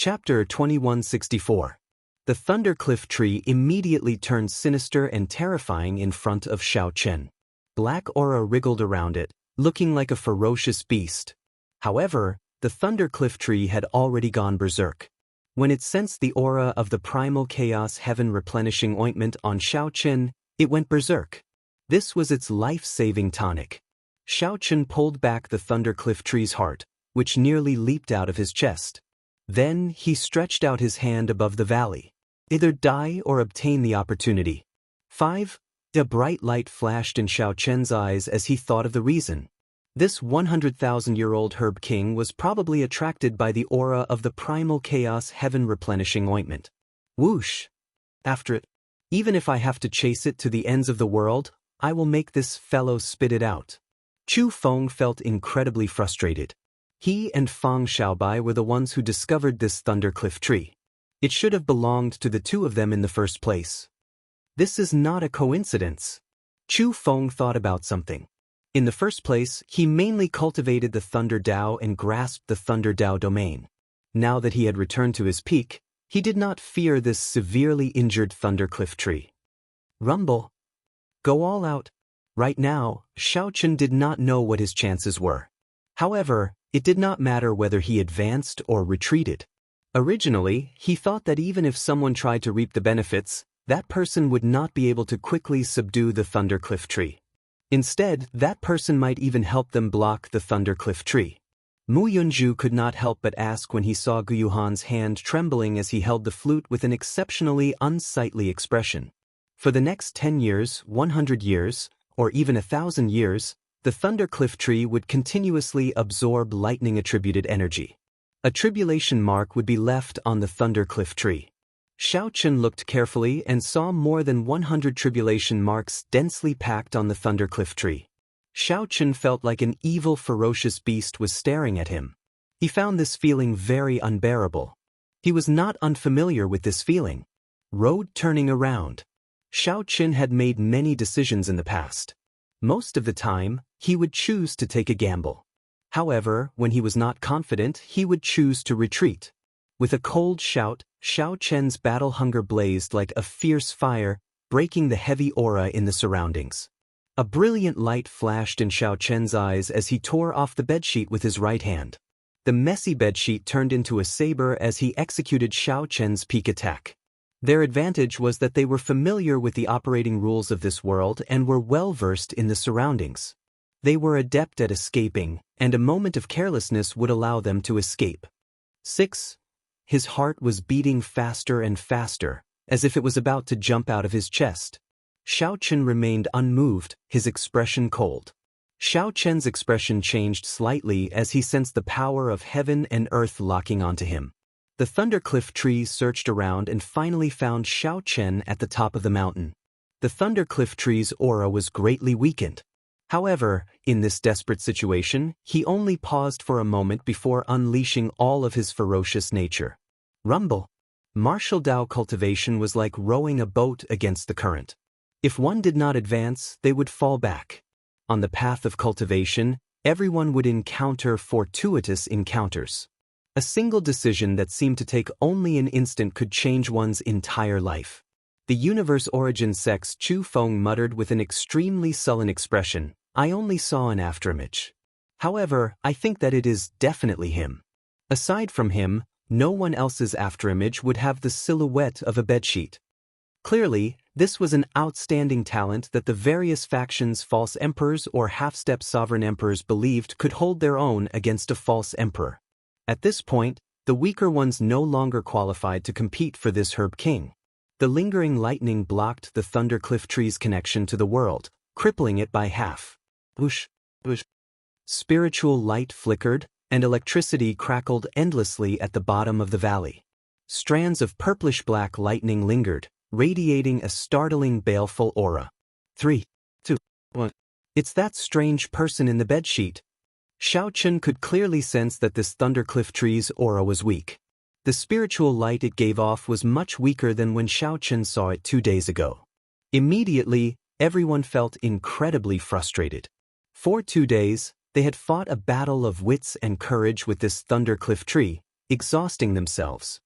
Chapter 2164. The Thundercliff tree immediately turned sinister and terrifying in front of Xiao Chen. Black aura wriggled around it, looking like a ferocious beast. However, the Thundercliff tree had already gone berserk. When it sensed the aura of the primal chaos heaven replenishing ointment on Xiao Chen, it went berserk. This was its life-saving tonic. Xiao Chen pulled back the Thundercliff tree's heart, which nearly leaped out of his chest. Then he stretched out his hand above the valley. Either die or obtain the opportunity. 5. A bright light flashed in Xiao Chen's eyes as he thought of the reason. This 100,000-year-old herb king was probably attracted by the aura of the primal chaos heaven replenishing ointment. Whoosh! After it, even if I have to chase it to the ends of the world, I will make this fellow spit it out. Chu Feng felt incredibly frustrated. He and Fang Xiaobai were the ones who discovered this Thundercliff tree. It should have belonged to the two of them in the first place. This is not a coincidence. Chu Feng thought about something. In the first place, he mainly cultivated the Thunder Dao and grasped the Thunder Dao domain. Now that he had returned to his peak, he did not fear this severely injured Thundercliff tree. Rumble. Go all out. Right now, Xiao Chen did not know what his chances were. However, it did not matter whether he advanced or retreated. Originally, he thought that even if someone tried to reap the benefits, that person would not be able to quickly subdue the Thundercliff tree. Instead, that person might even help them block the Thundercliff tree. Mu Yunju could not help but ask when he saw Guyuhan's hand trembling as he held the flute with an exceptionally unsightly expression. For the next 10 years, 100 years, or even 1,000 years, the Thundercliff tree would continuously absorb lightning-attributed energy. A tribulation mark would be left on the Thundercliff tree. Xiao Chen looked carefully and saw more than 100 tribulation marks densely packed on the Thundercliff tree. Xiao Chen felt like an evil, ferocious beast was staring at him. He found this feeling very unbearable. He was not unfamiliar with this feeling. Road turning around. Xiao Chen had made many decisions in the past. Most of the time, he would choose to take a gamble. However, when he was not confident, he would choose to retreat. With a cold shout, Xiao Chen's battle hunger blazed like a fierce fire, breaking the heavy aura in the surroundings. A brilliant light flashed in Xiao Chen's eyes as he tore off the bedsheet with his right hand. The messy bedsheet turned into a saber as he executed Xiao Chen's peak attack. Their advantage was that they were familiar with the operating rules of this world and were well-versed in the surroundings. They were adept at escaping, and a moment of carelessness would allow them to escape. 6. His heart was beating faster and faster, as if it was about to jump out of his chest. Xiao Chen remained unmoved, his expression cold. Xiao Chen's expression changed slightly as he sensed the power of heaven and earth locking onto him. The Thundercliff tree searched around and finally found Xiao Chen at the top of the mountain. The Thundercliff tree's aura was greatly weakened. However, in this desperate situation, he only paused for a moment before unleashing all of his ferocious nature. Rumble. Martial Dao cultivation was like rowing a boat against the current. If one did not advance, they would fall back. On the path of cultivation, everyone would encounter fortuitous encounters. A single decision that seemed to take only an instant could change one's entire life. The universe origin sex Chu Feng muttered with an extremely sullen expression, "I only saw an afterimage. However, I think that it is definitely him." Aside from him, no one else's afterimage would have the silhouette of a bedsheet. Clearly, this was an outstanding talent that the various factions' false emperors or half-step sovereign emperors believed could hold their own against a false emperor. At this point, the weaker ones no longer qualified to compete for this herb king. The lingering lightning blocked the Thundercliff tree's connection to the world, crippling it by half. Whoosh, whoosh. Spiritual light flickered, and electricity crackled endlessly at the bottom of the valley. Strands of purplish-black lightning lingered, radiating a startling baleful aura. 3, 2, 1. It's that strange person in the bedsheet. Xiao Chen could clearly sense that this Thundercliff tree's aura was weak. The spiritual light it gave off was much weaker than when Xiao Chen saw it 2 days ago. Immediately, everyone felt incredibly frustrated. For 2 days, they had fought a battle of wits and courage with this Thundercliff tree, exhausting themselves.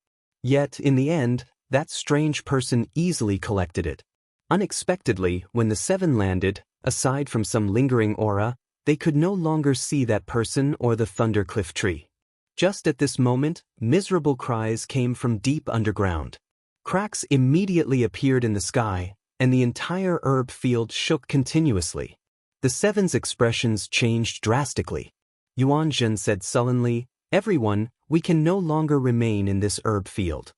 Yet, in the end, that strange person easily collected it. Unexpectedly, when the 7 landed, aside from some lingering aura, they could no longer see that person or the thundercliff tree. Just at this moment, miserable cries came from deep underground. Cracks immediately appeared in the sky, and the entire herb field shook continuously. The 7's expressions changed drastically. Yuan Zhen said sullenly, "Everyone, we can no longer remain in this herb field."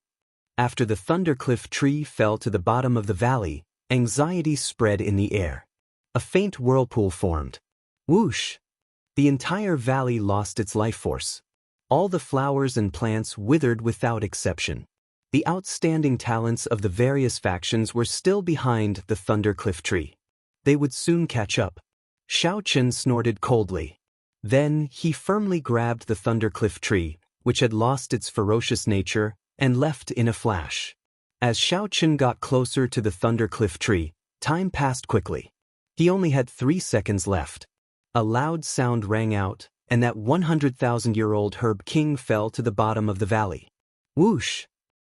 After the thundercliff tree fell to the bottom of the valley, anxiety spread in the air. A faint whirlpool formed. Whoosh! The entire valley lost its life force. All the flowers and plants withered without exception. The outstanding talents of the various factions were still behind the thundercliff tree. They would soon catch up. Xiao Chen snorted coldly. Then he firmly grabbed the thundercliff tree, which had lost its ferocious nature, and left in a flash. As Xiao Chen got closer to the thundercliff tree, time passed quickly. He only had 3 seconds left. A loud sound rang out, and that 100,000-year-old herb king fell to the bottom of the valley. Whoosh!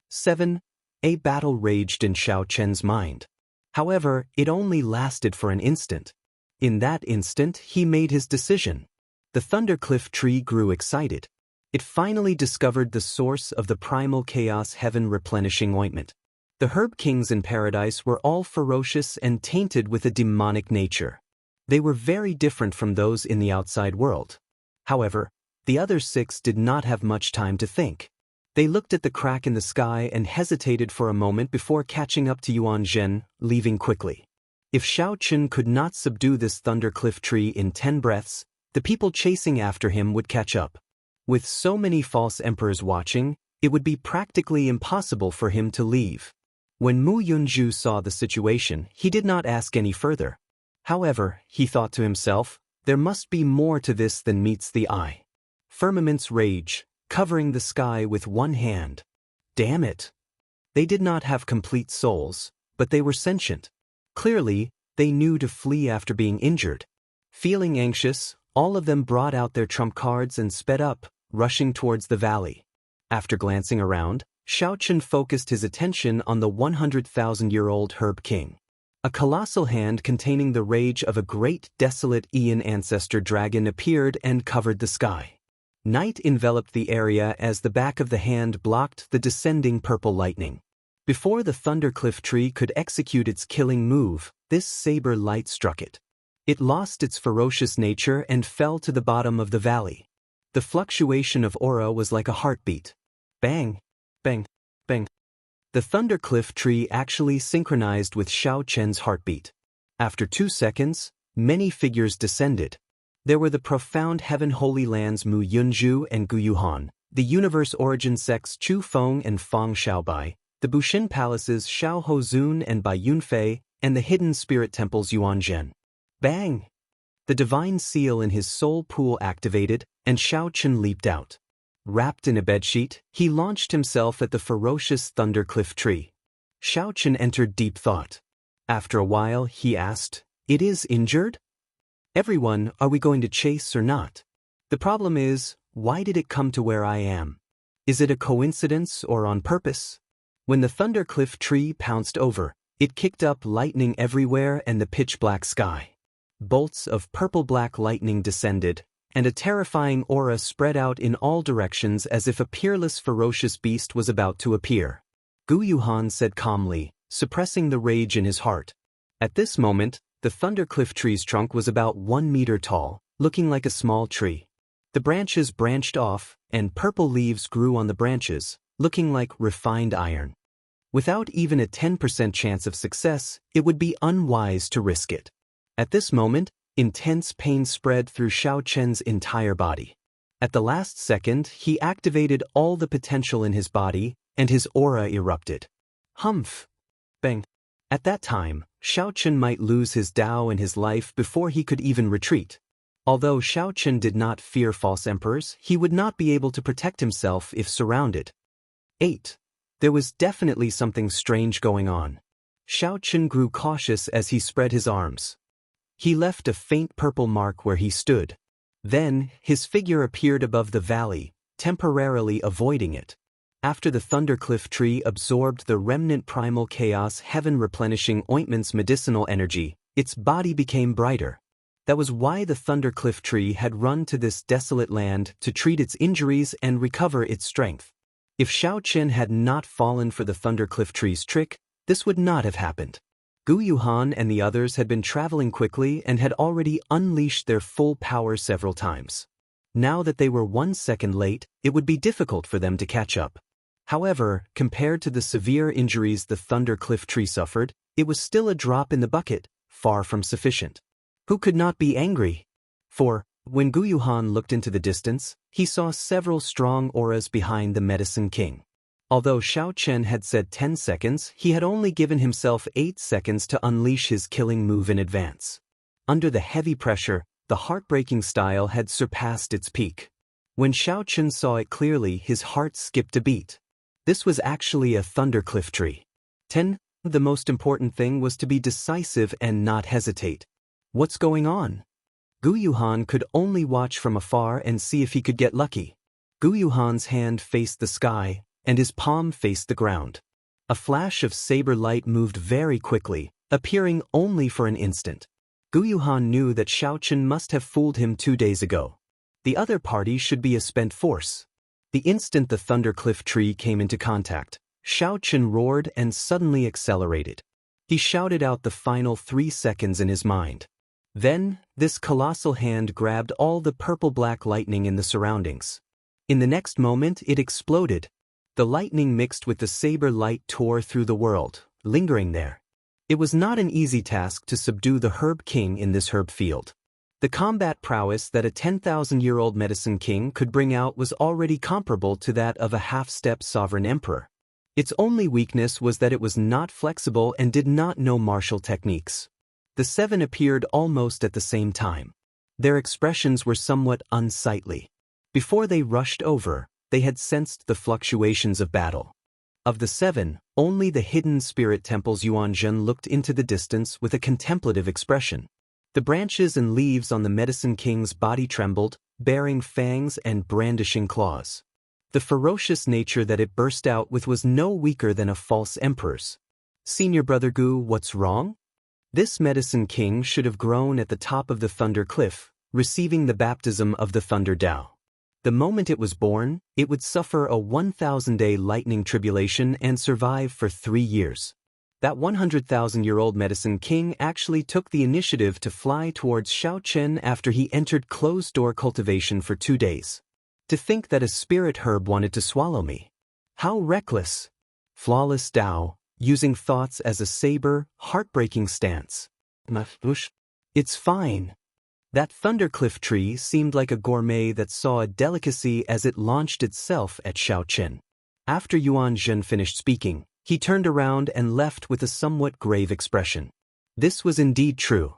7. A battle raged in Xiao Chen's mind. However, it only lasted for an instant. In that instant, he made his decision. The thundercliff tree grew excited. It finally discovered the source of the primal chaos heaven replenishing ointment. The herb kings in paradise were all ferocious and tainted with a demonic nature. They were very different from those in the outside world. However, the other 6 did not have much time to think. They looked at the crack in the sky and hesitated for a moment before catching up to Yuan Zhen, leaving quickly. If Xiao Chen could not subdue this thundercliff tree in 10 breaths, the people chasing after him would catch up. With so many false emperors watching, it would be practically impossible for him to leave. When Mu Yunju saw the situation, he did not ask any further. However, he thought to himself, there must be more to this than meets the eye. Firmaments rage, covering the sky with one hand. Damn it! They did not have complete souls, but they were sentient. Clearly, they knew to flee after being injured. Feeling anxious, all of them brought out their trump cards and sped up, rushing towards the valley. After glancing around, Xiao Chen focused his attention on the 100,000-year-old herb king. A colossal hand containing the rage of a great desolate Aeon ancestor dragon appeared and covered the sky. Night enveloped the area as the back of the hand blocked the descending purple lightning. Before the thundercliff tree could execute its killing move, this saber light struck it. It lost its ferocious nature and fell to the bottom of the valley. The fluctuation of aura was like a heartbeat. Bang! Bang! Bang! The thundercliff tree actually synchronized with Xiao Chen's heartbeat. After 2 seconds, many figures descended. There were the profound heaven holy lands Mu Yunju and Gu Yuhan, the universe origin sects Chu Feng and Fang Xiaobai, the Bushin palaces Xiao Hozun and Bai Yunfei, and the hidden spirit temples Yuan Zhen. Bang! The divine seal in his soul pool activated, and Xiao Chen leaped out. Wrapped in a bedsheet, he launched himself at the ferocious thundercliff tree. Xiao Chen entered deep thought. After a while, he asked, "It is injured? Everyone, are we going to chase or not? The problem is, why did it come to where I am? Is it a coincidence or on purpose?" When the thundercliff tree pounced over, it kicked up lightning everywhere and the pitch-black sky. Bolts of purple-black lightning descended, and a terrifying aura spread out in all directions as if a peerless ferocious beast was about to appear. Gu Yuhan said calmly, suppressing the rage in his heart. At this moment, the thundercliff tree's trunk was about 1 meter tall, looking like a small tree. The branches branched off, and purple leaves grew on the branches, looking like refined iron. Without even a 10% chance of success, it would be unwise to risk it. At this moment, intense pain spread through Xiao Chen's entire body. At the last second, he activated all the potential in his body, and his aura erupted. Humph! Bang! At that time, Xiao Chen might lose his Tao and his life before he could even retreat. Although Xiao Chen did not fear false emperors, he would not be able to protect himself if surrounded. 8. There was definitely something strange going on. Xiao Chen grew cautious as he spread his arms. He left a faint purple mark where he stood. Then, his figure appeared above the valley, temporarily avoiding it. After the thundercliff tree absorbed the remnant primal chaos heaven replenishing ointment's medicinal energy, its body became brighter. That was why the thundercliff tree had run to this desolate land to treat its injuries and recover its strength. If Xiao Chen had not fallen for the thundercliff tree's trick, this would not have happened. Gu Yuhan and the others had been traveling quickly and had already unleashed their full power several times. Now that they were 1 second late, it would be difficult for them to catch up. However, compared to the severe injuries the thundercliff tree suffered, it was still a drop in the bucket, far from sufficient. Who could not be angry? For, when Gu Yuhan looked into the distance, he saw several strong auras behind the Medicine King. Although Xiao Chen had said 10 seconds, he had only given himself 8 seconds to unleash his killing move in advance. Under the heavy pressure, the heartbreaking style had surpassed its peak. When Xiao Chen saw it clearly, his heart skipped a beat. This was actually a thundercliff tree. 10. The most important thing was to be decisive and not hesitate. What's going on? Gu Yuhan could only watch from afar and see if he could get lucky. Gu Yuhan's hand faced the sky, and his palm faced the ground. A flash of saber light moved very quickly, appearing only for an instant. Gu Yuhan knew that Xiao Chen must have fooled him 2 days ago. The other party should be a spent force. The instant the thundercliff tree came into contact, Xiao Chen roared and suddenly accelerated. He shouted out the final 3 seconds in his mind. Then, this colossal hand grabbed all the purple-black lightning in the surroundings. In the next moment, it exploded. The lightning mixed with the saber light tore through the world, lingering there. It was not an easy task to subdue the Herb King in this herb field. The combat prowess that a 10,000-year-old Medicine King could bring out was already comparable to that of a half-step sovereign emperor. Its only weakness was that it was not flexible and did not know martial techniques. The 7 appeared almost at the same time. Their expressions were somewhat unsightly. Before they rushed over, they had sensed the fluctuations of battle. Of the 7, only the hidden spirit temple's Yuanzhen looked into the distance with a contemplative expression. The branches and leaves on the Medicine King's body trembled, bearing fangs and brandishing claws. The ferocious nature that it burst out with was no weaker than a false emperor's. Senior Brother Gu, what's wrong? This Medicine King should have grown at the top of the Thunder Cliff, receiving the baptism of the Thunder Tao. The moment it was born, it would suffer a 1,000-day lightning tribulation and survive for 3 years. That 100,000-year-old Medicine King actually took the initiative to fly towards Xiao Chen after he entered closed-door cultivation for 2 days. To think that a spirit herb wanted to swallow me. How reckless! Flawless Tao, using thoughts as a saber, heartbreaking stance. It's fine. That thundercliff tree seemed like a gourmet that saw a delicacy as it launched itself at Xiao Chen. After Yuan Zhen finished speaking, he turned around and left with a somewhat grave expression. This was indeed true.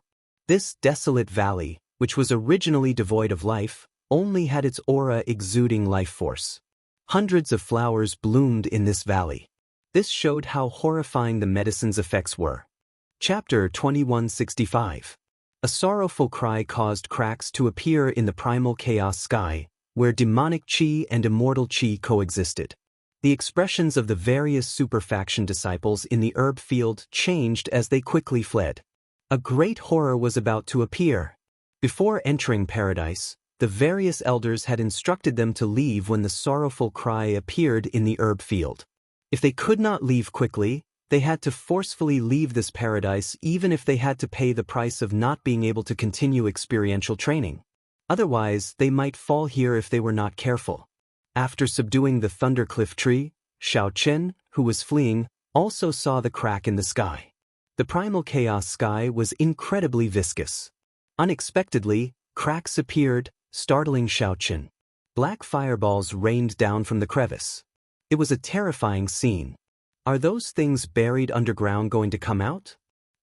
This desolate valley, which was originally devoid of life, only had its aura exuding life force. Hundreds of flowers bloomed in this valley. This showed how horrifying the medicine's effects were. Chapter 2165. A sorrowful cry caused cracks to appear in the primal chaos sky, where demonic chi and immortal chi coexisted. The expressions of the various superfaction disciples in the herb field changed as they quickly fled. A great horror was about to appear. Before entering paradise, the various elders had instructed them to leave when the sorrowful cry appeared in the herb field. If they could not leave quickly, they had to forcefully leave this paradise even if they had to pay the price of not being able to continue experiential training. Otherwise, they might fall here if they were not careful. After subduing the thundercliff tree, Xiao Chen, who was fleeing, also saw the crack in the sky. The primal chaos sky was incredibly viscous. Unexpectedly, cracks appeared, startling Xiao Chen. Black fireballs rained down from the crevice. It was a terrifying scene. Are those things buried underground going to come out?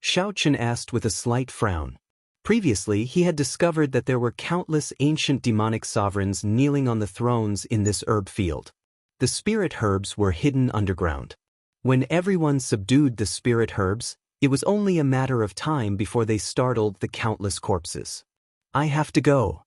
Xiao Chen asked with a slight frown. Previously, he had discovered that there were countless ancient demonic sovereigns kneeling on the thrones in this herb field. The spirit herbs were hidden underground. When everyone subdued the spirit herbs, it was only a matter of time before they startled the countless corpses. I have to go.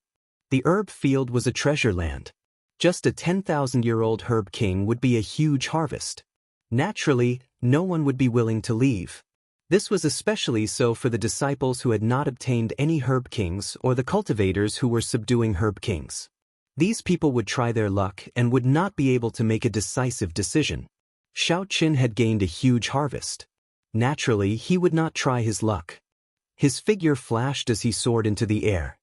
The herb field was a treasure land. Just a 10,000-year-old herb king would be a huge harvest. Naturally, no one would be willing to leave. This was especially so for the disciples who had not obtained any herb kings or the cultivators who were subduing herb kings. These people would try their luck and would not be able to make a decisive decision. Xiao Qin had gained a huge harvest. Naturally, he would not try his luck. His figure flashed as he soared into the air.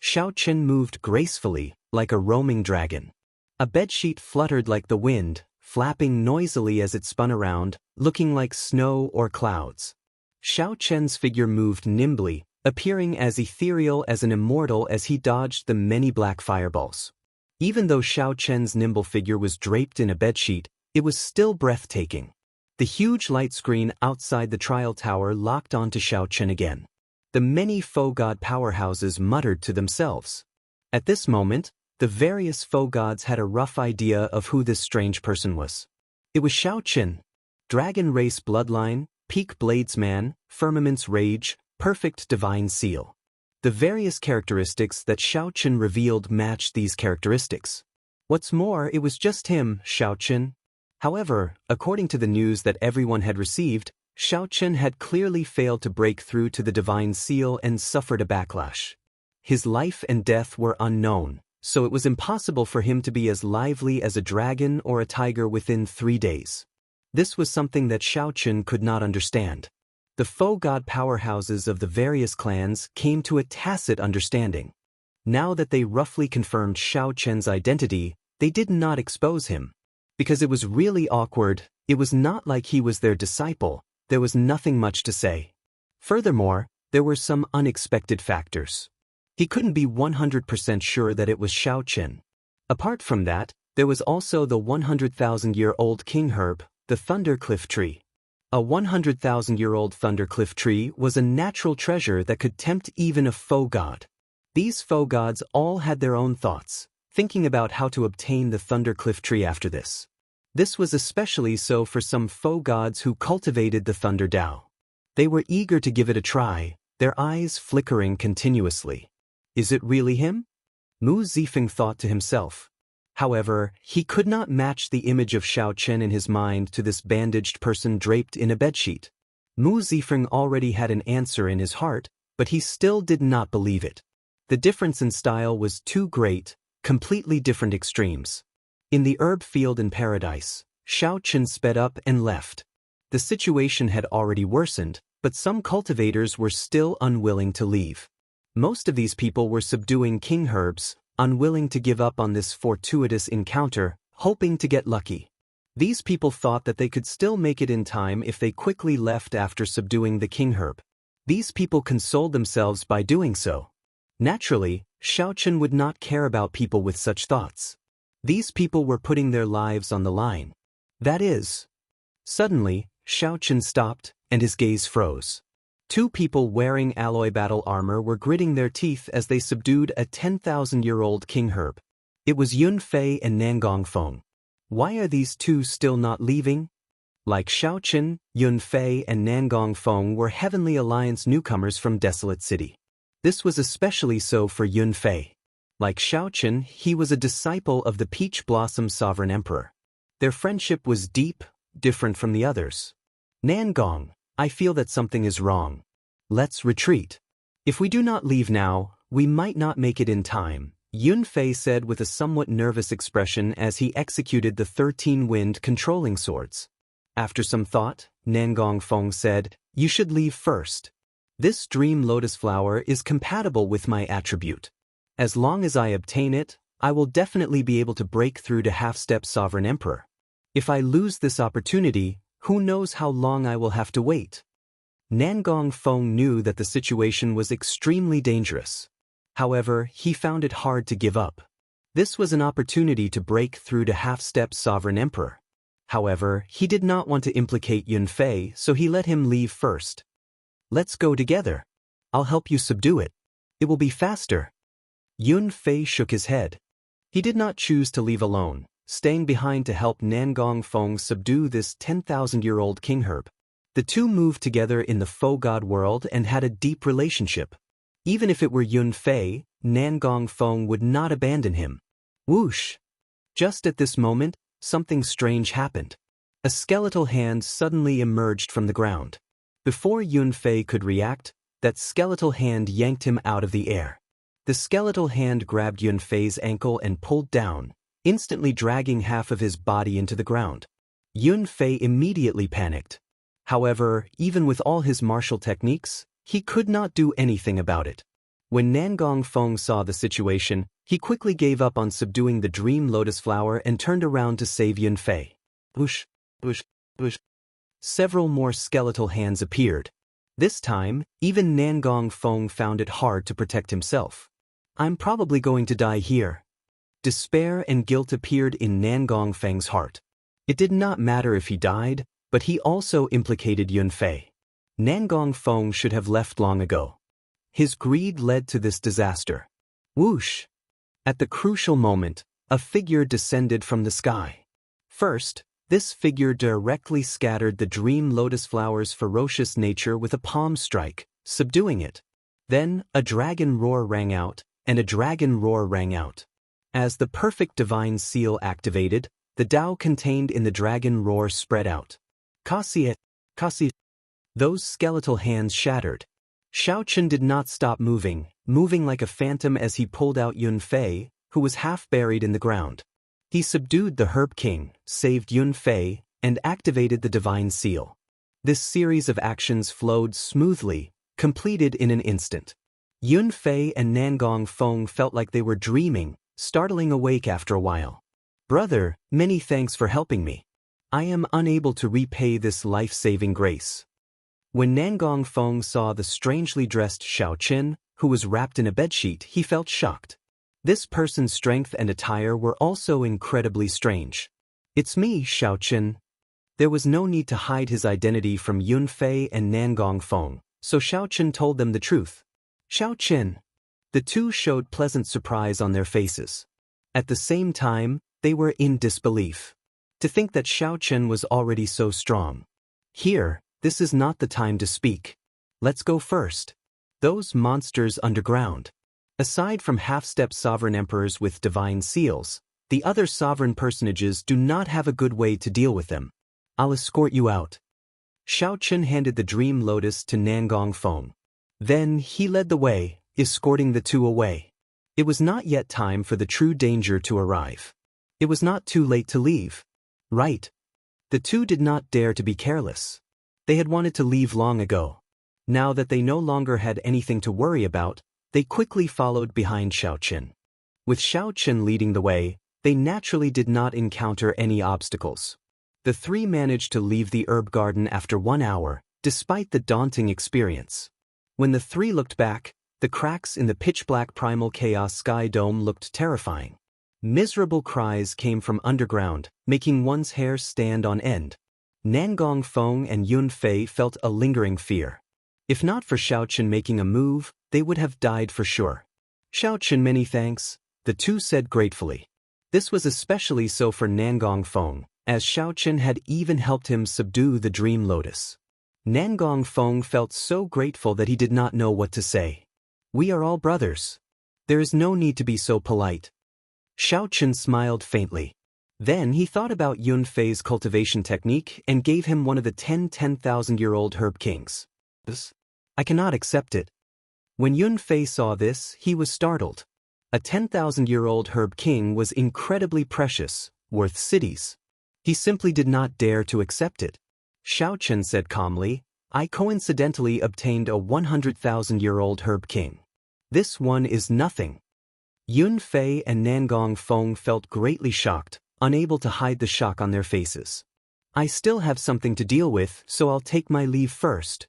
Xiao Qin moved gracefully, like a roaming dragon. A bedsheet fluttered like the wind, flapping noisily as it spun around, looking like snow or clouds. Xiao Qin's figure moved nimbly, appearing as ethereal as an immortal as he dodged the many black fireballs. Even though Xiao Qin's nimble figure was draped in a bedsheet, it was still breathtaking. The huge light screen outside the trial tower locked onto Xiao Qin again. The many faux god powerhouses muttered to themselves. At this moment, the various faux gods had a rough idea of who this strange person was. It was Xiao Qin. Dragon race bloodline, peak bladesman, firmament's rage, perfect divine seal. The various characteristics that Xiao Qin revealed matched these characteristics. What's more, it was just him, Xiao Qin. However, according to the news that everyone had received, Xiao Qin had clearly failed to break through to the divine seal and suffered a backlash. His life and death were unknown, so it was impossible for him to be as lively as a dragon or a tiger within 3 days. This was something that Xiao Qin could not understand. The faux god powerhouses of the various clans came to a tacit understanding. Now that they roughly confirmed Xiao Qin's identity, they did not expose him. Because it was really awkward, it was not like he was their disciple, there was nothing much to say. Furthermore, there were some unexpected factors. He couldn't be 100% sure that it was Xiao Qin. Apart from that, there was also the 100,000-year-old king herb, the thundercliff tree. A 100,000-year-old thundercliff tree was a natural treasure that could tempt even a faux god. These faux gods all had their own thoughts, thinking about how to obtain the thundercliff tree after this. This was especially so for some faux gods who cultivated the Thunder Dao. They were eager to give it a try, their eyes flickering continuously. Is it really him? Mu Zifeng thought to himself. However, he could not match the image of Xiao Qin in his mind to this bandaged person draped in a bedsheet. Mu Zifeng already had an answer in his heart, but he still did not believe it. The difference in style was too great, completely different extremes. In the herb field in paradise, Xiao Qin sped up and left. The situation had already worsened, but some cultivators were still unwilling to leave. Most of these people were subduing king herbs, unwilling to give up on this fortuitous encounter, hoping to get lucky. These people thought that they could still make it in time if they quickly left after subduing the king herb. These people consoled themselves by doing so. Naturally, Xiao Qin would not care about people with such thoughts. These people were putting their lives on the line. That is. Suddenly, Xiao Qin stopped, and his gaze froze. 2 people wearing alloy battle armor were gritting their teeth as they subdued a 10,000-year-old king herb. It was Yun Fei and Nangong Feng. Why are these 2 still not leaving? Like Xiao Qin, Yun Fei and Nangong Feng were Heavenly Alliance newcomers from Desolate City. This was especially so for Yun Fei. Like Xiao Qin, he was a disciple of the Peach Blossom Sovereign Emperor. Their friendship was deep, different from the others. Nangong, I feel that something is wrong. Let's retreat. If we do not leave now, we might not make it in time, Yun Fei said with a somewhat nervous expression as he executed the 13 wind controlling swords. After some thought, Nangong Feng said, "You should leave first. This dream lotus flower is compatible with my attribute. As long as I obtain it, I will definitely be able to break through to half-step Sovereign Emperor. If I lose this opportunity, who knows how long I will have to wait." Nangong Feng knew that the situation was extremely dangerous. However, he found it hard to give up. This was an opportunity to break through to half-step Sovereign Emperor. However, he did not want to implicate Yun Fei, so he let him leave first. "Let's go together. I'll help you subdue it. It will be faster." Yun Fei shook his head. He did not choose to leave alone, staying behind to help Nangong Feng subdue this 10,000-year-old king herb. The 2 moved together in the faux god world and had a deep relationship. Even if it were Yun Fei, Nangong Feng would not abandon him. Whoosh! Just at this moment, something strange happened. A skeletal hand suddenly emerged from the ground. Before Yun Fei could react, that skeletal hand yanked him out of the air. The skeletal hand grabbed Yun Fei's ankle and pulled down, instantly dragging half of his body into the ground. Yun Fei immediately panicked. However, even with all his martial techniques, he could not do anything about it. When Nangong Feng saw the situation, he quickly gave up on subduing the dream lotus flower and turned around to save Yun Fei. Whoosh, whoosh, whoosh. Several more skeletal hands appeared. This time, even Nangong Feng found it hard to protect himself. I'm probably going to die here. Despair and guilt appeared in Nangong Feng's heart. It did not matter if he died, but he also implicated Yun Fei. Nangong Feng should have left long ago. His greed led to this disaster. Whoosh! At the crucial moment, a figure descended from the sky. First, this figure directly scattered the dream lotus flower's ferocious nature with a palm strike, subduing it. Then, a dragon roar rang out, and a dragon roar rang out. As the perfect divine seal activated, the Tao contained in the dragon roar spread out. Kasi. Those skeletal hands shattered. Xiaochen did not stop moving like a phantom as he pulled out Yun Fei, who was half buried in the ground. He subdued the Herb King, saved Yun Fei, and activated the divine seal. This series of actions flowed smoothly, completed in an instant. Yun Fei and Nangong Feng felt like they were dreaming, startling awake after a while. Brother, many thanks for helping me. I am unable to repay this life-saving grace. When Nangong Feng saw the strangely dressed Xiaochen, who was wrapped in a bedsheet, he felt shocked. This person's strength and attire were also incredibly strange. It's me, Xiaochen. There was no need to hide his identity from Yun Fei and Nangong Feng, so Xiaochen told them the truth. Xiaochen. The two showed pleasant surprise on their faces. At the same time, they were in disbelief. To think that Xiaochen was already so strong. Here, this is not the time to speak. Let's go first. Those monsters underground. Aside from half-step sovereign emperors with divine seals, the other sovereign personages do not have a good way to deal with them. I'll escort you out. Xiaochen handed the dream lotus to Nangong Feng. Then he led the way, escorting the two away. It was not yet time for the true danger to arrive. It was not too late to leave. Right. The two did not dare to be careless. They had wanted to leave long ago. Now that they no longer had anything to worry about, they quickly followed behind Xiaochen. With Xiaochen leading the way, they naturally did not encounter any obstacles. The three managed to leave the herb garden after 1 hour, despite the daunting experience. When the three looked back, the cracks in the pitch-black primal chaos sky dome looked terrifying. Miserable cries came from underground, making one's hair stand on end. Nangong Feng and Yun Fei felt a lingering fear. If not for Xiaochen making a move, they would have died for sure. Xiaochen, many thanks, the two said gratefully. This was especially so for Nangong Feng, as Xiaochen had even helped him subdue the dream lotus. Nangong Feng felt so grateful that he did not know what to say. We are all brothers. There is no need to be so polite. Xiaochen smiled faintly. Then he thought about Yun Fei's cultivation technique and gave him one of the 10,000-year-old herb kings. I cannot accept it. When Yun Fei saw this, he was startled. A 10,000-year-old herb king was incredibly precious, worth cities. He simply did not dare to accept it. Xiaochen said calmly, I coincidentally obtained a 100,000-year-old herb king. This one is nothing. Yun Fei and Nangong Feng felt greatly shocked, unable to hide the shock on their faces. I still have something to deal with, so I'll take my leave first.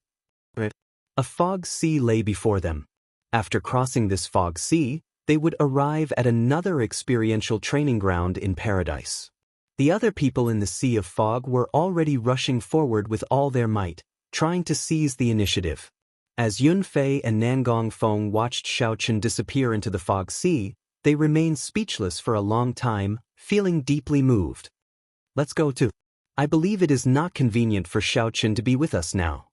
A fog sea lay before them. After crossing this fog sea, they would arrive at another experiential training ground in paradise. The other people in the sea of fog were already rushing forward with all their might, trying to seize the initiative. As Yun Fei and Nangong Feng watched Xiaochen disappear into the fog sea, they remained speechless for a long time, feeling deeply moved. Let's go too. I believe it is not convenient for Xiaochen to be with us now.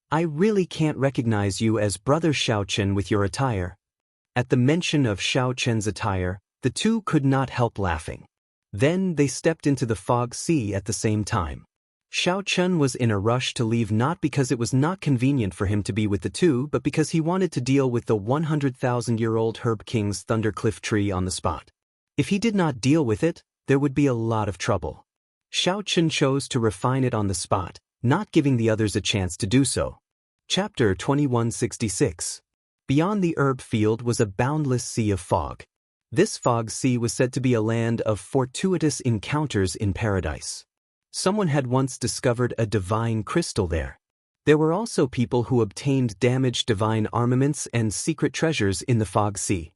I really can't recognize you as Brother Xiaochen with your attire. At the mention of Xiaochen's attire, the two could not help laughing. Then they stepped into the fog sea at the same time. Xiao Chun was in a rush to leave, not because it was not convenient for him to be with the two, but because he wanted to deal with the 100,000-year-old Herb King's Thundercliff tree on the spot. If he did not deal with it, there would be a lot of trouble. Xiao Chun chose to refine it on the spot, not giving the others a chance to do so. Chapter 2166. Beyond the herb field was a boundless sea of fog. This fog sea was said to be a land of fortuitous encounters in paradise. Someone had once discovered a divine crystal there. There were also people who obtained damaged divine armaments and secret treasures in the fog sea.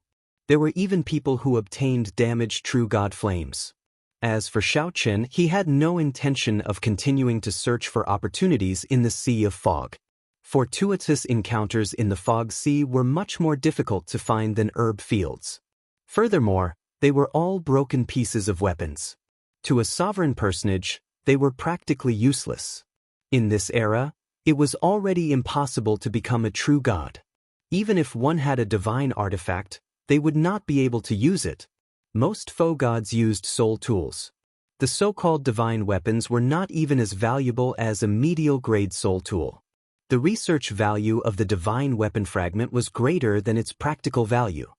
There were even people who obtained damaged true god flames. As for Xiao Chun, he had no intention of continuing to search for opportunities in the sea of fog. Fortuitous encounters in the fog sea were much more difficult to find than herb fields. Furthermore, they were all broken pieces of weapons. To a sovereign personage, they were practically useless. In this era, it was already impossible to become a true god. Even if one had a divine artifact, they would not be able to use it. Most faux gods used soul tools. The so-called divine weapons were not even as valuable as a medial-grade soul tool. The research value of the divine weapon fragment was greater than its practical value.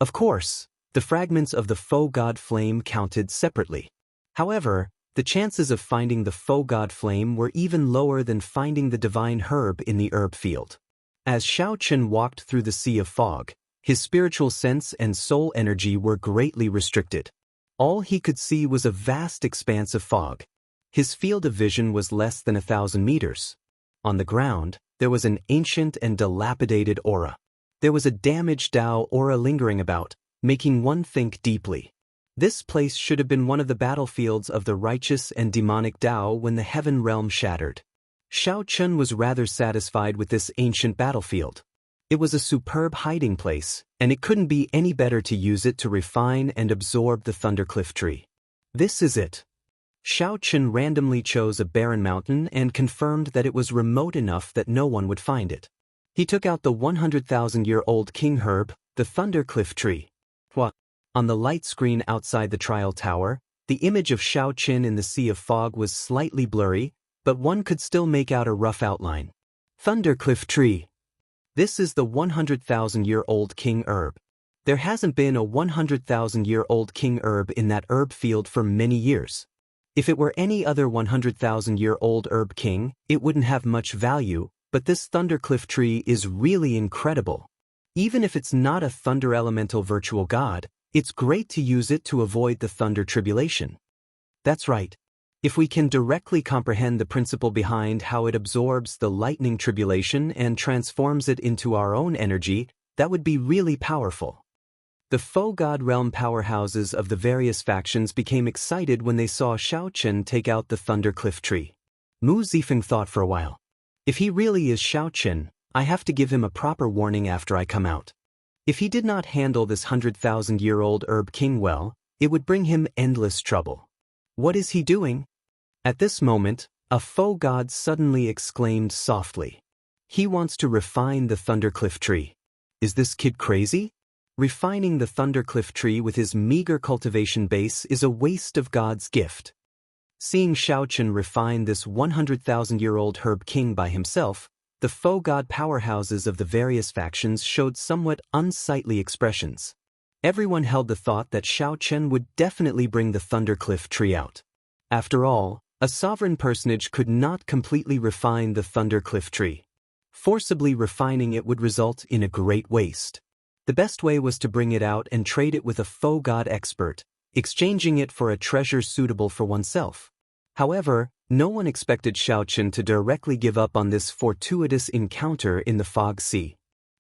Of course, the fragments of the faux god flame counted separately. However, the chances of finding the faux god flame were even lower than finding the divine herb in the herb field. As Xiao Chun walked through the sea of fog, his spiritual sense and soul energy were greatly restricted. All he could see was a vast expanse of fog. His field of vision was less than 1,000 meters. On the ground, there was an ancient and dilapidated aura. There was a damaged Tao aura lingering about, making one think deeply. This place should have been one of the battlefields of the righteous and demonic Tao when the heaven realm shattered. Xiao Chun was rather satisfied with this ancient battlefield. It was a superb hiding place, and it couldn't be any better to use it to refine and absorb the Thundercliff tree. This is it. Xiao Chun randomly chose a barren mountain and confirmed that it was remote enough that no one would find it. He took out the 100,000-year-old king herb, the Thundercliff tree. What? On the light screen outside the trial tower, the image of Xiao Chun in the sea of fog was slightly blurry, but one could still make out a rough outline. Thundercliff tree. This is the 100,000-year-old king herb. There hasn't been a 100,000-year-old king herb in that herb field for many years. If it were any other 100,000-year-old herb king, it wouldn't have much value, but this Thundercliff tree is really incredible. Even if it's not a thunder elemental virtual god, it's great to use it to avoid the thunder tribulation. That's right. If we can directly comprehend the principle behind how it absorbs the lightning tribulation and transforms it into our own energy, that would be really powerful. The faux god realm powerhouses of the various factions became excited when they saw Xiao Chun take out the Thundercliff tree. Mu Zifeng thought for a while. If he really is Xiao Chun, I have to give him a proper warning after I come out. If he did not handle this 100,000-year-old herb king well, it would bring him endless trouble. What is he doing? At this moment, a faux god suddenly exclaimed softly. He wants to refine the Thundercliff tree. Is this kid crazy? Refining the Thundercliff tree with his meager cultivation base is a waste of God's gift. Seeing Xiao Chun refine this 100,000-year-old herb king by himself, the faux god powerhouses of the various factions showed somewhat unsightly expressions. Everyone held the thought that Xiao Chun would definitely bring the Thundercliff tree out. After all, a sovereign personage could not completely refine the Thundercliff tree. Forcibly refining it would result in a great waste. The best way was to bring it out and trade it with a faux god expert, exchanging it for a treasure suitable for oneself. However, no one expected Xiao Chun to directly give up on this fortuitous encounter in the fog sea.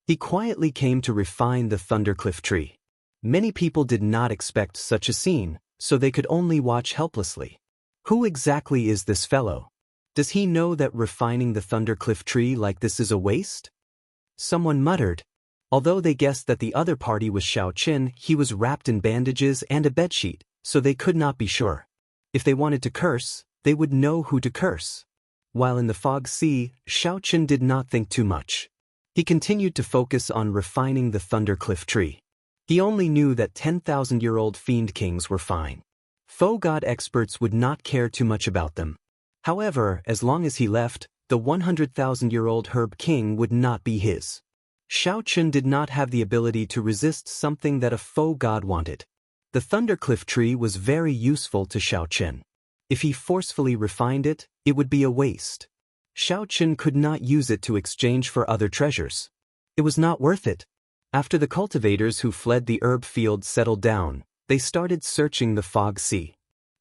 He quietly came to refine the Thundercliff tree. Many people did not expect such a scene, so they could only watch helplessly. Who exactly is this fellow? Does he know that refining the Thundercliff tree like this is a waste? Someone muttered. Although they guessed that the other party was Xiao Chun, he was wrapped in bandages and a bedsheet, so they could not be sure. If they wanted to curse, they would know who to curse. While in the fog sea, Xiao Chun did not think too much. He continued to focus on refining the Thundercliff tree. He only knew that 10,000-year-old fiend kings were fine. Faux god experts would not care too much about them. However, as long as he left, the 100,000-year-old herb king would not be his. Xiao Chen did not have the ability to resist something that a faux god wanted. The Thundercliff tree was very useful to Xiao Chen. If he forcefully refined it, it would be a waste. Xiao Chen could not use it to exchange for other treasures. It was not worth it. After the cultivators who fled the herb field settled down, they started searching the fog sea.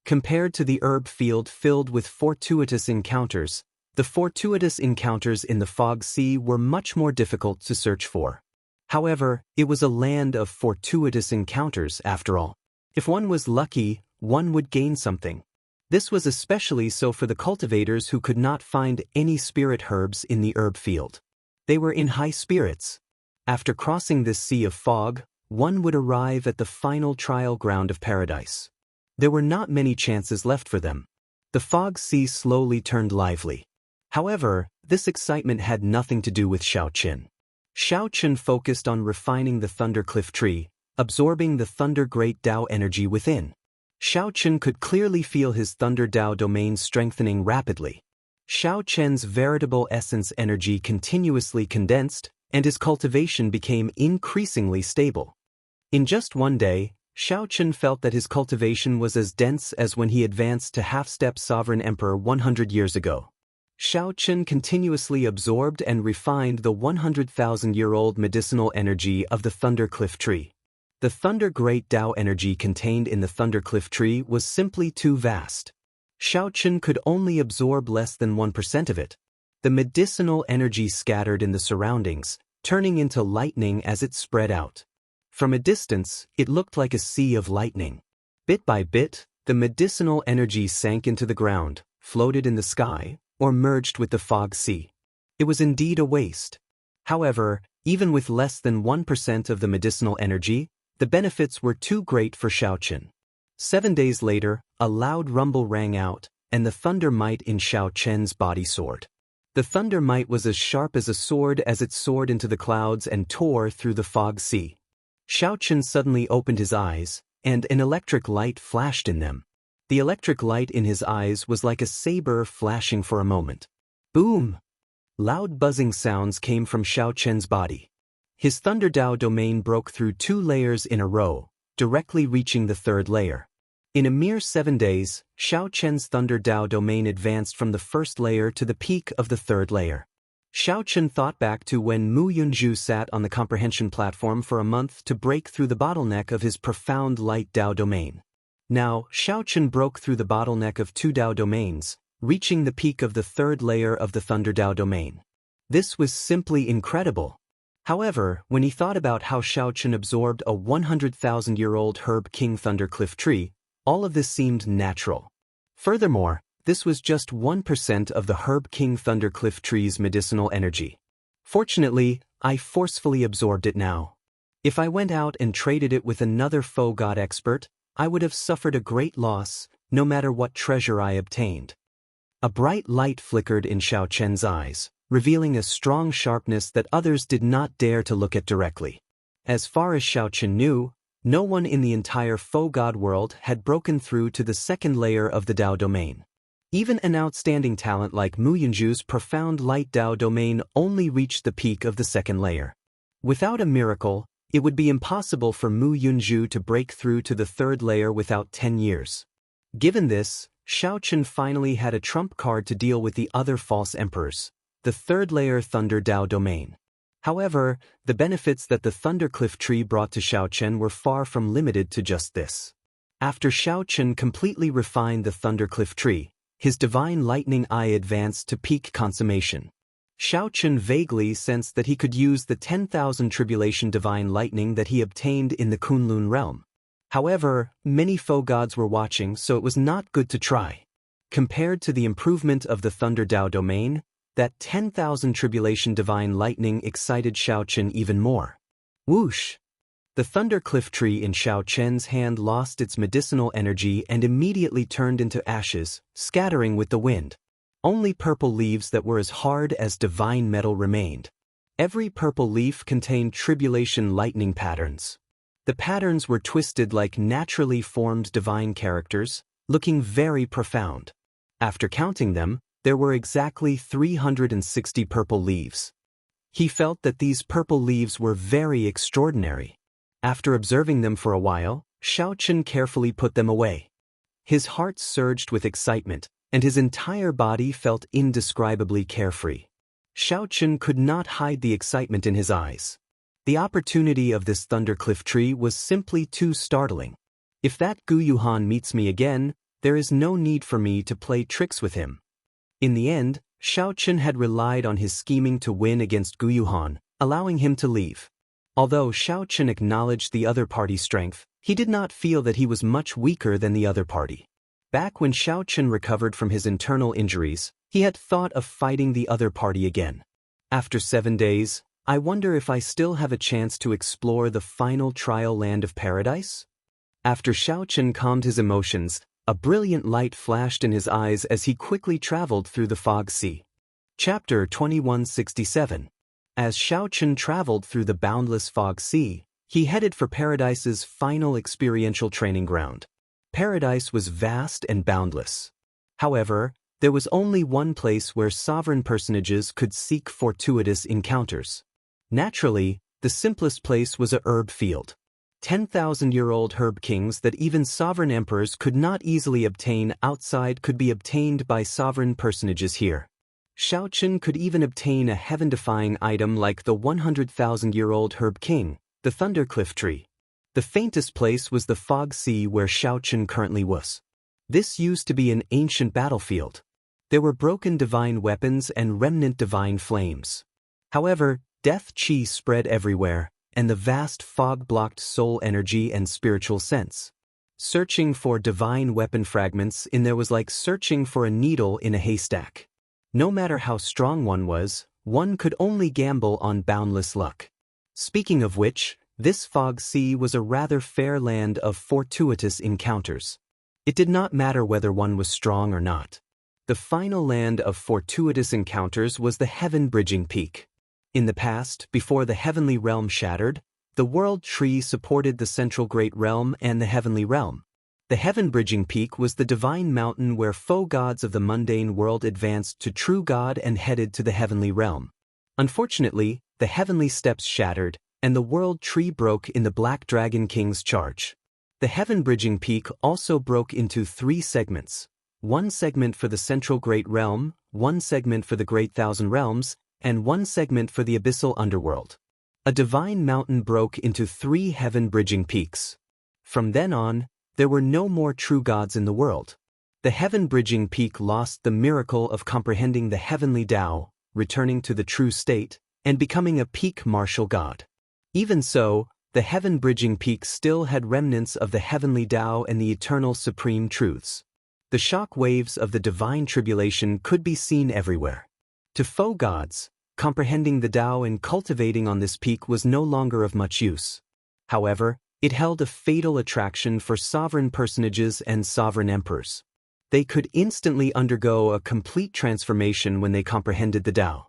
Compared to the herb field filled with fortuitous encounters, the fortuitous encounters in the fog sea were much more difficult to search for. However, it was a land of fortuitous encounters after all. If one was lucky, one would gain something. This was especially so for the cultivators who could not find any spirit herbs in the herb field. They were in high spirits. After crossing this sea of fog, one would arrive at the final trial ground of paradise. There were not many chances left for them. The fog sea slowly turned lively. However, this excitement had nothing to do with Xiao Chen. Xiao Chen focused on refining the Thundercliff tree, absorbing the Thunder Great Tao energy within. Xiao Chen could clearly feel his Thunder Tao domain strengthening rapidly. Xiao Chen's veritable essence energy continuously condensed, and his cultivation became increasingly stable. In just one day, Xiao Chen felt that his cultivation was as dense as when he advanced to half-step Sovereign Emperor 100 years ago. Xiao Chen continuously absorbed and refined the 100,000-year-old medicinal energy of the Thundercliff tree. The Thunder Great Tao energy contained in the Thundercliff tree was simply too vast. Xiao Chen could only absorb less than 1% of it. The medicinal energy scattered in the surroundings, turning into lightning as it spread out. From a distance, it looked like a sea of lightning. Bit by bit, the medicinal energy sank into the ground, floated in the sky, or merged with the fog sea. It was indeed a waste. However, even with less than 1% of the medicinal energy, the benefits were too great for Xiao Chen. 7 days later, a loud rumble rang out, and the thunder might in Xiao Chen's body soared. The thunder might was as sharp as a sword as it soared into the clouds and tore through the fog sea. Xiao Chen suddenly opened his eyes, and an electric light flashed in them. The electric light in his eyes was like a saber flashing for a moment. Boom! Loud buzzing sounds came from Xiao Chen's body. His Thunder Tao domain broke through 2 layers in a row, directly reaching the 3rd layer. In a mere 7 days, Xiao Chen's Thunder Tao domain advanced from the 1st layer to the peak of the 3rd layer. Xiao Chen thought back to when Mu Yunzhu sat on the comprehension platform for a month to break through the bottleneck of his profound light Tao domain. Now, Xiao Chen broke through the bottleneck of 2 Tao domains, reaching the peak of the 3rd layer of the Thunder Tao domain. This was simply incredible. However, when he thought about how Xiao Chen absorbed a 100,000-year-old herb king Thundercliff tree, all of this seemed natural. Furthermore, this was just 1% of the herb king Thundercliff tree's medicinal energy. Fortunately, I forcefully absorbed it now. If I went out and traded it with another faux god expert, I would have suffered a great loss, no matter what treasure I obtained. A bright light flickered in Xiao Chen's eyes, revealing a strong sharpness that others did not dare to look at directly. As far as Xiao Chen knew, no one in the entire faux god world had broken through to the 2nd layer of the Tao domain. Even an outstanding talent like Mu Yunzhu's profound light Tao domain only reached the peak of the 2nd layer. Without a miracle, it would be impossible for Mu Yunzhu to break through to the 3rd layer without 10 years. Given this, Xiao Chen finally had a trump card to deal with the other false emperors, the 3rd layer Thunder Tao domain. However, the benefits that the Thundercliff tree brought to Xiao Chen were far from limited to just this. After Xiao Chen completely refined the Thundercliff tree, his divine lightning eye advanced to peak consummation. Xiao Chen vaguely sensed that he could use the 10,000 tribulation divine lightning that he obtained in the Kunlun realm. However, many faux gods were watching, so it was not good to try. Compared to the improvement of the Thunder Tao domain, that 10,000 tribulation divine lightning excited Xiao Chen even more. Whoosh! The Thundercliff tree in Xiao Chen's hand lost its medicinal energy and immediately turned into ashes, scattering with the wind. Only purple leaves that were as hard as divine metal remained. Every purple leaf contained tribulation lightning patterns. The patterns were twisted like naturally formed divine characters, looking very profound. After counting them, there were exactly 360 purple leaves. He felt that these purple leaves were very extraordinary. After observing them for a while, Xiaochen carefully put them away. His heart surged with excitement, and his entire body felt indescribably carefree. Xiaochen could not hide the excitement in his eyes. The opportunity of this thundercliff tree was simply too startling. If that Gu Yuhan meets me again, there is no need for me to play tricks with him. In the end, Xiaochen had relied on his scheming to win against Gu Yuhan, allowing him to leave. Although Xiaochen acknowledged the other party's strength, he did not feel that he was much weaker than the other party. Back when Xiaochen recovered from his internal injuries, he had thought of fighting the other party again. After 7 days, I wonder if I still have a chance to explore the final trial land of paradise? After Xiaochen calmed his emotions, a brilliant light flashed in his eyes as he quickly traveled through the fog sea. Chapter 2167. As Xiaochen traveled through the boundless fog sea, he headed for Paradise's final experiential training ground. Paradise was vast and boundless. However, there was only one place where sovereign personages could seek fortuitous encounters. Naturally, the simplest place was a herb field. 10,000-year-old herb kings that even sovereign emperors could not easily obtain outside could be obtained by sovereign personages here. Xiaochen could even obtain a heaven-defying item like the 100,000-year-old herb king, the thundercliff tree. The faintest place was the fog sea where Xiaochen currently was. This used to be an ancient battlefield. There were broken divine weapons and remnant divine flames. However, death chi spread everywhere, and the vast fog blocked soul energy and spiritual sense. Searching for divine weapon fragments in there was like searching for a needle in a haystack. No matter how strong one could only gamble on boundless luck. Speaking of which, this fog sea was a rather fair land of fortuitous encounters. It did not matter whether one was strong or not. The final land of fortuitous encounters was the heaven-bridging peak. In the past, before the heavenly realm shattered, the world tree supported the central great realm and the heavenly realm. The heaven-bridging peak was the divine mountain where foe gods of the mundane world advanced to true God and headed to the heavenly realm. Unfortunately, the heavenly steps shattered, and the world tree broke in the Black Dragon King's charge. The heaven-bridging peak also broke into 3 segments. 1 segment for the central great realm, 1 segment for the great thousand realms, and 1 segment for the abyssal underworld. A divine mountain broke into 3 heaven-bridging peaks. From then on, there were no more true gods in the world. The heaven-bridging peak lost the miracle of comprehending the heavenly Tao, returning to the true state, and becoming a peak martial god. Even so, the heaven-bridging peak still had remnants of the heavenly Tao and the eternal supreme truths. The shock waves of the divine tribulation could be seen everywhere. To foe gods, comprehending the Tao and cultivating on this peak was no longer of much use. However, it held a fatal attraction for sovereign personages and sovereign emperors. They could instantly undergo a complete transformation when they comprehended the Tao.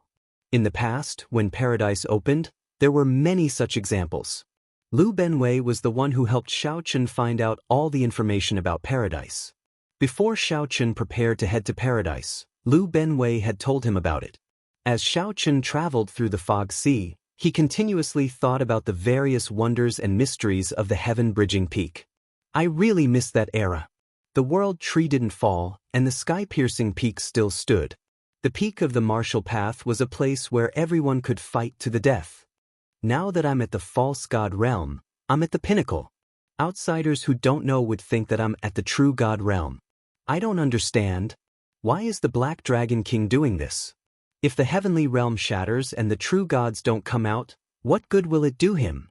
In the past, when Paradise opened, there were many such examples. Lu Benwei was the one who helped Xiaochen find out all the information about Paradise. Before Xiaochen prepared to head to Paradise, Lu Benwei had told him about it. As Xiaochen traveled through the fog sea, he continuously thought about the various wonders and mysteries of the heaven-bridging peak. I really miss that era. The world tree didn't fall, and the sky-piercing peak still stood. The peak of the martial path was a place where everyone could fight to the death. Now that I'm at the false god realm, I'm at the pinnacle. Outsiders who don't know would think that I'm at the true god realm. I don't understand. Why is the Black Dragon King doing this? If the heavenly realm shatters and the true gods don't come out, what good will it do him?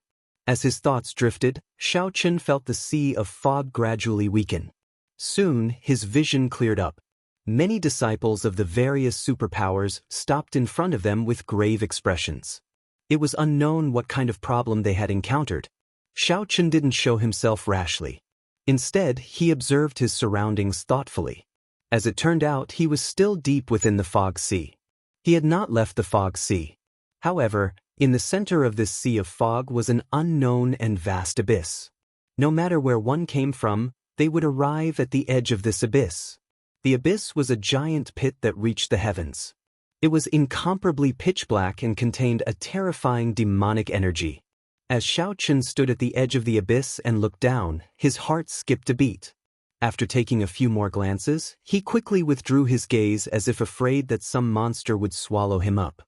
As his thoughts drifted, Xiaochen felt the sea of fog gradually weaken. Soon, his vision cleared up. Many disciples of the various superpowers stopped in front of them with grave expressions. It was unknown what kind of problem they had encountered. Xiaochen didn't show himself rashly. Instead, he observed his surroundings thoughtfully. As it turned out, he was still deep within the fog sea. He had not left the fog sea. However, in the center of this sea of fog was an unknown and vast abyss. No matter where one came from, they would arrive at the edge of this abyss. The abyss was a giant pit that reached the heavens. It was incomparably pitch black and contained a terrifying demonic energy. As Xiao Chen stood at the edge of the abyss and looked down, his heart skipped a beat. After taking a few more glances, he quickly withdrew his gaze as if afraid that some monster would swallow him up.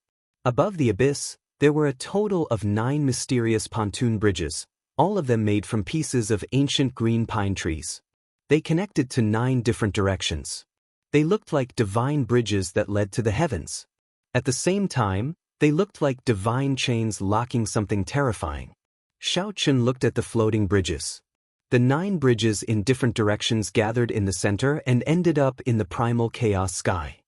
Above the abyss, there were a total of 9 mysterious pontoon bridges, all of them made from pieces of ancient green pine trees. They connected to 9 different directions. They looked like divine bridges that led to the heavens. At the same time, they looked like divine chains locking something terrifying. Xiao Chen looked at the floating bridges. The 9 bridges in different directions gathered in the center and ended up in the primal chaos sky.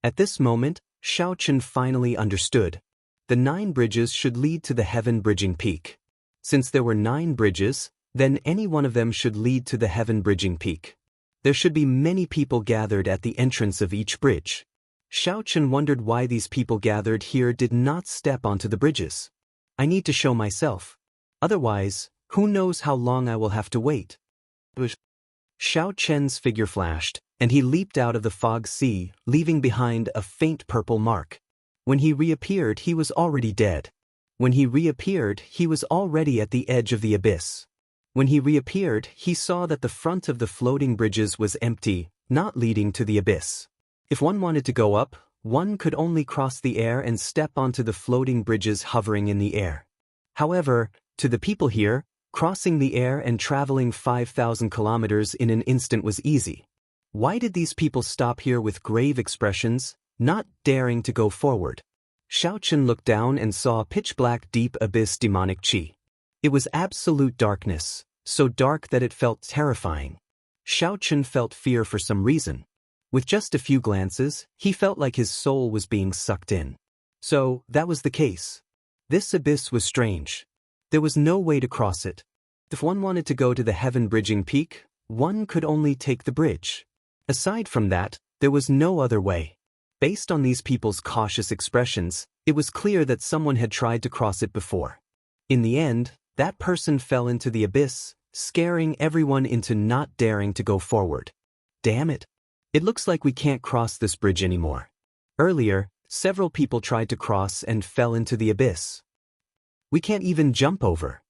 At this moment, Xiao Chen finally understood. The 9 bridges should lead to the heaven-bridging peak. Since there were 9 bridges, then any one of them should lead to the heaven-bridging peak. There should be many people gathered at the entrance of each bridge. Xiao Chen wondered why these people gathered here did not step onto the bridges. I need to show myself. Otherwise, who knows how long I will have to wait. Xiao Chen's figure flashed, and he leaped out of the fog sea, leaving behind a faint purple mark. When he reappeared, he was already dead. When he reappeared, he was already at the edge of the abyss. When he reappeared, he saw that the front of the floating bridges was empty, not leading to the abyss. If one wanted to go up, one could only cross the air and step onto the floating bridges hovering in the air. However, to the people here, crossing the air and traveling 5,000 kilometers in an instant was easy. Why did these people stop here with grave expressions, not daring to go forward? Xiao Chen looked down and saw a pitch-black deep abyss demonic chi. It was absolute darkness, so dark that it felt terrifying. Xiao Chen felt fear for some reason. With just a few glances, he felt like his soul was being sucked in. So, that was the case. This abyss was strange. There was no way to cross it. If one wanted to go to the heaven-bridging peak, one could only take the bridge. Aside from that, there was no other way. Based on these people's cautious expressions, it was clear that someone had tried to cross it before. In the end, that person fell into the abyss, scaring everyone into not daring to go forward. Damn it. It looks like we can't cross this bridge anymore. Earlier, several people tried to cross and fell into the abyss. We can't even jump over.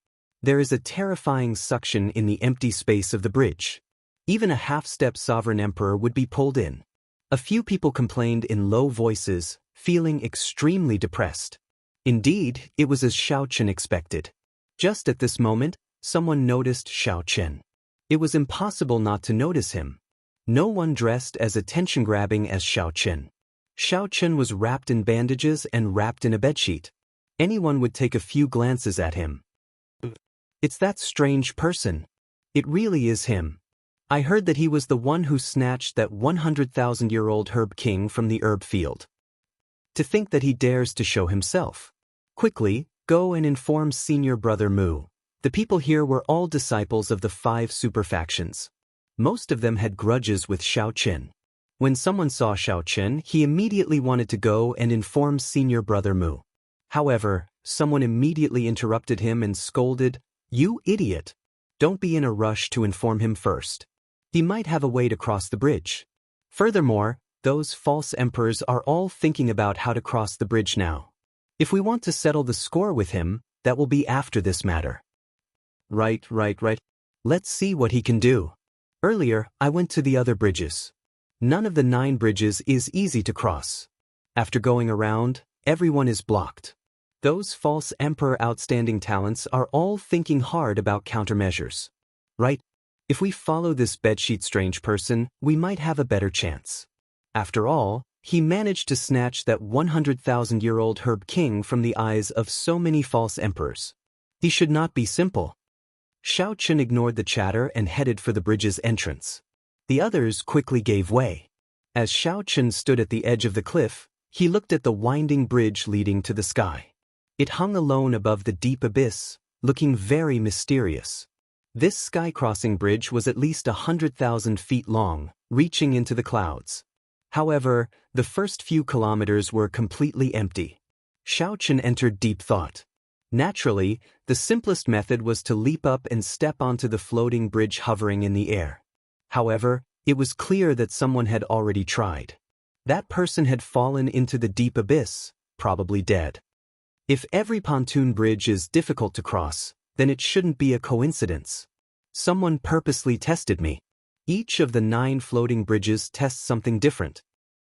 There is a terrifying suction in the empty space of the bridge. Even a half-step sovereign emperor would be pulled in. A few people complained in low voices, feeling extremely depressed. Indeed, it was as Xiao Chen expected. Just at this moment, someone noticed Xiao Chen. It was impossible not to notice him. No one dressed as attention-grabbing as Xiao Chen. Xiao Chen was wrapped in bandages and wrapped in a bedsheet. Anyone would take a few glances at him. It's that strange person. It really is him. I heard that he was the one who snatched that 100,000-year-old herb king from the herb field. To think that he dares to show himself. Quickly, go and inform senior brother Mu. The people here were all disciples of the 5 super factions. Most of them had grudges with Xiao Chen. When someone saw Xiao Chen, he immediately wanted to go and inform senior brother Mu. However, someone immediately interrupted him and scolded, "You idiot! Don't be in a rush to inform him first. He might have a way to cross the bridge. Furthermore, those false emperors are all thinking about how to cross the bridge now. If we want to settle the score with him, that will be after this matter." Right. Let's see what he can do. Earlier, I went to the other bridges. None of the 9 bridges is easy to cross. After going around, everyone is blocked. Those false emperor outstanding talents are all thinking hard about countermeasures. Right? If we follow this bedsheet strange person, we might have a better chance. After all, he managed to snatch that 100,000-year-old herb king from the eyes of so many false emperors. He should not be simple. Xiao Chen ignored the chatter and headed for the bridge's entrance. The others quickly gave way. As Xiao Chen stood at the edge of the cliff, he looked at the winding bridge leading to the sky. It hung alone above the deep abyss, looking very mysterious. This sky-crossing bridge was at least 100,000 feet long, reaching into the clouds. However, the first few kilometers were completely empty. Xiao Chen entered deep thought. Naturally, the simplest method was to leap up and step onto the floating bridge hovering in the air. However, it was clear that someone had already tried. That person had fallen into the deep abyss, probably dead. If every pontoon bridge is difficult to cross, then it shouldn't be a coincidence. Someone purposely tested me. Each of the 9 floating bridges tests something different.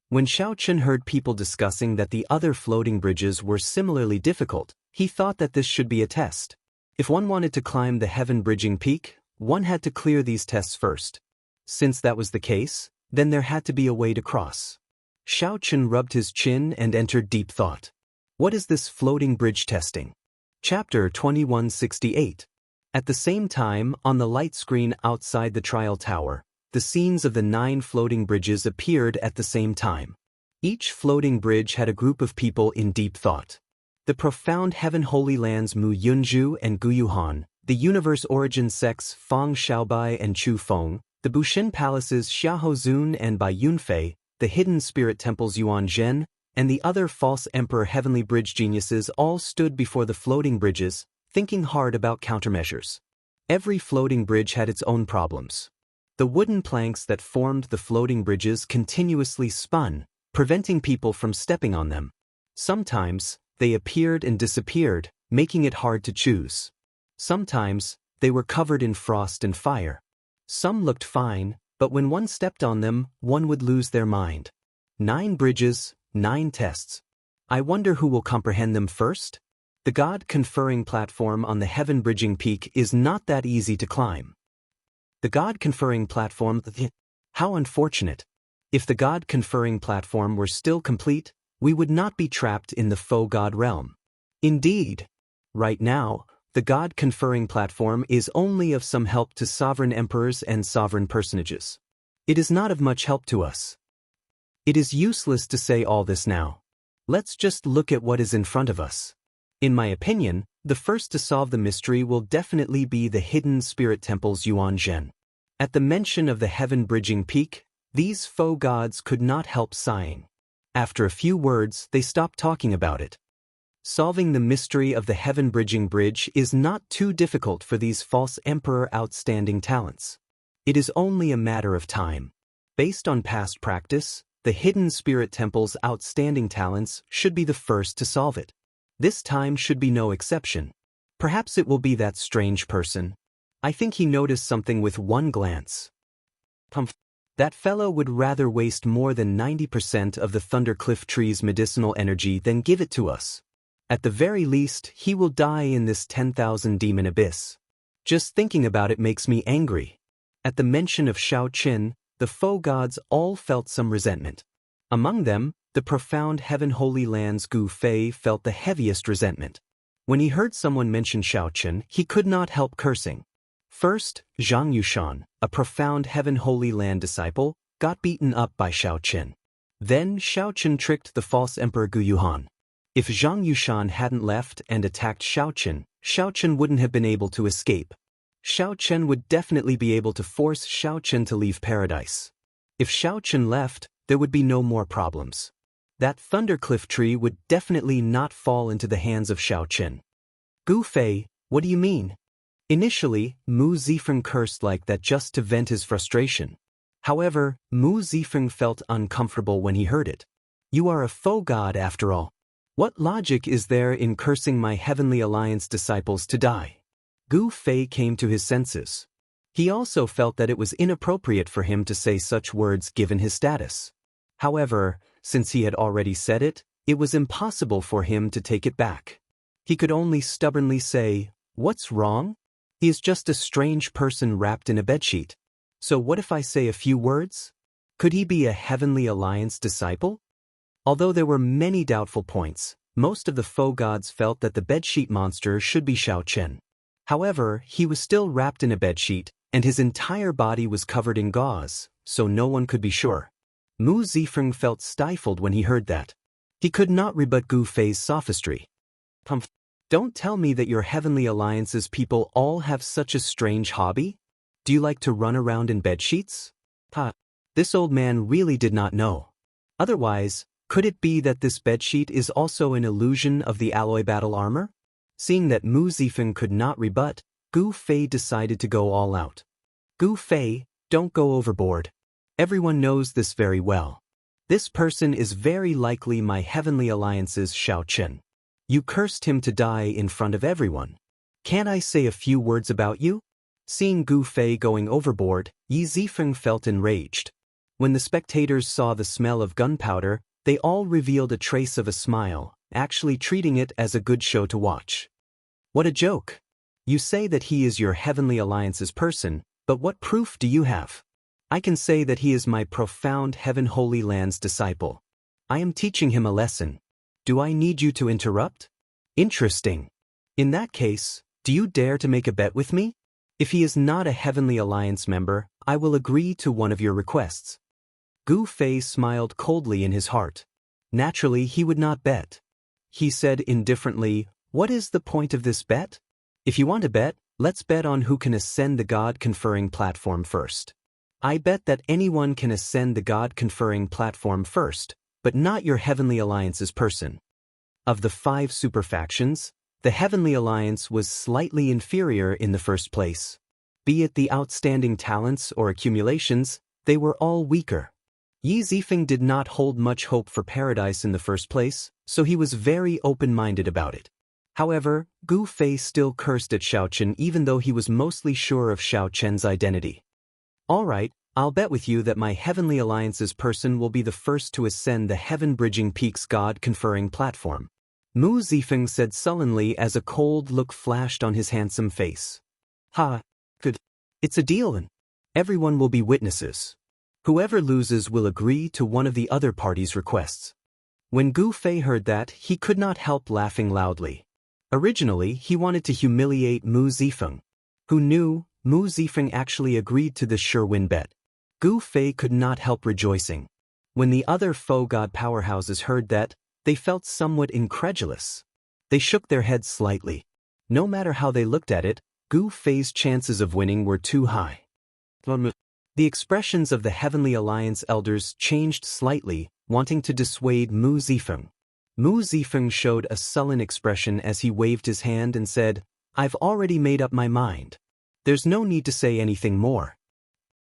When Xiao Chen heard people discussing that the other floating bridges were similarly difficult, he thought that this should be a test. If one wanted to climb the heaven-bridging peak, one had to clear these tests first. Since that was the case, then there had to be a way to cross. Xiao Chen rubbed his chin and entered deep thought. What is this floating bridge testing? Chapter 2168. At the same time, on the light screen outside the trial tower, the scenes of the 9 floating bridges appeared at the same time. Each floating bridge had a group of people in deep thought. The profound heaven holy lands Mu Yunzhu and Gu Yuhan, the universe origin sects Fang Xiaobai and Chu Feng, the Bushin palaces Xiahou Zun and Bai Yunfei, the hidden spirit temples Yuan Zhen, and the other false emperor heavenly bridge geniuses all stood before the floating bridges, thinking hard about countermeasures. Every floating bridge had its own problems. The wooden planks that formed the floating bridges continuously spun, preventing people from stepping on them. Sometimes, they appeared and disappeared, making it hard to choose. Sometimes, they were covered in frost and fire. Some looked fine, but when one stepped on them, one would lose their mind. 9 bridges, 9 tests. I wonder who will comprehend them first? The God-conferring platform on the heaven-bridging peak is not that easy to climb. The God-conferring platform, how unfortunate. If the God-conferring platform were still complete, we would not be trapped in the faux God realm. Indeed. Right now, the God-conferring platform is only of some help to sovereign emperors and sovereign personages. It is not of much help to us. It is useless to say all this now. Let's just look at what is in front of us. In my opinion, the first to solve the mystery will definitely be the hidden spirit temples Yuan Zhen. At the mention of the heaven-bridging peak, these faux gods could not help sighing. After a few words, they stopped talking about it. Solving the mystery of the heaven-bridging bridge is not too difficult for these false emperor outstanding talents. It is only a matter of time. Based on past practice, the hidden spirit temple's outstanding talents should be the first to solve it. This time should be no exception. Perhaps it will be that strange person. I think he noticed something with one glance. That fellow would rather waste more than 90% of the Thundercliff tree's medicinal energy than give it to us. At the very least, he will die in this 10,000 demon abyss. Just thinking about it makes me angry. At the mention of Xiao Qin, the faux gods all felt some resentment. Among them, the profound heaven holy lands Gu Fei felt the heaviest resentment. When he heard someone mention Xiao Qin, he could not help cursing. First, Zhang Yushan, a profound heaven holy land disciple, got beaten up by Xiao Qin. Then Xiao Qin tricked the false emperor Gu Yuhan. If Zhang Yushan hadn't left and attacked Xiao Qin wouldn't have been able to escape. Xiao Chen would definitely be able to force Xiao Chen to leave paradise. If Xiao Chen left, there would be no more problems. That Thundercliff tree would definitely not fall into the hands of Xiao Chen. Gu Fei, what do you mean? Initially, Mu Zifeng cursed like that just to vent his frustration. However, Mu Zifeng felt uncomfortable when he heard it. You are a faux god after all. What logic is there in cursing my Heavenly Alliance disciples to die? Gu Fei came to his senses. He also felt that it was inappropriate for him to say such words given his status. However, since he had already said it, it was impossible for him to take it back. He could only stubbornly say, "What's wrong? He is just a strange person wrapped in a bedsheet. So what if I say a few words? Could he be a Heavenly Alliance disciple?" Although there were many doubtful points, most of the faux gods felt that the bedsheet monster should be Xiao Chen. However, he was still wrapped in a bedsheet, and his entire body was covered in gauze, so no one could be sure. Mu Zifeng felt stifled when he heard that. He could not rebut Gu Fei's sophistry. Don't tell me that your Heavenly Alliance's people all have such a strange hobby? Do you like to run around in bedsheets? This old man really did not know. Otherwise, could it be that this bedsheet is also an illusion of the alloy battle armor? Seeing that Mu Zifeng could not rebut, Gu Fei decided to go all out. Gu Fei, don't go overboard. Everyone knows this very well. This person is very likely my Heavenly Alliance's Xiao Chen. You cursed him to die in front of everyone. Can't I say a few words about you? Seeing Gu Fei going overboard, Yi Zifeng felt enraged. When the spectators saw the smell of gunpowder, they all revealed a trace of a smile, actually treating it as a good show to watch. What a joke! You say that he is your Heavenly Alliance's person, but what proof do you have? I can say that he is my profound Heaven Holy Land's disciple. I am teaching him a lesson. Do I need you to interrupt? Interesting. In that case, do you dare to make a bet with me? If he is not a Heavenly Alliance member, I will agree to one of your requests. Gu Fei smiled coldly in his heart. Naturally, he would not bet. He said indifferently, "What is the point of this bet? If you want to bet, let's bet on who can ascend the God-conferring platform first. I bet that anyone can ascend the God-conferring platform first, but not your Heavenly Alliance's person." Of the 5 super factions, the Heavenly Alliance was slightly inferior in the first place. Be it the outstanding talents or accumulations, they were all weaker. Yi Zifeng did not hold much hope for paradise in the first place, so he was very open-minded about it. However, Gu Fei still cursed at Xiao Chen even though he was mostly sure of Xiao Chen's identity. All right, I'll bet with you that my Heavenly Alliance's person will be the first to ascend the Heaven-Bridging Peaks God-conferring platform. Mu Zifeng said sullenly as a cold look flashed on his handsome face. Ha! Good. It's a deal and everyone will be witnesses. Whoever loses will agree to one of the other party's requests. When Gu Fei heard that, he could not help laughing loudly. Originally, he wanted to humiliate Mu Zifeng. Who knew, Mu Zifeng actually agreed to this sure-win bet. Gu Fei could not help rejoicing. When the other faux god powerhouses heard that, they felt somewhat incredulous. They shook their heads slightly. No matter how they looked at it, Gu Fei's chances of winning were too high. The expressions of the Heavenly Alliance elders changed slightly, wanting to dissuade Mu Zifeng. Mu Zifeng showed a sullen expression as he waved his hand and said, "I've already made up my mind. There's no need to say anything more."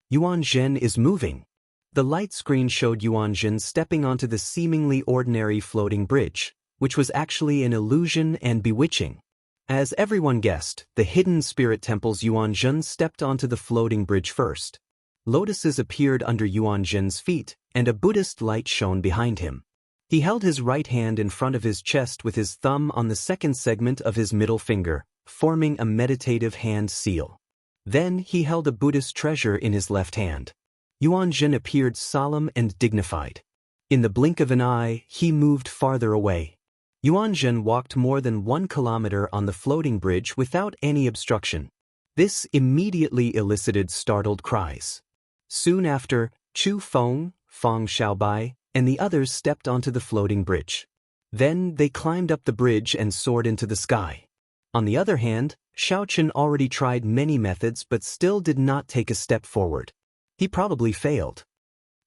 Yuan Zhen is moving. The light screen showed Yuan Zhen stepping onto the seemingly ordinary floating bridge, which was actually an illusion and bewitching. As everyone guessed, the hidden spirit temple's Yuan Zhen stepped onto the floating bridge first. Lotuses appeared under Yuan Zhen's feet, and a Buddhist light shone behind him. He held his right hand in front of his chest with his thumb on the second segment of his middle finger, forming a meditative hand seal. Then he held a Buddhist treasure in his left hand. Yuan Zhen appeared solemn and dignified. In the blink of an eye, he moved farther away. Yuan Zhen walked more than 1 kilometer on the floating bridge without any obstruction. This immediately elicited startled cries. Soon after, Chu Feng, Feng Xiaobai, and the others stepped onto the floating bridge. Then they climbed up the bridge and soared into the sky. On the other hand, Xiao Chen already tried many methods but still did not take a step forward. He probably failed.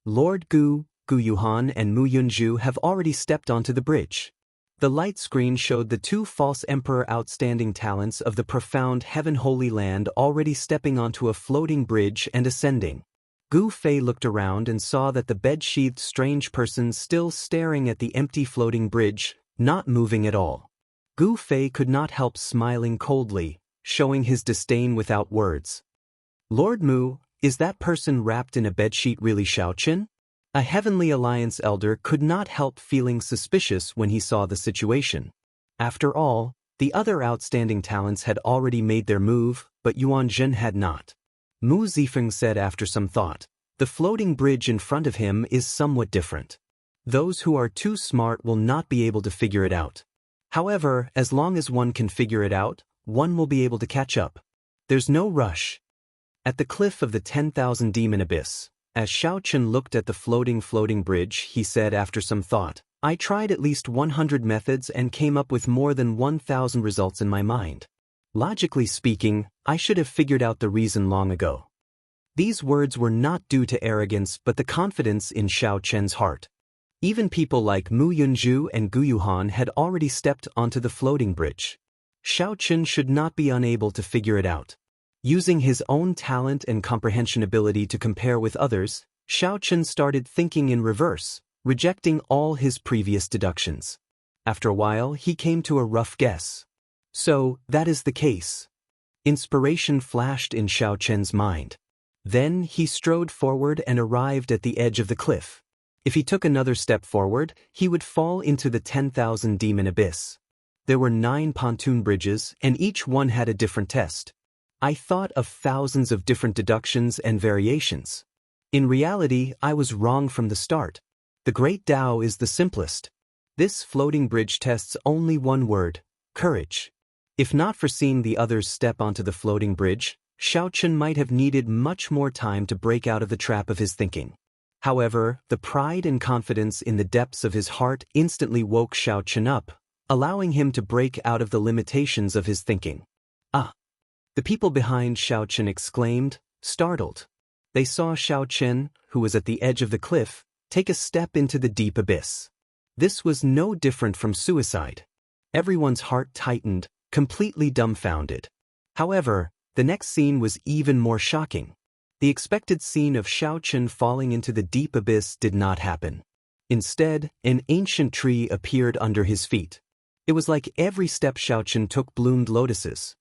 Lord Gu, Gu Yuhan and Mu Yunju have already stepped onto the bridge. The light screen showed the 2 false emperor outstanding talents of the profound Heaven Holy Land already stepping onto a floating bridge and ascending. Gu Fei looked around and saw that the bed-sheathed strange person still staring at the empty floating bridge, not moving at all. Gu Fei could not help smiling coldly, showing his disdain without words. Lord Mu, is that person wrapped in a bedsheet really Xiao Chen? A Heavenly Alliance elder could not help feeling suspicious when he saw the situation. After all, the other outstanding talents had already made their move, but Yuan Zhen had not. Mu Zifeng said after some thought, "The floating bridge in front of him is somewhat different. Those who are too smart will not be able to figure it out. However, as long as one can figure it out, one will be able to catch up. There's no rush." At the cliff of the 10,000 Demon Abyss, as Xiao Chen looked at the floating bridge, he said after some thought, "I tried at least 100 methods and came up with more than 1,000 results in my mind. Logically speaking, I should have figured out the reason long ago." These words were not due to arrogance but the confidence in Xiao Chen's heart. Even people like Mu Yunju and Gu Yuhan had already stepped onto the floating bridge. Xiao Chen should not be unable to figure it out. Using his own talent and comprehension ability to compare with others, Xiao Chen started thinking in reverse, rejecting all his previous deductions. After a while, he came to a rough guess. So, that is the case. Inspiration flashed in Xiao Chen's mind. Then he strode forward and arrived at the edge of the cliff. If he took another step forward, he would fall into the 10,000 demon abyss. There were 9 pontoon bridges, and each one had a different test. I thought of thousands of different deductions and variations. In reality, I was wrong from the start. The Great Tao is the simplest. This floating bridge tests only one word: courage. If not for seeing the others step onto the floating bridge, Xiao Chen might have needed much more time to break out of the trap of his thinking. However, the pride and confidence in the depths of his heart instantly woke Xiao Chen up, allowing him to break out of the limitations of his thinking. Ah! The people behind Xiao Chen exclaimed, startled. They saw Xiao Chen, who was at the edge of the cliff, take a step into the deep abyss. This was no different from suicide. Everyone's heart tightened, completely dumbfounded. However, the next scene was even more shocking. The expected scene of Xiao Chen falling into the deep abyss did not happen. Instead, an ancient tree appeared under his feet. It was like every step Xiao Chen took bloomed lotuses.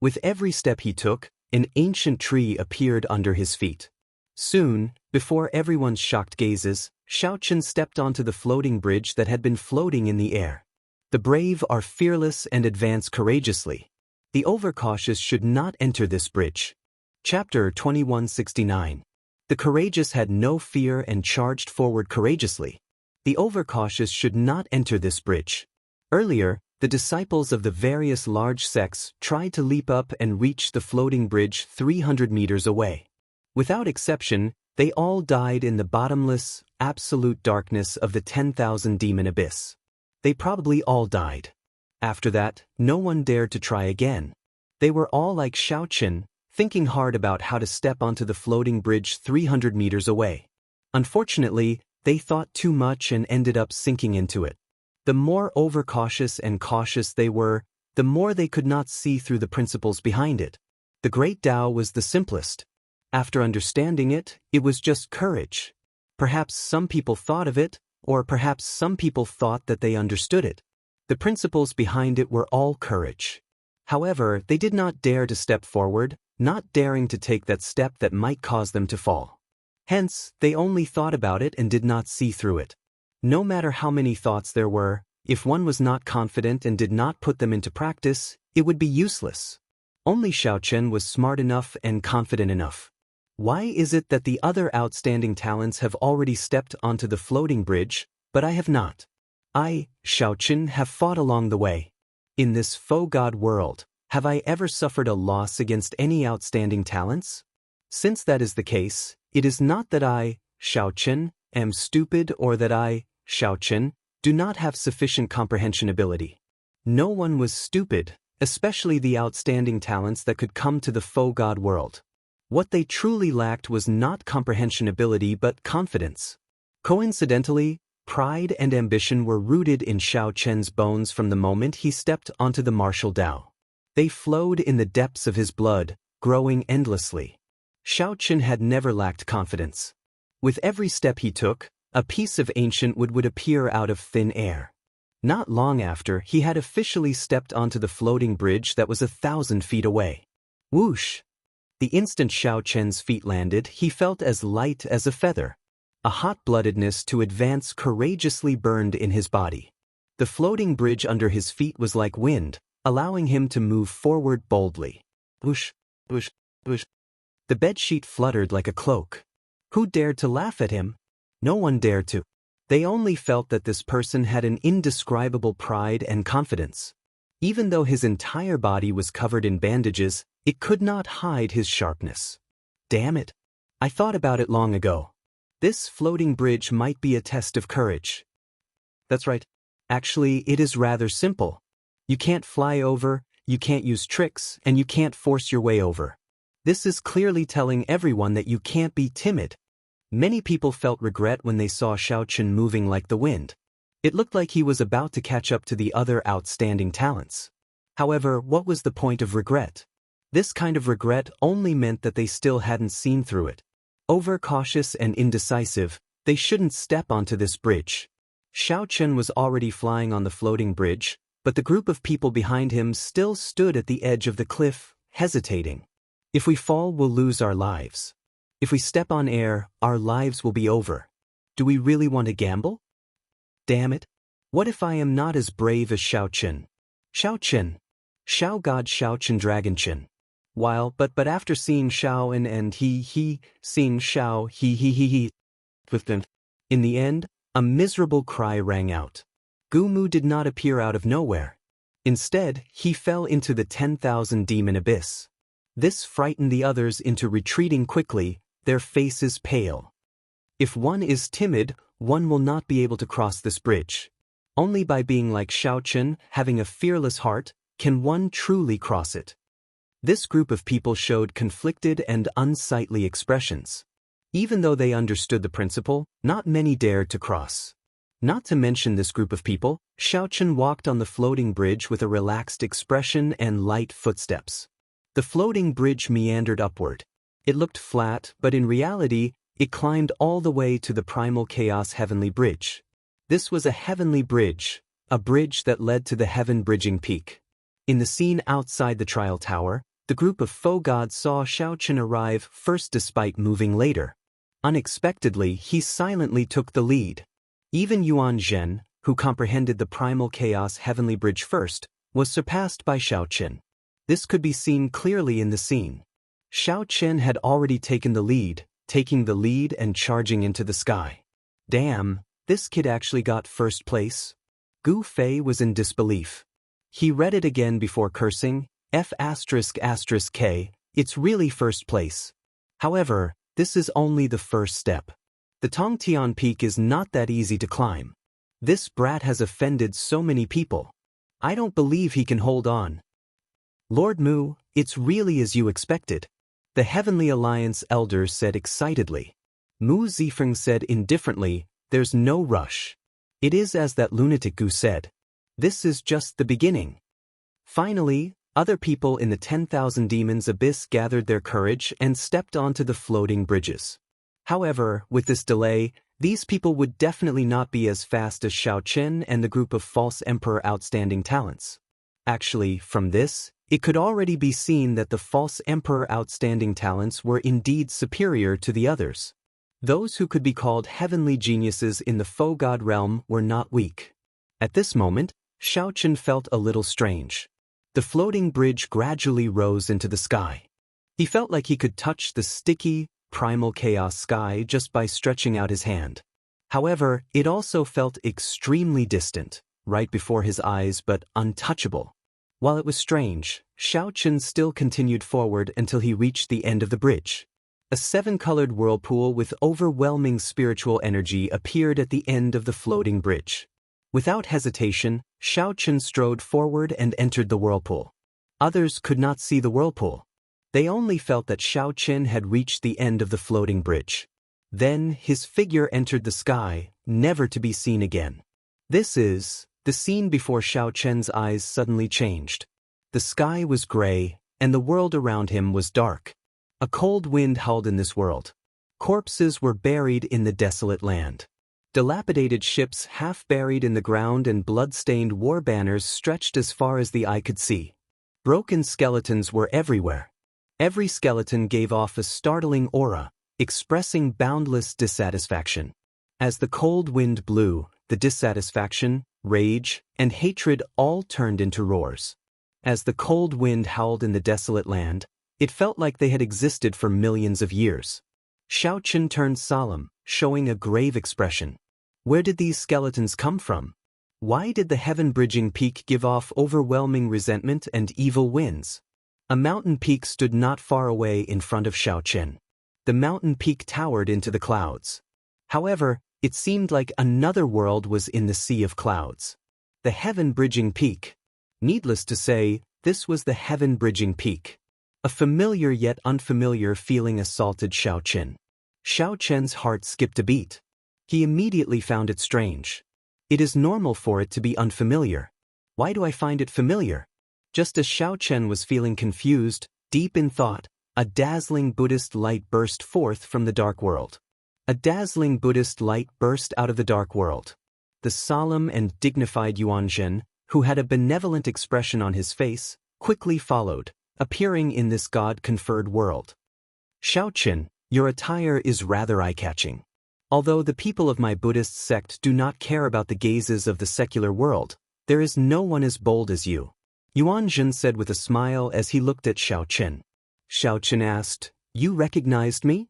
With every step he took, an ancient tree appeared under his feet. Soon, before everyone's shocked gazes, Xiao Chen stepped onto the floating bridge that had been floating in the air. The brave are fearless and advance courageously. The overcautious should not enter this bridge. Chapter 2169. The courageous had no fear and charged forward courageously. The overcautious should not enter this bridge. Earlier, the disciples of the various large sects tried to leap up and reach the floating bridge 300 meters away. Without exception, they all died in the bottomless, absolute darkness of the 10,000 demon abyss. They probably all died. After that, no one dared to try again. They were all like Xiao Chen, thinking hard about how to step onto the floating bridge 300 meters away. Unfortunately, they thought too much and ended up sinking into it. The more overcautious and cautious they were, the more they could not see through the principles behind it. The Great Tao was the simplest. After understanding it, it was just courage. Perhaps some people thought of it, or perhaps some people thought that they understood it. The principles behind it were all courage. However, they did not dare to step forward, not daring to take that step that might cause them to fall. Hence, they only thought about it and did not see through it. No matter how many thoughts there were, if one was not confident and did not put them into practice, it would be useless. Only Xiao Chen was smart enough and confident enough. Why is it that the other outstanding talents have already stepped onto the floating bridge, but I have not? I, Xiao Chen, have fought along the way. In this faux god world, have I ever suffered a loss against any outstanding talents? Since that is the case, it is not that I, Xiao Chen, am stupid or that I, Xiao Chen, do not have sufficient comprehension ability. No one was stupid, especially the outstanding talents that could come to the faux god world. What they truly lacked was not comprehension ability but confidence. Coincidentally, pride and ambition were rooted in Xiao Chen's bones from the moment he stepped onto the martial Tao. They flowed in the depths of his blood, growing endlessly. Xiao Chen had never lacked confidence. With every step he took, a piece of ancient wood would appear out of thin air. Not long after, he had officially stepped onto the floating bridge that was 1,000 feet away. Whoosh! The instant Xiao Chen's feet landed, he felt as light as a feather. A hot-bloodedness to advance courageously burned in his body. The floating bridge under his feet was like wind, allowing him to move forward boldly. Whoosh, whoosh, whoosh. The bedsheet fluttered like a cloak. Who dared to laugh at him? No one dared to. They only felt that this person had an indescribable pride and confidence. Even though his entire body was covered in bandages, it could not hide his sharpness. Damn it! I thought about it long ago. This floating bridge might be a test of courage. That's right. Actually, it is rather simple. You can't fly over, you can't use tricks, and you can't force your way over. This is clearly telling everyone that you can't be timid. Many people felt regret when they saw Xiao Chen moving like the wind. It looked like he was about to catch up to the other outstanding talents. However, what was the point of regret? This kind of regret only meant that they still hadn't seen through it. Overcautious and indecisive, they shouldn't step onto this bridge. Xiao Chen was already flying on the floating bridge, but the group of people behind him still stood at the edge of the cliff, hesitating. If we fall, we'll lose our lives. If we step on air, our lives will be over. Do we really want to gamble? Damn it. What if I am not as brave as Xiao Chen? Xiao Chen. Xiao God Xiao Chen Dragon Chen. But after seeing Xiao and seeing Xiao he. In the end, a miserable cry rang out. Gumu did not appear out of nowhere. Instead, he fell into the 10,000 demon abyss. This frightened the others into retreating quickly, their faces pale. If one is timid, one will not be able to cross this bridge. Only by being like Xiao Chen, having a fearless heart, can one truly cross it. This group of people showed conflicted and unsightly expressions. Even though they understood the principle, not many dared to cross. Not to mention this group of people, Xiao Chen walked on the floating bridge with a relaxed expression and light footsteps. The floating bridge meandered upward. It looked flat, but in reality, it climbed all the way to the Primal Chaos Heavenly Bridge. This was a heavenly bridge, a bridge that led to the heaven-bridging peak. In the scene outside the trial tower, the group of faux gods saw Xiao Chen arrive first despite moving later. Unexpectedly, he silently took the lead. Even Yuan Zhen, who comprehended the Primal Chaos Heavenly Bridge first, was surpassed by Xiao Chen. This could be seen clearly in the scene. Xiao Chen had already taken the lead, taking the lead and charging into the sky. Damn, this kid actually got first place? Gu Fei was in disbelief. He read it again before cursing, F***K, it's really first place. However, this is only the first step. The Tongtian Peak is not that easy to climb. This brat has offended so many people. I don't believe he can hold on. Lord Mu, it's really as you expected. The Heavenly Alliance elders said excitedly. Mu Zifeng said indifferently, there's no rush. It is as that lunatic Gu said. This is just the beginning. Finally, other people in the 10,000 demons abyss gathered their courage and stepped onto the floating bridges. However, with this delay, these people would definitely not be as fast as Xiao Chen and the group of false emperor outstanding talents. Actually, from this, it could already be seen that the false emperor outstanding talents were indeed superior to the others. Those who could be called heavenly geniuses in the faux god realm were not weak. At this moment, Xiao Chen felt a little strange. The floating bridge gradually rose into the sky. He felt like he could touch the sticky, primal chaos sky just by stretching out his hand. However, it also felt extremely distant, right before his eyes but untouchable. While it was strange, Xiao Chen still continued forward until he reached the end of the bridge. A 7-colored whirlpool with overwhelming spiritual energy appeared at the end of the floating bridge. Without hesitation, Xiao Chen strode forward and entered the whirlpool. Others could not see the whirlpool. They only felt that Xiao Chen had reached the end of the floating bridge. Then his figure entered the sky, never to be seen again. This is the scene before Xiao Chen's eyes suddenly changed. The sky was gray, and the world around him was dark. A cold wind howled in this world. Corpses were buried in the desolate land. Dilapidated ships half buried in the ground and blood-stained war banners stretched as far as the eye could see. Broken skeletons were everywhere. Every skeleton gave off a startling aura, expressing boundless dissatisfaction. As the cold wind blew, the dissatisfaction, rage, and hatred all turned into roars. As the cold wind howled in the desolate land, it felt like they had existed for millions of years. Xiao Chen turned solemn, showing a grave expression. Where did these skeletons come from? Why did the heaven-bridging peak give off overwhelming resentment and evil winds? A mountain peak stood not far away in front of Xiao Chen. The mountain peak towered into the clouds. However, it seemed like another world was in the sea of clouds. The heaven-bridging peak. Needless to say, this was the heaven-bridging peak. A familiar yet unfamiliar feeling assaulted Xiao Chen. Xiao Chen's heart skipped a beat. He immediately found it strange. It is normal for it to be unfamiliar. Why do I find it familiar? Just as Xiao Chen was feeling confused, Deep in thought, a dazzling Buddhist light burst forth from the dark world. A dazzling Buddhist light burst out of the dark world. The solemn and dignified Yuanzhen, who had a benevolent expression on his face, quickly followed, appearing in this God-conferred world. Shaoqin, your attire is rather eye-catching. Although the people of my Buddhist sect do not care about the gazes of the secular world, there is no one as bold as you, Yuanzhen said with a smile as he looked at Shaoqin. Shaoqin asked, "You recognized me?"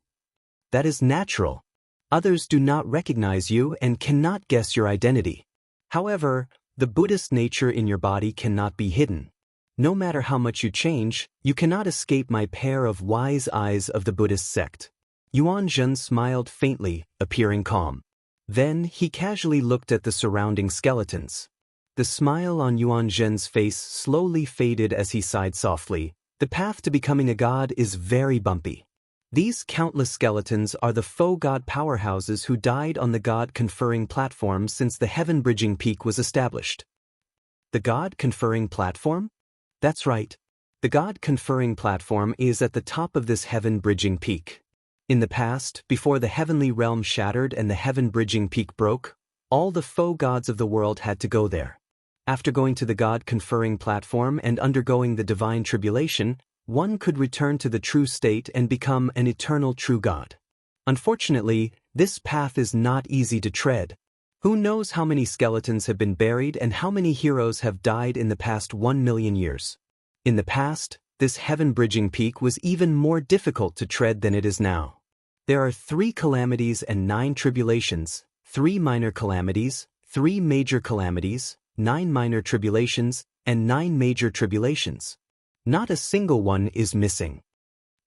"That is natural. Others do not recognize you and cannot guess your identity. However, the Buddhist nature in your body cannot be hidden. No matter how much you change, you cannot escape my pair of wise eyes of the Buddhist sect." Yuanzhen smiled faintly, appearing calm. Then he casually looked at the surrounding skeletons. The smile on Yuanzhen's face slowly faded as he sighed softly. The path to becoming a god is very bumpy. These countless skeletons are the faux god powerhouses who died on the god-conferring platform since the heaven-bridging peak was established. The god-conferring platform? That's right. The god-conferring platform is at the top of this heaven-bridging peak. In the past, before the heavenly realm shattered and the heaven-bridging peak broke, all the faux gods of the world had to go there. After going to the god-conferring platform and undergoing the divine tribulation, one could return to the true state and become an eternal true god. Unfortunately, this path is not easy to tread. Who knows how many skeletons have been buried and how many heroes have died in the past 1 million years. In the past, this heaven-bridging peak was even more difficult to tread than it is now. There are 3 calamities and 9 tribulations, 3 minor calamities, 3 major calamities, 9 minor tribulations, and 9 major tribulations. Not a single one is missing.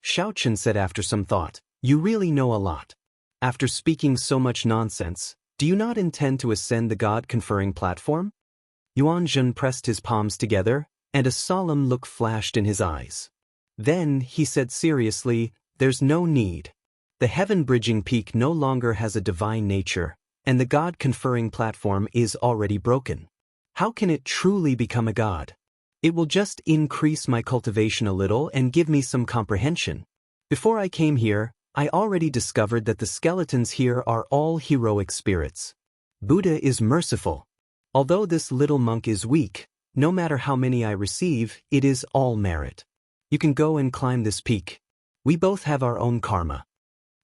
Shaoqin said after some thought, "You really know a lot. After speaking so much nonsense, do you not intend to ascend the god-conferring platform?" Yuanzhen pressed his palms together, and a solemn look flashed in his eyes. Then he said seriously, "There's no need. The heaven-bridging peak no longer has a divine nature, and the god-conferring platform is already broken. How can it truly become a god? It will just increase my cultivation a little and give me some comprehension. Before I came here, I already discovered that the skeletons here are all heroic spirits. Buddha is merciful. Although this little monk is weak, no matter how many I receive, it is all merit. You can go and climb this peak. We both have our own karma."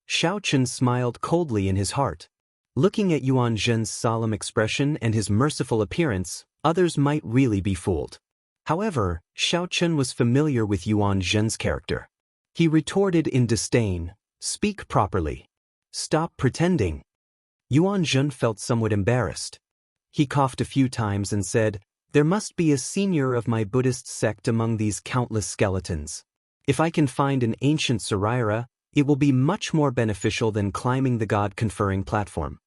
Shaoqin smiled coldly in his heart. Looking at Yuanzhen's solemn expression and his merciful appearance, others might really be fooled. However, Shaoqin was familiar with Yuanzhen's character. He retorted in disdain, "Speak properly. Stop pretending." Yuanzhen felt somewhat embarrassed. He coughed a few times and said, "There must be a senior of my Buddhist sect among these countless skeletons. If I can find an ancient Saraira, it will be much more beneficial than climbing the god-conferring platform."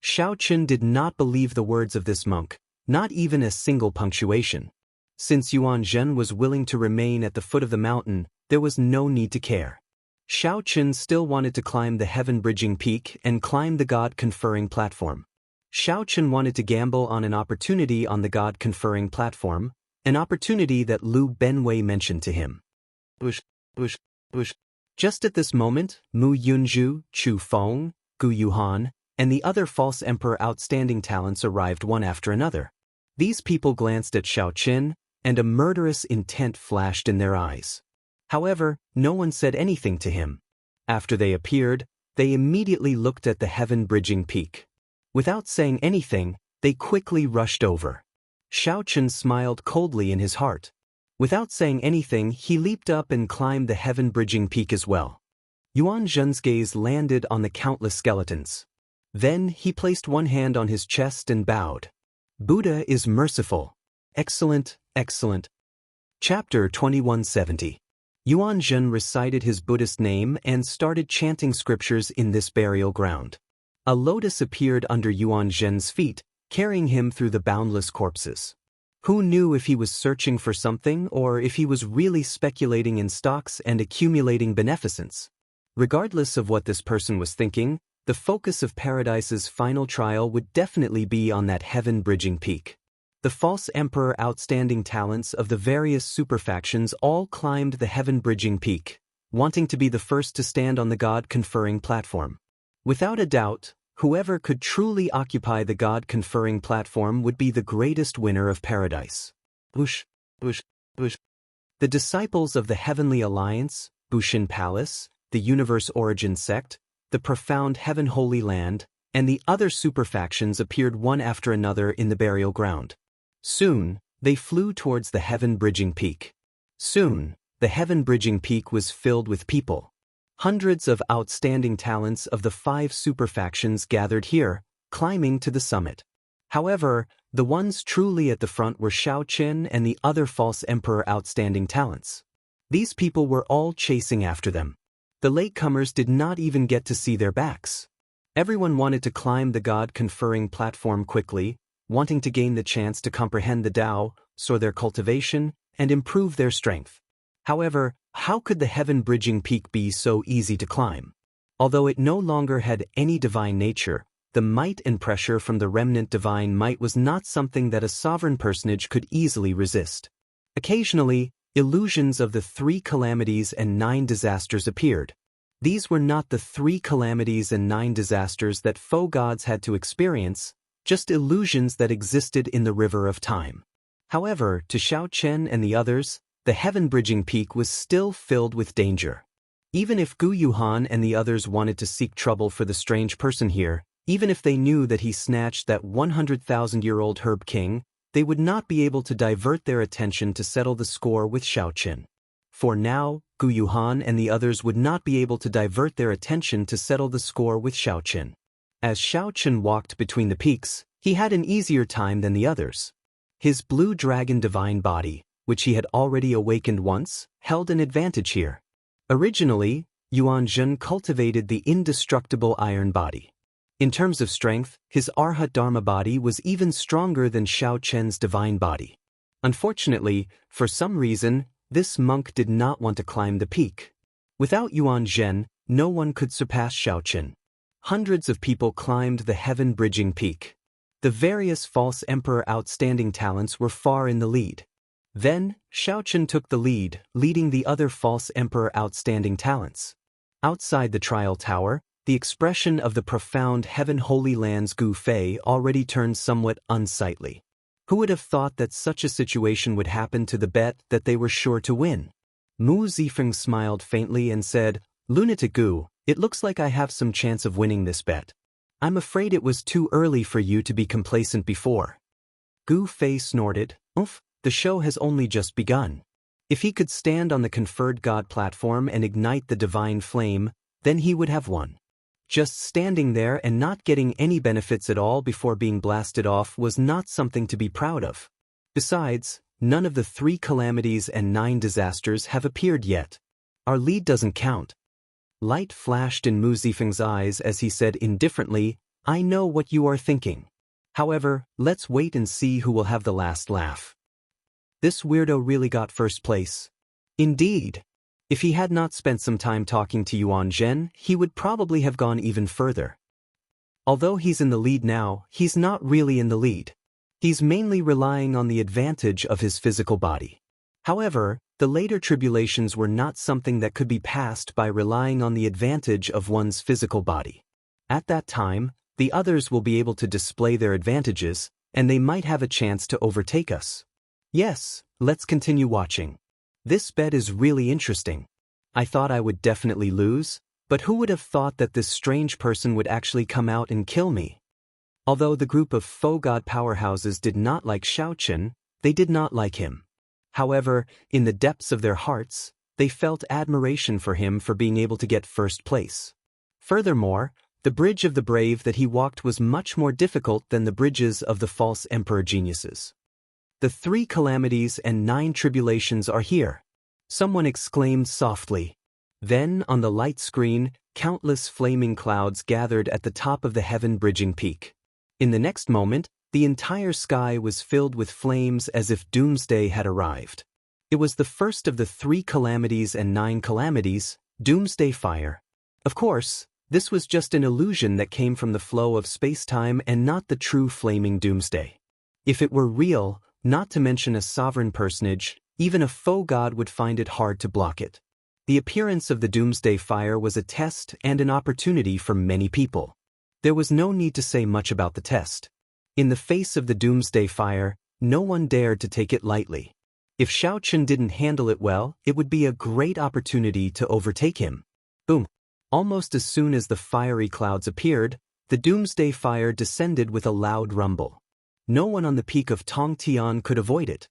Shaoqin did not believe the words of this monk, not even a single punctuation. Since Yuanzhen was willing to remain at the foot of the mountain, there was no need to care. Shaoqin still wanted to climb the heaven-bridging peak and climb the god-conferring platform. Shaoqin wanted to gamble on an opportunity on the god-conferring platform, an opportunity that Lu Benwei mentioned to him. Just at this moment, Mu Yunzhu, Chu Feng, Gu Yuhan, and the other false emperor outstanding talents arrived one after another. These people glanced at Shaoqin, and a murderous intent flashed in their eyes. However, no one said anything to him. After they appeared, they immediately looked at the heaven-bridging peak. Without saying anything, they quickly rushed over. Shaoqin smiled coldly in his heart. Without saying anything, he leaped up and climbed the heaven-bridging peak as well. Yuanzhen's gaze landed on the countless skeletons. Then he placed one hand on his chest and bowed. "Buddha is merciful. Excellent, excellent." Chapter 2170. Yuanzhen recited his Buddhist name and started chanting scriptures in this burial ground. A lotus appeared under Yuanzhen's feet, carrying him through the boundless corpses. Who knew if he was searching for something or if he was really speculating in stocks and accumulating beneficence? Regardless of what this person was thinking, the focus of Paradise's final trial would definitely be on that heaven-bridging peak. The false emperor outstanding talents of the various superfactions all climbed the heaven-bridging peak, wanting to be the first to stand on the god-conferring platform. Without a doubt, whoever could truly occupy the god-conferring platform would be the greatest winner of paradise. Bush, Bush, Bush. The disciples of the Heavenly Alliance, Bushin Palace, the Universe Origin Sect, the Profound Heaven Holy Land, and the other superfactions appeared one after another in the burial ground. Soon, they flew towards the heaven-bridging peak. Soon, the heaven-bridging peak was filled with people. Hundreds of outstanding talents of the 5 superfactions gathered here, climbing to the summit. However, the ones truly at the front were Shao Qin and the other false emperor outstanding talents. These people were all chasing after them. The latecomers did not even get to see their backs. Everyone wanted to climb the god-conferring platform quickly, wanting to gain the chance to comprehend the Tao, soar their cultivation, and improve their strength. However, how could the heaven-bridging peak be so easy to climb? Although it no longer had any divine nature, the might and pressure from the remnant divine might was not something that a sovereign personage could easily resist. Occasionally, illusions of the 3 calamities and 9 disasters appeared. These were not the 3 calamities and 9 disasters that foe gods had to experience, just illusions that existed in the river of time. However, to Shao Chen and the others, the heaven-bridging peak was still filled with danger. Even if Gu Yuhan and the others wanted to seek trouble for the strange person here, even if they knew that he snatched that 100,000-year-old herb king, they would not be able to divert their attention to settle the score with Shao Chen. For now, Gu Yuhan and the others would not be able to divert their attention to settle the score with Shao Chen. As Shao Chen walked between the peaks, he had an easier time than the others. His blue dragon divine body, which he had already awakened once, held an advantage here. Originally, Yuan Zhen cultivated the indestructible iron body. In terms of strength, his Arhat Dharma body was even stronger than Shao Chen's divine body. Unfortunately, for some reason, this monk did not want to climb the peak. Without Yuan Zhen, no one could surpass Shao Chen. Hundreds of people climbed the heaven-bridging peak. The various false emperor outstanding talents were far in the lead. Then, Shao Chen took the lead, leading the other false emperor outstanding talents. Outside the trial tower, the expression of the profound Heaven Holy Land's Gu Fei already turned somewhat unsightly. Who would have thought that such a situation would happen to the bet that they were sure to win? Mu Zifeng smiled faintly and said, "Lunatic Gu, it looks like I have some chance of winning this bet. I'm afraid it was too early for you to be complacent before." Gu Fei snorted, "Oof, the show has only just begun. If he could stand on the conferred god platform and ignite the divine flame, then he would have won. Just standing there and not getting any benefits at all before being blasted off was not something to be proud of. Besides, none of the 3 calamities and 9 disasters have appeared yet. Our lead doesn't count." Light flashed in Mu Zifeng's eyes as he said indifferently, "I know what you are thinking. However, let's wait and see who will have the last laugh. This weirdo really got first place." Indeed. If he had not spent some time talking to Yuan Zhen, he would probably have gone even further. Although he's in the lead now, he's not really in the lead. He's mainly relying on the advantage of his physical body. However, the later tribulations were not something that could be passed by relying on the advantage of one's physical body. At that time, the others will be able to display their advantages, and they might have a chance to overtake us. Yes, let's continue watching. This bet is really interesting. I thought I would definitely lose, but who would have thought that this strange person would actually come out and kill me? Although the group of faux god powerhouses did not like Shao Chen, they did not like him. However, in the depths of their hearts, they felt admiration for him for being able to get first place. Furthermore, the bridge of the brave that he walked was much more difficult than the bridges of the false emperor geniuses. The 3 calamities and 9 tribulations are here, someone exclaimed softly. Then, on the light screen, countless flaming clouds gathered at the top of the heaven-bridging peak. In the next moment, the entire sky was filled with flames as if doomsday had arrived. It was the first of the 3 calamities and 9 calamities, doomsday fire. Of course, this was just an illusion that came from the flow of space-time and not the true flaming doomsday. If it were real, not to mention a sovereign personage, even a faux god would find it hard to block it. The appearance of the doomsday fire was a test and an opportunity for many people. There was no need to say much about the test. In the face of the doomsday fire, no one dared to take it lightly. If Xiao Chen didn't handle it well, it would be a great opportunity to overtake him. Boom! Almost as soon as the fiery clouds appeared, the doomsday fire descended with a loud rumble. No one on the peak of Tongtian could avoid it.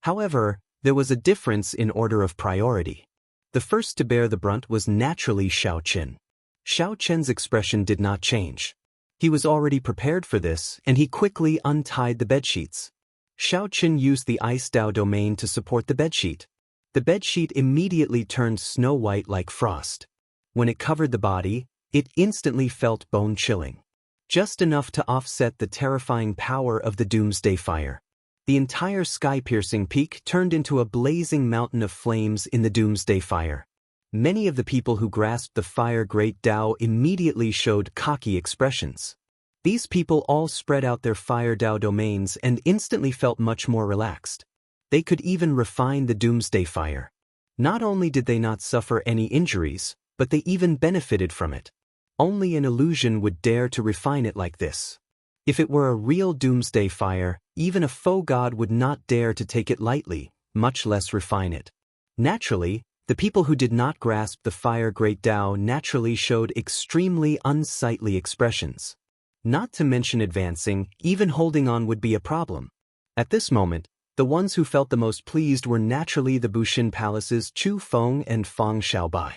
However, there was a difference in order of priority. The first to bear the brunt was naturally Xiao Chen. Xiao Chen's expression did not change. He was already prepared for this, and he quickly untied the bedsheets. Xiao Chen used the Ice Dao domain to support the bedsheet. The bedsheet immediately turned snow white like frost. When it covered the body, it instantly felt bone-chilling. Just enough to offset the terrifying power of the doomsday fire. The entire sky-piercing peak turned into a blazing mountain of flames in the doomsday fire. Many of the people who grasped the fire great Dao immediately showed cocky expressions. These people all spread out their fire Dao domains and instantly felt much more relaxed. They could even refine the doomsday fire. Not only did they not suffer any injuries, but they even benefited from it. Only an illusion would dare to refine it like this. If it were a real doomsday fire, even a faux god would not dare to take it lightly, much less refine it. Naturally, the people who did not grasp the fire great Dao naturally showed extremely unsightly expressions. Not to mention advancing, even holding on would be a problem. At this moment, the ones who felt the most pleased were naturally the Bushin Palace's Chu Feng and Fang Xiaobai.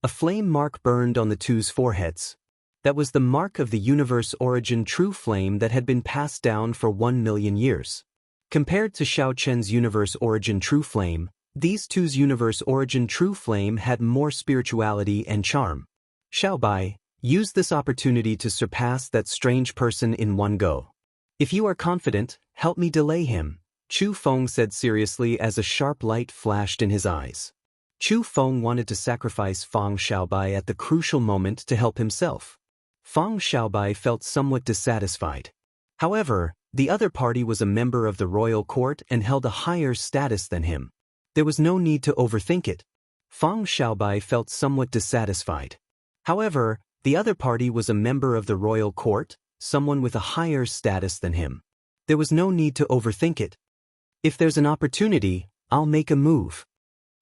A flame mark burned on the two's foreheads. That was the mark of the universe origin true flame that had been passed down for 1 million years. Compared to Xiao Chen's universe origin true flame, these two's universe origin true flame had more spirituality and charm. Xiaobai used this opportunity to surpass that strange person in one go. If you are confident, help me delay him, Chu Feng said seriously as a sharp light flashed in his eyes. Chu Feng wanted to sacrifice Fang Xiaobai at the crucial moment to help himself. Fang Xiaobai felt somewhat dissatisfied. However, the other party was a member of the royal court and held a higher status than him. There was no need to overthink it. Fang Xiaobai felt somewhat dissatisfied. However, the other party was a member of the royal court, someone with a higher status than him. There was no need to overthink it. If there's an opportunity, I'll make a move.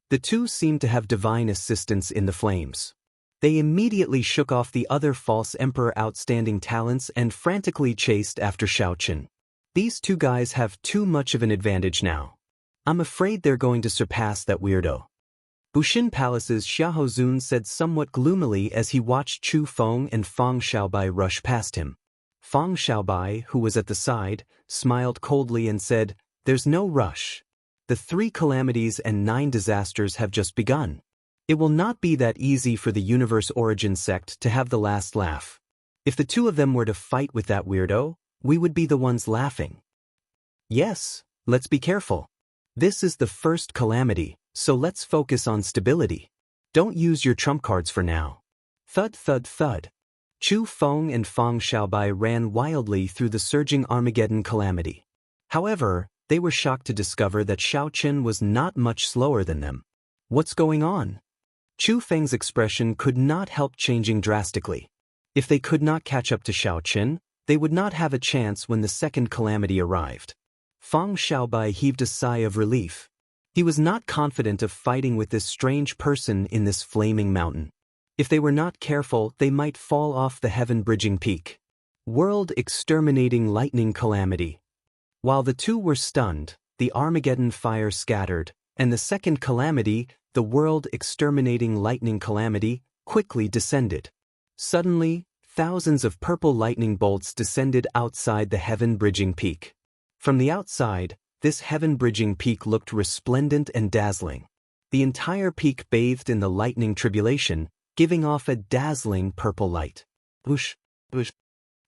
The two seemed to have divine assistance in the flames. They immediately shook off the other false emperor outstanding talents and frantically chased after Xiao Chen. These two guys have too much of an advantage now. I'm afraid they're going to surpass that weirdo. Bushin Palace's Xiahou Zun said somewhat gloomily as he watched Chu Feng and Fang Xiaobai rush past him. Fang Xiaobai, who was at the side, smiled coldly and said, "There's no rush. The 3 calamities and 9 disasters have just begun. It will not be that easy for the universe origin sect to have the last laugh. If the two of them were to fight with that weirdo, we would be the ones laughing. Yes, let's be careful. This is the first calamity, so let's focus on stability. Don't use your trump cards for now." Thud thud thud. Chu Feng and Fang Xiaobai ran wildly through the surging Armageddon calamity. However, they were shocked to discover that Xiao Chen was not much slower than them. What's going on? Chu Feng's expression could not help changing drastically. If they could not catch up to Xiao Chen, they would not have a chance when the second calamity arrived. Fang Xiaobai heaved a sigh of relief. He was not confident of fighting with this strange person in this flaming mountain. If they were not careful, they might fall off the heaven-bridging peak. World-exterminating lightning calamity. While the two were stunned, the Armageddon fire scattered, and the second calamity, the world-exterminating lightning calamity, quickly descended. Suddenly, thousands of purple lightning bolts descended outside the heaven-bridging peak. From the outside, this heaven-bridging peak looked resplendent and dazzling. The entire peak bathed in the lightning tribulation, giving off a dazzling purple light. Whoosh, whoosh.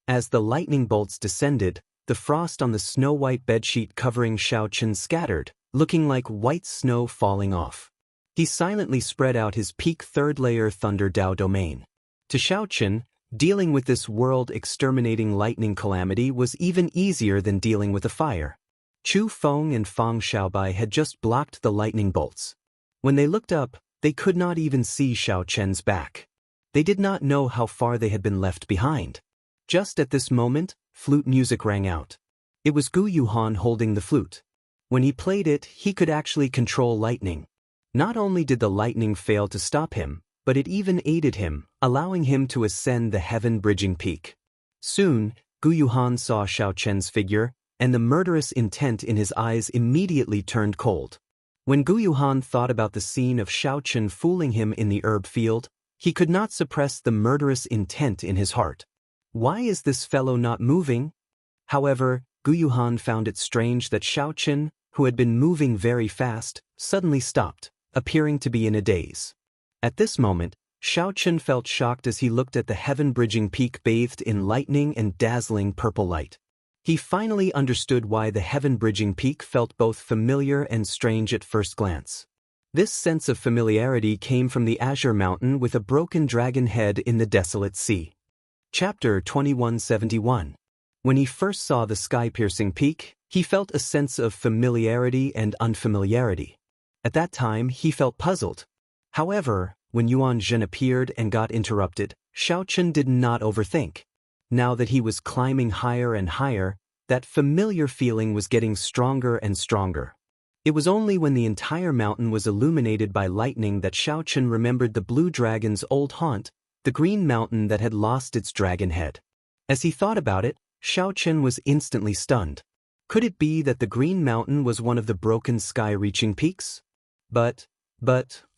As the lightning bolts descended, the frost on the snow-white bedsheet covering Xiao Chen scattered, looking like white snow falling off. He silently spread out his peak third-layer Thunder Dao domain. To Xiao Chen, Dealing with this world-exterminating lightning calamity was even easier than dealing with a fire. Chu Feng and Fang Xiaobai had just blocked the lightning bolts. When they looked up, they could not even see Xiao Chen's back. They did not know how far they had been left behind. Just at this moment, flute music rang out. It was Gu Yuhan holding the flute. When he played it, he could actually control lightning. Not only did the lightning fail to stop him, but it even aided him, allowing him to ascend the heaven-bridging peak. Soon, Gu Yuhan saw Xiao Chen's figure, and the murderous intent in his eyes immediately turned cold. When Gu Yuhan thought about the scene of Xiao Chen fooling him in the herb field, he could not suppress the murderous intent in his heart. Why is this fellow not moving? However, Gu Yuhan found it strange that Xiao Chen, who had been moving very fast, suddenly stopped, appearing to be in a daze. At this moment, Xiao Chen felt shocked as he looked at the heaven-bridging peak bathed in lightning and dazzling purple light. He finally understood why the heaven-bridging peak felt both familiar and strange at first glance. This sense of familiarity came from the azure mountain with a broken dragon head in the desolate sea. Chapter 2171. When he first saw the sky-piercing peak, he felt a sense of familiarity and unfamiliarity. At that time, he felt puzzled. However, when Yuan Zhen appeared and got interrupted, Xiao Chen did not overthink. Now that he was climbing higher and higher, that familiar feeling was getting stronger and stronger. It was only when the entire mountain was illuminated by lightning that Xiao Chen remembered the blue dragon's old haunt, the green mountain that had lost its dragon head. As he thought about it, Xiao Chen was instantly stunned. Could it be that the green mountain was one of the broken sky-reaching peaks? But,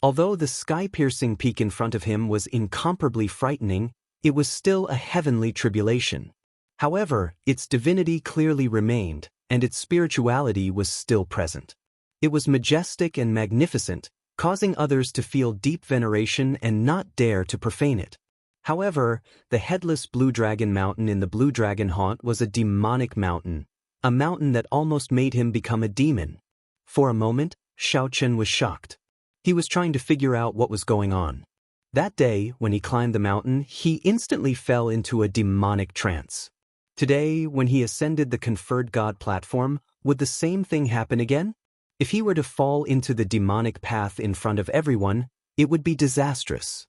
although the sky-piercing peak in front of him was incomparably frightening, it was still a heavenly tribulation. However, its divinity clearly remained, and its spirituality was still present. It was majestic and magnificent, causing others to feel deep veneration and not dare to profane it. However, the headless Blue Dragon Mountain in the Blue Dragon Haunt was a demonic mountain, a mountain that almost made him become a demon. For a moment, Xiao Chen was shocked. He was trying to figure out what was going on. That day, when he climbed the mountain, he instantly fell into a demonic trance. Today, when he ascended the conferred god platform, would the same thing happen again? If he were to fall into the demonic path in front of everyone, it would be disastrous.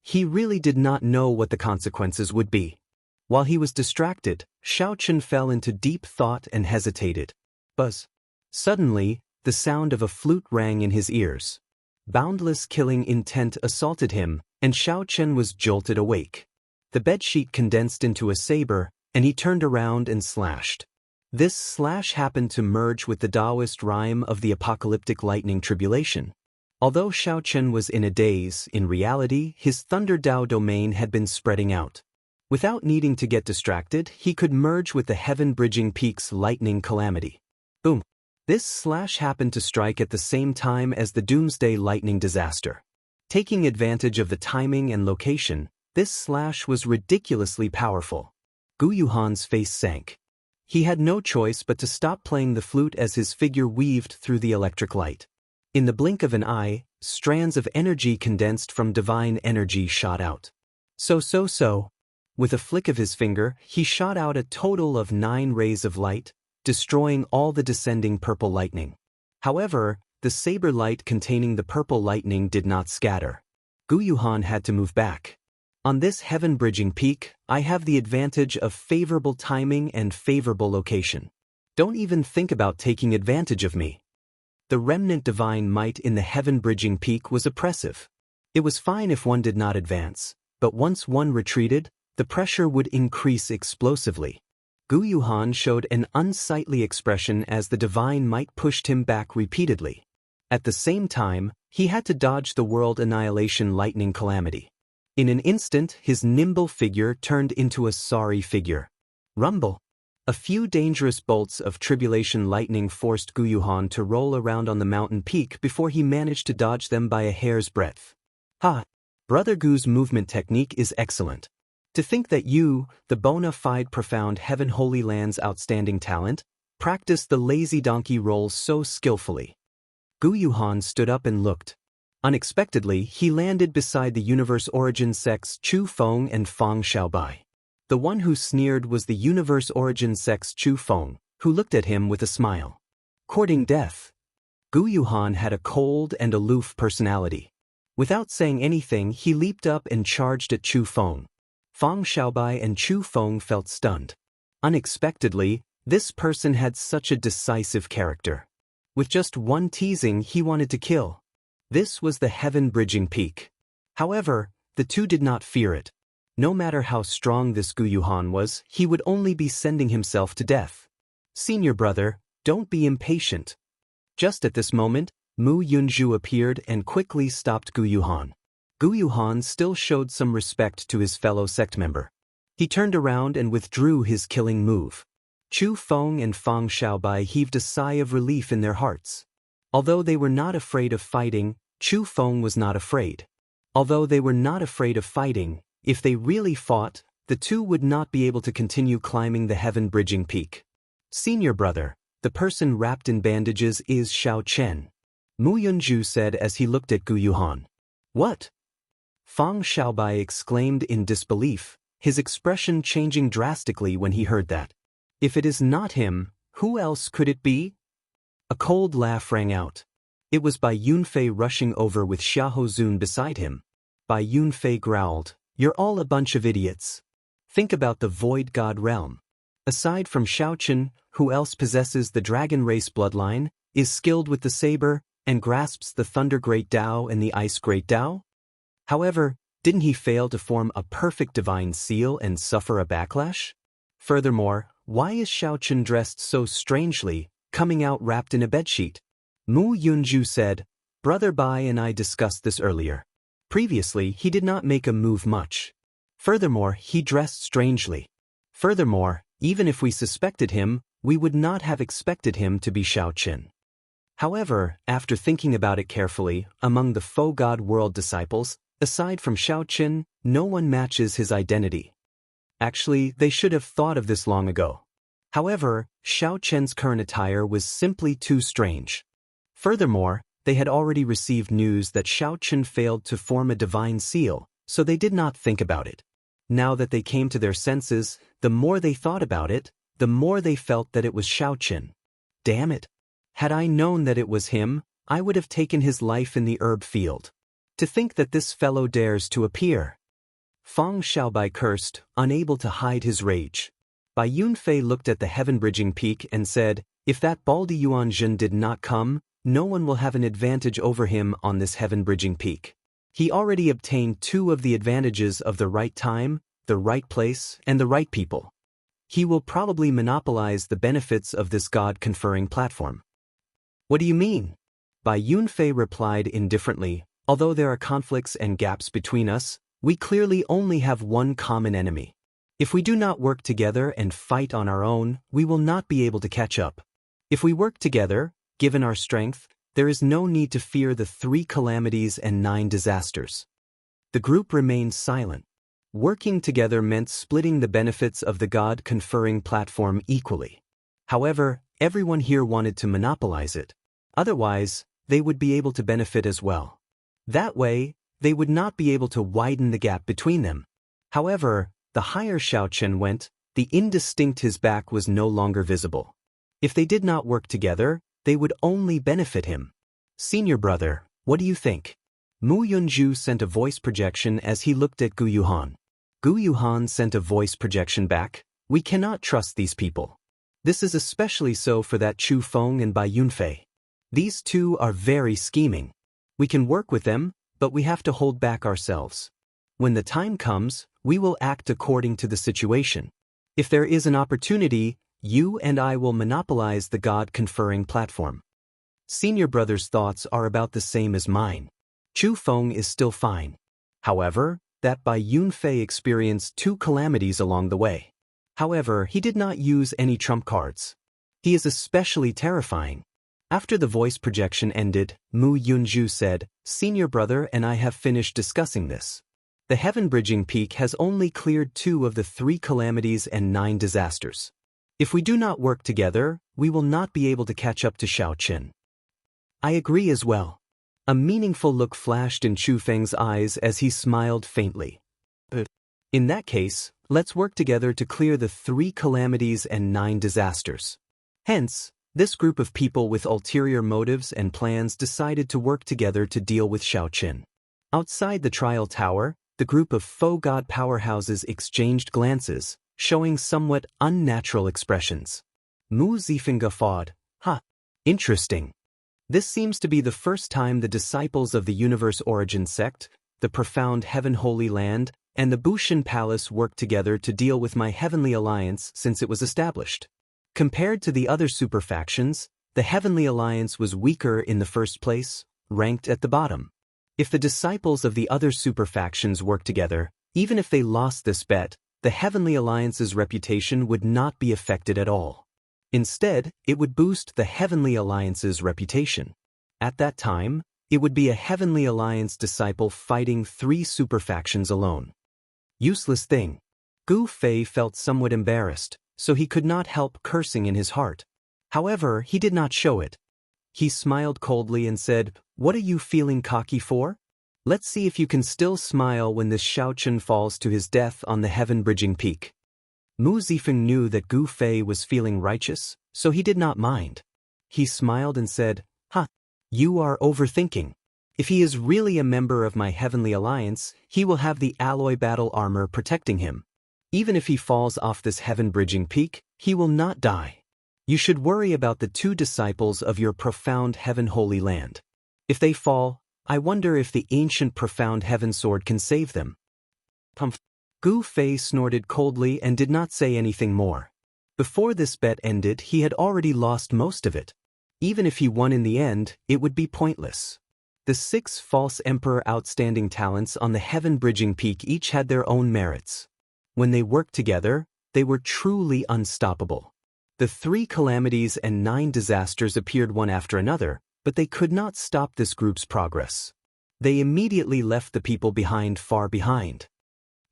He really did not know what the consequences would be. While he was distracted, Xiao Chen fell into deep thought and hesitated. Buzz. Suddenly, the sound of a flute rang in his ears. Boundless killing intent assaulted him, and Xiao Chen was jolted awake. The bedsheet condensed into a saber, and he turned around and slashed. This slash happened to merge with the Taoist rhyme of the apocalyptic lightning tribulation. Although Xiao Chen was in a daze, in reality, his Thunder Dao domain had been spreading out. Without needing to get distracted, he could merge with the heaven-bridging peak's lightning calamity. Boom! This slash happened to strike at the same time as the doomsday lightning disaster. Taking advantage of the timing and location, this slash was ridiculously powerful. Gu Yuhan's face sank. He had no choice but to stop playing the flute as his figure weaved through the electric light. In the blink of an eye, strands of energy condensed from divine energy shot out. So. With a flick of his finger, he shot out a total of 9 rays of light, destroying all the descending purple lightning. However, the saber light containing the purple lightning did not scatter. Gu Yuhan had to move back. On this heaven-bridging peak, I have the advantage of favorable timing and favorable location. Don't even think about taking advantage of me. The remnant divine might in the heaven-bridging peak was oppressive. It was fine if one did not advance, but once one retreated, the pressure would increase explosively. Gu Yuhan showed an unsightly expression as the divine might pushed him back repeatedly. At the same time, he had to dodge the world annihilation lightning calamity. In an instant, his nimble figure turned into a sorry figure. Rumble! A few dangerous bolts of tribulation lightning forced Gu Yuhan to roll around on the mountain peak before he managed to dodge them by a hair's breadth. Ha! Brother Gu's movement technique is excellent. To think that you, the bona fide profound Heaven Holy Land's outstanding talent, practiced the lazy donkey roll so skillfully. Gu Yuhan stood up and looked. Unexpectedly, he landed beside the universe origin sects Chu Feng and Fang Xiaobai. The one who sneered was the universe origin sects Chu Feng, who looked at him with a smile. Courting death. Gu Yuhan had a cold and aloof personality. Without saying anything, he leaped up and charged at Chu Feng. Fang Xiaobai and Chu Feng felt stunned. Unexpectedly, this person had such a decisive character. With just one teasing, he wanted to kill. This was the heaven-bridging peak. However, the two did not fear it. No matter how strong this Gu Yuhan was, he would only be sending himself to death. Senior brother, don't be impatient. Just at this moment, Mu Yunzhu appeared and quickly stopped Gu Yuhan. Gu Yuhan still showed some respect to his fellow sect member. He turned around and withdrew his killing move. Chu Feng and Fang Xiaobai heaved a sigh of relief in their hearts. Although they were not afraid of fighting, Chu Feng was not afraid. Although they were not afraid of fighting, if they really fought, the two would not be able to continue climbing the heaven-bridging peak. Senior brother, the person wrapped in bandages is Xiao Chen. Mu Yunzhu said as he looked at Gu Yuhan. What? Fang Xiaobai exclaimed in disbelief, his expression changing drastically when he heard that. If it is not him, who else could it be? A cold laugh rang out. It was Bai Yunfei rushing over with Xiahou Zun beside him. Bai Yunfei growled, "You're all a bunch of idiots. Think about the Void God realm. Aside from Xiaochen, who else possesses the dragon race bloodline, is skilled with the saber, and grasps the Thunder Great Tao and the Ice Great Tao? However, didn't he fail to form a perfect divine seal and suffer a backlash? Furthermore, why is Xiaochen dressed so strangely, coming out wrapped in a bedsheet?" Mu Yunzhu said, "Brother Bai and I discussed this earlier. Previously, he did not make a move much. Furthermore, he dressed strangely. Furthermore, even if we suspected him, we would not have expected him to be Xiaochen. However, after thinking about it carefully, among the Faux God World disciples, aside from Xiaochen, no one matches his identity. Actually, they should have thought of this long ago. However, Xiaochen's current attire was simply too strange. Furthermore, they had already received news that Xiaochen failed to form a divine seal, so they did not think about it. Now that they came to their senses, the more they thought about it, the more they felt that it was Xiaochen. Damn it! Had I known that it was him, I would have taken his life in the herb field. To think that this fellow dares to appear. Fang Xiaobai cursed, unable to hide his rage. Bai Yunfei looked at the heaven-bridging peak and said, "If that Baldi Yuanzhen did not come, no one will have an advantage over him on this heaven-bridging peak. He already obtained 2 of the advantages of the right time, the right place, and the right people. He will probably monopolize the benefits of this God-conferring platform." "What do you mean?" Bai Yunfei replied indifferently, "Although there are conflicts and gaps between us, we clearly only have one common enemy. If we do not work together and fight on our own, we will not be able to catch up. If we work together, given our strength, there is no need to fear the 3 calamities and 9 disasters." The group remained silent. Working together meant splitting the benefits of the God-conferring platform equally. However, everyone here wanted to monopolize it. Otherwise, they would be able to benefit as well. That way, they would not be able to widen the gap between them. However, the higher Xiaochen went, the indistinct his back was no longer visible. If they did not work together, they would only benefit him. "Senior brother, what do you think?" Mu Yunzhu sent a voice projection as he looked at Gu Yuhan. Gu Yuhan sent a voice projection back, "We cannot trust these people. This is especially so for that Chu Feng and Bai Yunfei. These 2 are very scheming. We can work with them, but we have to hold back ourselves. When the time comes, we will act according to the situation. If there is an opportunity, you and I will monopolize the God-conferring platform." Senior brother's thoughts are about the same as mine. Chu Feng is still fine. However, that Bai Yunfei experienced 2 calamities along the way. However, he did not use any trump cards. He is especially terrifying. After the voice projection ended, Mu Yunzhu said, "Senior brother and I have finished discussing this. The heaven-bridging peak has only cleared 2 of the 3 calamities and 9 disasters. If we do not work together, we will not be able to catch up to Xiaochen." "I agree as well. A meaningful look flashed in Chu Feng's eyes as he smiled faintly. In that case, let's work together to clear the 3 calamities and 9 disasters. Hence, this group of people with ulterior motives and plans decided to work together to deal with Xiaoqin. Outside the trial tower, the group of faux god powerhouses exchanged glances, showing somewhat unnatural expressions. Mu Zifeng guffawed. "Ha! Interesting. This seems to be the first time the disciples of the Universe Origin sect, the Profound Heaven Holy Land, and the Bushin Palace worked together to deal with my Heavenly Alliance since it was established. Compared to the other super factions, the Heavenly Alliance was weaker in the first place, ranked at the bottom. If the disciples of the other super factions worked together, even if they lost this bet, the Heavenly Alliance's reputation would not be affected at all. Instead, it would boost the Heavenly Alliance's reputation. At that time, it would be a Heavenly Alliance disciple fighting 3 super factions alone. Useless thing." Gu Fei felt somewhat embarrassed, so he could not help cursing in his heart. However, he did not show it. He smiled coldly and said, "What are you feeling cocky for? Let's see if you can still smile when this Xiaoqin falls to his death on the heaven-bridging peak." Mu Zifeng knew that Gu Fei was feeling righteous, so he did not mind. He smiled and said, "Ha! You are overthinking. If he is really a member of my Heavenly Alliance, he will have the alloy battle armor protecting him. Even if he falls off this heaven-bridging peak, he will not die. You should worry about the 2 disciples of your Profound Heaven Holy Land. If they fall, I wonder if the ancient Profound Heaven Sword can save them." Pumph. Gu Fei snorted coldly and did not say anything more. Before this bet ended, he had already lost most of it. Even if he won in the end, it would be pointless. The 6 false emperor outstanding talents on the heaven-bridging peak each had their own merits. When they worked together, they were truly unstoppable. The 3 calamities and 9 disasters appeared one after another, but they could not stop this group's progress. They immediately left the people behind far behind.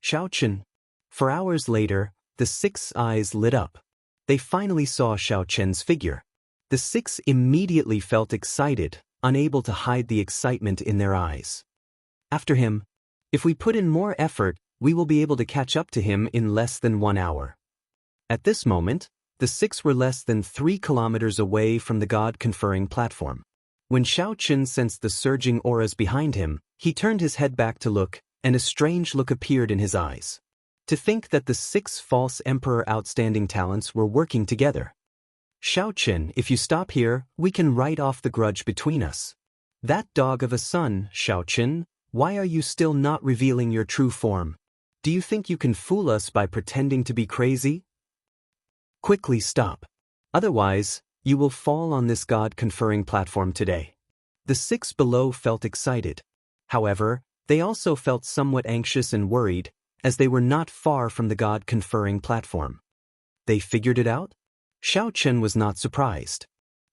Xiaoqin. For hours later, the 6 eyes lit up. They finally saw Xiaoqin's figure. The 6 immediately felt excited, unable to hide the excitement in their eyes. After him. If we put in more effort, we will be able to catch up to him in less than 1 hour. At this moment, the 6 were less than 3 kilometers away from the god-conferring platform. When Xiaoqin sensed the surging auras behind him, he turned his head back to look, and a strange look appeared in his eyes. To think that the 6 false emperor outstanding talents were working together. "Xiaoqin, if you stop here, we can write off the grudge between us. That dog of a son, Xiaoqin, why are you still not revealing your true form? Do you think you can fool us by pretending to be crazy? Quickly stop. Otherwise, you will fall on this god-conferring platform today." The 6 below felt excited. However, they also felt somewhat anxious and worried, as they were not far from the god-conferring platform. They figured it out? Xiaoqin was not surprised.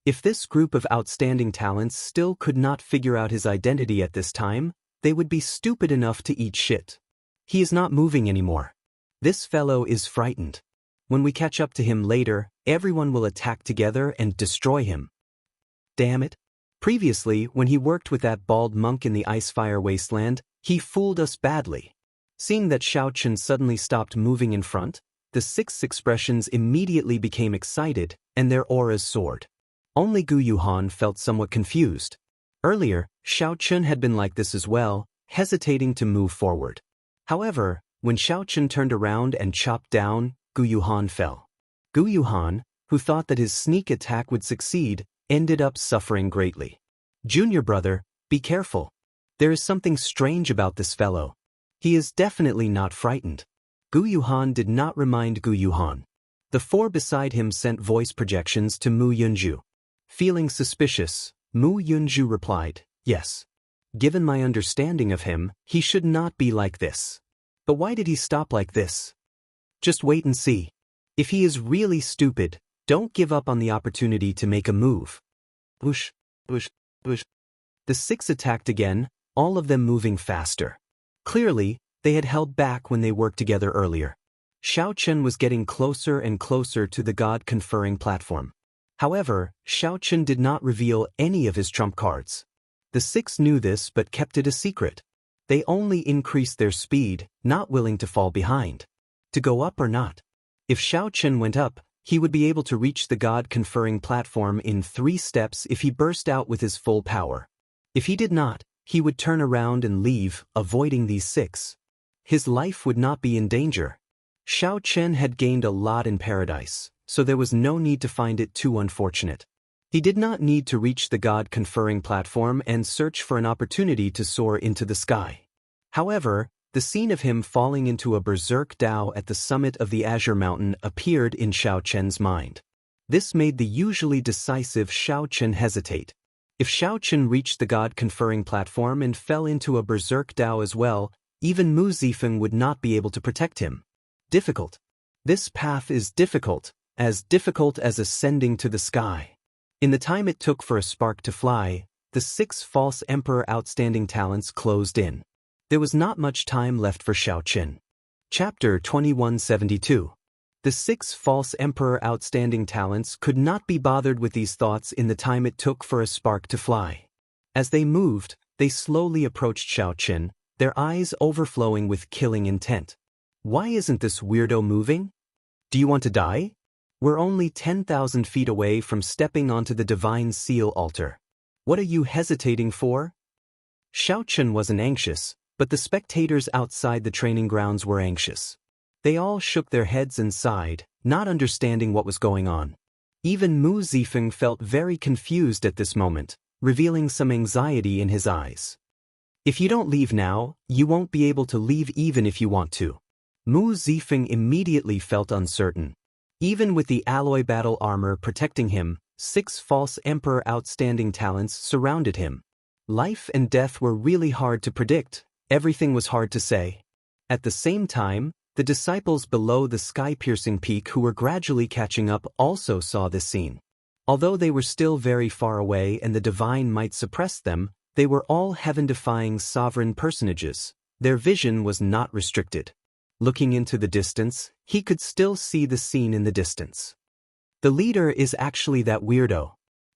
If this group of outstanding talents still could not figure out his identity at this time, they would be stupid enough to eat shit. He is not moving anymore. This fellow is frightened. When we catch up to him later, everyone will attack together and destroy him. Damn it. Previously, when he worked with that bald monk in the Icefire Wasteland, he fooled us badly. Seeing that Xiaoqin suddenly stopped moving in front, the 6 expressions immediately became excited, and their auras soared. Only Gu Yuhan felt somewhat confused. Earlier, Xiaoqin had been like this as well, hesitating to move forward. However, when Xiaoqin turned around and chopped down, Gu Yuhan fell. Gu Yuhan, who thought that his sneak attack would succeed, ended up suffering greatly. "Junior brother, be careful. There is something strange about this fellow. He is definitely not frightened." Gu Yuhan did not remind Gu Yuhan. The 4 beside him sent voice projections to Mu Yunju. Feeling suspicious, Mu Yunju replied, "Yes. Given my understanding of him, he should not be like this. But why did he stop like this? Just wait and see. If he is really stupid, don't give up on the opportunity to make a move." Whoosh, whoosh, whoosh. The 6 attacked again, all of them moving faster. Clearly, they had held back when they worked together earlier. Xiaoqin was getting closer and closer to the god-conferring platform. However, Xiaoqin did not reveal any of his trump cards. The six knew this but kept it a secret. They only increased their speed, not willing to fall behind. To go up or not. If Xiao Chen went up, he would be able to reach the God-conferring platform in 3 steps if he burst out with his full power. If he did not, he would turn around and leave, avoiding these 6. His life would not be in danger. Xiao Chen had gained a lot in paradise, so there was no need to find it too unfortunate. He did not need to reach the God-conferring platform and search for an opportunity to soar into the sky. However, the scene of him falling into a berserk Dao at the summit of the Azure Mountain appeared in Xiao Chen's mind. This made the usually decisive Xiao Chen hesitate. If Xiao Chen reached the God-conferring platform and fell into a berserk Dao as well, even Mu Zifeng would not be able to protect him. Difficult. This path is difficult as ascending to the sky. In the time it took for a spark to fly, the 6 false emperor outstanding talents closed in. There was not much time left for Xiao Chen. Chapter 2172. The 6 false emperor outstanding talents could not be bothered with these thoughts in the time it took for a spark to fly. As they moved, they slowly approached Xiao Chen, their eyes overflowing with killing intent. Why isn't this weirdo moving? Do you want to die? We're only 10,000 feet away from stepping onto the divine seal altar. What are you hesitating for? Xiao Chen wasn't anxious, but the spectators outside the training grounds were anxious. They all shook their heads and sighed, not understanding what was going on. Even Mu Zifeng felt very confused at this moment, revealing some anxiety in his eyes. If you don't leave now, you won't be able to leave even if you want to. Mu Zifeng immediately felt uncertain. Even with the alloy battle armor protecting him, 6 false emperor outstanding talents surrounded him. Life and death were really hard to predict, everything was hard to say. At the same time, the disciples below the sky-piercing peak who were gradually catching up also saw this scene. Although they were still very far away and the divine might suppress them, they were all heaven-defying sovereign personages. Their vision was not restricted. Looking into the distance, he could still see the scene in the distance. The leader is actually that weirdo.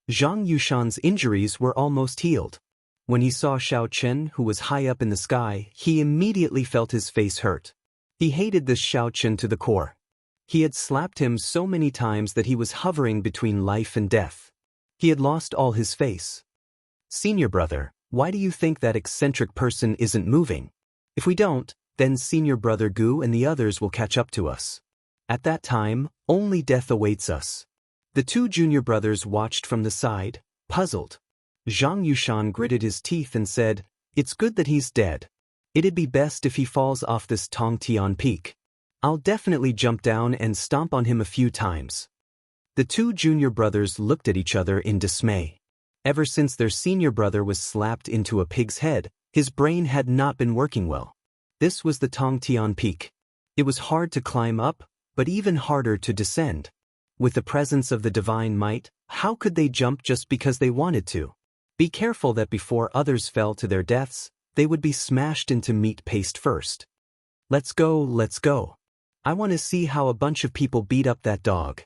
Zhang Yushan's injuries were almost healed. When he saw Xiao Chen, who was high up in the sky, he immediately felt his face hurt. He hated this Xiao Chen to the core. He had slapped him so many times that he was hovering between life and death. He had lost all his face. Senior brother, why do you think that eccentric person isn't moving? If we don't, then Senior Brother Gu and the others will catch up to us. At that time, only death awaits us. The 2 junior brothers watched from the side, puzzled. Zhang Yushan gritted his teeth and said, "It's good that he's dead. It'd be best if he falls off this Tongtian peak. I'll definitely jump down and stomp on him a few times." The 2 junior brothers looked at each other in dismay. Ever since their senior brother was slapped into a pig's head, his brain had not been working well. This was the Tongtian Peak. It was hard to climb up, but even harder to descend. With the presence of the divine might, how could they jump just because they wanted to? Be careful that before others fell to their deaths, they would be smashed into meat paste first. Let's go, let's go. I want to see how a bunch of people beat up that dog.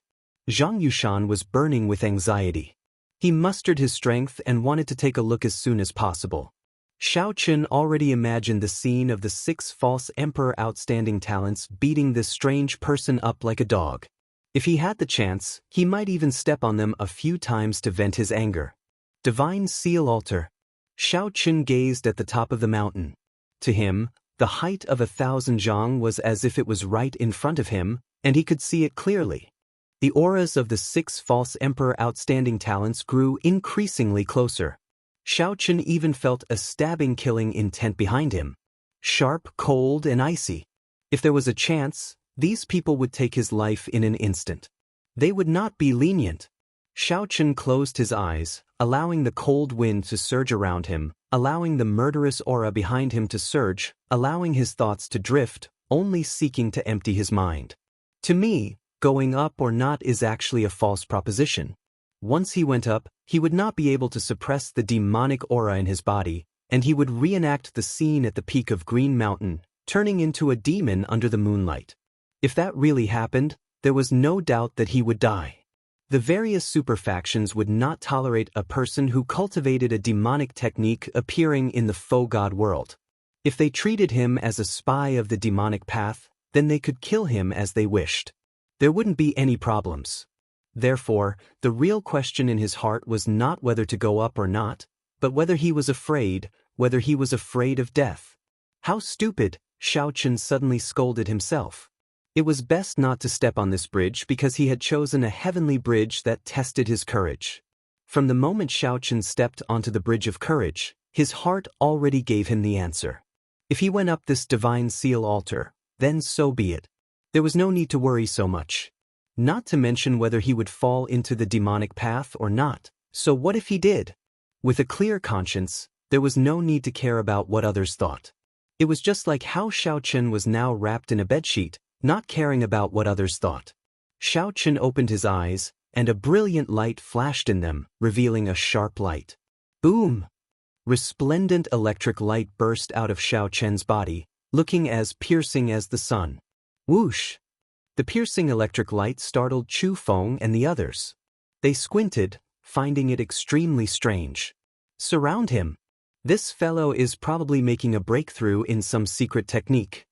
Zhang Yushan was burning with anxiety. He mustered his strength and wanted to take a look as soon as possible. Xiao Chen already imagined the scene of the 6 false emperor outstanding talents beating this strange person up like a dog. If he had the chance, he might even step on them a few times to vent his anger. Divine Seal Altar. Xiao Chen gazed at the top of the mountain. To him, the height of 1,000 zhang was as if it was right in front of him, and he could see it clearly. The auras of the 6 false emperor outstanding talents grew increasingly closer. Xiao Chen even felt a stabbing killing intent behind him. Sharp, cold, and icy. If there was a chance, these people would take his life in an instant. They would not be lenient. Xiao Chen closed his eyes, allowing the cold wind to surge around him, allowing the murderous aura behind him to surge, allowing his thoughts to drift, only seeking to empty his mind. To me, going up or not is actually a false proposition. Once he went up, he would not be able to suppress the demonic aura in his body, and he would reenact the scene at the peak of Green Mountain, turning into a demon under the moonlight. If that really happened, there was no doubt that he would die. The various superfactions would not tolerate a person who cultivated a demonic technique appearing in the faux god world. If they treated him as a spy of the demonic path, then they could kill him as they wished. There wouldn't be any problems. Therefore, the real question in his heart was not whether to go up or not, but whether he was afraid of death. How stupid, Xiao Chen suddenly scolded himself. It was best not to step on this bridge because he had chosen a heavenly bridge that tested his courage. From the moment Xiao Chen stepped onto the bridge of courage, his heart already gave him the answer. If he went up this divine seal altar, then so be it. There was no need to worry so much. Not to mention whether he would fall into the demonic path or not, so what if he did? With a clear conscience, there was no need to care about what others thought. It was just like how Xiao Chen was now wrapped in a bedsheet, not caring about what others thought. Xiao Chen opened his eyes, and a brilliant light flashed in them, revealing a sharp light. Boom! Resplendent electric light burst out of Xiao Chen's body, looking as piercing as the sun. Whoosh! The piercing electric light startled Chu Feng and the others. They squinted, finding it extremely strange. Surround him. This fellow is probably making a breakthrough in some secret technique.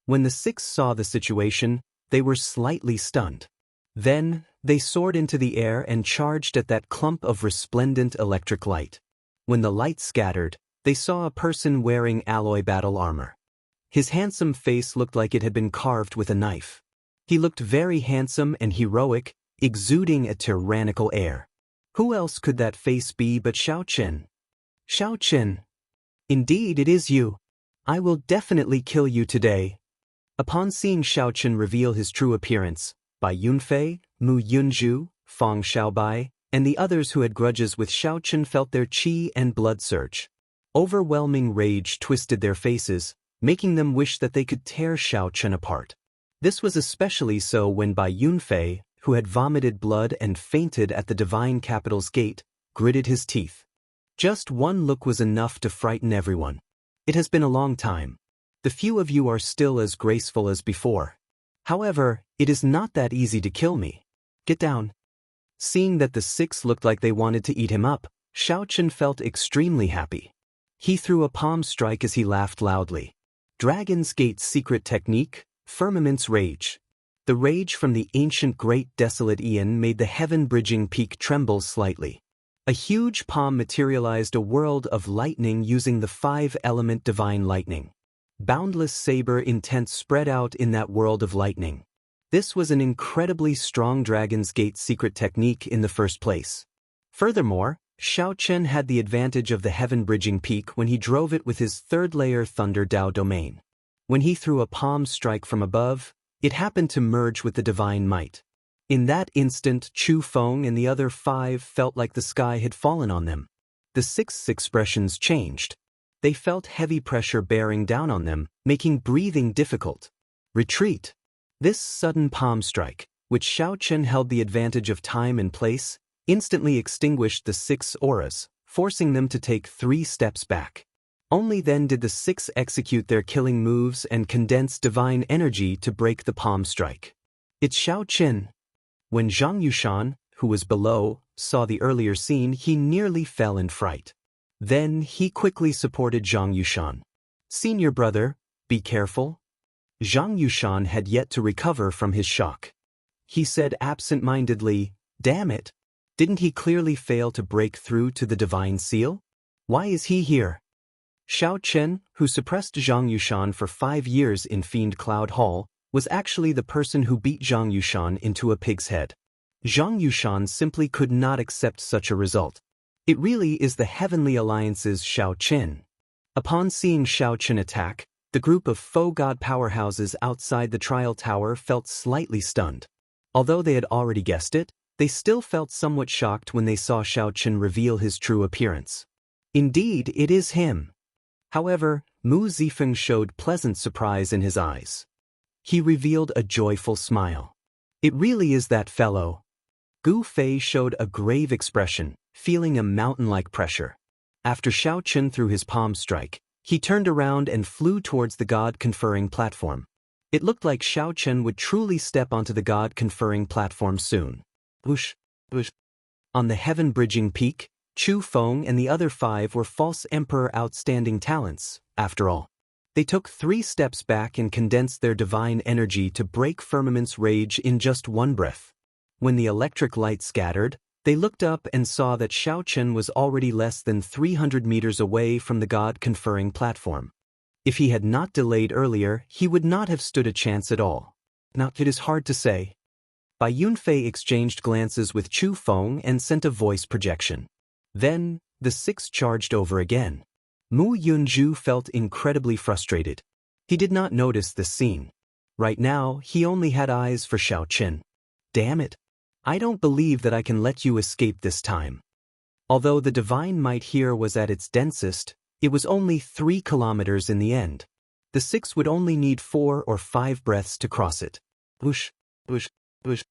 When the six saw the situation, they were slightly stunned. Then, they soared into the air and charged at that clump of resplendent electric light. When the light scattered, they saw a person wearing alloy battle armor. His handsome face looked like it had been carved with a knife. He looked very handsome and heroic, exuding a tyrannical air. Who else could that face be but Xiao Chen? Xiao Chen. Indeed it is you. I will definitely kill you today. Upon seeing Xiao Chen reveal his true appearance, Bai Yunfei, Mu Yunzhu, Fang Xiaobai, and the others who had grudges with Xiao Chen felt their qi and blood surge. Overwhelming rage twisted their faces, making them wish that they could tear Xiao Chen apart. This was especially so when Bai Yunfei, who had vomited blood and fainted at the divine capital's gate, gritted his teeth. Just one look was enough to frighten everyone. It has been a long time. The few of you are still as graceful as before. However, it is not that easy to kill me. Get down. Seeing that the six looked like they wanted to eat him up, Xiao Chen felt extremely happy. He threw a palm strike as he laughed loudly. Dragon's Gate's secret technique, Firmament's Rage. The rage from the ancient great desolate Aeon made the heaven-bridging peak tremble slightly. A huge palm materialized a world of lightning using the five-element divine lightning. Boundless saber intent spread out in that world of lightning. This was an incredibly strong Dragon's Gate secret technique in the first place. Furthermore, Xiao Chen had the advantage of the heaven-bridging peak when he drove it with his third-layer Thunder Dao domain. When he threw a palm strike from above, it happened to merge with the divine might. In that instant, Chu Feng and the other five felt like the sky had fallen on them. The six's expressions changed. They felt heavy pressure bearing down on them, making breathing difficult. Retreat. This sudden palm strike, which Xiao Chen held the advantage of time and place, instantly extinguished the six auras, forcing them to take 3 steps back. Only then did the six execute their killing moves and condense divine energy to break the palm strike. It's Xiao Chen. When Zhang Yushan, who was below, saw the earlier scene, he nearly fell in fright. Then he quickly supported Zhang Yushan. Senior brother, be careful. Zhang Yushan had yet to recover from his shock. He said absent-mindedly, damn it. Didn't he clearly fail to break through to the divine seal? Why is he here? Xiao Chen, who suppressed Zhang Yushan for 5 years in Fiend Cloud Hall, was actually the person who beat Zhang Yushan into a pig's head. Zhang Yushan simply could not accept such a result. It really is the Heavenly Alliance's Xiao Chen. Upon seeing Xiao Chen attack, the group of faux god powerhouses outside the trial tower felt slightly stunned. Although they had already guessed it, they still felt somewhat shocked when they saw Xiao Chen reveal his true appearance. Indeed, it is him. However, Mu Zifeng showed pleasant surprise in his eyes. He revealed a joyful smile. It really is that fellow. Gu Fei showed a grave expression, feeling a mountain-like pressure. After Xiao Chen threw his palm strike, he turned around and flew towards the god-conferring platform. It looked like Xiao Chen would truly step onto the god-conferring platform soon. Whoosh! On the heaven-bridging peak, Chu Feng and the other 5 were false emperor outstanding talents, after all. They took 3 steps back and condensed their divine energy to break firmament's rage in just one breath. When the electric light scattered, they looked up and saw that Xiao Chen was already less than 300 meters away from the god-conferring platform. If he had not delayed earlier, he would not have stood a chance at all. Now, it is hard to say. Bai Yunfei exchanged glances with Chu Feng and sent a voice projection. Then, the 6 charged over again. Mu Yunju felt incredibly frustrated. He did not notice this scene. Right now, he only had eyes for Xiao Chen. Damn it. I don't believe that I can let you escape this time. Although the divine might here was at its densest, it was only 3 kilometers in the end. The 6 would only need 4 or 5 breaths to cross it. Whoosh, whoosh, whoosh.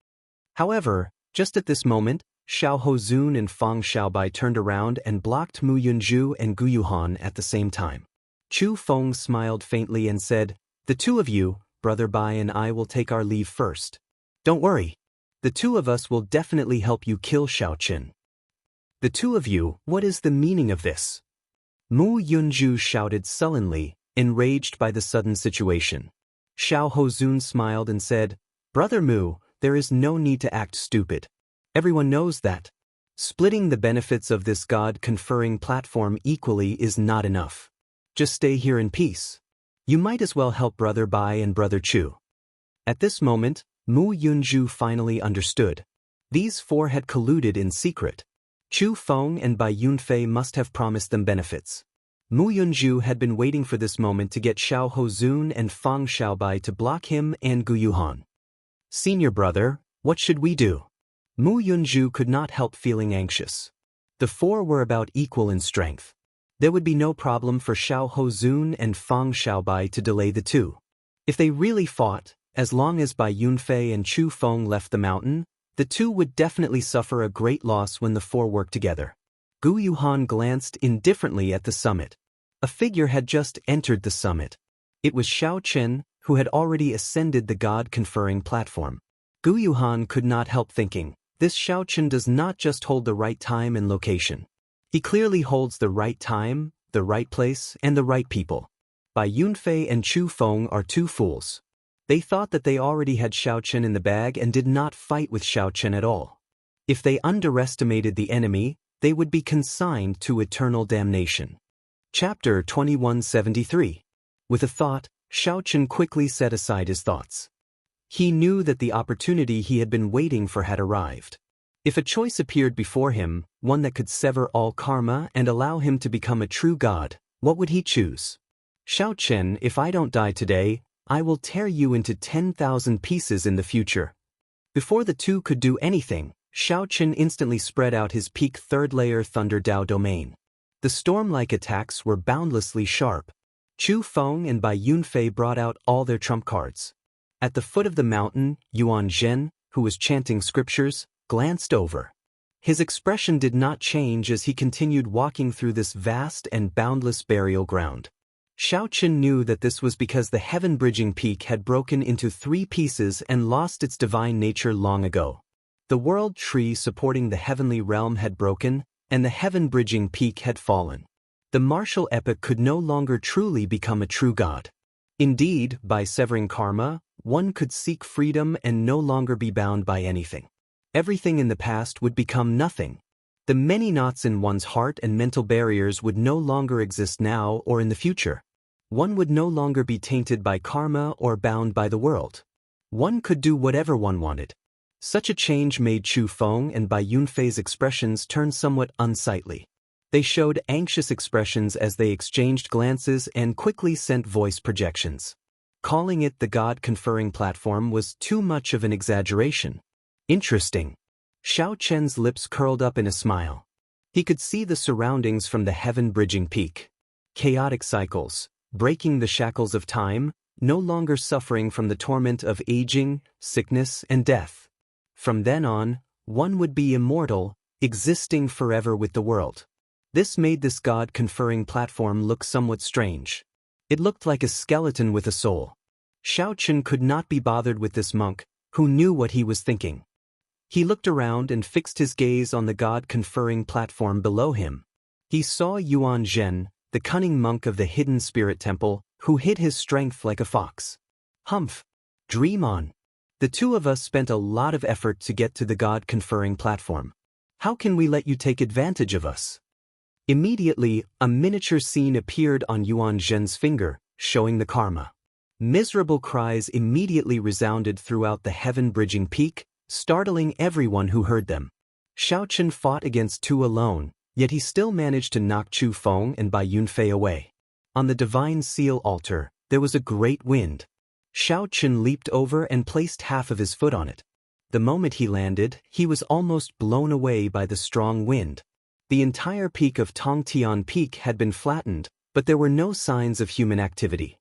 However, just at this moment, Xiao Hozun and Fang Xiaobai turned around and blocked Mu Yunju and Gu Yuhan at the same time. Chu Feng smiled faintly and said, "The 2 of you, Brother Bai and I will take our leave first. Don't worry. The 2 of us will definitely help you kill Xiao Chen." "The 2 of you, what is the meaning of this?" Mu Yunju shouted sullenly, enraged by the sudden situation. Xiao Hozun smiled and said, "Brother Mu, there is no need to act stupid. Everyone knows that. Splitting the benefits of this god-conferring platform equally is not enough. Just stay here in peace. You might as well help Brother Bai and Brother Chu." At this moment, Mu Yunju finally understood. These 4 had colluded in secret. Chu Feng and Bai Yunfei must have promised them benefits. Mu Yunju had been waiting for this moment to get Xiao Hozun and Fang Xiaobai to block him and Gu Yuhan. "Senior brother, what should we do?" Mu Yunju could not help feeling anxious. The 4 were about equal in strength. There would be no problem for Xiao Hozun and Fang Xiaobai to delay the 2. If they really fought, as long as Bai Yunfei and Chu Feng left the mountain, the 2 would definitely suffer a great loss when the 4 worked together. Gu Yuhan glanced indifferently at the summit. A figure had just entered the summit. It was Xiao Chen, who had already ascended the god-conferring platform. Gu Yuhan could not help thinking, this Xiao Chen does not just hold the right time and location. He clearly holds the right time, the right place, and the right people. Bai Yunfei and Chu Feng are 2 fools. They thought that they already had Xiao Chen in the bag and did not fight with Xiao Chen at all. If they underestimated the enemy, they would be consigned to eternal damnation. Chapter 2173. With a thought, Xiao Chen quickly set aside his thoughts. He knew that the opportunity he had been waiting for had arrived. If a choice appeared before him, one that could sever all karma and allow him to become a true god, what would he choose? "Xiao Chen, if I don't die today, I will tear you into 10,000 pieces in the future." Before the 2 could do anything, Xiao Chen instantly spread out his peak 3rd layer Thunder Dao domain. The storm-like attacks were boundlessly sharp. Chu Feng and Bai Yunfei brought out all their trump cards. At the foot of the mountain, Yuan Zhen, who was chanting scriptures, glanced over. His expression did not change as he continued walking through this vast and boundless burial ground. Xiao Chen knew that this was because the heaven-bridging peak had broken into 3 pieces and lost its divine nature long ago. The world tree supporting the heavenly realm had broken, and the heaven-bridging peak had fallen. The martial epoch could no longer truly become a true god. Indeed, by severing karma, one could seek freedom and no longer be bound by anything. Everything in the past would become nothing. The many knots in one's heart and mental barriers would no longer exist now or in the future. One would no longer be tainted by karma or bound by the world. One could do whatever one wanted. Such a change made Chu Feng and Bai Yunfei's expressions turn somewhat unsightly. They showed anxious expressions as they exchanged glances and quickly sent voice projections. Calling it the god-conferring platform was too much of an exaggeration. Interesting. Xiao Chen's lips curled up in a smile. He could see the surroundings from the heaven-bridging peak. Chaotic cycles, breaking the shackles of time, no longer suffering from the torment of aging, sickness, and death. From then on, one would be immortal, existing forever with the world. This made this god-conferring platform look somewhat strange. It looked like a skeleton with a soul. Xiao Chen could not be bothered with this monk, who knew what he was thinking. He looked around and fixed his gaze on the God-conferring platform below him. He saw Yuan Zhen, the cunning monk of the hidden spirit temple, who hid his strength like a fox. Humph! Dream on. The two of us spent a lot of effort to get to the God-conferring platform. How can we let you take advantage of us? Immediately, a miniature scene appeared on Yuan Zhen's finger, showing the karma. Miserable cries immediately resounded throughout the heaven-bridging peak, startling everyone who heard them. Xiaochen fought against two alone, yet he still managed to knock Chu Feng and Bai Yunfei away. On the divine seal altar, there was a great wind. Xiaochen leaped over and placed half of his foot on it. The moment he landed, he was almost blown away by the strong wind. The entire peak of Tongtian Peak had been flattened, but there were no signs of human activity.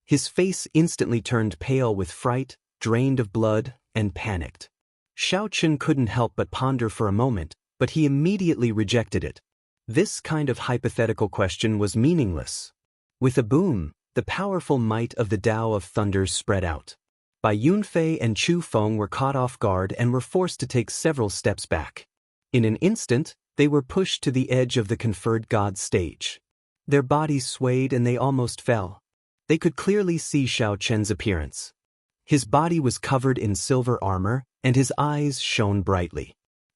His face instantly turned pale with fright, drained of blood, and panicked. Xiaochen couldn't help but ponder for a moment, but he immediately rejected it. This kind of hypothetical question was meaningless. With a boom, the powerful might of the Tao of Thunders spread out. Bai Yunfei and Chu Feng were caught off guard and were forced to take several steps back. In an instant, they were pushed to the edge of the conferred god stage. Their bodies swayed and they almost fell. They could clearly see Xiaochen's appearance. His body was covered in silver armor, and his eyes shone brightly.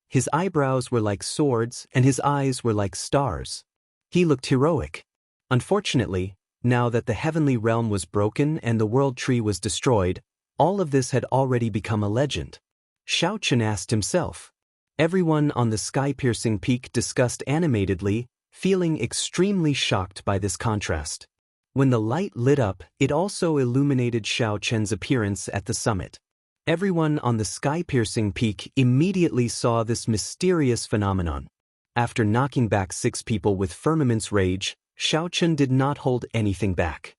His eyebrows were like swords, and his eyes were like stars. He looked heroic. Unfortunately, now that the heavenly realm was broken and the world tree was destroyed, all of this had already become a legend. Xiaochen asked himself. Everyone on the sky-piercing peak discussed animatedly, feeling extremely shocked by this contrast. When the light lit up, it also illuminated Xiaochen's appearance at the summit. Everyone on the sky-piercing peak immediately saw this mysterious phenomenon. After knocking back 6 people with Firmament's rage, Xiaochen did not hold anything back.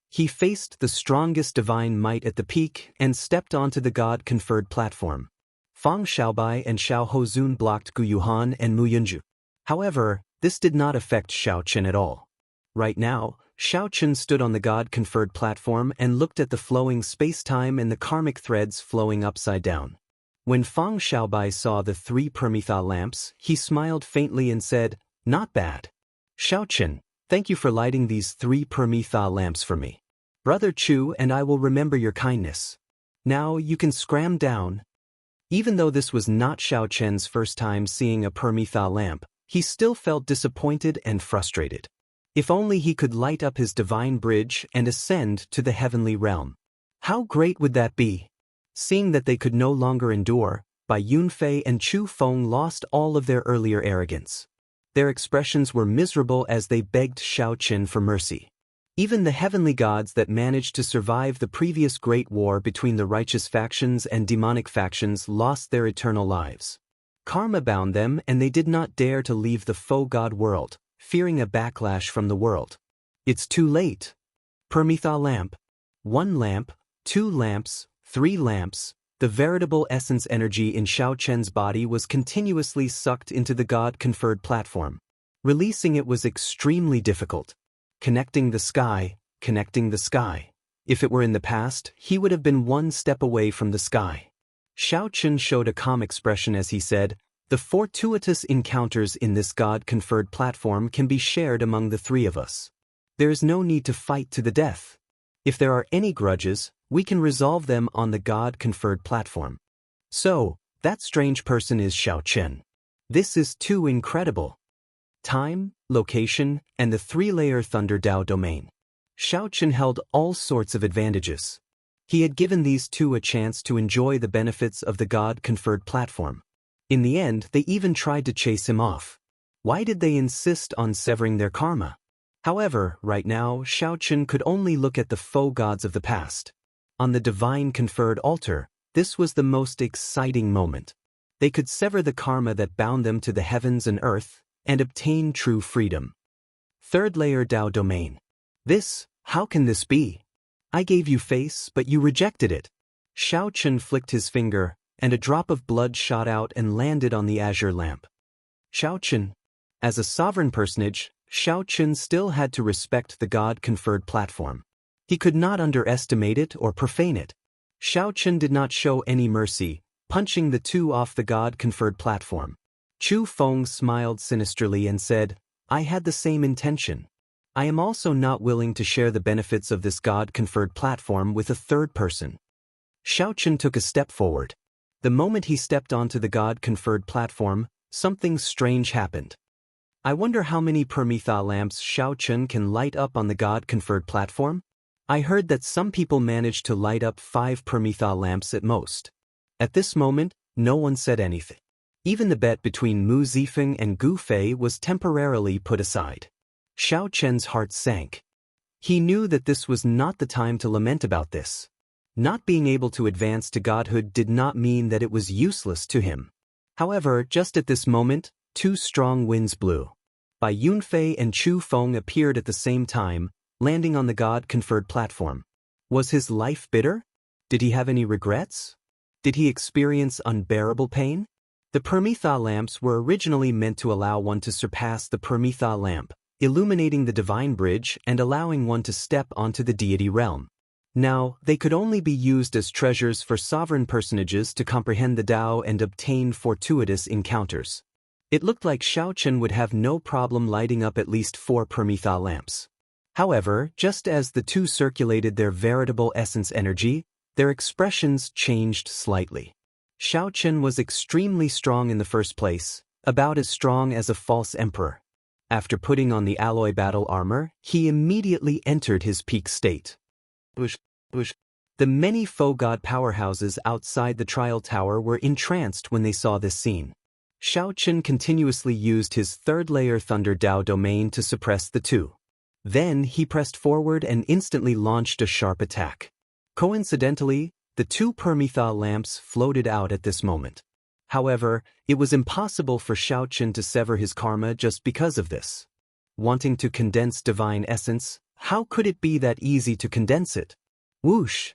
He faced the strongest divine might at the peak and stepped onto the God-conferred platform. Fang Xiaobai and Xiao Hozun blocked Gu Yuhan and Mu Yunju. However, this did not affect Xiaochen at all. Right now, Xiaochen stood on the God-conferred platform and looked at the flowing space-time and the karmic threads flowing upside down. When Fang Xiaobai saw the 3 Permitha lamps, he smiled faintly and said, "Not bad. Xiaochen, thank you for lighting these 3 Permitha lamps for me. Brother Chu and I will remember your kindness. Now you can scram down." Even though this was not Xiaochen's first time seeing a Permitha lamp, he still felt disappointed and frustrated. If only he could light up his divine bridge and ascend to the heavenly realm. How great would that be? Seeing that they could no longer endure, Bai Yunfei and Chu Feng lost all of their earlier arrogance. Their expressions were miserable as they begged Xiaochen for mercy. Even the heavenly gods that managed to survive the previous great war between the righteous factions and demonic factions lost their eternal lives. Karma bound them and they did not dare to leave the faux god world, fearing a backlash from the world. It's too late. Permitha lamp. 1 lamp, 2 lamps, 3 lamps. The veritable essence energy in Xiaochen's body was continuously sucked into the God-conferred platform. Releasing it was extremely difficult. Connecting the sky. If it were in the past, he would have been 1 step away from the sky. Xiaochen showed a calm expression as he said, "The fortuitous encounters in this God-conferred platform can be shared among the 3 of us. There is no need to fight to the death. If there are any grudges, we can resolve them on the God-conferred platform." So, that strange person is Xiaochen. This is too incredible. Time, location, and the 3-layer Thunder Dao domain. Xiaochen held all sorts of advantages. He had given these 2 a chance to enjoy the benefits of the God-conferred platform. In the end, they even tried to chase him off. Why did they insist on severing their karma? However, right now, Xiaochen could only look at the faux gods of the past. On the divine conferred altar, this was the most exciting moment. They could sever the karma that bound them to the heavens and earth, and obtain true freedom. 3rd-layer Dao domain. How can this be? I gave you face, but you rejected it. Xiaochen flicked his finger, and a drop of blood shot out and landed on the azure lamp. Xiaochen. As a sovereign personage, Xiaochen still had to respect the God-conferred platform. He could not underestimate it or profane it. Xiaochen did not show any mercy, punching the two off the God-conferred platform. Chu Feng smiled sinisterly and said, "I had the same intention. I am also not willing to share the benefits of this God-conferred platform with a third person." Xiao Chen took a step forward. The moment he stepped onto the God-conferred platform, something strange happened. "I wonder how many Permitha lamps Xiao Chen can light up on the God-conferred platform? I heard that some people manage to light up 5 Permitha lamps at most." At this moment, no one said anything. Even the bet between Mu Zifeng and Gu Fei was temporarily put aside. Xiao Chen's heart sank. He knew that this was not the time to lament about this. Not being able to advance to godhood did not mean that it was useless to him. However, just at this moment, 2 strong winds blew. Bai Yunfei and Chu Feng appeared at the same time, landing on the God-conferred platform. Was his life bitter? Did he have any regrets? Did he experience unbearable pain? The Permitha lamps were originally meant to allow one to surpass the Permitha lamp, illuminating the divine bridge and allowing one to step onto the deity realm. Now, they could only be used as treasures for sovereign personages to comprehend the Tao and obtain fortuitous encounters. It looked like Xiao Chen would have no problem lighting up at least 4 Permitha lamps. However, just as the two circulated their veritable essence energy, their expressions changed slightly. Xiao Chen was extremely strong in the first place, about as strong as a false emperor. After putting on the alloy battle armor, he immediately entered his peak state. The many faux god powerhouses outside the trial tower were entranced when they saw this scene. Xiao Chen continuously used his third-layer Thunder Dao domain to suppress the two. Then he pressed forward and instantly launched a sharp attack. Coincidentally, the 2 Permitha lamps floated out at this moment. However, it was impossible for Xiao Chen to sever his karma just because of this. Wanting to condense divine essence, how could it be that easy to condense it? Whoosh!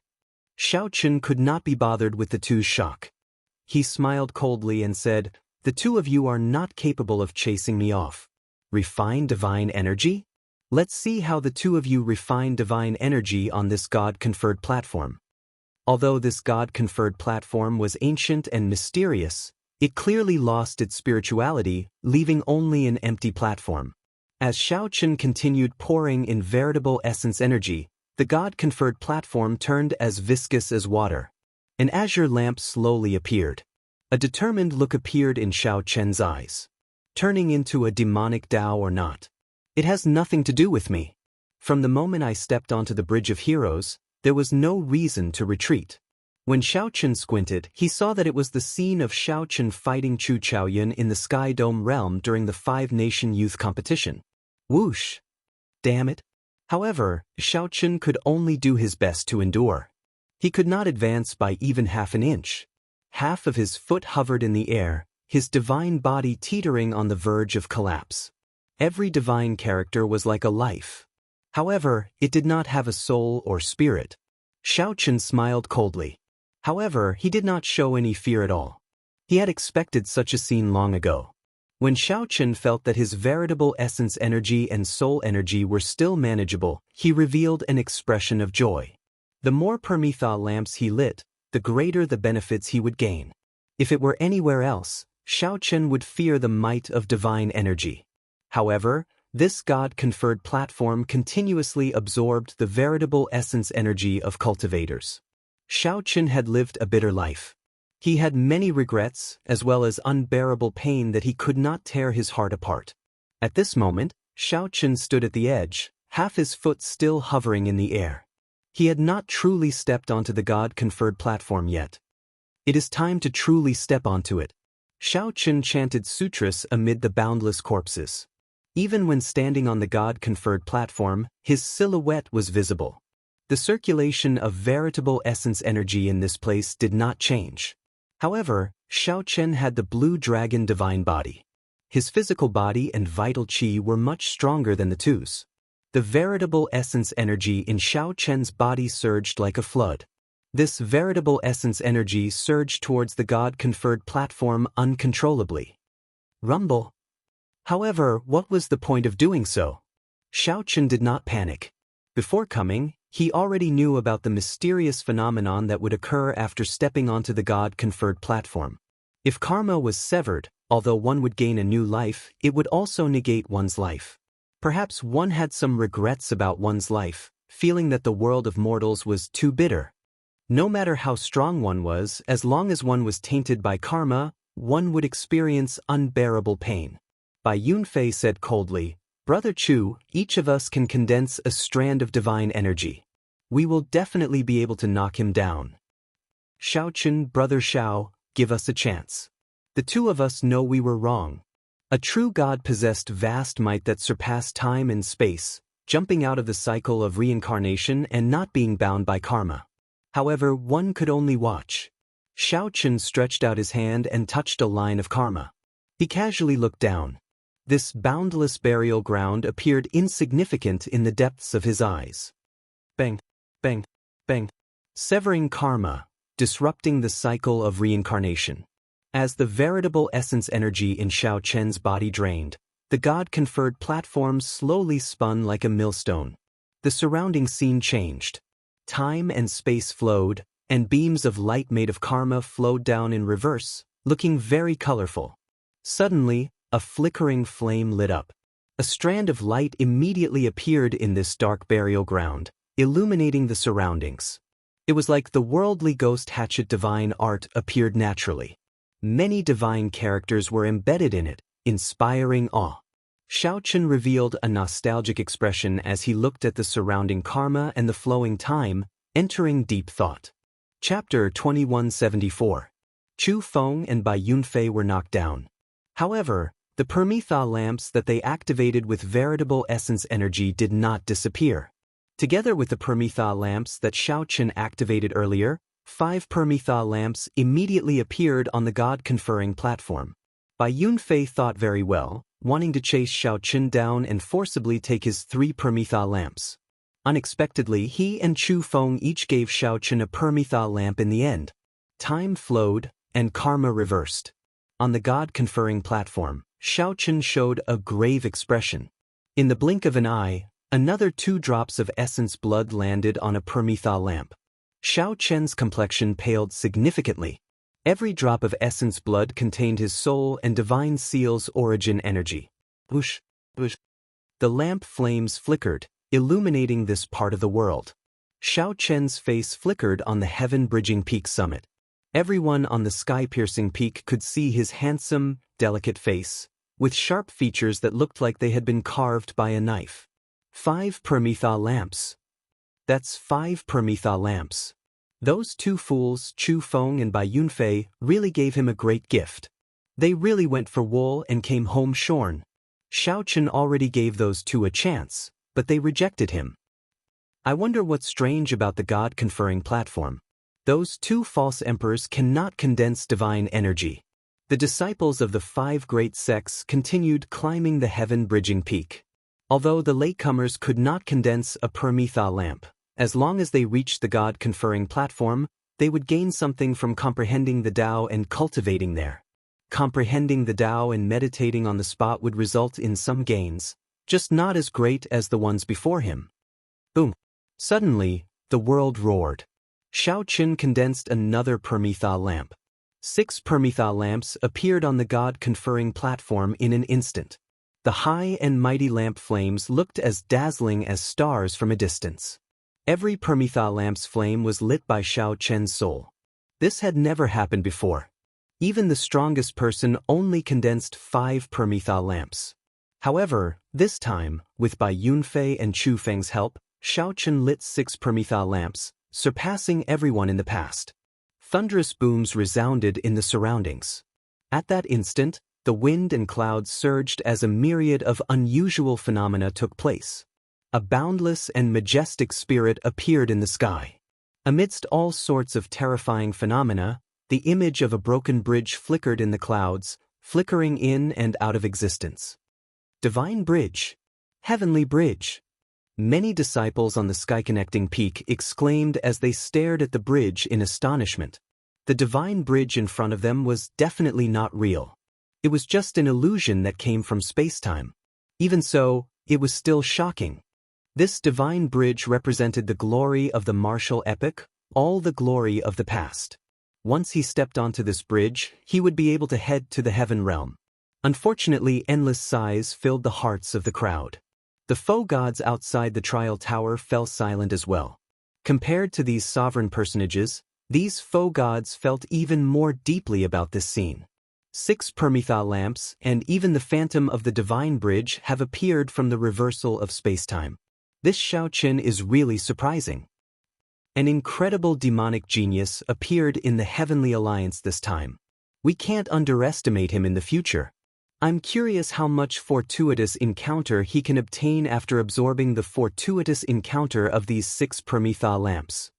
Xiao Chen could not be bothered with the two's shock. He smiled coldly and said, "The two of you are not capable of chasing me off. Refine divine energy? Let's see how the two of you refine divine energy on this God-conferred platform." Although this God-conferred platform was ancient and mysterious, it clearly lost its spirituality, leaving only an empty platform. As Xiao Chen continued pouring in veritable essence energy, the God-conferred platform turned as viscous as water. An azure lamp slowly appeared. A determined look appeared in Xiao Chen's eyes. "Turning into a demonic Tao or not, it has nothing to do with me. From the moment I stepped onto the Bridge of Heroes, there was no reason to retreat." When Xiao Chen squinted, he saw that it was the scene of Xiao Chen fighting Chu Chaoyun in the Sky Dome realm during the 5-nation youth competition. Whoosh! Damn it! However, Xiao Chen could only do his best to endure. He could not advance by even half an inch. Half of his foot hovered in the air, his divine body teetering on the verge of collapse. Every divine character was like a life. However, it did not have a soul or spirit. Xiao Chen smiled coldly. However, he did not show any fear at all. He had expected such a scene long ago. When Xiao Chen felt that his veritable essence energy and soul energy were still manageable, he revealed an expression of joy. The more Permitha lamps he lit, the greater the benefits he would gain. If it were anywhere else, Xiao Chen would fear the might of divine energy. However, this God-conferred platform continuously absorbed the veritable essence energy of cultivators. Xiao Chen had lived a bitter life. He had many regrets, as well as unbearable pain that he could not tear his heart apart. At this moment, Xiao Chen stood at the edge, half his foot still hovering in the air. He had not truly stepped onto the God-conferred platform yet. It is time to truly step onto it. Xiao Chen chanted sutras amid the boundless corpses. Even when standing on the God-conferred platform, his silhouette was visible. The circulation of veritable essence energy in this place did not change. However, Xiao Chen had the blue dragon divine body. His physical body and vital qi were much stronger than the two's. The veritable essence energy in Xiao Chen's body surged like a flood. This veritable essence energy surged towards the God-conferred platform uncontrollably. Rumble. However, what was the point of doing so? Xiao Chen did not panic. Before coming, He already knew about the mysterious phenomenon that would occur after stepping onto the God-conferred platform. If karma was severed, although one would gain a new life, it would also negate one's life. Perhaps one had some regrets about one's life, feeling that the world of mortals was too bitter. No matter how strong one was, as long as one was tainted by karma, one would experience unbearable pain. Bai Yunfei said coldly, "Brother Chu, each of us can condense a strand of divine energy. We will definitely be able to knock him down. Shao Chen, Brother Shao, give us a chance. The two of us know we were wrong." A true god possessed vast might that surpassed time and space, jumping out of the cycle of reincarnation and not being bound by karma. However, one could only watch. Shao Chen stretched out his hand and touched a line of karma. He casually looked down. This boundless burial ground appeared insignificant in the depths of his eyes. Bang, bang, bang. Severing karma, disrupting the cycle of reincarnation. As the veritable essence energy in Shao Chen's body drained, the god-conferred platform slowly spun like a millstone. The surrounding scene changed. Time and space flowed, and beams of light made of karma flowed down in reverse, looking very colorful. Suddenly, a flickering flame lit up. A strand of light immediately appeared in this dark burial ground, illuminating the surroundings. It was like the worldly ghost hatchet divine art appeared naturally. Many divine characters were embedded in it, inspiring awe. Shao Chen revealed a nostalgic expression as he looked at the surrounding karma and the flowing time, entering deep thought. Chapter 2174. Chu Feng and Bai Yunfei were knocked down. However, the Permitha lamps that they activated with veritable essence energy did not disappear. Together with the Permitha lamps that Shao Chen activated earlier, 5 Permitha lamps immediately appeared on the god-conferring platform. Bai Yunfei thought very well, wanting to chase Shao Chen down and forcibly take his 3 Permitha lamps. Unexpectedly, he and Chu Feng each gave Shao Chen a Permitha lamp in the end. Time flowed, and karma reversed. On the god-conferring platform, Shao Chen showed a grave expression. In the blink of an eye, another 2 drops of essence blood landed on a Permitha lamp. Shao Chen's complexion paled significantly. Every drop of essence blood contained his soul and divine seal's origin energy. Whoosh, whoosh. The lamp flames flickered, illuminating this part of the world. Shao Chen's face flickered on the heaven-bridging peak summit. Everyone on the sky-piercing peak could see his handsome, delicate face, with sharp features that looked like they had been carved by a knife. 5 Permitha lamps. That's 5 Permitha lamps. Those 2 fools, Chu Feng and Bai Yunfei, really gave him a great gift. They really went for wool and came home shorn. Shao Chen already gave those 2 a chance, but they rejected him. I wonder what's strange about the god-conferring platform. Those 2 false emperors cannot condense divine energy. The disciples of the 5 great sects continued climbing the heaven-bridging peak. Although the latecomers could not condense a Permitha lamp, as long as they reached the god-conferring platform, they would gain something from comprehending the Tao and cultivating there. Comprehending the Tao and meditating on the spot would result in some gains, just not as great as the ones before him. Boom! Suddenly, the world roared. Shao Chen condensed another Permitha lamp. 6 Permitha lamps appeared on the god-conferring platform in an instant. The high and mighty lamp flames looked as dazzling as stars from a distance. Every Permitha lamp's flame was lit by Shao Chen's soul. This had never happened before. Even the strongest person only condensed 5 Permitha lamps. However, this time, with Bai Yunfei and Chu Feng's help, Shao Chen lit 6 Permitha lamps, surpassing everyone in the past. Thunderous booms resounded in the surroundings. At that instant, the wind and clouds surged as a myriad of unusual phenomena took place. A boundless and majestic spirit appeared in the sky. Amidst all sorts of terrifying phenomena, the image of a broken bridge flickered in the clouds, flickering in and out of existence. Divine bridge. Heavenly bridge. Many disciples on the sky-connecting peak exclaimed as they stared at the bridge in astonishment. The divine bridge in front of them was definitely not real. It was just an illusion that came from space-time. Even so, it was still shocking. This divine bridge represented the glory of the martial epic, all the glory of the past. Once he stepped onto this bridge, he would be able to head to the heaven realm. Unfortunately, endless sighs filled the hearts of the crowd. The faux gods outside the trial tower fell silent as well. Compared to these sovereign personages, these faux gods felt even more deeply about this scene. 6 Permetha lamps and even the phantom of the divine bridge have appeared from the reversal of spacetime. This Shao Qin is really surprising. An incredible demonic genius appeared in the Heavenly Alliance this time. We can't underestimate him in the future. I'm curious how much fortuitous encounter he can obtain after absorbing the fortuitous encounter of these 6 Permetha lamps.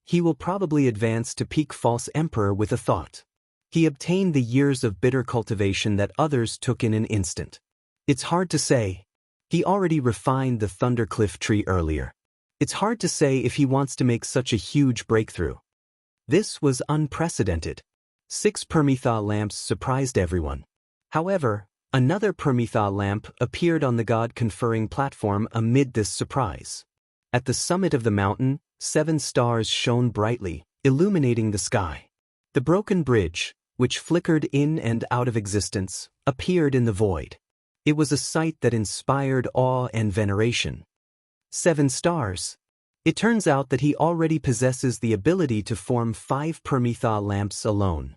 He will probably advance to peak false emperor with a thought. He obtained the years of bitter cultivation that others took in an instant. It's hard to say. He already refined the Thundercliff tree earlier. It's hard to say if he wants to make such a huge breakthrough. This was unprecedented. 6 Permetha lamps surprised everyone. However, another Permetha lamp appeared on the god-conferring platform amid this surprise. At the summit of the mountain, 7 stars shone brightly, illuminating the sky. The broken bridge, which flickered in and out of existence, appeared in the void. It was a sight that inspired awe and veneration. 7 stars. It turns out that he already possesses the ability to form 5 Permetha lamps alone.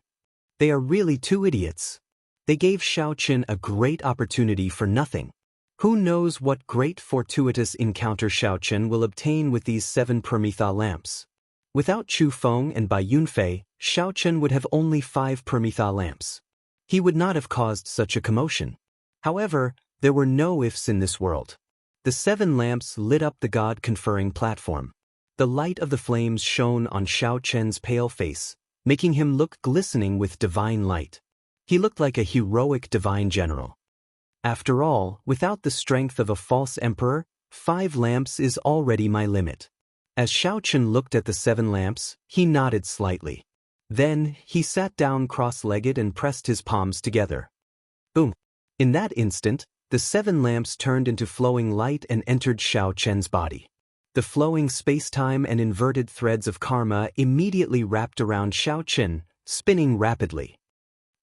They are really 2 idiots. They gave Shao Qin a great opportunity for nothing. Who knows what great fortuitous encounter Shao Qin will obtain with these 7 Permetha lamps. Without Chu Feng and Bai Yunfei, Shao Qin would have only 5 Permetha lamps. He would not have caused such a commotion. However, there were no ifs in this world. The 7 lamps lit up the god-conferring platform. The light of the flames shone on Shao Qin's pale face, making him look glistening with divine light. He looked like a heroic divine general. After all, without the strength of a false emperor, 5 lamps is already my limit. As Shao Qin looked at the 7 lamps, he nodded slightly. Then, he sat down cross-legged and pressed his palms together. Boom! In that instant, the 7 lamps turned into flowing light and entered Shao Qin's body. The flowing space-time and inverted threads of karma immediately wrapped around Shao Qin, spinning rapidly.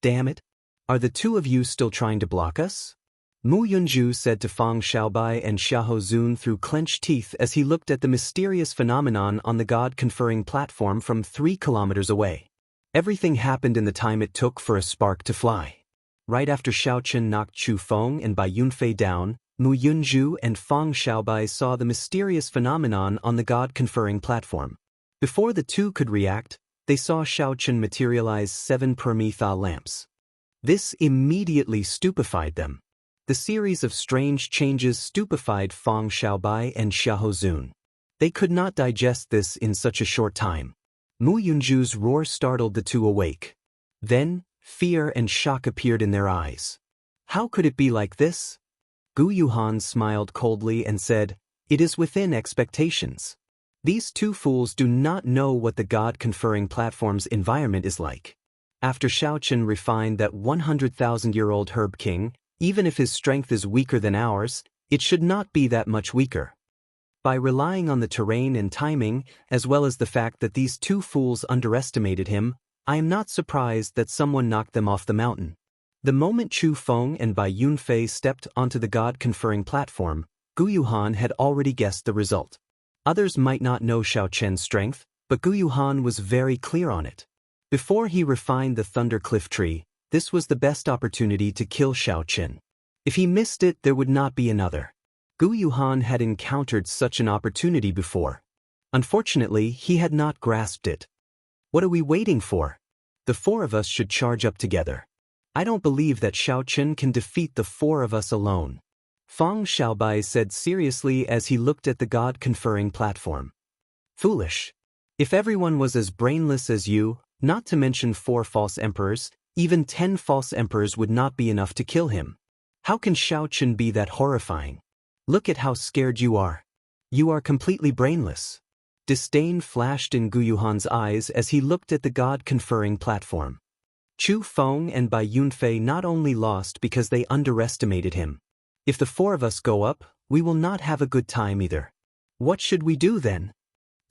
Damn it! Are the 2 of you still trying to block us? Mu Yunju said to Fang Xiaobai and Xiahou Zun through clenched teeth as he looked at the mysterious phenomenon on the god-conferring platform from 3 kilometers away. Everything happened in the time it took for a spark to fly. Right after Shao Qin knocked Chu Feng and Bai Yunfei down, Mu Yunju and Fang Xiaobai saw the mysterious phenomenon on the god-conferring platform. Before the 2 could react, they saw Shao Qin materialize 7 Permetha lamps. This immediately stupefied them. The series of strange changes stupefied Fang Xiaobai and Xiahou Zun. They could not digest this in such a short time. Mu Yunju's roar startled the 2 awake. Then, fear and shock appeared in their eyes. How could it be like this? Gu Yuhan smiled coldly and said, "It is within expectations. These 2 fools do not know what the god-conferring platform's environment is like." After Shao Qin refined that 100,000-year-old Herb King, even if his strength is weaker than ours, it should not be that much weaker. By relying on the terrain and timing, as well as the fact that these 2 fools underestimated him, I am not surprised that someone knocked them off the mountain. The moment Chu Feng and Bai Yunfei stepped onto the god-conferring platform, Gu Yuhan had already guessed the result. Others might not know Shao Qin's strength, but Gu Yuhan was very clear on it. Before he refined the Thundercliff tree, this was the best opportunity to kill Shao Qin. If he missed it, there would not be another. Gu Yuhan had encountered such an opportunity before. Unfortunately, he had not grasped it. What are we waiting for? The 4 of us should charge up together. I don't believe that Shao Qin can defeat the 4 of us alone. Fang Xiaobai said seriously as he looked at the god-conferring platform. Foolish. If everyone was as brainless as you, not to mention 4 false emperors, even 10 false emperors would not be enough to kill him. How can Shao Qin be that horrifying? Look at how scared you are. You are completely brainless. Disdain flashed in Gu Yuhan's eyes as he looked at the god-conferring platform. Chu Feng and Bai Yunfei not only lost because they underestimated him. If the 4 of us go up, we will not have a good time either. What should we do then?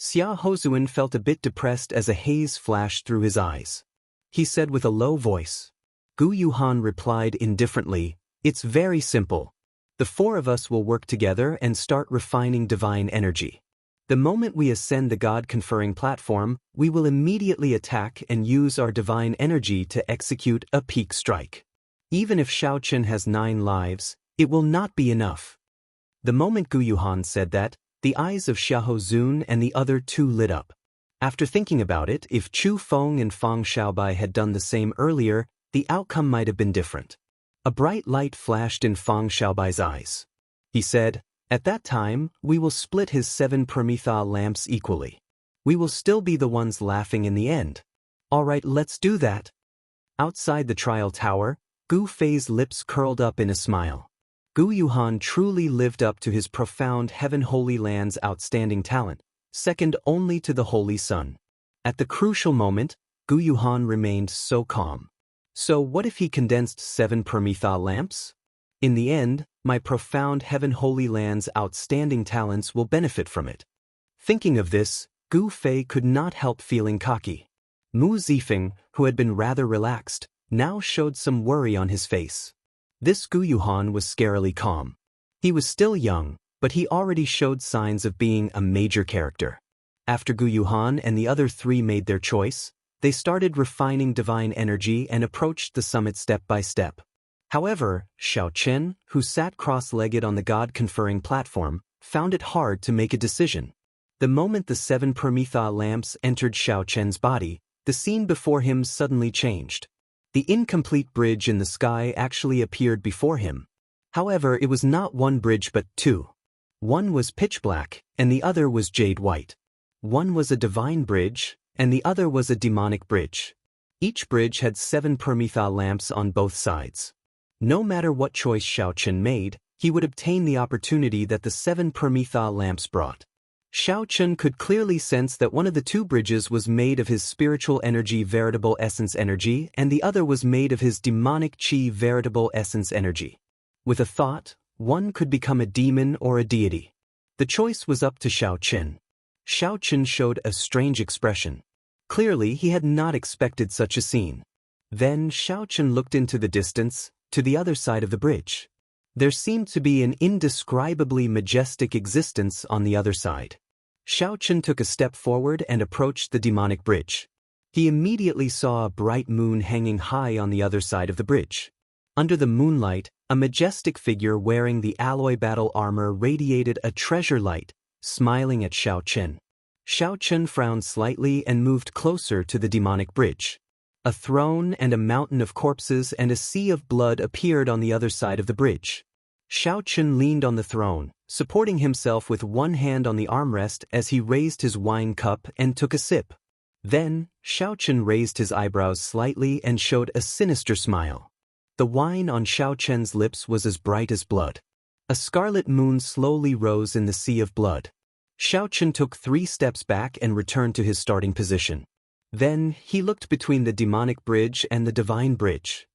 Xia Hozuan felt a bit depressed as a haze flashed through his eyes. He said with a low voice. Gu Yuhan replied indifferently, It's very simple. The four of us will work together and start refining divine energy. The moment we ascend the God-conferring platform, we will immediately attack and use our divine energy to execute a peak strike. Even if Xiaochen has 9 lives, it will not be enough. The moment Gu Yuhan said that, the eyes of Xiahou Zun and the other 2 lit up. After thinking about it, if Chu Feng and Fang Xiaobai had done the same earlier, the outcome might have been different. A bright light flashed in Fang Xiaobai's eyes. He said, At that time, we will split his 7 Prometha lamps equally. We will still be the ones laughing in the end. All right, let's do that. Outside the trial tower, Gu Fei's lips curled up in a smile. Gu Yuhan truly lived up to his profound Heaven Holy Land's outstanding talent, second only to the Holy Sun. At the crucial moment, Gu Yuhan remained so calm. So what if he condensed 7 Prometha lamps? In the end, my profound Heaven Holy Land's outstanding talents will benefit from it. Thinking of this, Gu Fei could not help feeling cocky. Mu Zifeng, who had been rather relaxed, now showed some worry on his face. This Gu Yuhan was scarily calm. He was still young, but he already showed signs of being a major character. After Gu Yuhan and the other 3 made their choice, they started refining divine energy and approached the summit step by step. However, Xiao Chen, who sat cross-legged on the God-conferring platform, found it hard to make a decision. The moment the 7 Prometha lamps entered Xiao Chen's body, the scene before him suddenly changed. The incomplete bridge in the sky actually appeared before him. However, it was not 1 bridge but 2. One was pitch black, and the other was jade white. One was a divine bridge, and the other was a demonic bridge. Each bridge had 7 Prometha lamps on both sides. No matter what choice Xiao Chen made, he would obtain the opportunity that the 7 Prometha lamps brought. Xiao Chen could clearly sense that one of the 2 bridges was made of his spiritual energy veritable essence energy and the other was made of his demonic chi veritable essence energy. With a thought, one could become a demon or a deity. The choice was up to Xiao Chen. Xiao Chen showed a strange expression. Clearly he had not expected such a scene. Then Xiao Chen looked into the distance, to the other side of the bridge. There seemed to be an indescribably majestic existence on the other side. Xiao Chen took a step forward and approached the demonic bridge. He immediately saw a bright moon hanging high on the other side of the bridge. Under the moonlight, a majestic figure wearing the alloy battle armor radiated a treasure light, smiling at Xiao Chen. Xiao Chen frowned slightly and moved closer to the demonic bridge. A throne and a mountain of corpses and a sea of blood appeared on the other side of the bridge. Xiao Chen leaned on the throne, supporting himself with one hand on the armrest as he raised his wine cup and took a sip. Then, Xiao Chen raised his eyebrows slightly and showed a sinister smile. The wine on Xiao Chen's lips was as bright as blood. A scarlet moon slowly rose in the sea of blood. Xiao Chen took 3 steps back and returned to his starting position. Then, he looked between the demonic bridge and the divine bridge.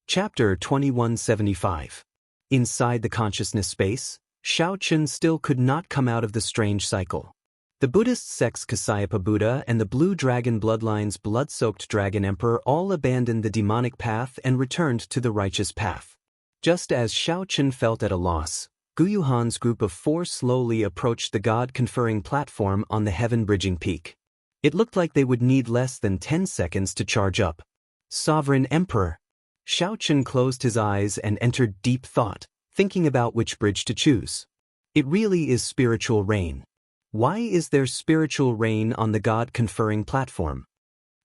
Chapter 2175. Inside the consciousness space, Xiao Chen still could not come out of the strange cycle. The Buddhist sects Kasyapa Buddha and the Blue Dragon Bloodline's blood-soaked Dragon Emperor all abandoned the demonic path and returned to the righteous path. Just as Xiao Chen felt at a loss, Gu Yuhan's group of 4 slowly approached the God-conferring platform on the heaven-bridging peak. It looked like they would need less than 10 seconds to charge up. Sovereign Emperor. Xiao Chen closed his eyes and entered deep thought, thinking about which bridge to choose. It really is spiritual rain. Why is there spiritual rain on the God-conferring platform?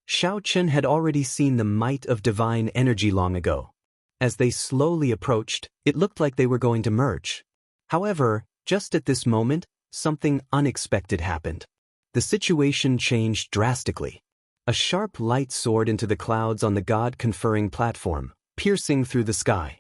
Xiao Chen had already seen the might of divine energy long ago. As they slowly approached, it looked like they were going to merge. However, just at this moment, something unexpected happened. The situation changed drastically. A sharp light soared into the clouds on the God-conferring platform, piercing through the sky.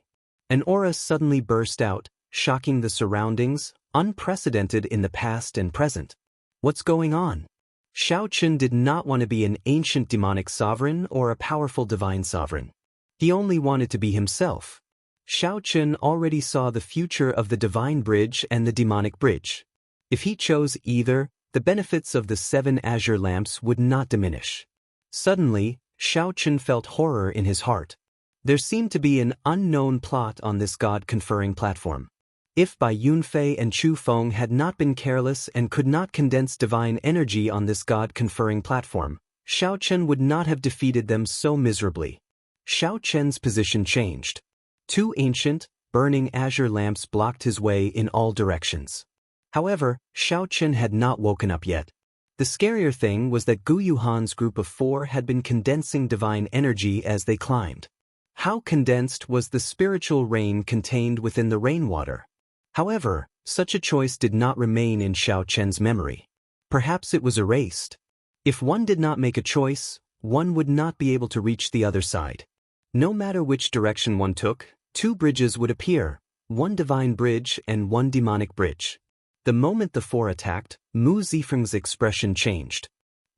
An aura suddenly burst out, shocking the surroundings, unprecedented in the past and present. What's going on? Xiao Chen did not want to be an ancient demonic sovereign or a powerful divine sovereign. He only wanted to be himself. Xiao Chen already saw the future of the divine bridge and the demonic bridge. If he chose either, the benefits of the 7 azure lamps would not diminish. Suddenly, Xiao Chen felt horror in his heart. There seemed to be an unknown plot on this God-conferring platform. If Bai Yunfei and Chu Feng had not been careless and could not condense divine energy on this God-conferring platform, Xiao Chen would not have defeated them so miserably. Xiao Chen's position changed. 2 ancient, burning azure lamps blocked his way in all directions. However, Xiao Chen had not woken up yet. The scarier thing was that Gu Yuhan's group of 4 had been condensing divine energy as they climbed. How condensed was the spiritual rain contained within the rainwater? However, such a choice did not remain in Xiao Chen's memory. Perhaps it was erased. If one did not make a choice, one would not be able to reach the other side. No matter which direction one took, 2 bridges would appear, 1 divine bridge and 1 demonic bridge. The moment the 4 attacked, Mu Zifeng's expression changed.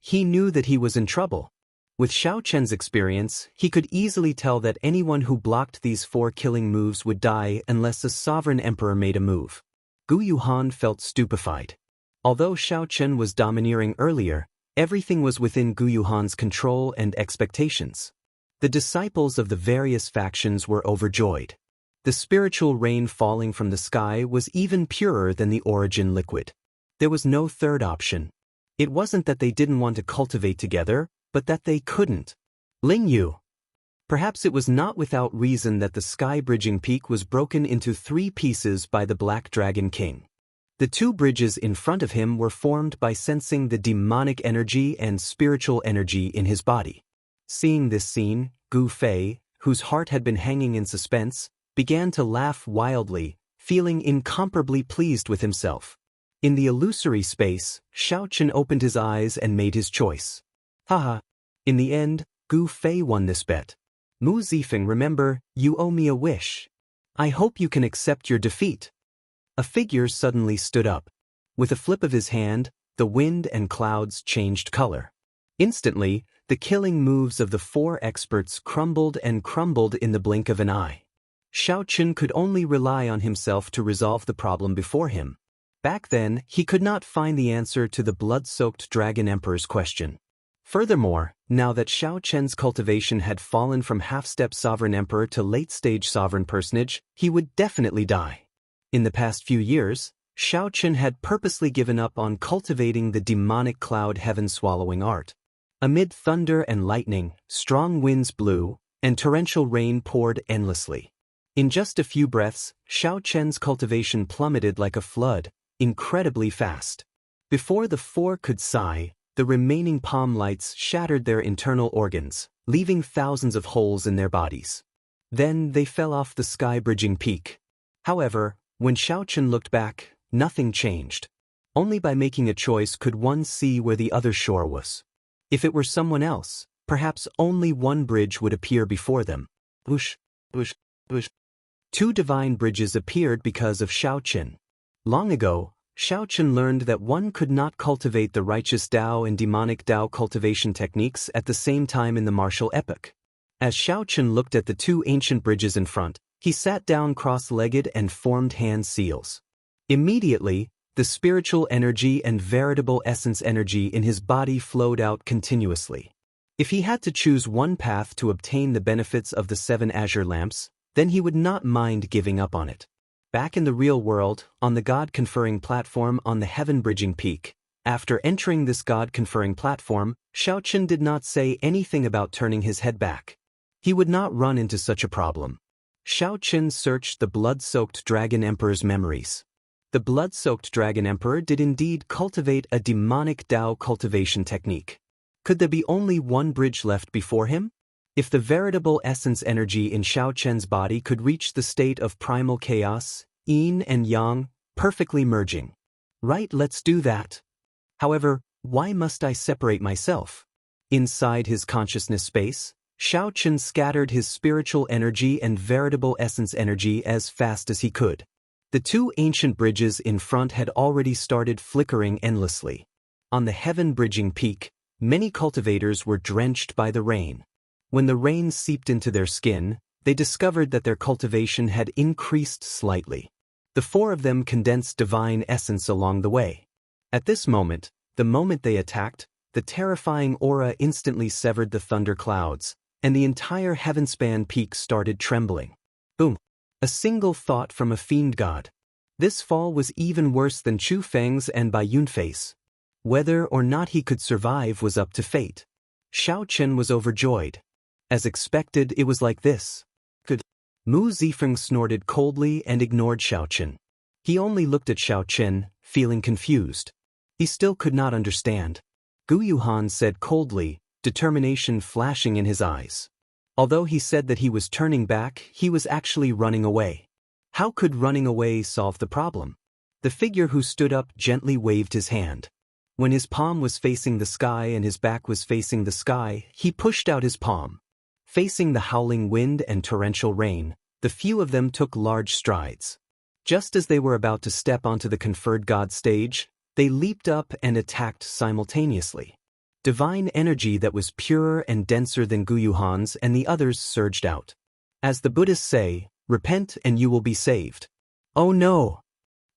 He knew that he was in trouble. With Xiao Chen's experience, he could easily tell that anyone who blocked these 4 killing moves would die unless a sovereign emperor made a move. Gu Yuhan felt stupefied. Although Xiao Chen was domineering earlier, everything was within Gu Yuhan's control and expectations. The disciples of the various factions were overjoyed. The spiritual rain falling from the sky was even purer than the origin liquid. There was no third option. It wasn't that they didn't want to cultivate together, but that they couldn't. Ling Yu. Perhaps it was not without reason that the sky-bridging peak was broken into 3 pieces by the Black Dragon King. The 2 bridges in front of him were formed by sensing the demonic energy and spiritual energy in his body. Seeing this scene, Gu Fei, whose heart had been hanging in suspense, began to laugh wildly, feeling incomparably pleased with himself. In the illusory space, Xiao Chen opened his eyes and made his choice. Haha. In the end, Gu Fei won this bet. Mu Zifeng, remember, you owe me a wish. I hope you can accept your defeat. A figure suddenly stood up. With a flip of his hand, the wind and clouds changed color. Instantly, the killing moves of the 4 experts crumbled and crumbled in the blink of an eye. Xiao Chen could only rely on himself to resolve the problem before him. Back then, he could not find the answer to the blood-soaked Dragon Emperor's question. Furthermore, now that Xiao Chen's cultivation had fallen from half-step sovereign emperor to late-stage sovereign personage, he would definitely die. In the past few years, Xiao Chen had purposely given up on cultivating the demonic cloud heaven-swallowing art. Amid thunder and lightning, strong winds blew, and torrential rain poured endlessly. In just a few breaths, Xiao Chen's cultivation plummeted like a flood, incredibly fast. Before the 4 could sigh, the remaining palm lights shattered their internal organs, leaving thousands of holes in their bodies. Then they fell off the sky-bridging peak. However, when Xiao Chen looked back, nothing changed. Only by making a choice could one see where the other shore was. If it were someone else, perhaps only 1 bridge would appear before them. Whoosh, whoosh, whoosh. 2 divine bridges appeared because of Xiao Chen. Long ago, Xiao Chen learned that one could not cultivate the righteous Tao and demonic Tao cultivation techniques at the same time in the martial epoch. As Xiao Chen looked at the 2 ancient bridges in front, he sat down cross-legged and formed hand seals. Immediately, the spiritual energy and veritable essence energy in his body flowed out continuously. If he had to choose one path to obtain the benefits of the 7 azure lamps, then he would not mind giving up on it. Back in the real world, on the God-conferring platform on the heaven-bridging peak, after entering this God-conferring platform, Xiao Chen did not say anything about turning his head back. He would not run into such a problem. Xiao Chen searched the blood-soaked Dragon Emperor's memories. The blood-soaked Dragon Emperor did indeed cultivate a demonic Tao cultivation technique. Could there be only 1 bridge left before him? If the veritable essence energy in Xiao Chen's body could reach the state of primal chaos, yin and yang, perfectly merging. Right, let's do that. However, why must I separate myself? Inside his consciousness space, Xiao Chen scattered his spiritual energy and veritable essence energy as fast as he could. The 2 ancient bridges in front had already started flickering endlessly. On the heaven-bridging peak, many cultivators were drenched by the rain. When the rain seeped into their skin, they discovered that their cultivation had increased slightly. The four of them condensed divine essence along the way. At this moment, the moment they attacked, the terrifying aura instantly severed the thunder clouds, and the entire heavenspan peak started trembling. Boom! A single thought from a fiend god. This fall was even worse than Chu Feng's and Bai Yunfei's. Whether or not he could survive was up to fate. Xiao Chen was overjoyed. As expected, it was like this. Mu Zifeng snorted coldly and ignored Xiao Chen. He only looked at Xiao Chen, feeling confused. He still could not understand. Gu Yuhan said coldly, determination flashing in his eyes. Although he said that he was turning back, he was actually running away. How could running away solve the problem? The figure who stood up gently waved his hand. When his palm was facing the sky and his back was facing the sky, he pushed out his palm. Facing the howling wind and torrential rain, the few of them took large strides. Just as they were about to step onto the conferred god stage, they leaped up and attacked simultaneously. Divine energy that was purer and denser than Gu Yuhan's and the others surged out. As the Buddhists say, repent and you will be saved. Oh no!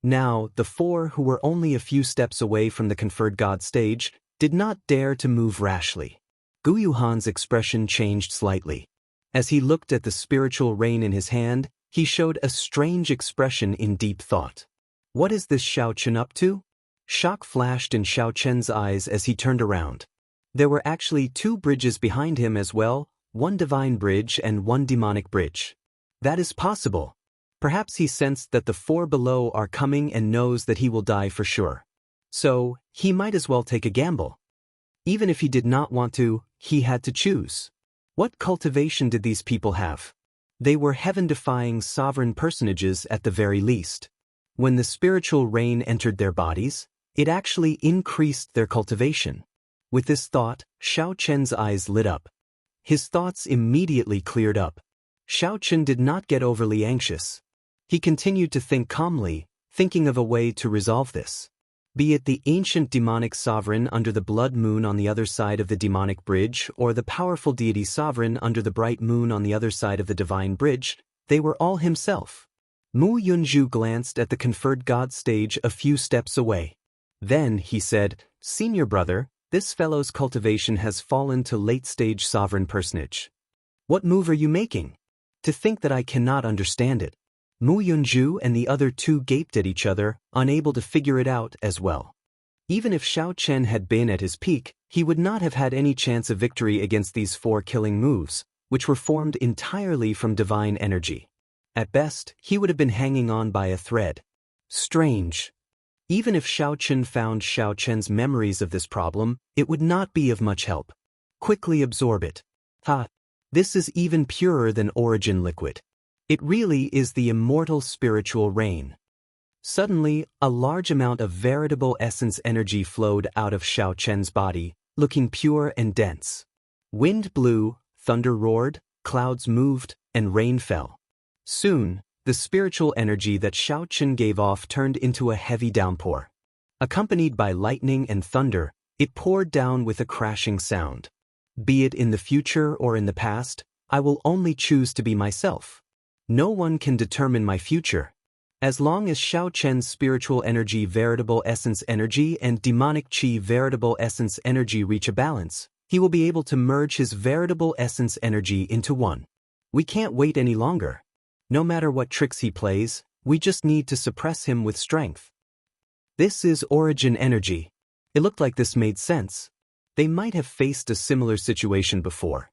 Now, the four who were only a few steps away from the conferred god stage did not dare to move rashly. Gu Yuhan's expression changed slightly. As he looked at the spiritual rain in his hand, he showed a strange expression in deep thought. What is this Xiao Chen up to? Shock flashed in Xiao Chen's eyes as he turned around. There were actually two bridges behind him as well, one divine bridge and one demonic bridge. That is possible. Perhaps he sensed that the four below are coming and knows that he will die for sure. So, he might as well take a gamble. Even if he did not want to, he had to choose. What cultivation did these people have? They were heaven-defying sovereign personages at the very least. When the spiritual rain entered their bodies, it actually increased their cultivation. With this thought, Xiao Chen's eyes lit up. His thoughts immediately cleared up. Xiao Chen did not get overly anxious. He continued to think calmly, thinking of a way to resolve this. Be it the ancient demonic sovereign under the blood moon on the other side of the demonic bridge or the powerful deity sovereign under the bright moon on the other side of the divine bridge, they were all himself. Mu Yunzhu glanced at the conferred god stage a few steps away. Then, he said, "Senior brother, this fellow's cultivation has fallen to late-stage sovereign personage. What move are you making? To think that I cannot understand it." Mu Yunzhu and the other two gaped at each other, unable to figure it out as well. Even if Xiao Chen had been at his peak, he would not have had any chance of victory against these four killing moves, which were formed entirely from divine energy. At best, he would have been hanging on by a thread. Strange. Even if Xiao Chen found Xiao Chen's memories of this problem, it would not be of much help. Quickly absorb it. This is even purer than origin liquid. It really is the immortal spiritual rain. Suddenly, a large amount of veritable essence energy flowed out of Xiao Chen's body, looking pure and dense. Wind blew, thunder roared, clouds moved, and rain fell. Soon, the spiritual energy that Xiao Chen gave off turned into a heavy downpour. Accompanied by lightning and thunder, it poured down with a crashing sound. Be it in the future or in the past, I will only choose to be myself. No one can determine my future. As long as Xiao Chen's spiritual energy veritable essence energy and demonic qi veritable essence energy reach a balance, he will be able to merge his veritable essence energy into one. We can't wait any longer. No matter what tricks he plays, we just need to suppress him with strength. This is origin energy. It looked like this made sense. They might have faced a similar situation before.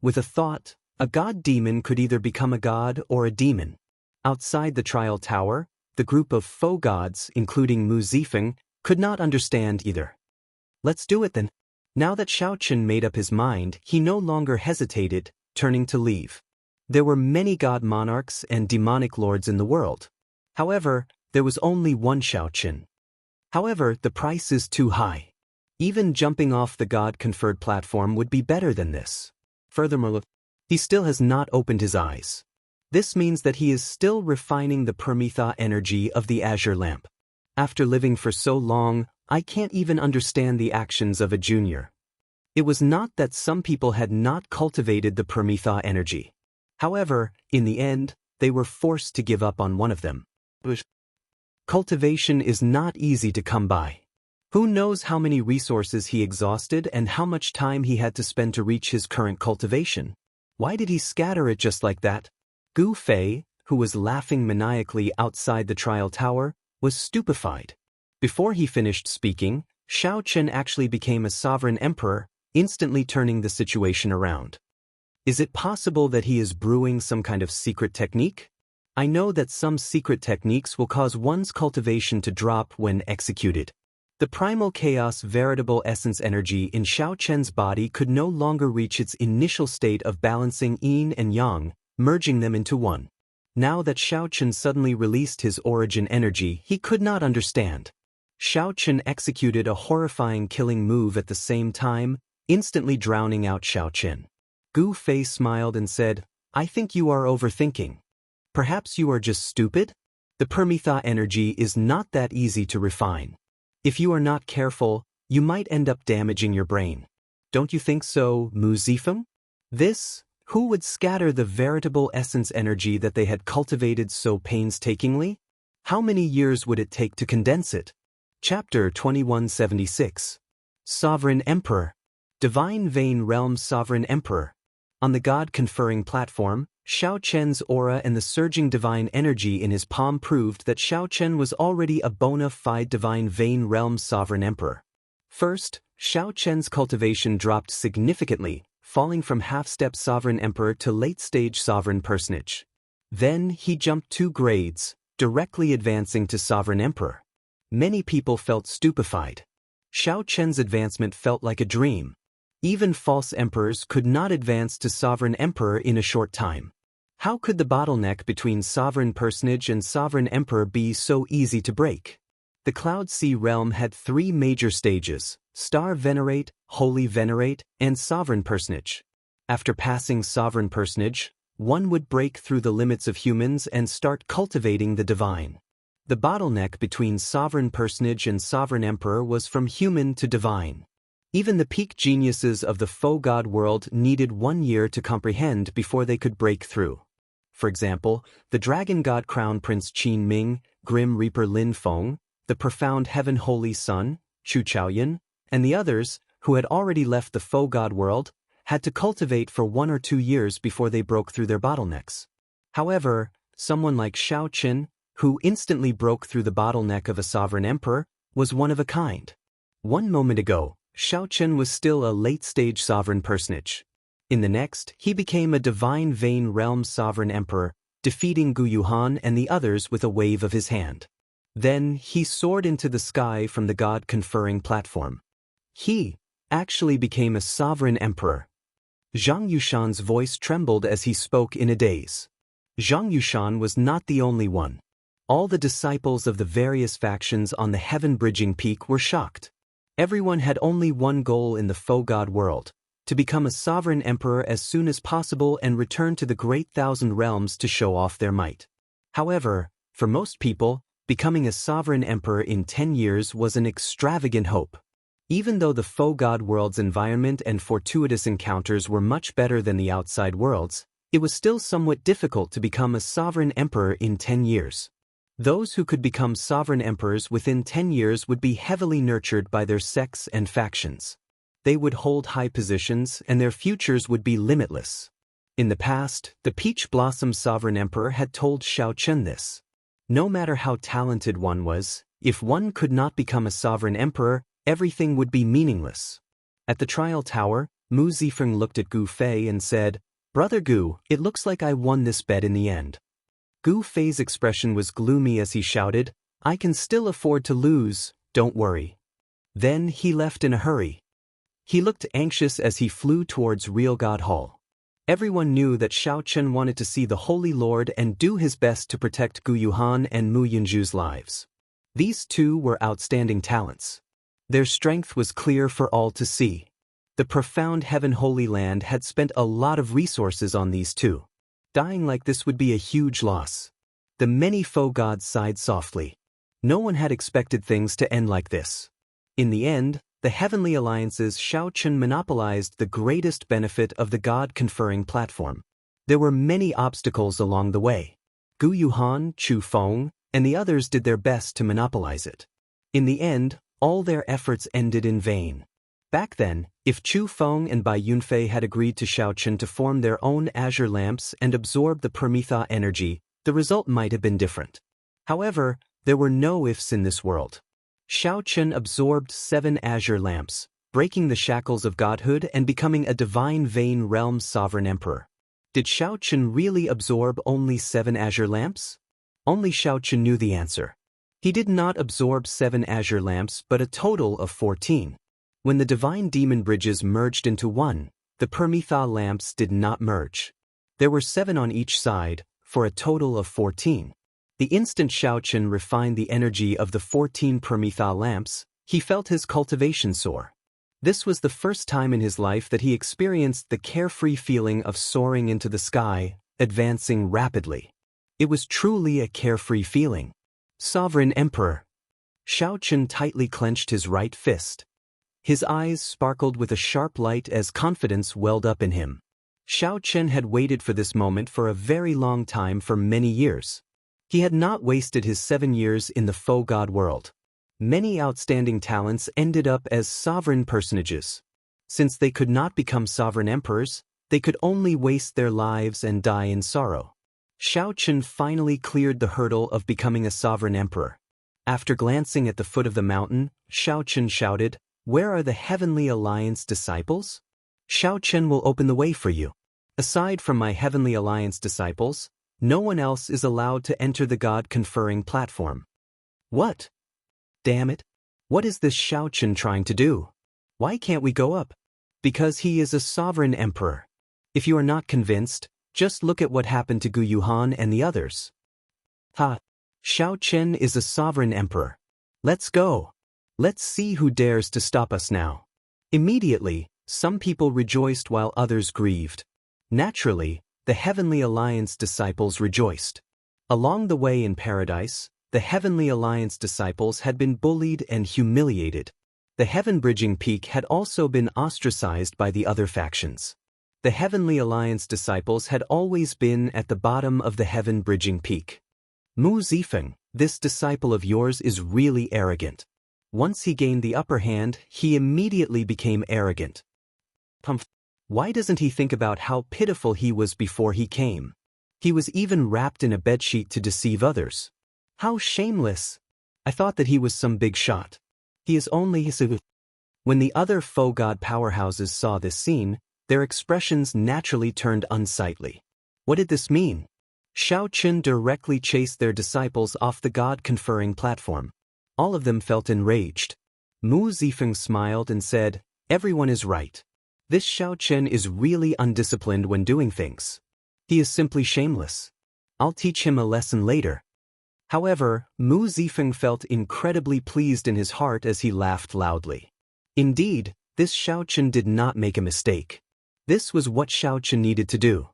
With a thought, a god-demon could either become a god or a demon. Outside the trial tower, the group of faux gods, including Mu Zifeng, could not understand either. Let's do it then. Now that Xiao Chen made up his mind, he no longer hesitated, turning to leave. There were many god monarchs and demonic lords in the world. However, there was only one Xiao Chen. However, the price is too high. Even jumping off the god-conferred platform would be better than this. Furthermore, he still has not opened his eyes. This means that he is still refining the Prometha energy of the azure lamp. After living for so long, I can't even understand the actions of a junior. It was not that some people had not cultivated the Prometha energy. However, in the end, they were forced to give up on one of them. Cultivation is not easy to come by. Who knows how many resources he exhausted and how much time he had to spend to reach his current cultivation? Why did he scatter it just like that? Gu Fei, who was laughing maniacally outside the trial tower, was stupefied. Before he finished speaking, Xiao Chen actually became a sovereign emperor, instantly turning the situation around. Is it possible that he is brewing some kind of secret technique? I know that some secret techniques will cause one's cultivation to drop when executed. The primal chaos veritable essence energy in Xiao Chen's body could no longer reach its initial state of balancing yin and yang, merging them into one. Now that Xiao Chen suddenly released his origin energy, he could not understand. Xiao Chen executed a horrifying killing move at the same time, instantly drowning out Xiao Chen. Gu Fei smiled and said, "I think you are overthinking. Perhaps you are just stupid? The Permitha energy is not that easy to refine. If you are not careful, you might end up damaging your brain. Don't you think so, Mu Zifeng?" Who would scatter the veritable essence energy that they had cultivated so painstakingly? How many years would it take to condense it? Chapter 2176. Sovereign Emperor. Divine Vein Realm Sovereign Emperor. On the God-conferring platform, Xiao Chen's aura and the surging divine energy in his palm proved that Xiao Chen was already a bona fide divine vein realm sovereign emperor. First, Xiao Chen's cultivation dropped significantly, falling from half-step sovereign emperor to late-stage sovereign personage. Then he jumped 2 grades, directly advancing to sovereign emperor. Many people felt stupefied. Xiao Chen's advancement felt like a dream. Even false emperors could not advance to sovereign emperor in a short time. How could the bottleneck between sovereign personage and sovereign emperor be so easy to break? The Cloud Sea realm had 3 major stages: Star Venerate, Holy Venerate, and Sovereign Personage. After passing Sovereign Personage, one would break through the limits of humans and start cultivating the divine. The bottleneck between Sovereign Personage and Sovereign Emperor was from human to divine. Even the peak geniuses of the faux god world needed 1 year to comprehend before they could break through. For example, the Dragon God Crown Prince Qin Ming, Grim Reaper Lin Feng, the Profound Heaven Holy Sun, Chu Chaoyan, and the others, who had already left the faux god world, had to cultivate for 1 or 2 years before they broke through their bottlenecks. However, someone like Xiao Chen, who instantly broke through the bottleneck of a sovereign emperor, was one of a kind. 1 moment ago, Xiao Chen was still a late-stage sovereign personage. In the next, he became a divine vein realm sovereign emperor, defeating Gu Yuhan and the others with a wave of his hand. Then, he soared into the sky from the god-conferring platform. He actually became a sovereign emperor. Zhang Yushan's voice trembled as he spoke in a daze. Zhang Yushan was not the only one. All the disciples of the various factions on the heaven-bridging peak were shocked. Everyone had only one goal in the faux god world: to become a sovereign emperor as soon as possible and return to the great thousand realms to show off their might. However, for most people, becoming a sovereign emperor in 10 years was an extravagant hope. Even though the faux god world's environment and fortuitous encounters were much better than the outside worlds, it was still somewhat difficult to become a sovereign emperor in 10 years. Those who could become sovereign emperors within 10 years would be heavily nurtured by their sects and factions. They would hold high positions and their futures would be limitless. In the past, the Peach Blossom Sovereign Emperor had told Xiao Chen this. No matter how talented one was, if one could not become a sovereign emperor, everything would be meaningless. At the trial tower, Mu Zifeng looked at Gu Fei and said, "Brother Gu, it looks like I won this bet in the end." Gu Fei's expression was gloomy as he shouted, "I can still afford to lose, don't worry." Then he left in a hurry. He looked anxious as he flew towards Real God Hall. Everyone knew that Xiao Chen wanted to see the Holy Lord and do his best to protect Gu Yuhan and Mu Yunju's lives. These 2 were outstanding talents. Their strength was clear for all to see. The profound Heaven Holy Land had spent a lot of resources on these 2. Dying like this would be a huge loss. The many faux gods sighed softly. No one had expected things to end like this. In the end, the heavenly alliances Xiao Chen monopolized the greatest benefit of the god-conferring platform. There were many obstacles along the way. Gu Yuhan, Chu Feng, and the others did their best to monopolize it. In the end, all their efforts ended in vain. Back then, if Chu Feng and Bai Yunfei had agreed to Xiaochen to form their own azure lamps and absorb the Prometha energy, the result might have been different. However, there were no ifs in this world. Xiaochen absorbed 7 azure lamps, breaking the shackles of godhood and becoming a divine vein realm sovereign emperor. Did Xiaochen really absorb only 7 azure lamps? Only Xiaochen knew the answer. He did not absorb 7 azure lamps but a total of 14. When the divine demon bridges merged into one, the Prometha lamps did not merge. There were 7 on each side, for a total of 14. The instant Xiaochen refined the energy of the 14 Prometha lamps, he felt his cultivation soar. This was the first time in his life that he experienced the carefree feeling of soaring into the sky, advancing rapidly. It was truly a carefree feeling. Sovereign Emperor. Xiaochen tightly clenched his right fist. His eyes sparkled with a sharp light as confidence welled up in him. Xiaochen had waited for this moment for a very long time, for many years. He had not wasted his 7 years in the faux god world. Many outstanding talents ended up as sovereign personages. Since they could not become sovereign emperors, they could only waste their lives and die in sorrow. Xiaochen finally cleared the hurdle of becoming a sovereign emperor. After glancing at the foot of the mountain, Xiaochen shouted, "Where are the Heavenly Alliance disciples? Xiaochen will open the way for you. Aside from my Heavenly Alliance disciples, no one else is allowed to enter the God-conferring platform." What? Damn it. What is this Xiaochen trying to do? Why can't we go up? Because he is a sovereign emperor. If you are not convinced, just look at what happened to Gu Yuhan and the others. Ha! Xiaochen is a sovereign emperor. Let's go. Let's see who dares to stop us now. Immediately, some people rejoiced while others grieved. Naturally, the Heavenly Alliance disciples rejoiced. Along the way in paradise, the Heavenly Alliance disciples had been bullied and humiliated. The heaven-bridging peak had also been ostracized by the other factions. The Heavenly Alliance disciples had always been at the bottom of the heaven-bridging peak. Mu Zifeng, this disciple of yours is really arrogant. Once he gained the upper hand, he immediately became arrogant. Pumph. Why doesn't he think about how pitiful he was before he came? He was even wrapped in a bedsheet to deceive others. How shameless! I thought that he was some big shot. He is only his. When the other faux god powerhouses saw this scene, their expressions naturally turned unsightly. What did this mean? Xiaochen directly chased their disciples off the god-conferring platform. All of them felt enraged. Mu Zifeng smiled and said, "Everyone is right. This Xiaochen is really undisciplined when doing things. He is simply shameless. I'll teach him a lesson later." However, Mu Zifeng felt incredibly pleased in his heart as he laughed loudly. Indeed, this Xiaochen did not make a mistake. This was what Xiaochen needed to do.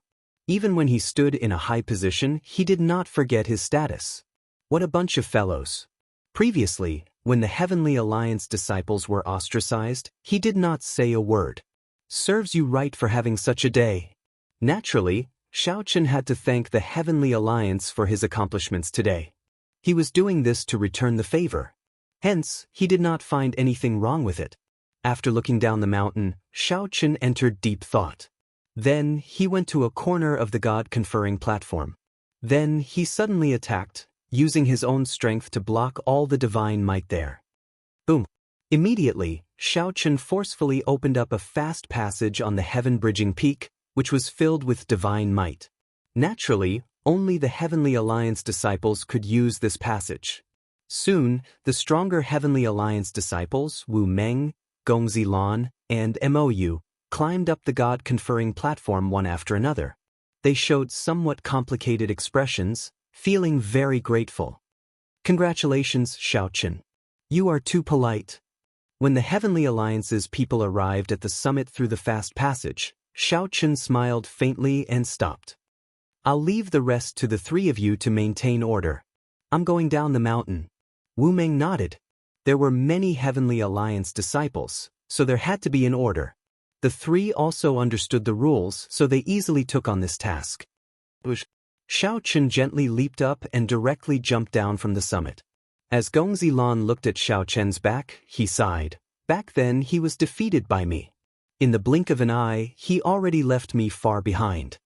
Even when he stood in a high position, he did not forget his status. What a bunch of fellows. Previously, when the Heavenly Alliance disciples were ostracized, he did not say a word. Serves you right for having such a day. Naturally, Xiaochen had to thank the Heavenly Alliance for his accomplishments today. He was doing this to return the favor. Hence, he did not find anything wrong with it. After looking down the mountain, Xiaochen entered deep thought. Then, he went to a corner of the god-conferring platform. Then, he suddenly attacked, using his own strength to block all the divine might there. Boom! Immediately, Xiaochen forcefully opened up a fast passage on the heaven-bridging peak, which was filled with divine might. Naturally, only the Heavenly Alliance disciples could use this passage. Soon, the stronger Heavenly Alliance disciples, Wu Meng, Gongzi Lan, and Mou, climbed up the god-conferring platform one after another. They showed somewhat complicated expressions, feeling very grateful. "Congratulations, Xiaochen. You are too polite." When the Heavenly Alliance's people arrived at the summit through the fast passage, Xiaochen smiled faintly and stopped. "I'll leave the rest to the 3 of you to maintain order. I'm going down the mountain." Wu Meng nodded. There were many Heavenly Alliance disciples, so there had to be an order. The 3 also understood the rules, so they easily took on this task. Xiao Chen gently leaped up and directly jumped down from the summit. As Gong Zilan looked at Xiao Chen's back, he sighed. Back then he was defeated by me. In the blink of an eye, he already left me far behind.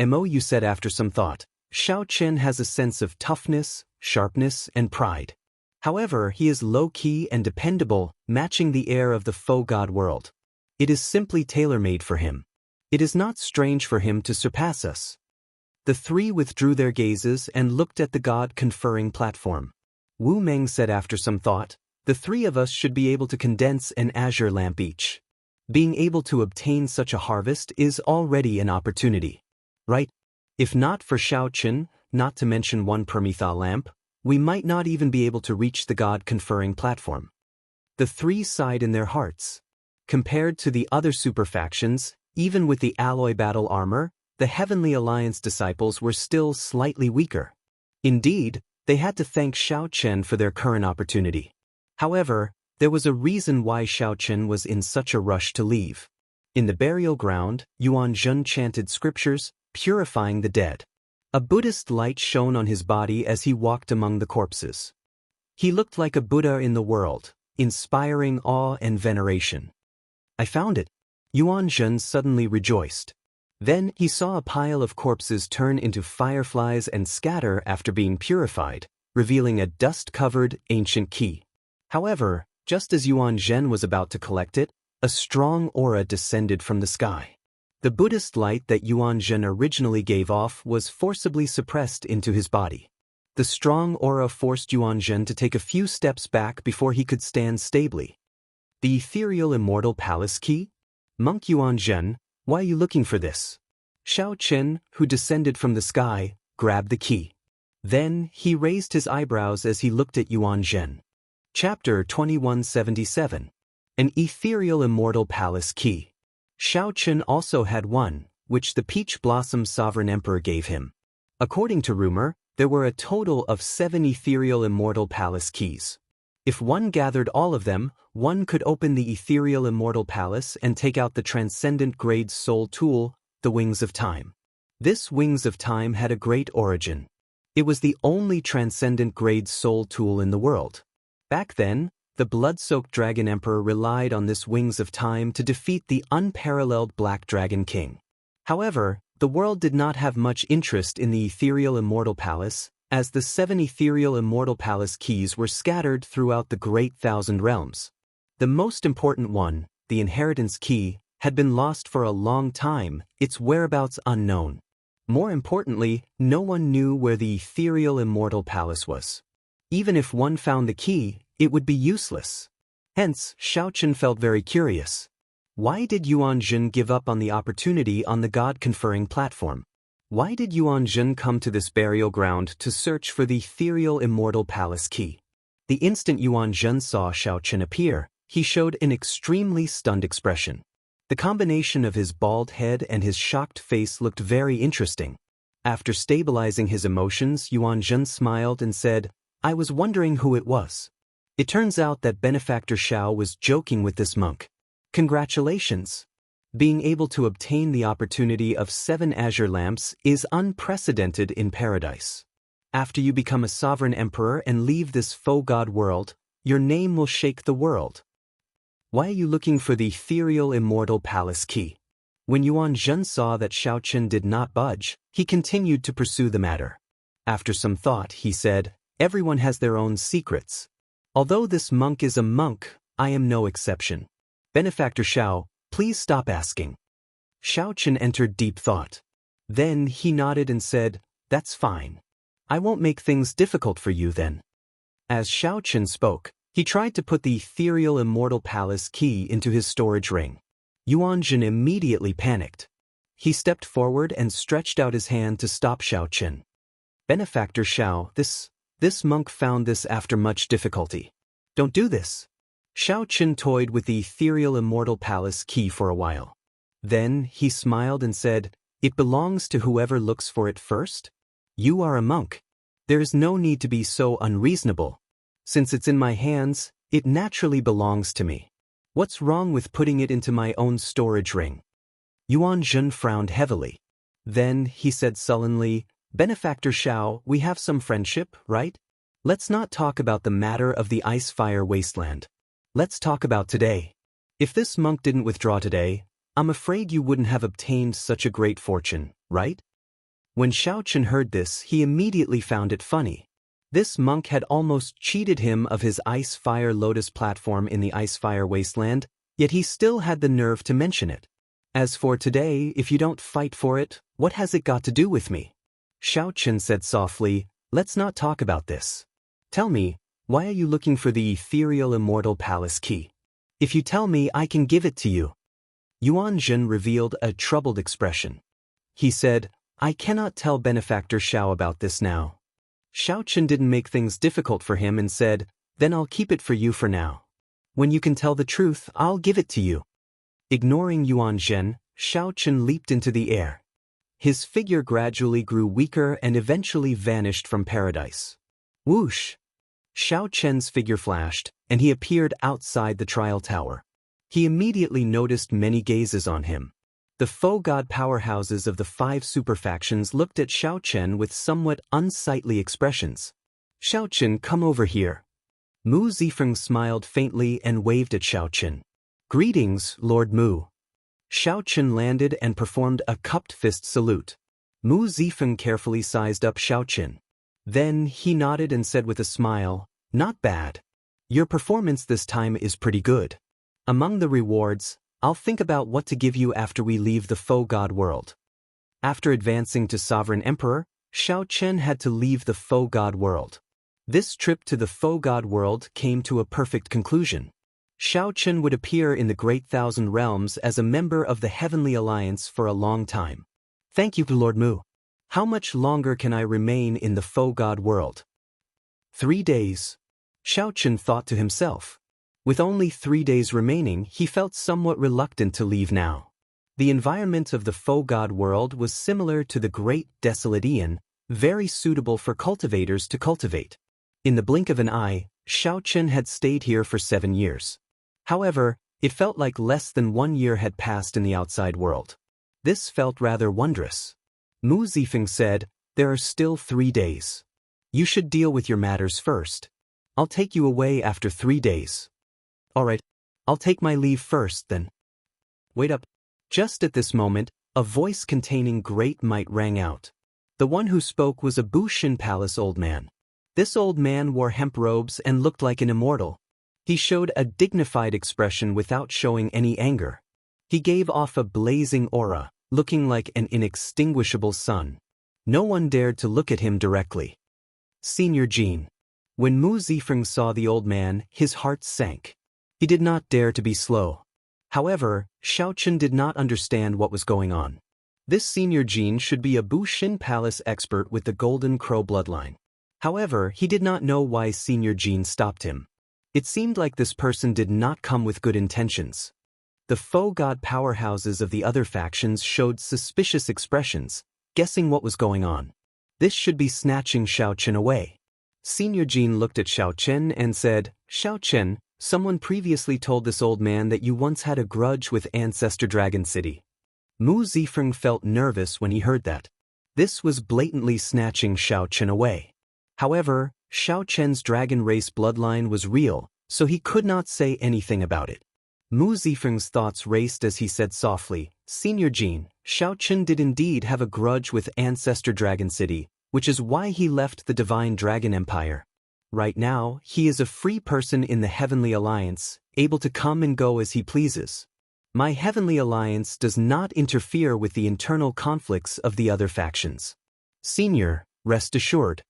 Mo, you said after some thought. Xiao Chen has a sense of toughness, sharpness, and pride. However, he is low-key and dependable, matching the air of the faux god world. It is simply tailor-made for him. It is not strange for him to surpass us. The three withdrew their gazes and looked at the god-conferring platform. Wu Meng said after some thought, the three of us should be able to condense an azure lamp each. Being able to obtain such a harvest is already an opportunity. Right? If not for Xiao Chen, not to mention one Permetha lamp, we might not even be able to reach the god-conferring platform. The three sighed in their hearts. Compared to the other super factions, even with the alloy battle armor, the Heavenly Alliance disciples were still slightly weaker. Indeed, they had to thank Xiao Chen for their current opportunity. However, there was a reason why Xiao Chen was in such a rush to leave. In the burial ground, Yuan Zhen chanted scriptures, purifying the dead. A Buddhist light shone on his body as he walked among the corpses. He looked like a Buddha in the world, inspiring awe and veneration. I found it. Yuan Zhen suddenly rejoiced. Then he saw a pile of corpses turn into fireflies and scatter after being purified, revealing a dust-covered, ancient key. However, just as Yuan Zhen was about to collect it, a strong aura descended from the sky. The Buddhist light that Yuan Zhen originally gave off was forcibly suppressed into his body. The strong aura forced Yuan Zhen to take a few steps back before he could stand stably. The ethereal immortal palace key? Monk Yuan Zhen, why are you looking for this? Xiao Chen, who descended from the sky, grabbed the key. Then, he raised his eyebrows as he looked at Yuan Zhen. Chapter 2177. An ethereal immortal palace key. Xiao Chen also had one, which the Peach Blossom Sovereign Emperor gave him. According to rumor, there were a total of 7 ethereal immortal palace keys. If one gathered all of them, one could open the ethereal immortal palace and take out the transcendent grade soul tool, the Wings of Time. This Wings of Time had a great origin. It was the only transcendent grade soul tool in the world. Back then, the blood-soaked Dragon Emperor relied on this Wings of Time to defeat the unparalleled Black Dragon King. However, the world did not have much interest in the ethereal immortal palace, as the 7 ethereal immortal palace keys were scattered throughout the great Thousand Realms. The most important one, the inheritance key, had been lost for a long time, its whereabouts unknown. More importantly, no one knew where the ethereal immortal palace was. Even if one found the key, it would be useless. Hence, Xiao Chen felt very curious. Why did Yuan Zhen give up on the opportunity on the god-conferring platform? Why did Yuan Zhen come to this burial ground to search for the ethereal immortal palace key? The instant Yuan Zhen saw Xiao Chen appear, he showed an extremely stunned expression. The combination of his bald head and his shocked face looked very interesting. After stabilizing his emotions, Yuan Zhen smiled and said, I was wondering who it was. It turns out that Benefactor Xiao was joking with this monk. Congratulations! Being able to obtain the opportunity of 7 azure lamps is unprecedented in paradise. After you become a sovereign emperor and leave this faux god world, your name will shake the world. Why are you looking for the ethereal immortal palace key? When Yuan Zhen saw that Xiao Chen did not budge, he continued to pursue the matter. After some thought, he said, everyone has their own secrets. Although this monk is a monk, I am no exception. Benefactor Xiao, please stop asking. Xiao Chen entered deep thought. Then he nodded and said, that's fine. I won't make things difficult for you then. As Xiao Chen spoke, he tried to put the ethereal immortal palace key into his storage ring. Yuan Zhen immediately panicked. He stepped forward and stretched out his hand to stop Xiao Chen. Benefactor Xiao, this monk found this after much difficulty. Don't do this. Xiao Chen toyed with the ethereal immortal palace key for a while. Then he smiled and said, it belongs to whoever looks for it first. You are a monk. There is no need to be so unreasonable. Since it's in my hands, it naturally belongs to me. What's wrong with putting it into my own storage ring? Yuan Zhen frowned heavily. Then he said sullenly, Benefactor Xiao, we have some friendship, right? Let's not talk about the matter of the ice-fire wasteland. Let's talk about today. If this monk didn't withdraw today, I'm afraid you wouldn't have obtained such a great fortune, right? When Xiao Chen heard this, he immediately found it funny. This monk had almost cheated him of his ice-fire lotus platform in the ice-fire wasteland, yet he still had the nerve to mention it. As for today, if you don't fight for it, what has it got to do with me? Xiao Chen said softly, let's not talk about this. Tell me, why are you looking for the ethereal immortal palace key? If you tell me, I can give it to you. Yuan Zhen revealed a troubled expression. He said, I cannot tell Benefactor Xiao about this now. Xiao Chen didn't make things difficult for him and said, then I'll keep it for you for now. When you can tell the truth, I'll give it to you. Ignoring Yuan Zhen, Xiao Chen leaped into the air. His figure gradually grew weaker and eventually vanished from paradise. Whoosh! Xiao Chen's figure flashed, and he appeared outside the trial tower. He immediately noticed many gazes on him. The faux god powerhouses of the 5 super factions looked at Xiao Chen with somewhat unsightly expressions. Xiao Chen, come over here. Mu Zifeng smiled faintly and waved at Xiao Chen. Greetings, Lord Mu. Xiao Chen landed and performed a cupped fist salute. Mu Zifeng carefully sized up Xiao Chen. Then he nodded and said with a smile, not bad. Your performance this time is pretty good. Among the rewards, I'll think about what to give you after we leave the faux god world. After advancing to Sovereign Emperor, Xiao Chen had to leave the faux god world. This trip to the faux god world came to a perfect conclusion. Xiao Chen would appear in the Great Thousand Realms as a member of the Heavenly Alliance for a long time. Thank you, Lord Mu. How much longer can I remain in the faux god world? 3 days. Xiao Chen thought to himself. With only 3 days remaining, he felt somewhat reluctant to leave now. The environment of the faux god world was similar to the Great Desolate Aeon, very suitable for cultivators to cultivate. In the blink of an eye, Xiao Chen had stayed here for 7 years. However, it felt like less than 1 year had passed in the outside world. This felt rather wondrous. Mu Zifeng said, there are still 3 days. You should deal with your matters first. I'll take you away after 3 days. Alright, I'll take my leave first then. Wait up. Just at this moment, a voice containing great might rang out. The one who spoke was a Bushin Palace old man. This old man wore hemp robes and looked like an immortal. He showed a dignified expression without showing any anger. He gave off a blazing aura, looking like an inextinguishable sun. No one dared to look at him directly. Senior Jean. When Mu Zifeng saw the old man, his heart sank. He did not dare to be slow. However, Xiao Chen did not understand what was going on. This Senior Jean should be a Bushin Palace expert with the Golden Crow bloodline. However, he did not know why Senior Jean stopped him. It seemed like this person did not come with good intentions. The faux god powerhouses of the other factions showed suspicious expressions, guessing what was going on. This should be snatching Xiao Chen away. Senior Jean looked at Xiao Chen and said, Xiao Chen, someone previously told this old man that you once had a grudge with Ancestor Dragon City. Mu Zifeng felt nervous when he heard that. This was blatantly snatching Xiao Chen away. However, Xiao Chen's dragon race bloodline was real, so he could not say anything about it. Mu Zifeng's thoughts raced as he said softly, Senior Jean, Xiao Chen did indeed have a grudge with Ancestor Dragon City, which is why he left the Divine Dragon Empire. Right now, he is a free person in the Heavenly Alliance, able to come and go as he pleases. My Heavenly Alliance does not interfere with the internal conflicts of the other factions. Senior, rest assured.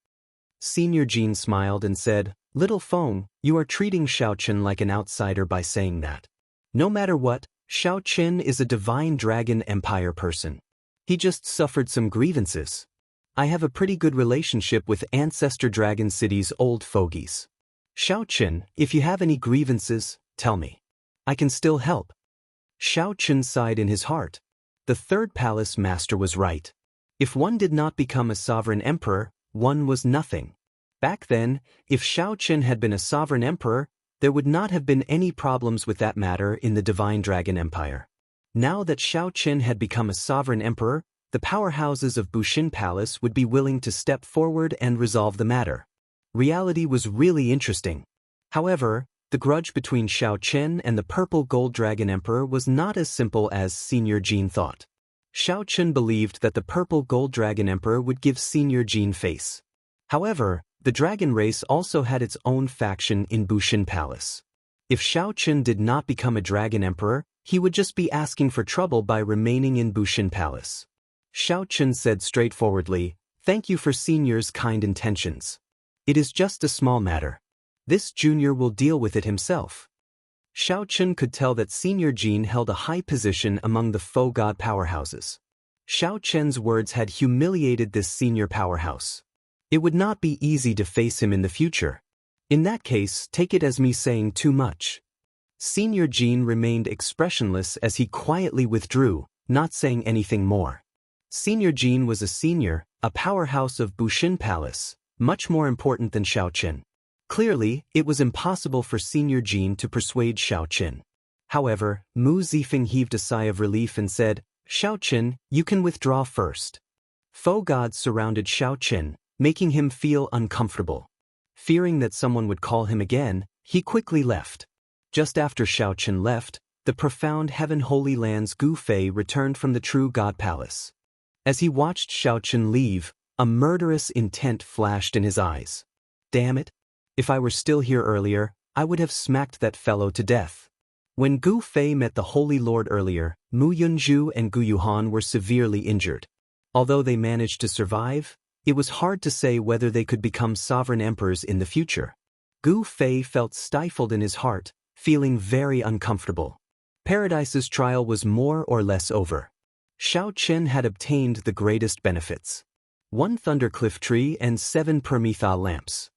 Senior Jean smiled and said, Little Feng, you are treating Xiao Chen like an outsider by saying that. No matter what, Xiao Chen is a Divine Dragon Empire person. He just suffered some grievances. I have a pretty good relationship with Ancestor Dragon City's old fogies. Xiao Chen, if you have any grievances, tell me. I can still help. Xiao Chen sighed in his heart. The third palace master was right. If one did not become a sovereign emperor, one was nothing. Back then, if Xiao Chen had been a sovereign emperor, there would not have been any problems with that matter in the Divine Dragon Empire. Now that Xiao Chen had become a sovereign emperor, the powerhouses of Bushin Palace would be willing to step forward and resolve the matter. Reality was really interesting. However, the grudge between Xiao Chen and the Purple Gold Dragon Emperor was not as simple as Senior Jin thought. Xiao Chen believed that the Purple Gold Dragon Emperor would give Senior Jin face. However, the dragon race also had its own faction in Bushin Palace. If Xiao Chen did not become a dragon emperor, he would just be asking for trouble by remaining in Bushin Palace. Xiao Chen said straightforwardly, "Thank you for Senior's kind intentions. It is just a small matter. This junior will deal with it himself." Xiao Chen could tell that Senior Jin held a high position among the faux god powerhouses. Xiao Chen's words had humiliated this senior powerhouse. It would not be easy to face him in the future. In that case, take it as me saying too much. Senior Jin remained expressionless as he quietly withdrew, not saying anything more. Senior Jin was a senior, a powerhouse of Bushin Palace, much more important than Xiao Chen. Clearly, it was impossible for Senior Jin to persuade Xiao Chen. However, Mu Zifeng heaved a sigh of relief and said, "Xiao Chen, you can withdraw first." Faux gods surrounded Xiao Chen, making him feel uncomfortable. Fearing that someone would call him again, he quickly left. Just after Xiao Chen left, the profound Heaven Holy Land's Gu Fei returned from the True God Palace. As he watched Xiao Chen leave, a murderous intent flashed in his eyes. Damn it! If I were still here earlier, I would have smacked that fellow to death. When Gu Fei met the Holy Lord earlier, Mu Yunzhu and Gu Yuhan were severely injured. Although they managed to survive, it was hard to say whether they could become sovereign emperors in the future. Gu Fei felt stifled in his heart, feeling very uncomfortable. Paradise's trial was more or less over. Xiao Chen had obtained the greatest benefits: 1 Thundercliff tree and 7 Permetha lamps.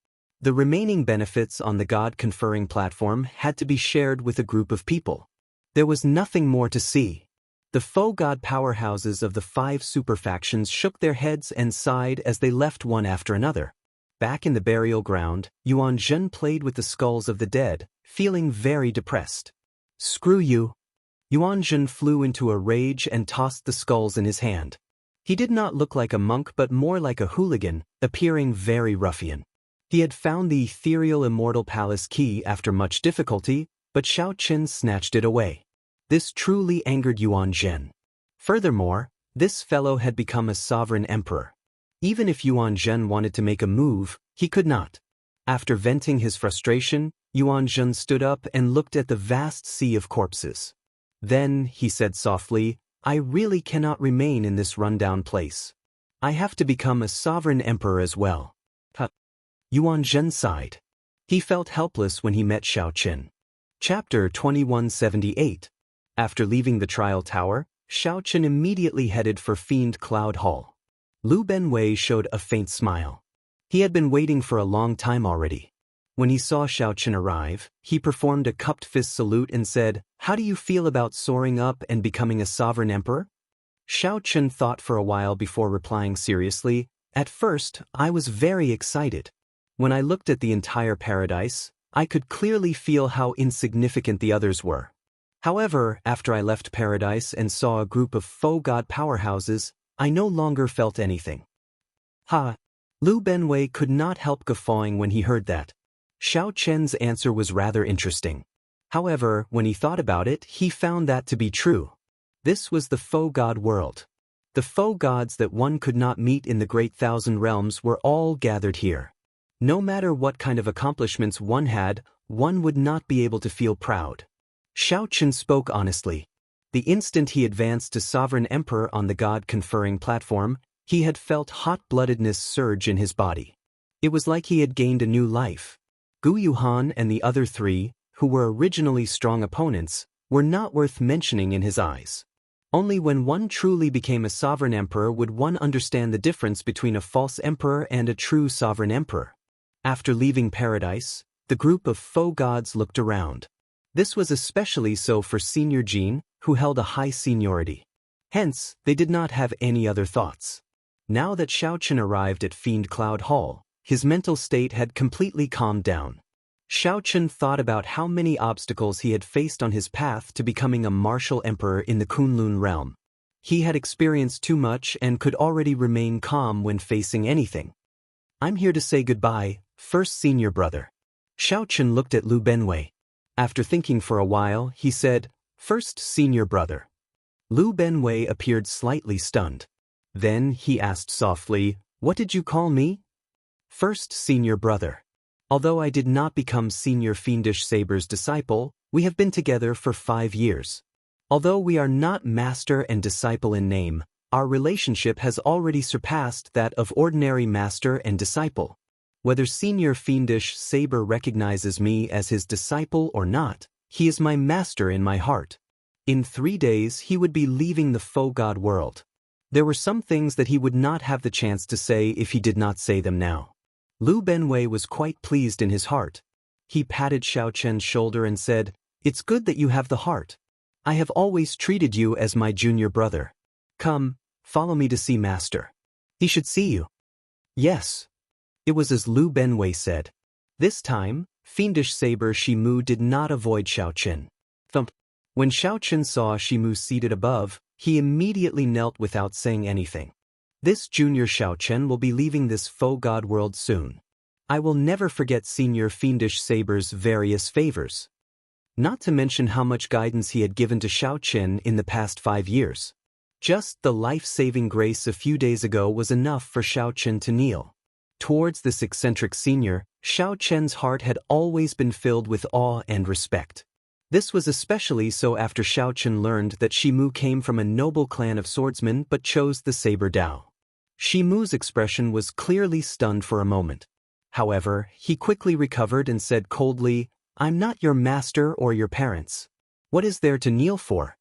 The remaining benefits on the God-conferring platform had to be shared with a group of people. There was nothing more to see. The faux god powerhouses of the 5 superfactions shook their heads and sighed as they left one after another. Back in the burial ground, Yuan Zhen played with the skulls of the dead, feeling very depressed. "Screw you!" Yuan Zhen flew into a rage and tossed the skulls in his hand. He did not look like a monk but more like a hooligan, appearing very ruffian. He had found the ethereal immortal palace key after much difficulty, but Xiao Chen snatched it away. This truly angered Yuan Zhen. Furthermore, this fellow had become a sovereign emperor. Even if Yuan Zhen wanted to make a move, he could not. After venting his frustration, Yuan Zhen stood up and looked at the vast sea of corpses. Then, he said softly, "I really cannot remain in this rundown place. I have to become a sovereign emperor as well." Yuan Zhen sighed. He felt helpless when he met Xiao Chen. Chapter 2178. After leaving the trial tower, Xiao Chen immediately headed for Fiend Cloud Hall. Lu Benwei showed a faint smile. He had been waiting for a long time already. When he saw Xiao Chen arrive, he performed a cupped fist salute and said, "How do you feel about soaring up and becoming a sovereign emperor?" Xiao Chen thought for a while before replying seriously, "At first, I was very excited. When I looked at the entire paradise, I could clearly feel how insignificant the others were. However, after I left paradise and saw a group of faux god powerhouses, I no longer felt anything." Lu Benwei could not help guffawing when he heard that. Xiao Chen's answer was rather interesting. However, when he thought about it, he found that to be true. This was the faux god world. The faux gods that one could not meet in the Great Thousand Realms were all gathered here. No matter what kind of accomplishments one had, one would not be able to feel proud. Xiao Chen spoke honestly. The instant he advanced to Sovereign Emperor on the God-conferring platform, he had felt hot-bloodedness surge in his body. It was like he had gained a new life. Gu Yuhan and the other 3, who were originally strong opponents, were not worth mentioning in his eyes. Only when one truly became a sovereign emperor would one understand the difference between a false emperor and a true sovereign emperor. After leaving paradise, the group of faux gods looked around. This was especially so for Senior Jin, who held a high seniority. Hence, they did not have any other thoughts. Now that Xiao Chen arrived at Fiend Cloud Hall, his mental state had completely calmed down. Xiao Chen thought about how many obstacles he had faced on his path to becoming a martial emperor in the Kunlun realm. He had experienced too much and could already remain calm when facing anything. I'm here to say goodbye, first senior brother. Xiaochen looked at Lu Benwei. After thinking for a while, he said, first senior brother. Lu Benwei appeared slightly stunned. Then he asked softly, what did you call me? First senior brother. Although I did not become senior Fiendish Saber's disciple, we have been together for 5 years. Although we are not master and disciple in name, our relationship has already surpassed that of ordinary master and disciple. Whether senior Fiendish Saber recognizes me as his disciple or not, he is my master in my heart. In 3 days he would be leaving the faux god world. There were some things that he would not have the chance to say if he did not say them now. Lu Benwei was quite pleased in his heart. He patted Xiaochen's shoulder and said, it's good that you have the heart. I have always treated you as my junior brother. Come, follow me to see master. He should see you. Yes. It was as Lu Benwei said. This time, Fiendish Saber Shimu did not avoid Xiaochen. Thump. When Xiaochen saw Shimu seated above, he immediately knelt without saying anything. This junior Xiaochen will be leaving this faux god world soon. I will never forget senior Fiendish Saber's various favors. Not to mention how much guidance he had given to Xiaochen in the past 5 years. Just the life-saving grace a few days ago was enough for Xiaochen to kneel. Towards this eccentric senior, Xiaochen's heart had always been filled with awe and respect. This was especially so after Xiaochen learned that Shimu came from a noble clan of swordsmen but chose the saber Dao. Shimu's expression was clearly stunned for a moment. However, he quickly recovered and said coldly, I'm not your master or your parents. What is there to kneel for?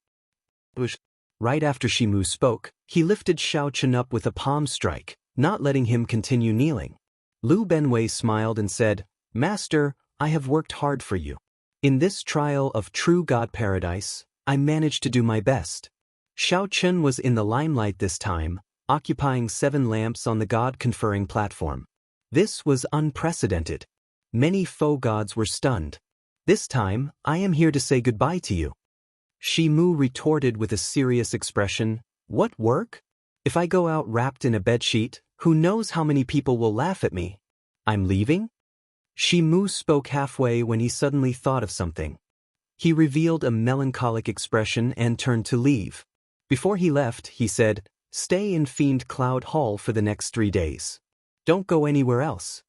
Right after Shimu spoke, he lifted Xiaochen up with a palm strike, not letting him continue kneeling. Lu Benwei smiled and said, Master, I have worked hard for you. In this trial of true God paradise, I managed to do my best. Xiaochen was in the limelight this time, occupying 7 lamps on the God-conferring platform. This was unprecedented. Many faux gods were stunned. This time, I am here to say goodbye to you. Shimu retorted with a serious expression, What work? If I go out wrapped in a bedsheet, who knows how many people will laugh at me? I'm leaving? Shimu spoke halfway when he suddenly thought of something. He revealed a melancholic expression and turned to leave. Before he left, he said, Stay in Fiend Cloud Hall for the next 3 days. Don't go anywhere else.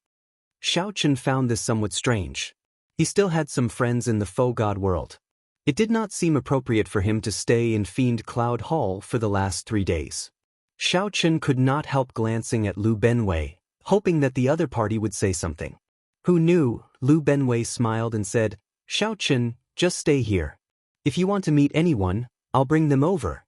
Xiaochen found this somewhat strange. He still had some friends in the faux god world. It did not seem appropriate for him to stay in Fiend Cloud Hall for the last 3 days. Xiaochen could not help glancing at Lu Benwei, hoping that the other party would say something. Who knew? Lu Benwei smiled and said, Xiaochen, just stay here. If you want to meet anyone, I'll bring them over.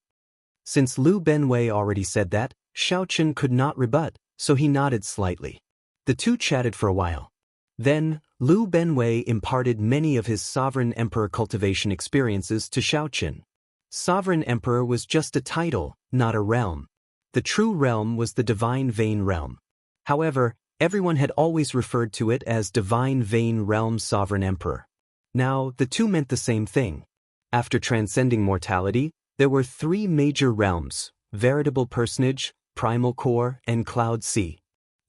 Since Lu Benwei already said that, Xiaochen could not rebut, so he nodded slightly. The two chatted for a while. Then, Lu Benwei imparted many of his Sovereign Emperor cultivation experiences to Xiaochen. Sovereign Emperor was just a title, not a realm. The true realm was the Divine Vein Realm. However, everyone had always referred to it as Divine Vein Realm Sovereign Emperor. Now, the two meant the same thing. After transcending mortality, there were 3 major realms, Veritable Personage, Primal Core, and Cloud Sea.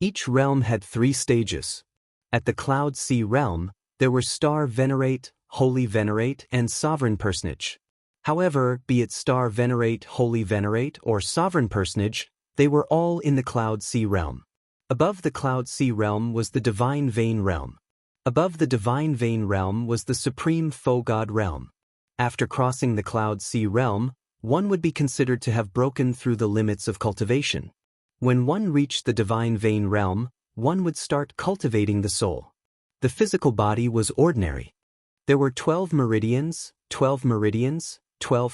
Each realm had 3 stages. At the Cloud Sea realm, there were Star Venerate, Holy Venerate, and Sovereign Personage. However, be it Star Venerate, Holy Venerate, or Sovereign Personage, they were all in the Cloud Sea realm. Above the Cloud Sea realm was the Divine Vein realm. Above the Divine Vein realm was the Supreme Faux God realm. After crossing the Cloud Sea realm, one would be considered to have broken through the limits of cultivation. When one reached the Divine Vein realm, one would start cultivating the soul. The physical body was ordinary. There were 12 meridians, 12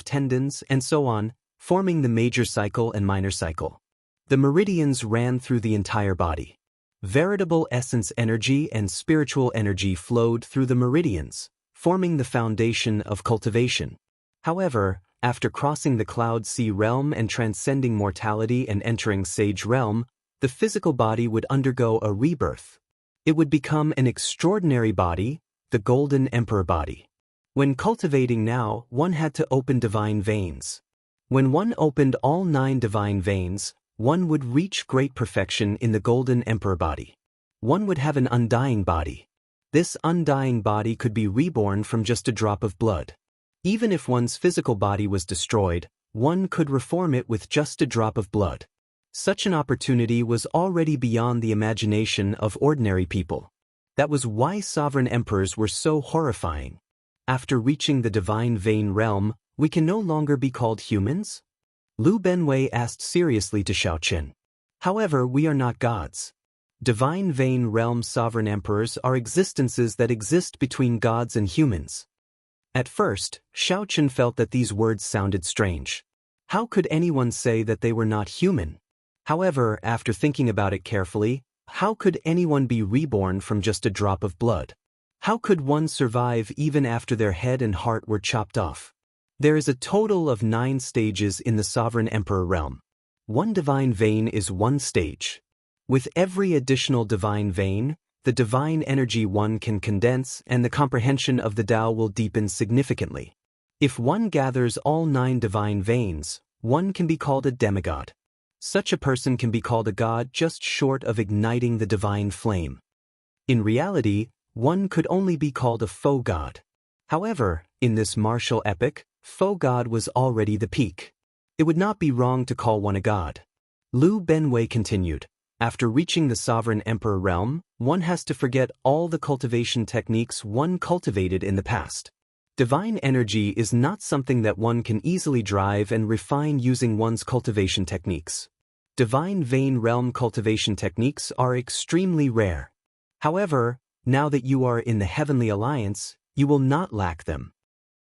tendons, and so on, forming the major cycle and minor cycle. The meridians ran through the entire body. Veritable essence energy and spiritual energy flowed through the meridians, forming the foundation of cultivation. However, after crossing the Cloud Sea realm and transcending mortality and entering Sage realm, the physical body would undergo a rebirth. It would become an extraordinary body, the Golden Emperor body. When cultivating now, one had to open divine veins. When one opened all 9 divine veins, one would reach great perfection in the golden emperor body. One would have an undying body. This undying body could be reborn from just a drop of blood. Even if one's physical body was destroyed, one could reform it with just a drop of blood. Such an opportunity was already beyond the imagination of ordinary people. That was why sovereign emperors were so horrifying. After reaching the divine vein realm, we can no longer be called humans? Lu Benwei asked seriously to Xiao Qin. However, we are not gods. Divine vein realm sovereign emperors are existences that exist between gods and humans. At first, Xiao Qin felt that these words sounded strange. How could anyone say that they were not human? However, after thinking about it carefully, how could anyone be reborn from just a drop of blood? How could one survive even after their head and heart were chopped off? There is a total of 9 stages in the Sovereign Emperor realm. One divine vein is one stage. With every additional divine vein, the divine energy one can condense and the comprehension of the Tao will deepen significantly. If one gathers all 9 divine veins, one can be called a demigod. Such a person can be called a god just short of igniting the divine flame. In reality, one could only be called a faux god. However, in this martial epic, faux god was already the peak. It would not be wrong to call one a god. Lu Benwei continued, after reaching the Sovereign Emperor realm, one has to forget all the cultivation techniques one cultivated in the past. Divine energy is not something that one can easily drive and refine using one's cultivation techniques. Divine vein realm cultivation techniques are extremely rare. However, now that you are in the Heavenly Alliance, you will not lack them.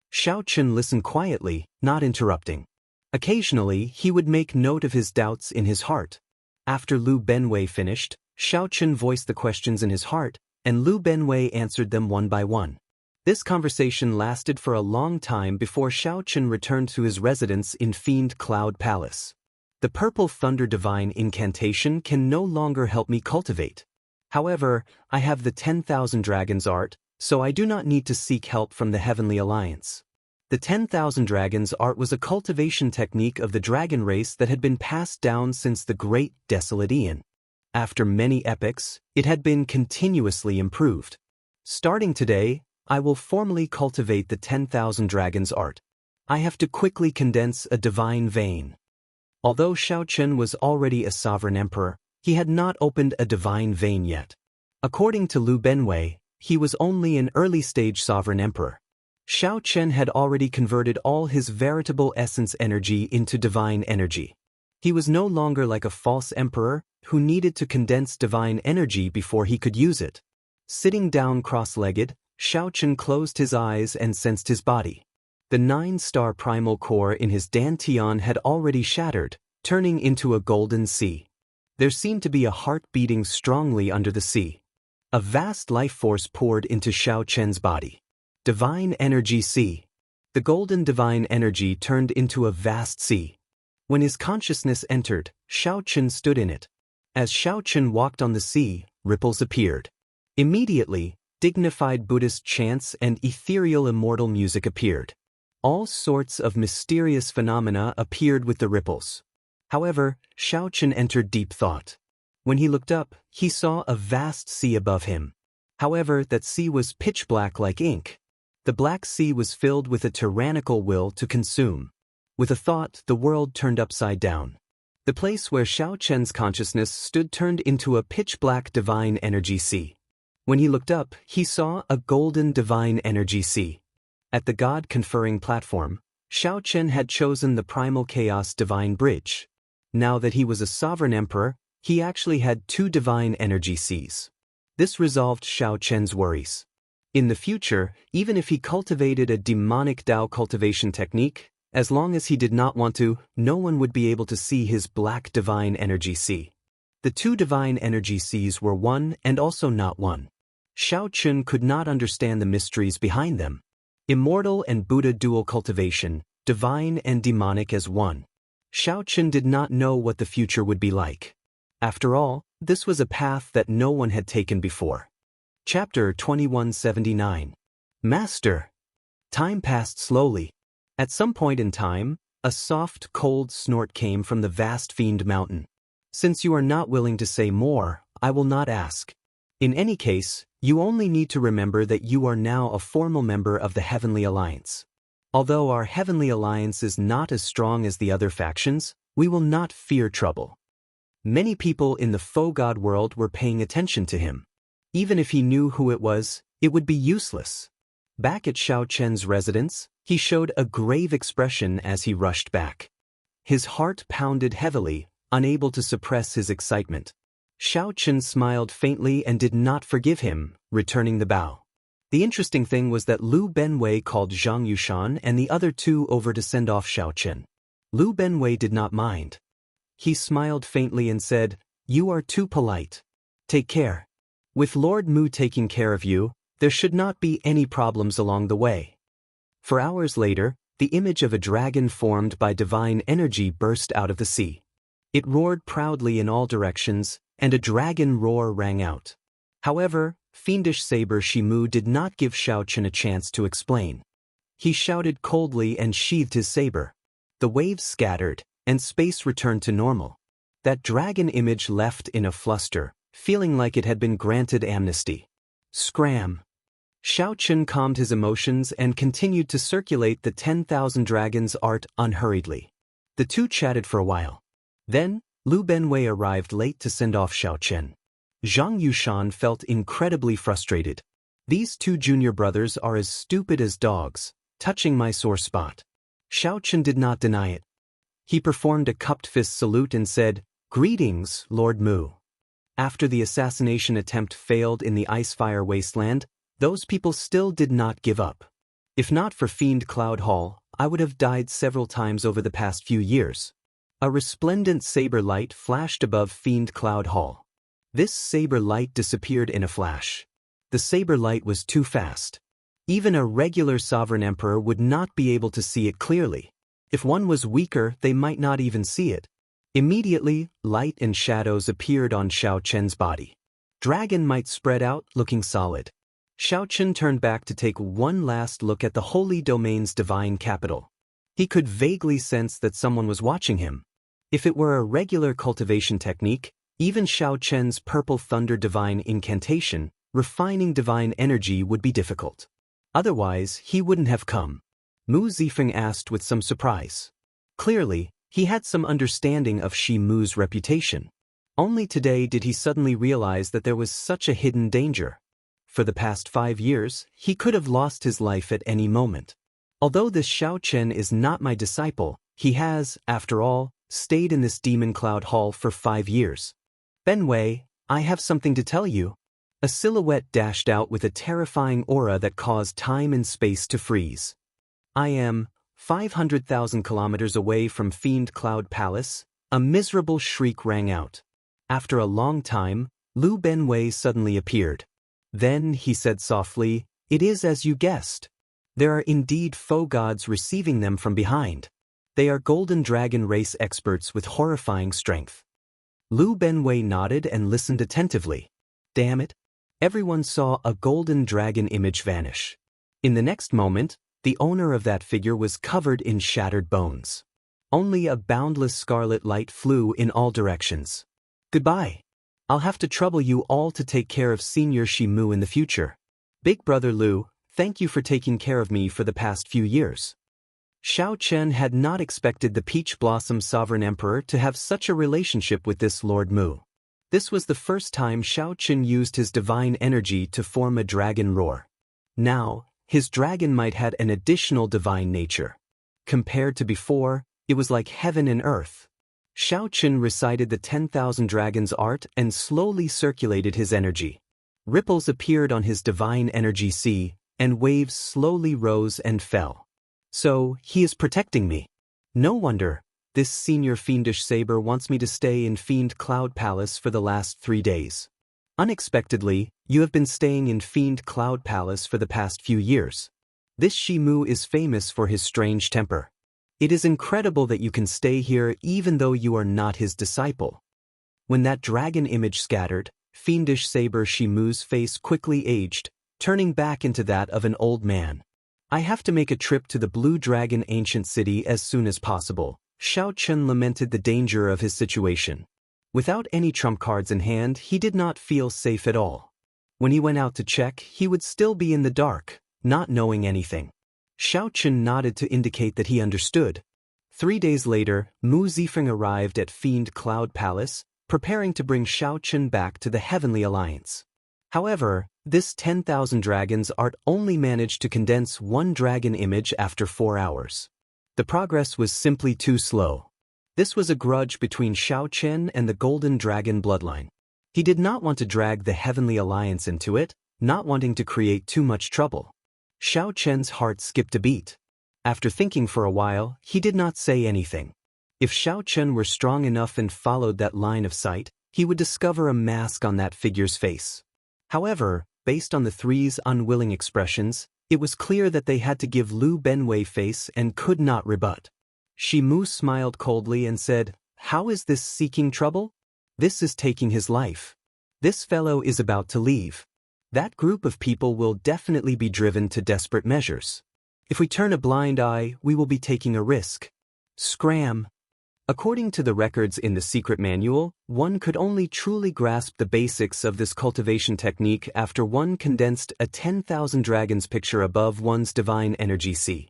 Xiao Qin listened quietly, not interrupting. Occasionally, he would make note of his doubts in his heart. After Lu Benwei finished, Xiao Qin voiced the questions in his heart, and Lu Benwei answered them one by one. This conversation lasted for a long time before Xiao Qin returned to his residence in Fiend Cloud Palace. The Purple Thunder Divine Incantation can no longer help me cultivate. However, I have the 10,000 Dragons art, so I do not need to seek help from the Heavenly Alliance. The 10,000 Dragons art was a cultivation technique of the dragon race that had been passed down since the Great Desolate Aeon. After many epochs, it had been continuously improved. Starting today, I will formally cultivate the 10,000 Dragons art. I have to quickly condense a divine vein. Although Xiao Qin was already a sovereign emperor, he had not opened a divine vein yet. According to Lu Benwei, he was only an early-stage sovereign emperor. Xiao Qin had already converted all his veritable essence energy into divine energy. He was no longer like a false emperor who needed to condense divine energy before he could use it. Sitting down cross-legged, Xiao Qin closed his eyes and sensed his body. The 9-star primal core in his dantian had already shattered, turning into a golden sea. There seemed to be a heart beating strongly under the sea. A vast life force poured into Xiao Qin's body. Divine Energy Sea. The golden divine energy turned into a vast sea. When his consciousness entered, Xiao Qin stood in it. As Xiao Qin walked on the sea, ripples appeared. Immediately, dignified Buddhist chants and ethereal immortal music appeared. All sorts of mysterious phenomena appeared with the ripples. However, Xiao Qin entered deep thought. When he looked up, he saw a vast sea above him. However, that sea was pitch black like ink. The black sea was filled with a tyrannical will to consume. With a thought, the world turned upside down. The place where Xiao Qin's consciousness stood turned into a pitch-black divine energy sea. When he looked up, he saw a golden divine energy sea. At the God-conferring platform, Xiao Qin had chosen the primal chaos divine bridge. Now that he was a sovereign emperor, he actually had 2 divine energy seas. This resolved Xiao Qin's worries. In the future, even if he cultivated a demonic Tao cultivation technique, as long as he did not want to, no one would be able to see his black divine energy sea. The 2 divine energy seas were one and also not one. Xiao Qin could not understand the mysteries behind them. Immortal and Buddha dual cultivation, divine and demonic as one. Xiao Qin did not know what the future would be like. After all, this was a path that no one had taken before. Chapter 2179. Master. Time passed slowly. At some point in time, A soft, cold snort came from the vast fiend mountain. Since you are not willing to say more, I will not ask. In any case, you only need to remember that you are now a formal member of the Heavenly Alliance. Although our Heavenly Alliance is not as strong as the other factions, we will not fear trouble. Many people in the faux god world were paying attention to him. Even if he knew who it was, it would be useless. Back at Xiao Chen's residence, he showed a grave expression as he rushed back. His heart pounded heavily, unable to suppress his excitement. Xiao Chen smiled faintly and did not forgive him, returning the bow. The interesting thing was that Lu Benwei called Zhang Yushan and the other two over to send off Xiao Chen. Lu Benwei did not mind. He smiled faintly and said, "You are too polite. Take care. With Lord Mu taking care of you, there should not be any problems along the way." For hours later, the image of a dragon formed by divine energy burst out of the sea. It roared proudly in all directions, and a dragon roar rang out. However, fiendish saber Shimu did not give Xiao Chen a chance to explain. He shouted coldly and sheathed his saber. The waves scattered, and space returned to normal. That dragon image left in a fluster, feeling like it had been granted amnesty. Scram! Xiao Chen calmed his emotions and continued to circulate the 10,000 dragons art unhurriedly. The two chatted for a while. Then, Lu Benwei arrived late to send off Xiao Chen. Zhang Yushan felt incredibly frustrated. These two junior brothers are as stupid as dogs, touching my sore spot. Xiao Chen did not deny it. He performed a cupped fist salute and said, "Greetings, Lord Mu." After the assassination attempt failed in the Icefire Wasteland, those people still did not give up. If not for Fiend Cloud Hall, I would have died several times over the past few years. A resplendent saber light flashed above Fiend Cloud Hall. This saber light disappeared in a flash. The saber light was too fast. Even a regular sovereign emperor would not be able to see it clearly. If one was weaker, they might not even see it. Immediately, light and shadows appeared on Xiao Chen's body. Dragon might spread out, looking solid. Xiao Chen turned back to take one last look at the Holy Domain's divine capital. He could vaguely sense that someone was watching him. If it were a regular cultivation technique, even Xiao Chen's Purple Thunder divine incantation, refining divine energy would be difficult. Otherwise, he wouldn't have come. Mu Zifeng asked with some surprise. Clearly, he had some understanding of Shi Mu's reputation. Only today did he suddenly realize that there was such a hidden danger. For the past 5 years, he could have lost his life at any moment. Although this Xiao Chen is not my disciple, he has, after all, stayed in this Demon Cloud Hall for 5 years. "Benwei, I have something to tell you." A silhouette dashed out with a terrifying aura that caused time and space to freeze. "I am 500,000 kilometers away from Fiend Cloud Palace." A miserable shriek rang out. After a long time, Lu Benwei suddenly appeared. Then he said softly, "It is as you guessed. There are indeed faux gods receiving them from behind. They are Golden Dragon race experts with horrifying strength." Lu Benwei nodded and listened attentively. Damn it! Everyone saw a Golden Dragon image vanish. In the next moment, the owner of that figure was covered in shattered bones. Only a boundless scarlet light flew in all directions. "Goodbye. I'll have to trouble you all to take care of Senior Shimu in the future. Big Brother Lu, thank you for taking care of me for the past few years." Xiao Chen had not expected the Peach Blossom Sovereign Emperor to have such a relationship with this Lord Mu. This was the first time Xiao Chen used his divine energy to form a dragon roar. Now, his dragon might had an additional divine nature. Compared to before, it was like heaven and earth. Xiao Chen recited the 10,000 dragons art and slowly circulated his energy. Ripples appeared on his divine energy sea, and waves slowly rose and fell. So, he is protecting me. No wonder, this senior fiendish saber wants me to stay in Fiend Cloud Palace for the last 3 days. Unexpectedly, you have been staying in Fiend Cloud Palace for the past few years. This Shimu is famous for his strange temper. It is incredible that you can stay here even though you are not his disciple. When that dragon image scattered, fiendish saber Shimu's face quickly aged, turning back into that of an old man. I have to make a trip to the Blue Dragon ancient city as soon as possible. Xiao Chen lamented the danger of his situation. Without any trump cards in hand, he did not feel safe at all. When he went out to check, he would still be in the dark, not knowing anything. Xiao Chen nodded to indicate that he understood. 3 days later, Mu Zifeng arrived at Fiend Cloud Palace, preparing to bring Xiao Chen back to the Heavenly Alliance. However, this 10,000 dragons art only managed to condense one dragon image after 4 hours. The progress was simply too slow. This was a grudge between Xiao Chen and the Golden Dragon bloodline. He did not want to drag the Heavenly Alliance into it, not wanting to create too much trouble. Xiao Chen's heart skipped a beat. After thinking for a while, he did not say anything. If Xiao Chen were strong enough and followed that line of sight, he would discover a mask on that figure's face. However, based on the three's unwilling expressions, it was clear that they had to give Lu Benwei face and could not rebut. Shi Mu smiled coldly and said, "How is this seeking trouble? This is taking his life. This fellow is about to leave. That group of people will definitely be driven to desperate measures. If we turn a blind eye, we will be taking a risk." Scram. According to the records in the secret manual, one could only truly grasp the basics of this cultivation technique after one condensed a 10,000 dragons picture above one's divine energy sea.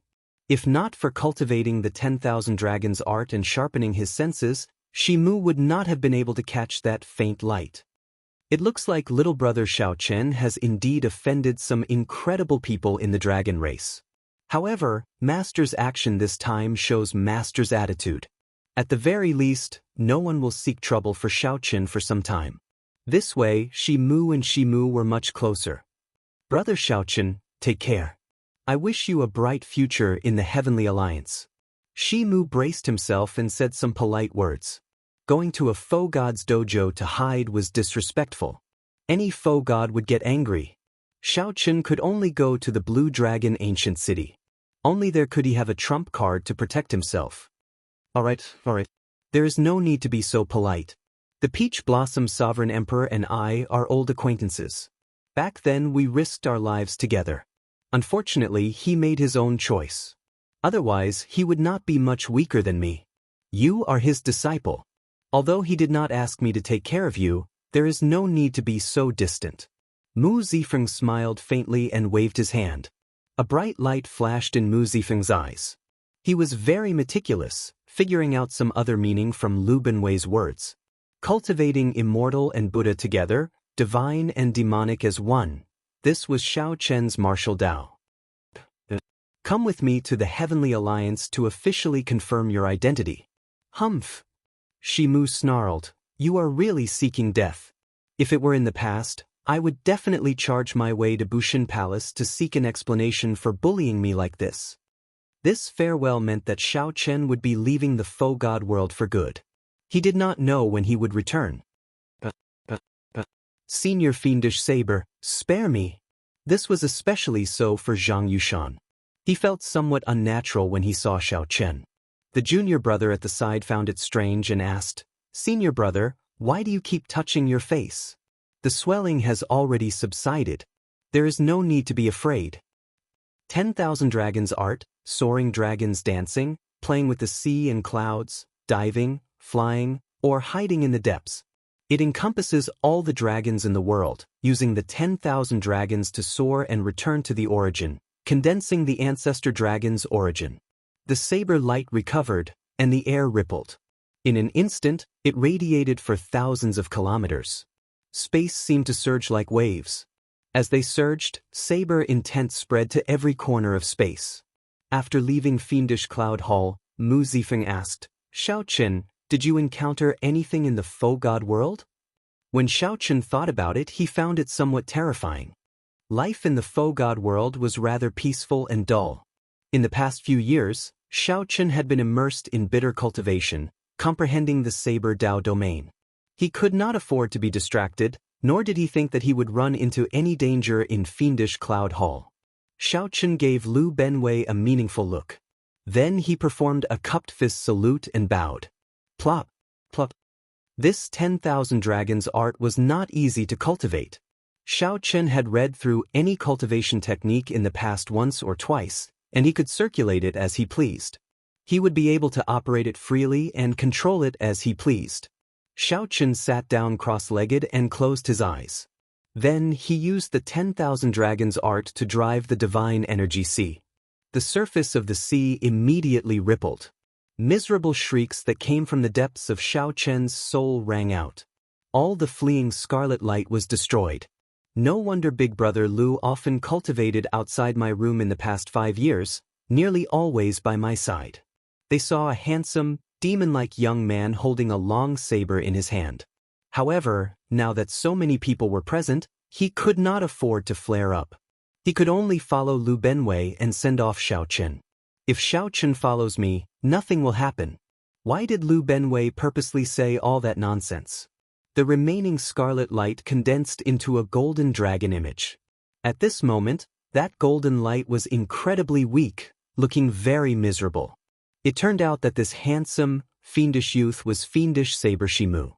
If not for cultivating the 10,000 dragons art and sharpening his senses, Shi Mu would not have been able to catch that faint light. It looks like little brother Xiao Chen has indeed offended some incredible people in the dragon race. However, Master's action this time shows Master's attitude. At the very least, no one will seek trouble for Xiao Chen for some time. This way, Shi Mu and Shi Mu were much closer. Brother Xiao Chen, take care. I wish you a bright future in the Heavenly Alliance. Shi Mu braced himself and said some polite words. Going to a foe god's dojo to hide was disrespectful. Any foe god would get angry. Xiao Chen could only go to the Blue Dragon ancient city. Only there could he have a trump card to protect himself. Alright. There is no need to be so polite. The Peach Blossom Sovereign Emperor and I are old acquaintances. Back then we risked our lives together. Unfortunately, he made his own choice. Otherwise, he would not be much weaker than me. You are his disciple. Although he did not ask me to take care of you, there is no need to be so distant. Mu Zifeng smiled faintly and waved his hand. A bright light flashed in Mu Zifeng's eyes. He was very meticulous, figuring out some other meaning from Lu Benwei's words. Cultivating immortal and Buddha together, divine and demonic as one. This was Xiao Chen's martial Dao. Come with me to the Heavenly Alliance to officially confirm your identity. Humph. Shi Mu snarled, you are really seeking death. If it were in the past, I would definitely charge my way to Bushin Palace to seek an explanation for bullying me like this. This farewell meant that Xiao Chen would be leaving the foe god world for good. He did not know when he would return. Senior Fiendish Saber, spare me. This was especially so for Zhang Yushan. He felt somewhat unnatural when he saw Xiao Chen. The junior brother at the side found it strange and asked, Senior brother, why do you keep touching your face? The swelling has already subsided. There is no need to be afraid. 10,000 dragons art, soaring dragons dancing, playing with the sea and clouds, diving, flying, or hiding in the depths. It encompasses all the dragons in the world, using the 10,000 dragons to soar and return to the origin, condensing the ancestor dragon's origin. The saber light recovered, and the air rippled. In an instant, it radiated for thousands of kilometers. Space seemed to surge like waves. As they surged, saber intent spread to every corner of space. After leaving Fiendish Cloud Hall, Mu Zifeng asked, Xiao Chen, did you encounter anything in the foe god world? When Xiao Chen thought about it, he found it somewhat terrifying. Life in the foe god world was rather peaceful and dull. In the past few years, Xiao Chen had been immersed in bitter cultivation, comprehending the Saber Dao domain. He could not afford to be distracted, nor did he think that he would run into any danger in Fiendish Cloud Hall. Xiao Chen gave Lu Benwei a meaningful look. Then he performed a cupped fist salute and bowed. Plop, plop. This 10,000 dragons art was not easy to cultivate. Xiao Chen had read through any cultivation technique in the past once or twice, and he could circulate it as he pleased. He would be able to operate it freely and control it as he pleased. Xiao Chen sat down cross-legged and closed his eyes. Then he used the 10,000 Dragons art to drive the divine energy sea. The surface of the sea immediately rippled. Miserable shrieks that came from the depths of Xiao Chen's soul rang out. All the fleeing scarlet light was destroyed. No wonder Big Brother Lu often cultivated outside my room in the past 5 years, nearly always by my side. They saw a handsome, demon-like young man holding a long saber in his hand. However, now that so many people were present, he could not afford to flare up. He could only follow Lu Benwei and send off Xiao Chen. If Xiao Chen follows me, nothing will happen. Why did Lu Benwei purposely say all that nonsense? The remaining scarlet light condensed into a golden dragon image. At this moment, that golden light was incredibly weak, looking very miserable. It turned out that this handsome, fiendish youth was fiendish Saber Shimu.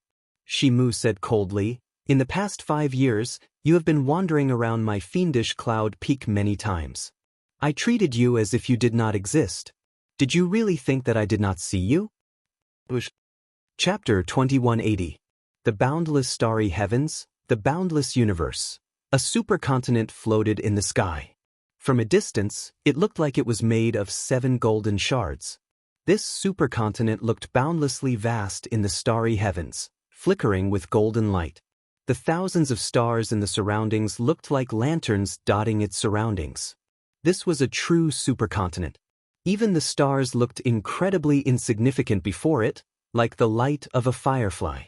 Shimu said coldly, "In the past 5 years, you have been wandering around my fiendish cloud peak many times. I treated you as if you did not exist. Did you really think that I did not see you?" Chapter 2180. The Boundless Starry Heavens, the Boundless Universe. A supercontinent floated in the sky. From a distance, it looked like it was made of 7 golden shards. This supercontinent looked boundlessly vast in the starry heavens, flickering with golden light. The thousands of stars in the surroundings looked like lanterns dotting its surroundings. This was a true supercontinent. Even the stars looked incredibly insignificant before it, like the light of a firefly.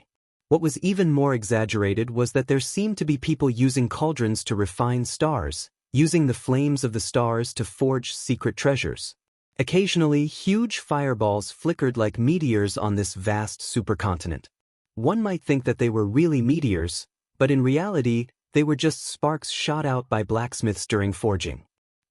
What was even more exaggerated was that there seemed to be people using cauldrons to refine stars, using the flames of the stars to forge secret treasures. Occasionally, huge fireballs flickered like meteors on this vast supercontinent. One might think that they were really meteors, but in reality, they were just sparks shot out by blacksmiths during forging.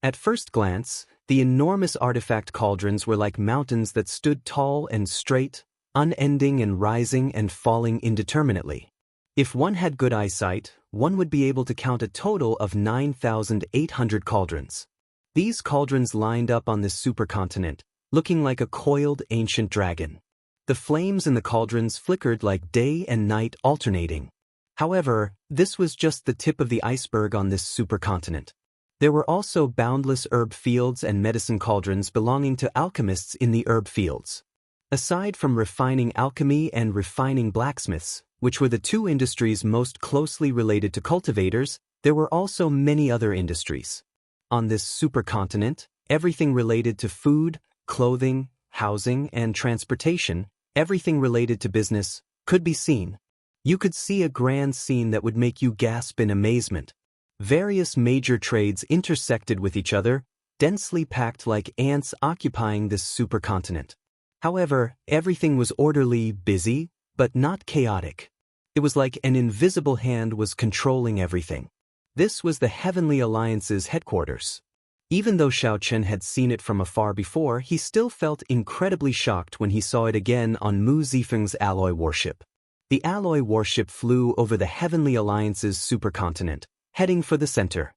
At first glance, the enormous artifact cauldrons were like mountains that stood tall and straight, unending and rising and falling indeterminately. If one had good eyesight, one would be able to count a total of 9,800 cauldrons. These cauldrons lined up on this supercontinent, looking like a coiled ancient dragon. The flames in the cauldrons flickered like day and night alternating. However, this was just the tip of the iceberg on this supercontinent. There were also boundless herb fields and medicine cauldrons belonging to alchemists in the herb fields. Aside from refining alchemy and refining blacksmiths, which were the 2 industries most closely related to cultivators, there were also many other industries. On this supercontinent, everything related to food, clothing, housing, and transportation, everything related to business, could be seen. You could see a grand scene that would make you gasp in amazement. Various major trades intersected with each other, densely packed like ants occupying this supercontinent. However, everything was orderly, busy, but not chaotic. It was like an invisible hand was controlling everything. This was the Heavenly Alliance's headquarters. Even though Xiao Chen had seen it from afar before, he still felt incredibly shocked when he saw it again on Mu Zifeng's alloy warship. The alloy warship flew over the Heavenly Alliance's supercontinent, heading for the center.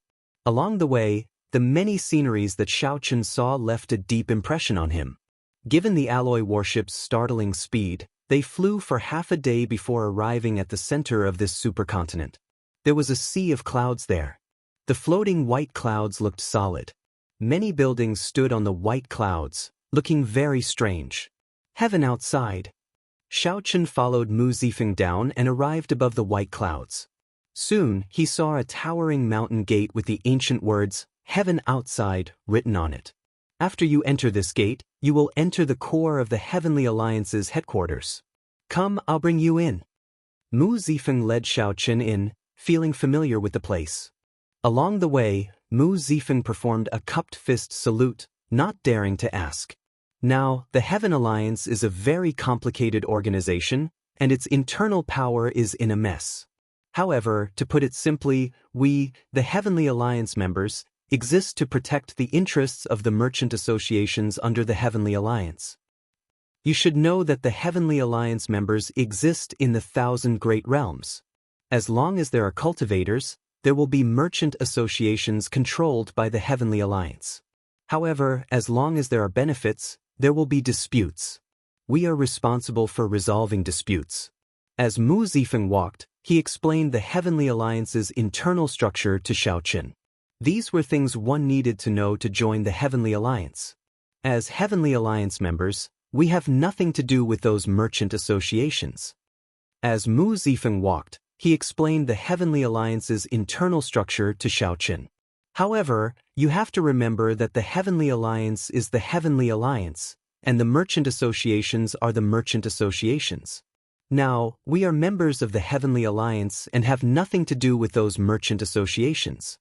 Along the way, the many sceneries that Xiao Chen saw left a deep impression on him. Given the alloy warship's startling speed, they flew for half a day before arriving at the center of this supercontinent. There was a sea of clouds there. The floating white clouds looked solid. Many buildings stood on the white clouds, looking very strange. Heaven outside. Xiao Chen followed Mu Zifeng down and arrived above the white clouds. Soon, he saw a towering mountain gate with the ancient words, "Heaven outside," written on it. After you enter this gate, you will enter the core of the Heavenly Alliance's headquarters. Come, I'll bring you in. Mu Zifeng led Xiao Chen in, feeling familiar with the place. Along the way, Mu Zifeng performed a cupped fist salute, not daring to ask. Now, the Heaven Alliance is a very complicated organization, and its internal power is in a mess. However, to put it simply, we, the Heavenly Alliance members, exist to protect the interests of the merchant associations under the Heavenly Alliance. You should know that the Heavenly Alliance members exist in the 1,000 Great Realms. As long as there are cultivators, there will be merchant associations controlled by the Heavenly Alliance. However, as long as there are benefits, there will be disputes. We are responsible for resolving disputes. As Mu Zifeng walked, he explained the Heavenly Alliance's internal structure to Xiaoqin. These were things one needed to know to join the Heavenly Alliance. As Heavenly Alliance members, we have nothing to do with those merchant associations. As Mu Zifeng walked, he explained the Heavenly Alliance's internal structure to Xiaoqin. However, you have to remember that the Heavenly Alliance is the Heavenly Alliance, and the merchant associations are the merchant associations. Now, we are members of the Heavenly Alliance and have nothing to do with those merchant associations.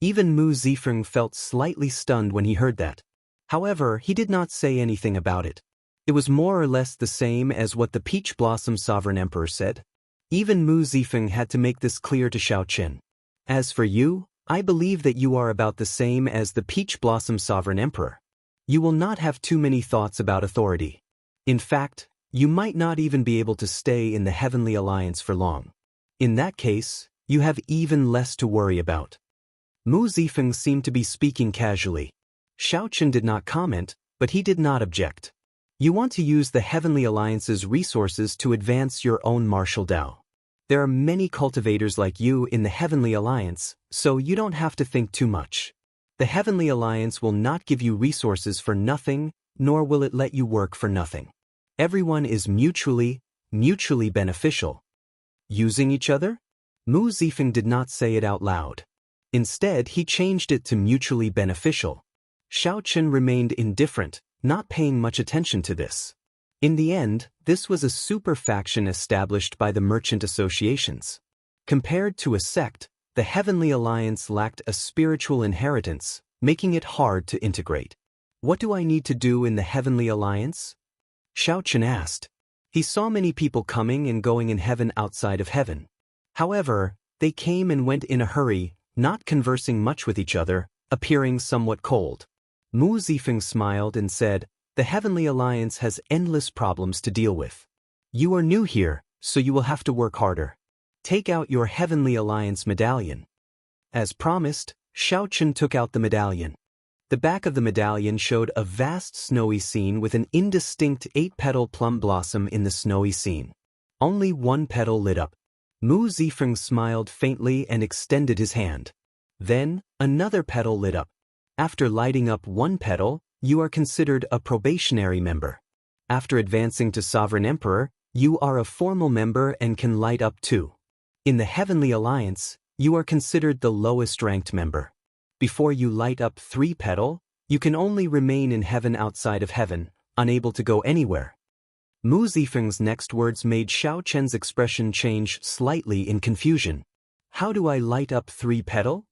Even Mu Zifeng felt slightly stunned when he heard that. However, he did not say anything about it. It was more or less the same as what the Peach Blossom Sovereign Emperor said. Even Mu Zifeng had to make this clear to Xiaoqin. As for you, I believe that you are about the same as the Peach Blossom Sovereign Emperor. You will not have too many thoughts about authority. In fact, you might not even be able to stay in the Heavenly Alliance for long. In that case, you have even less to worry about. Mu Zifeng seemed to be speaking casually. Xiaoqin did not comment, but he did not object. You want to use the Heavenly Alliance's resources to advance your own martial Dao. There are many cultivators like you in the Heavenly Alliance, so you don't have to think too much. The Heavenly Alliance will not give you resources for nothing, nor will it let you work for nothing. Everyone is mutually beneficial. Using each other? Mu Zifeng did not say it out loud. Instead, he changed it to mutually beneficial. Xiaoqin remained indifferent, not paying much attention to this. In the end, this was a super faction established by the merchant associations. Compared to a sect, the Heavenly Alliance lacked a spiritual inheritance, making it hard to integrate. What do I need to do in the Heavenly Alliance? Xiaoqin asked. He saw many people coming and going in heaven outside of heaven. However, they came and went in a hurry, not conversing much with each other, appearing somewhat cold. Mu Zifeng smiled and said, "The Heavenly Alliance has endless problems to deal with. You are new here, so you will have to work harder. Take out your Heavenly Alliance medallion." As promised, Xiaoqin took out the medallion. The back of the medallion showed a vast snowy scene with an indistinct 8-petal plum blossom in the snowy scene. Only one petal lit up. Mu Zifeng smiled faintly and extended his hand. Then, another petal lit up. After lighting up one petal, you are considered a probationary member. After advancing to Sovereign Emperor, you are a formal member and can light up too. In the Heavenly Alliance, you are considered the lowest ranked member. Before you light up 3-petal, you can only remain in heaven outside of heaven, unable to go anywhere. Mu Zifeng's next words made Xiaoqin's expression change slightly in confusion. How do I light up 3-petal?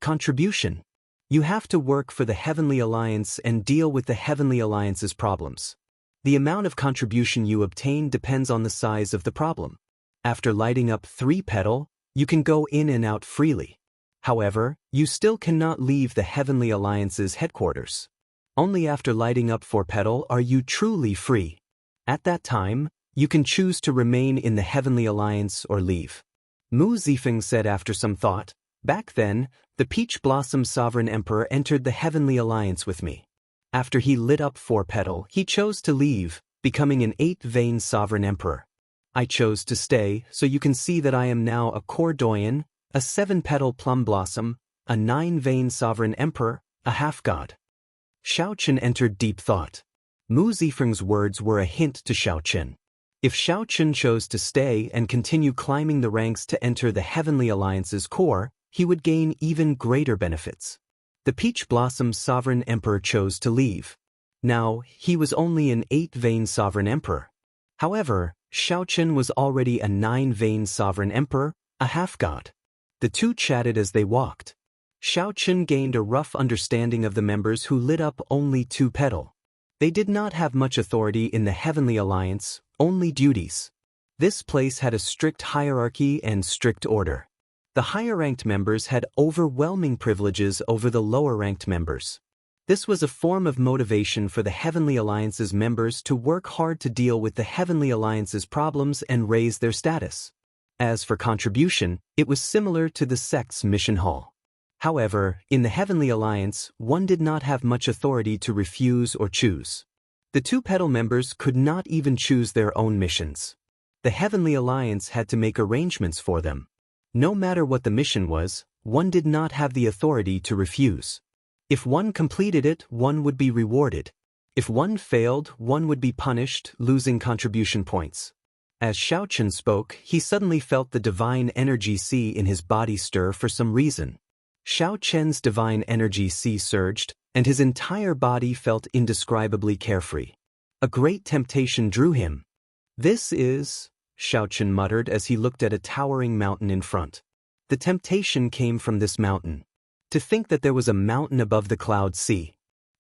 Contribution. You have to work for the Heavenly Alliance and deal with the Heavenly Alliance's problems. The amount of contribution you obtain depends on the size of the problem. After lighting up 3-petal, you can go in and out freely. However, you still cannot leave the Heavenly Alliance's headquarters. Only after lighting up 4-petal are you truly free. At that time, you can choose to remain in the Heavenly Alliance or leave. Mu Zifeng said after some thought, "Back then, the Peach Blossom Sovereign Emperor entered the Heavenly Alliance with me. After he lit up 4-petal, he chose to leave, becoming an 8-vein Sovereign Emperor. I chose to stay, so you can see that I am now a Cordoyan, a 7-petal Plum Blossom, a 9-vein Sovereign Emperor, a half-god." Xiaoqin entered deep thought. Mu Zifeng's words were a hint to Xiaoqin. If Xiaoqin chose to stay and continue climbing the ranks to enter the Heavenly Alliance's core, he would gain even greater benefits. The Peach Blossom Sovereign Emperor chose to leave. Now, he was only an 8-vein Sovereign Emperor. However, Xiaoqin was already a 9-vein Sovereign Emperor, a half-god. The two chatted as they walked. Xiaoqin gained a rough understanding of the members who lit up only 2-petal. They did not have much authority in the Heavenly Alliance, only duties. This place had a strict hierarchy and strict order. The higher-ranked members had overwhelming privileges over the lower-ranked members. This was a form of motivation for the Heavenly Alliance's members to work hard to deal with the Heavenly Alliance's problems and raise their status. As for contribution, it was similar to the sect's mission hall. However, in the Heavenly Alliance, one did not have much authority to refuse or choose. The two Petal members could not even choose their own missions. The Heavenly Alliance had to make arrangements for them. No matter what the mission was, one did not have the authority to refuse. If one completed it, one would be rewarded. If one failed, one would be punished, losing contribution points. As Xiao Chen spoke, he suddenly felt the divine energy sea in his body stir for some reason. Xiao Chen's divine energy sea surged, and his entire body felt indescribably carefree. A great temptation drew him. "This is," Xiao Chen muttered as he looked at a towering mountain in front. The temptation came from this mountain. To think that there was a mountain above the cloud sea.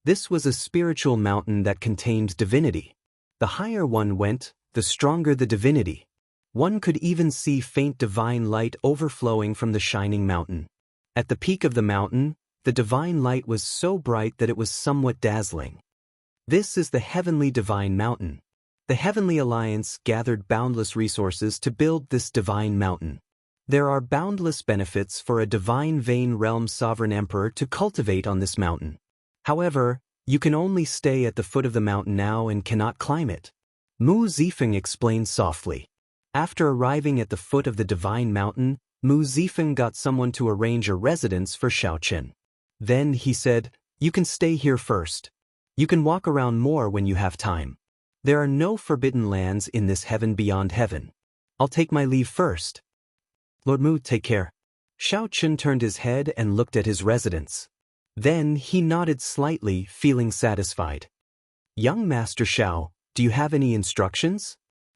This was a spiritual mountain that contained divinity. The higher one went, the stronger the divinity. One could even see faint divine light overflowing from the shining mountain. At the peak of the mountain, the divine light was so bright that it was somewhat dazzling. This is the Heavenly Divine Mountain. The Heavenly Alliance gathered boundless resources to build this divine mountain. There are boundless benefits for a divine Vein Realm Sovereign Emperor to cultivate on this mountain. However, you can only stay at the foot of the mountain now and cannot climb it. Mu Zifeng explained softly. After arriving at the foot of the divine mountain, Mu Zifeng got someone to arrange a residence for Xiao Chen. Then he said, "You can stay here first. You can walk around more when you have time. There are no forbidden lands in this heaven beyond heaven. I'll take my leave first." "Lord Mu, take care." Xiao Chen turned his head and looked at his residence. Then he nodded slightly, feeling satisfied. "Young Master Xiao, do you have any instructions?"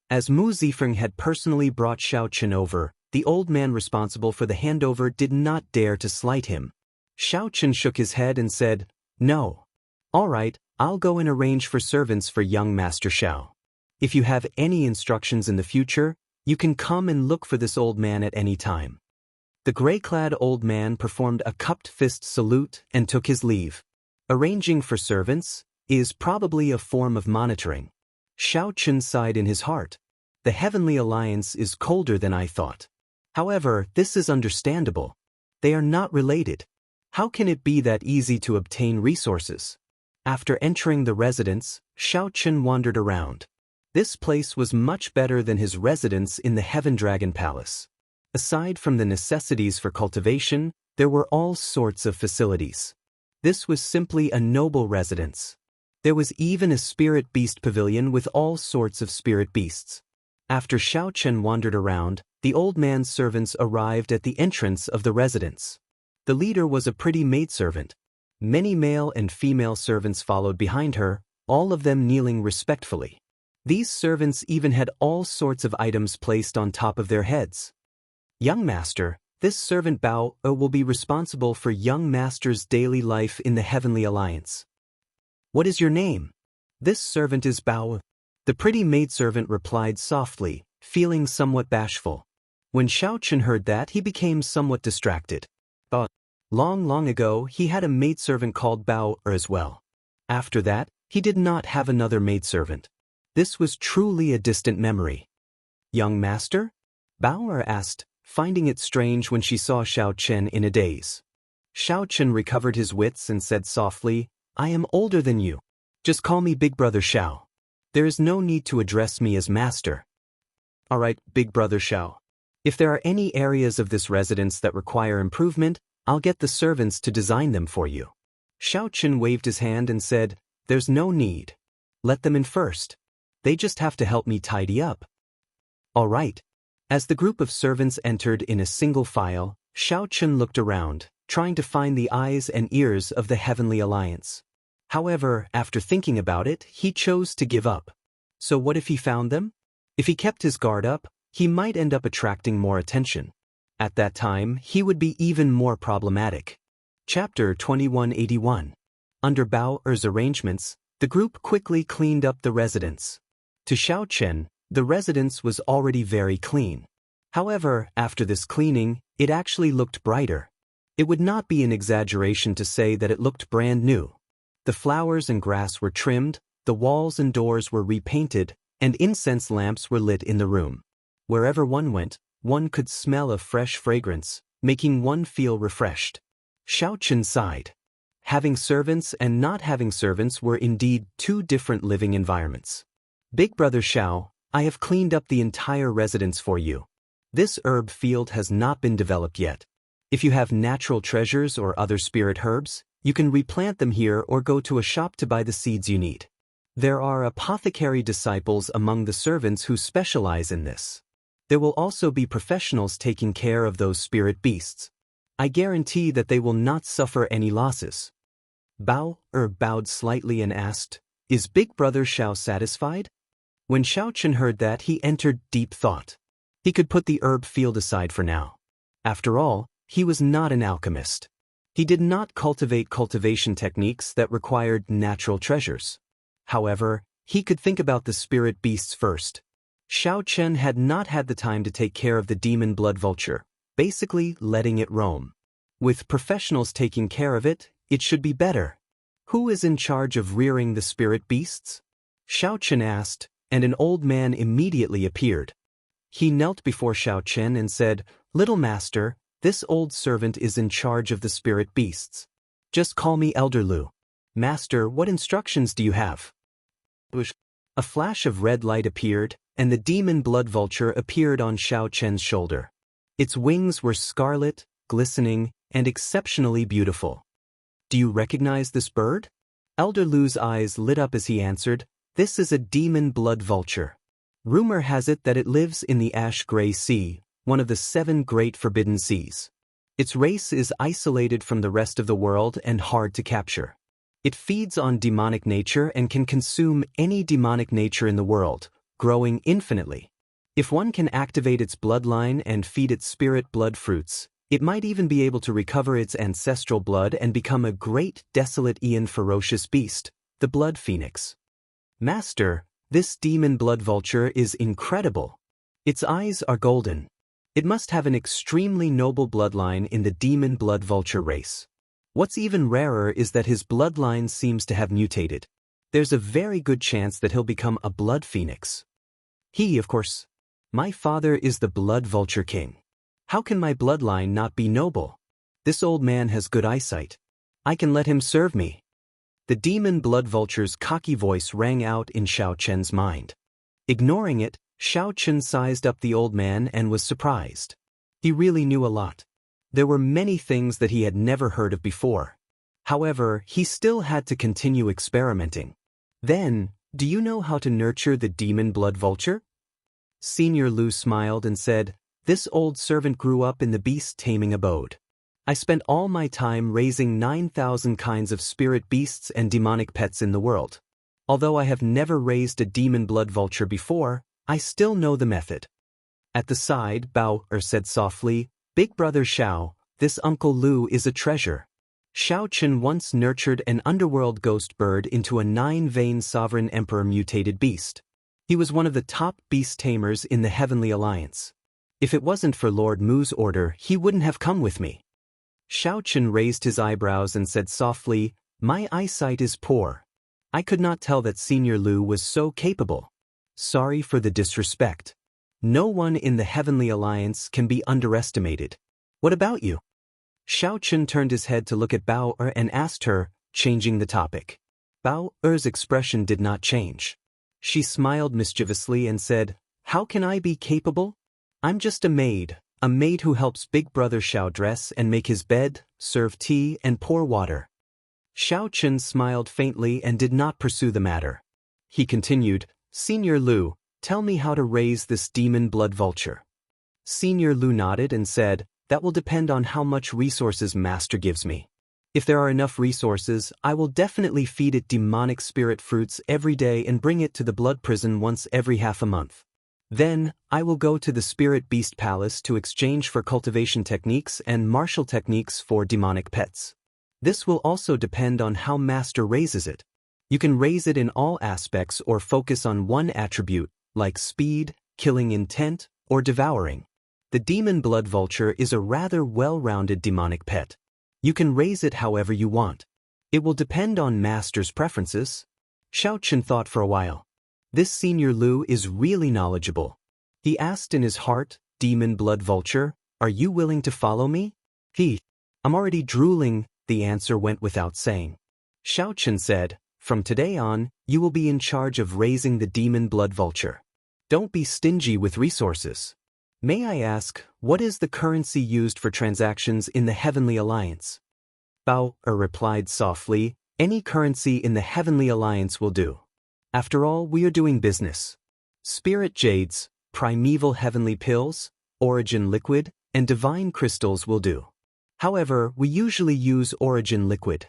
As Mu Zifeng had personally brought Xiao Chen over, the old man responsible for the handover did not dare to slight him. Xiao Chen shook his head and said, "No. All right, I'll go and arrange for servants for young Master Xiao. If you have any instructions in the future, you can come and look for this old man at any time." The gray-clad old man performed a cupped fist salute and took his leave. Arranging for servants is probably a form of monitoring. Xiao Chen sighed in his heart. The Heavenly Alliance is colder than I thought. However, this is understandable. They are not related. How can it be that easy to obtain resources? After entering the residence, Xiao Chen wandered around. This place was much better than his residence in the Heaven Dragon Palace. Aside from the necessities for cultivation, there were all sorts of facilities. This was simply a noble residence. There was even a spirit beast pavilion with all sorts of spirit beasts. After Xiao Chen wandered around, the old man's servants arrived at the entrance of the residence. The leader was a pretty maidservant. Many male and female servants followed behind her, all of them kneeling respectfully. These servants even had all sorts of items placed on top of their heads. "Young Master, this servant Bao will be responsible for young Master's daily life in the Heavenly Alliance." "What is your name?" "This servant is Bao." The pretty maidservant replied softly, feeling somewhat bashful. When Xiao Chen heard that, he became somewhat distracted. Long ago, he had a maidservant called Bao as well. After that, he did not have another maidservant. This was truly a distant memory. "Young Master?" Bao asked, finding it strange when she saw Xiao Chen in a daze. Xiao Chen recovered his wits and said softly, "I am older than you. Just call me Big Brother Xiao. There is no need to address me as Master." "All right, Big Brother Xiao. If there are any areas of this residence that require improvement, I'll get the servants to design them for you." Xiao Chen waved his hand and said, "There's no need. Let them in first. They just have to help me tidy up." "All right." As the group of servants entered in a single file, Xiao Chen looked around, trying to find the eyes and ears of the Heavenly Alliance. However, after thinking about it, he chose to give up. So what if he found them? If he kept his guard up, he might end up attracting more attention. At that time, he would be even more problematic. Chapter 2181. Under Bao-er's arrangements, the group quickly cleaned up the residence. To Xiao Chen, the residence was already very clean. However, after this cleaning, it actually looked brighter. It would not be an exaggeration to say that it looked brand new. The flowers and grass were trimmed, the walls and doors were repainted, and incense lamps were lit in the room. Wherever one went, one could smell a fresh fragrance, making one feel refreshed. Xiao Chen sighed. Having servants and not having servants were indeed two different living environments. Big Brother Xiao, I have cleaned up the entire residence for you. This herb field has not been developed yet. If you have natural treasures or other spirit herbs, you can replant them here or go to a shop to buy the seeds you need. There are apothecary disciples among the servants who specialize in this. There will also be professionals taking care of those spirit beasts. I guarantee that they will not suffer any losses. Bao bowed slightly and asked, Is Big Brother Xiao satisfied? When Xiao Chen heard that, he entered deep thought. He could put the herb field aside for now. After all, he was not an alchemist. He did not cultivate cultivation techniques that required natural treasures. However, he could think about the spirit beasts first. Xiao Chen had not had the time to take care of the demon blood vulture, basically letting it roam. With professionals taking care of it, it should be better. Who is in charge of rearing the spirit beasts? Xiao Chen asked, and an old man immediately appeared. He knelt before Xiao Chen and said, Little master, this old servant is in charge of the spirit beasts. Just call me Elder Lu. Master, what instructions do you have? A flash of red light appeared, and the demon blood vulture appeared on Xiao Chen's shoulder. Its wings were scarlet, glistening, and exceptionally beautiful. Do you recognize this bird? Elder Lu's eyes lit up as he answered, This is a demon blood vulture. Rumor has it that it lives in the Ash-Gray Sea, one of the 7 great forbidden seas. Its race is isolated from the rest of the world and hard to capture. It feeds on demonic nature and can consume any demonic nature in the world, growing infinitely. If one can activate its bloodline and feed its spirit blood fruits, it might even be able to recover its ancestral blood and become a great, desolate and ferocious beast, the Blood Phoenix. Master, this demon blood vulture is incredible. Its eyes are golden. It must have an extremely noble bloodline in the demon blood vulture race. What's even rarer is that his bloodline seems to have mutated. There's a very good chance that he'll become a blood phoenix. Of course. My father is the blood vulture king. How can my bloodline not be noble? This old man has good eyesight. I can let him serve me. The demon blood vulture's cocky voice rang out in Xiao Chen's mind. Ignoring it, Xiao Chen sized up the old man and was surprised. He really knew a lot. There were many things that he had never heard of before. However, he still had to continue experimenting. Then, do you know how to nurture the demon blood vulture? Senior Lu smiled and said, This old servant grew up in the beast-taming abode. I spent all my time raising 9,000 kinds of spirit beasts and demonic pets in the world. Although I have never raised a demon blood vulture before, I still know the method. At the side, Bao said softly, Big Brother Xiao, this Uncle Lu is a treasure. Xiao Chen once nurtured an underworld ghost bird into a 9-vein sovereign emperor mutated beast. He was one of the top beast tamers in the Heavenly Alliance. If it wasn't for Lord Mu's order, he wouldn't have come with me. Xiao Chen raised his eyebrows and said softly, My eyesight is poor. I could not tell that Senior Lu was so capable. Sorry for the disrespect. No one in the Heavenly Alliance can be underestimated. What about you? Xiao Chen turned his head to look at Bao and asked her, changing the topic. Bao Er's expression did not change. She smiled mischievously and said, How can I be capable? I'm just a maid who helps Big Brother Xiao dress and make his bed, serve tea and pour water. Xiao Chen smiled faintly and did not pursue the matter. He continued, Senior Lu, tell me how to raise this demon blood vulture. Senior Lu nodded and said, That will depend on how much resources Master gives me. If there are enough resources, I will definitely feed it demonic spirit fruits every day and bring it to the blood prison once every half a month. Then, I will go to the Spirit Beast Palace to exchange for cultivation techniques and martial techniques for demonic pets. This will also depend on how Master raises it. You can raise it in all aspects or focus on one attribute, like speed, killing intent, or devouring. The demon blood vulture is a rather well-rounded demonic pet. You can raise it however you want. It will depend on Master's preferences. Xiao Chen thought for a while. This Senior Lu is really knowledgeable. He asked in his heart, demon blood vulture, are you willing to follow me? I'm already drooling, the answer went without saying. Xiaochen said, from today on, you will be in charge of raising the demon blood vulture. Don't be stingy with resources. May I ask, what is the currency used for transactions in the Heavenly Alliance? Bao replied softly, any currency in the Heavenly Alliance will do. After all, we are doing business. Spirit jades, primeval heavenly pills, origin liquid, and divine crystals will do. However, we usually use origin liquid.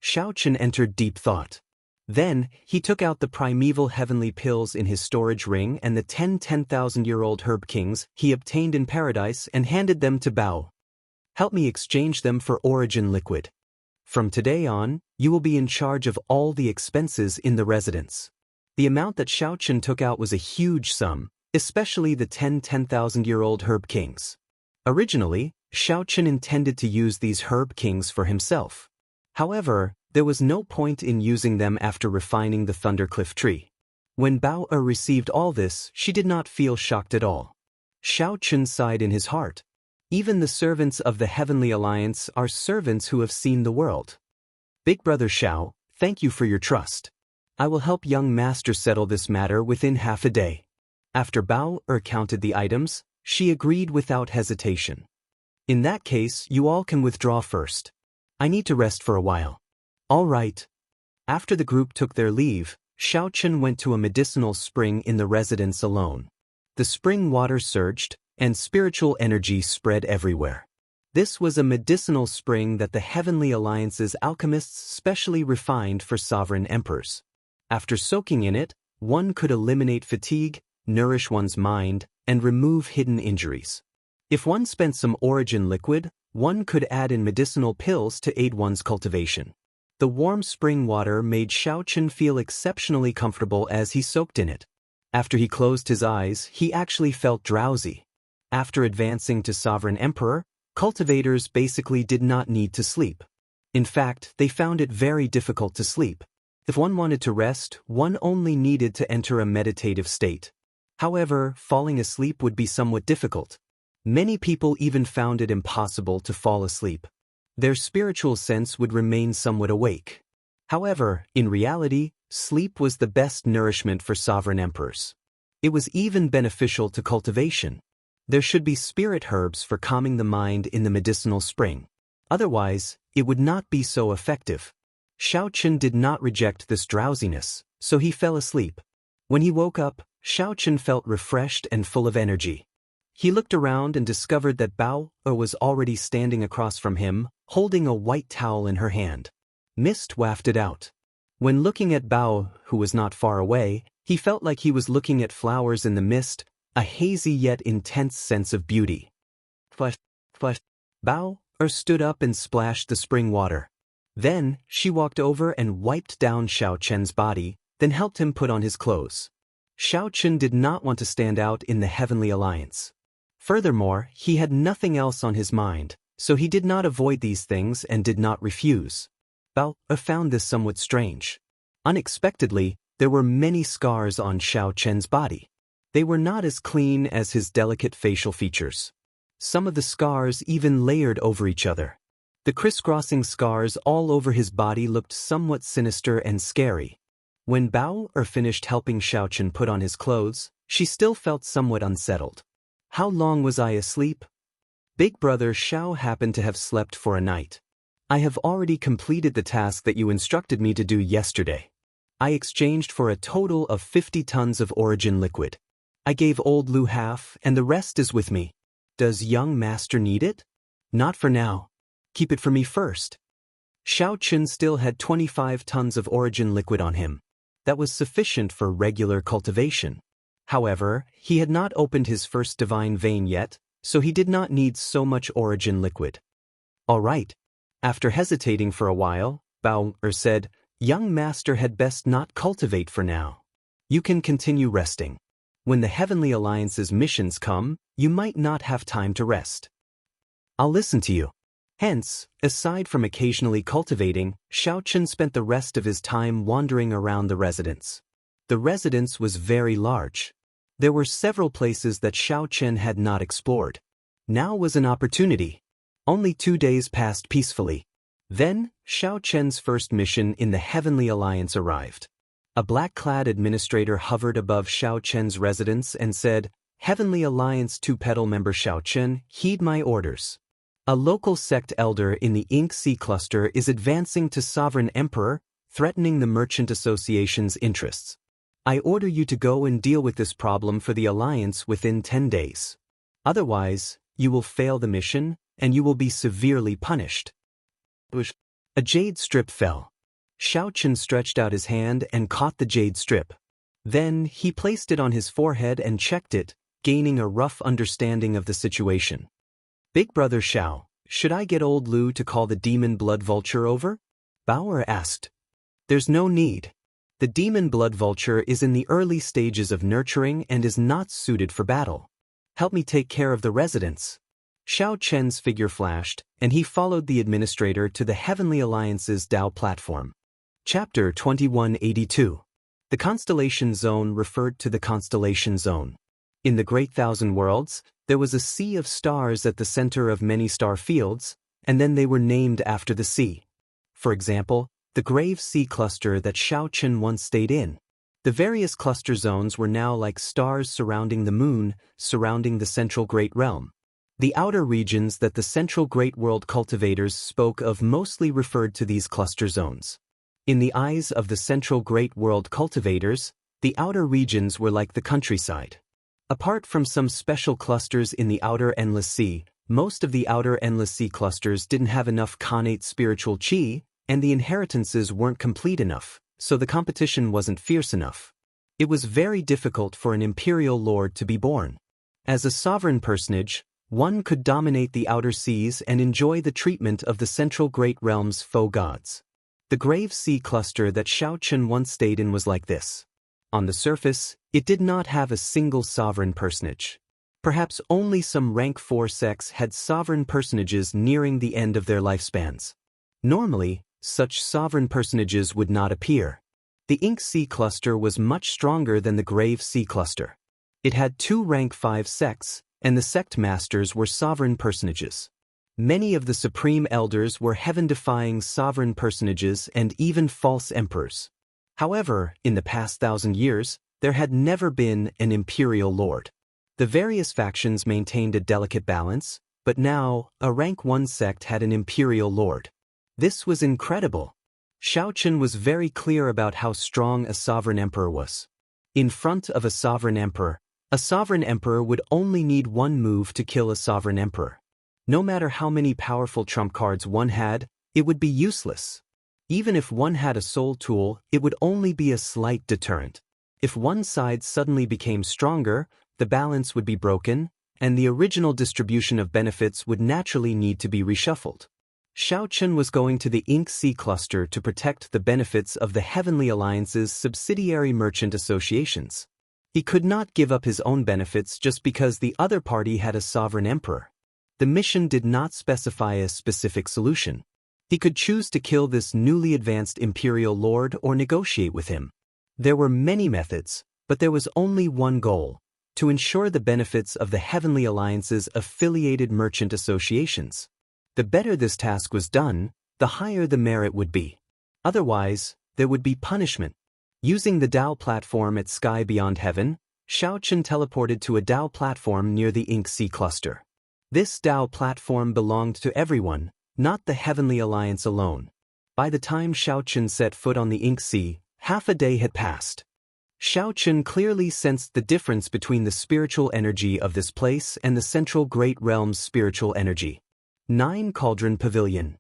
Xiaochen entered deep thought. Then, he took out the primeval heavenly pills in his storage ring and the 10,000-year-old herb kings he obtained in paradise and handed them to Bao. Help me exchange them for origin liquid. From today on, you will be in charge of all the expenses in the residence. The amount that Xiaochen took out was a huge sum, especially the 10,000-year-old herb kings. Originally, Xiaochen intended to use these herb kings for himself. However, there was no point in using them after refining the Thundercliff tree. When Bao received all this, she did not feel shocked at all. Xiaochen sighed in his heart. Even the servants of the Heavenly Alliance are servants who have seen the world. Big Brother Xiao, thank you for your trust. I will help young master settle this matter within half a day. After Bao counted the items, she agreed without hesitation. In that case, you all can withdraw first. I need to rest for a while. All right. After the group took their leave, Xiaochen went to a medicinal spring in the residence alone. The spring water surged, and spiritual energy spread everywhere. This was a medicinal spring that the Heavenly Alliance's alchemists specially refined for sovereign emperors. After soaking in it, one could eliminate fatigue, nourish one's mind, and remove hidden injuries. If one spent some origin liquid, one could add in medicinal pills to aid one's cultivation. The warm spring water made Xiaochen feel exceptionally comfortable as he soaked in it. After he closed his eyes, he actually felt drowsy. After advancing to Sovereign Emperor, cultivators basically did not need to sleep. In fact, they found it very difficult to sleep. If one wanted to rest, one only needed to enter a meditative state. However, falling asleep would be somewhat difficult. Many people even found it impossible to fall asleep. Their spiritual sense would remain somewhat awake. However, in reality, sleep was the best nourishment for sovereign emperors. It was even beneficial to cultivation. There should be spirit herbs for calming the mind in the medicinal spring. Otherwise, it would not be so effective. Xiaochen did not reject this drowsiness, so he fell asleep. When he woke up, Xiaochen felt refreshed and full of energy. He looked around and discovered that Bao was already standing across from him, holding a white towel in her hand. Mist wafted out. When looking at Bao, who was not far away, he felt like he was looking at flowers in the mist, a hazy yet intense sense of beauty. Bao stood up and splashed the spring water. Then, she walked over and wiped down Xiaochen's body, then helped him put on his clothes. Xiaochen did not want to stand out in the Heavenly Alliance. Furthermore, he had nothing else on his mind, so he did not avoid these things and did not refuse. Bao found this somewhat strange. Unexpectedly, there were many scars on Xiaochen's body. They were not as clean as his delicate facial features. Some of the scars even layered over each other. The crisscrossing scars all over his body looked somewhat sinister and scary. When Bao finished helping Xiaochen put on his clothes, she still felt somewhat unsettled. How long was I asleep? Big Brother Xiao happened to have slept for a night. I have already completed the task that you instructed me to do yesterday. I exchanged for a total of 50 tons of origin liquid. I gave old Lu half, and the rest is with me. Does young master need it? Not for now. Keep it for me first. Xiaochen still had 25 tons of origin liquid on him. That was sufficient for regular cultivation. However, he had not opened his first divine vein yet, so he did not need so much origin liquid. All right. After hesitating for a while, Bao said, young master had best not cultivate for now. You can continue resting. When the Heavenly Alliance's missions come, you might not have time to rest. I'll listen to you. Hence, aside from occasionally cultivating, Xiaochen spent the rest of his time wandering around the residence. The residence was very large. There were several places that Xiao Chen had not explored. Now was an opportunity. Only 2 days passed peacefully. Then, Xiao Chen's first mission in the Heavenly Alliance arrived. A black-clad administrator hovered above Xiao Chen's residence and said, "Heavenly Alliance 2-petal member Xiao Chen, heed my orders. A local sect elder in the Ink Sea cluster is advancing to Sovereign Emperor, threatening the Merchant Association's interests. I order you to go and deal with this problem for the Alliance within 10 days. Otherwise, you will fail the mission, and you will be severely punished." A jade strip fell. Xiao Chen stretched out his hand and caught the jade strip. Then, he placed it on his forehead and checked it, gaining a rough understanding of the situation. "Big brother Xiao, should I get old Lu to call the demon blood vulture over?" Bauer asked. "There's no need. The demon blood vulture is in the early stages of nurturing and is not suited for battle. Help me take care of the residents." Xiao Chen's figure flashed, and he followed the administrator to the Heavenly Alliance's Dao platform. Chapter 2182. The Constellation Zone referred to the Constellation Zone. In the Great Thousand Worlds, there was a sea of stars at the center of many star fields, and then they were named after the sea. For example, the Grave Sea cluster that Xiao Chen once stayed in. The various cluster zones were now like stars surrounding the moon, surrounding the Central Great Realm. The outer regions that the Central Great World cultivators spoke of mostly referred to these cluster zones. In the eyes of the Central Great World cultivators, the outer regions were like the countryside. Apart from some special clusters in the Outer Endless Sea, most of the Outer Endless Sea clusters didn't have enough connate spiritual qi, and the inheritances weren't complete enough, so the competition wasn't fierce enough. It was very difficult for an imperial lord to be born. As a sovereign personage, one could dominate the outer seas and enjoy the treatment of the Central Great Realm's foe gods. The Grave Sea cluster that Xiao Chen once stayed in was like this. On the surface, it did not have a single sovereign personage. Perhaps only some rank 4 sects had sovereign personages nearing the end of their lifespans. Normally, such sovereign personages would not appear. The Ink Sea cluster was much stronger than the Grave Sea cluster. It had 2 rank 5 sects, and the sect masters were sovereign personages. Many of the supreme elders were heaven-defying sovereign personages and even false emperors. However, in the past 1,000 years, there had never been an imperial lord. The various factions maintained a delicate balance, but now, a rank 1 sect had an imperial lord. This was incredible. Xiao Chen was very clear about how strong a sovereign emperor was. In front of a sovereign emperor would only need 1 move to kill a sovereign emperor. No matter how many powerful trump cards one had, it would be useless. Even if one had a soul tool, it would only be a slight deterrent. If one side suddenly became stronger, the balance would be broken, and the original distribution of benefits would naturally need to be reshuffled. Xiao Chen was going to the Ink Sea cluster to protect the benefits of the Heavenly Alliance's subsidiary merchant associations. He could not give up his own benefits just because the other party had a sovereign emperor. The mission did not specify a specific solution. He could choose to kill this newly advanced imperial lord or negotiate with him. There were many methods, but there was only one goal: to ensure the benefits of the Heavenly Alliance's affiliated merchant associations. The better this task was done, the higher the merit would be. Otherwise, there would be punishment. Using the Dao platform at Sky Beyond Heaven, Xiao Chen teleported to a Dao platform near the Ink Sea cluster. This Dao platform belonged to everyone, not the Heavenly Alliance alone. By the time Xiao Chen set foot on the Ink Sea, half a day had passed. Xiao Chen clearly sensed the difference between the spiritual energy of this place and the Central Great Realm's spiritual energy. 9 Cauldron Pavilion.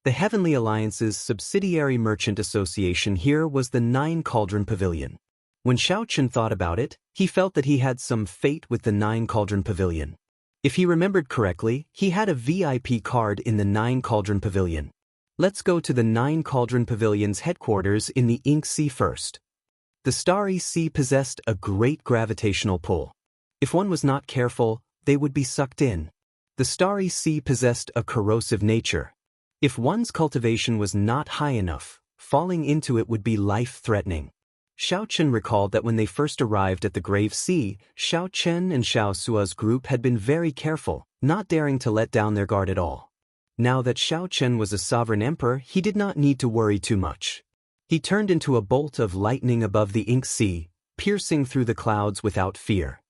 The Heavenly Alliance's subsidiary merchant association here was the 9 Cauldron Pavilion. When Xiao Chen thought about it, he felt that he had some fate with the 9 Cauldron Pavilion. If he remembered correctly, he had a VIP card in the 9 Cauldron Pavilion. Let's go to the 9 Cauldron Pavilion's headquarters in the Ink Sea first. The Starry Sea possessed a great gravitational pull. If one was not careful, they would be sucked in. The Starry Sea possessed a corrosive nature. If one's cultivation was not high enough, falling into it would be life-threatening. Xiao Chen recalled that when they first arrived at the Grave Sea, Xiao Chen and Xiao Sua's group had been very careful, not daring to let down their guard at all. Now that Xiao Chen was a sovereign emperor, he did not need to worry too much. He turned into a bolt of lightning above the Ink Sea, piercing through the clouds without fear.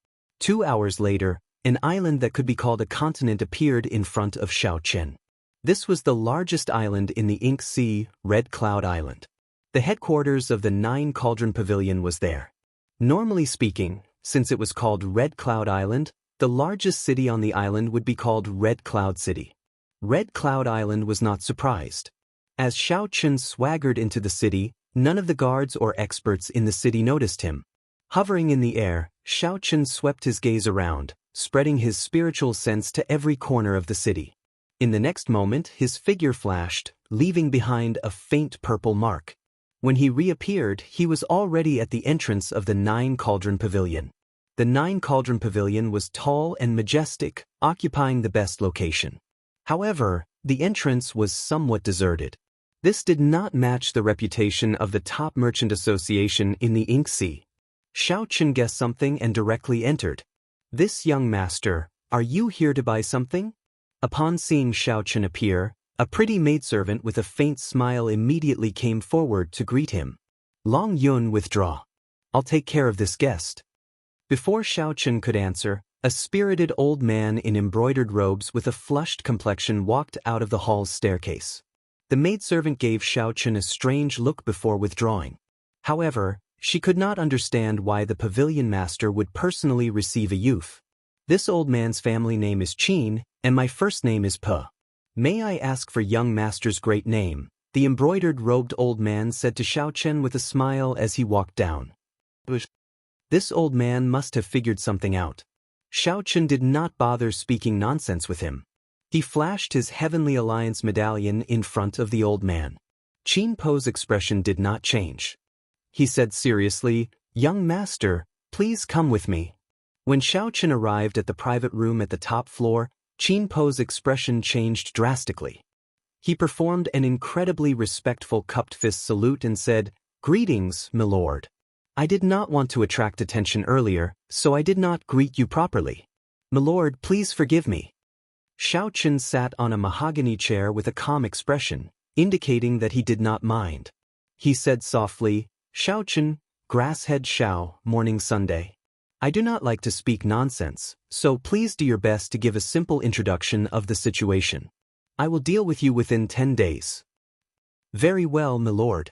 2 hours later, an island that could be called a continent appeared in front of Xiao Chen. This was the largest island in the Ink Sea, Red Cloud Island. The headquarters of the 9 Cauldron Pavilion was there. Normally speaking, since it was called Red Cloud Island, the largest city on the island would be called Red Cloud City. Red Cloud Island was not surprised. As Xiao Chen swaggered into the city, none of the guards or experts in the city noticed him. Hovering in the air, Xiao Chen swept his gaze around, spreading his spiritual sense to every corner of the city. In the next moment, his figure flashed, leaving behind a faint purple mark. When he reappeared, he was already at the entrance of the 9 Cauldron Pavilion. The 9 Cauldron Pavilion was tall and majestic, occupying the best location. However, the entrance was somewhat deserted. This did not match the reputation of the top merchant association in the Ink Sea. Xiao Chen guessed something and directly entered. "This young master, are you here to buy something?" Upon seeing Xiao Chen appear, a pretty maidservant with a faint smile immediately came forward to greet him. "Long Yun, withdraw. I'll take care of this guest." Before Xiao Chen could answer, a spirited old man in embroidered robes with a flushed complexion walked out of the hall's staircase. The maidservant gave Xiao Chen a strange look before withdrawing. However, she could not understand why the pavilion master would personally receive a youth. "This old man's family name is Qin, and my first name is Pe. May I ask for young master's great name?" the embroidered-robed old man said to Xiao Chen with a smile as he walked down. This old man must have figured something out. Xiao Chen did not bother speaking nonsense with him. He flashed his Heavenly Alliance medallion in front of the old man. Qin Po's expression did not change. He said seriously, "Young master, please come with me." When Xiao Chen arrived at the private room at the top floor, Qin Po's expression changed drastically. He performed an incredibly respectful cupped fist salute and said, "Greetings, my lord. I did not want to attract attention earlier, so I did not greet you properly. My lord, please forgive me." Xiao Chen sat on a mahogany chair with a calm expression, indicating that he did not mind. He said softly, "Xiao Chen, Grasshead Xiao, Morning Sunday. I do not like to speak nonsense, so please do your best to give a simple introduction of the situation. I will deal with you within 10 days. "Very well, my lord."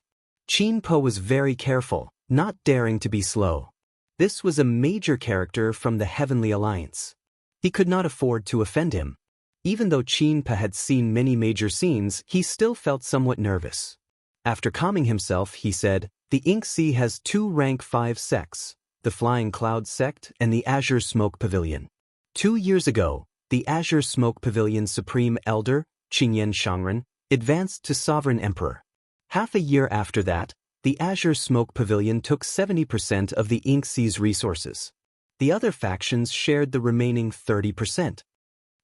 Qin Po was very careful, not daring to be slow. This was a major character from the Heavenly Alliance. He could not afford to offend him. Even though Qin Po had seen many major scenes, he still felt somewhat nervous. After calming himself, he said, "The Ink Sea has 2 rank 5 sects, the Flying Cloud sect and the Azure Smoke Pavilion. 2 years ago, the Azure Smoke Pavilion's Supreme Elder, Qingyan Shangren, advanced to Sovereign Emperor. Half a year after that, the Azure Smoke Pavilion took 70% of the Ink Sea's resources. The other factions shared the remaining 30%.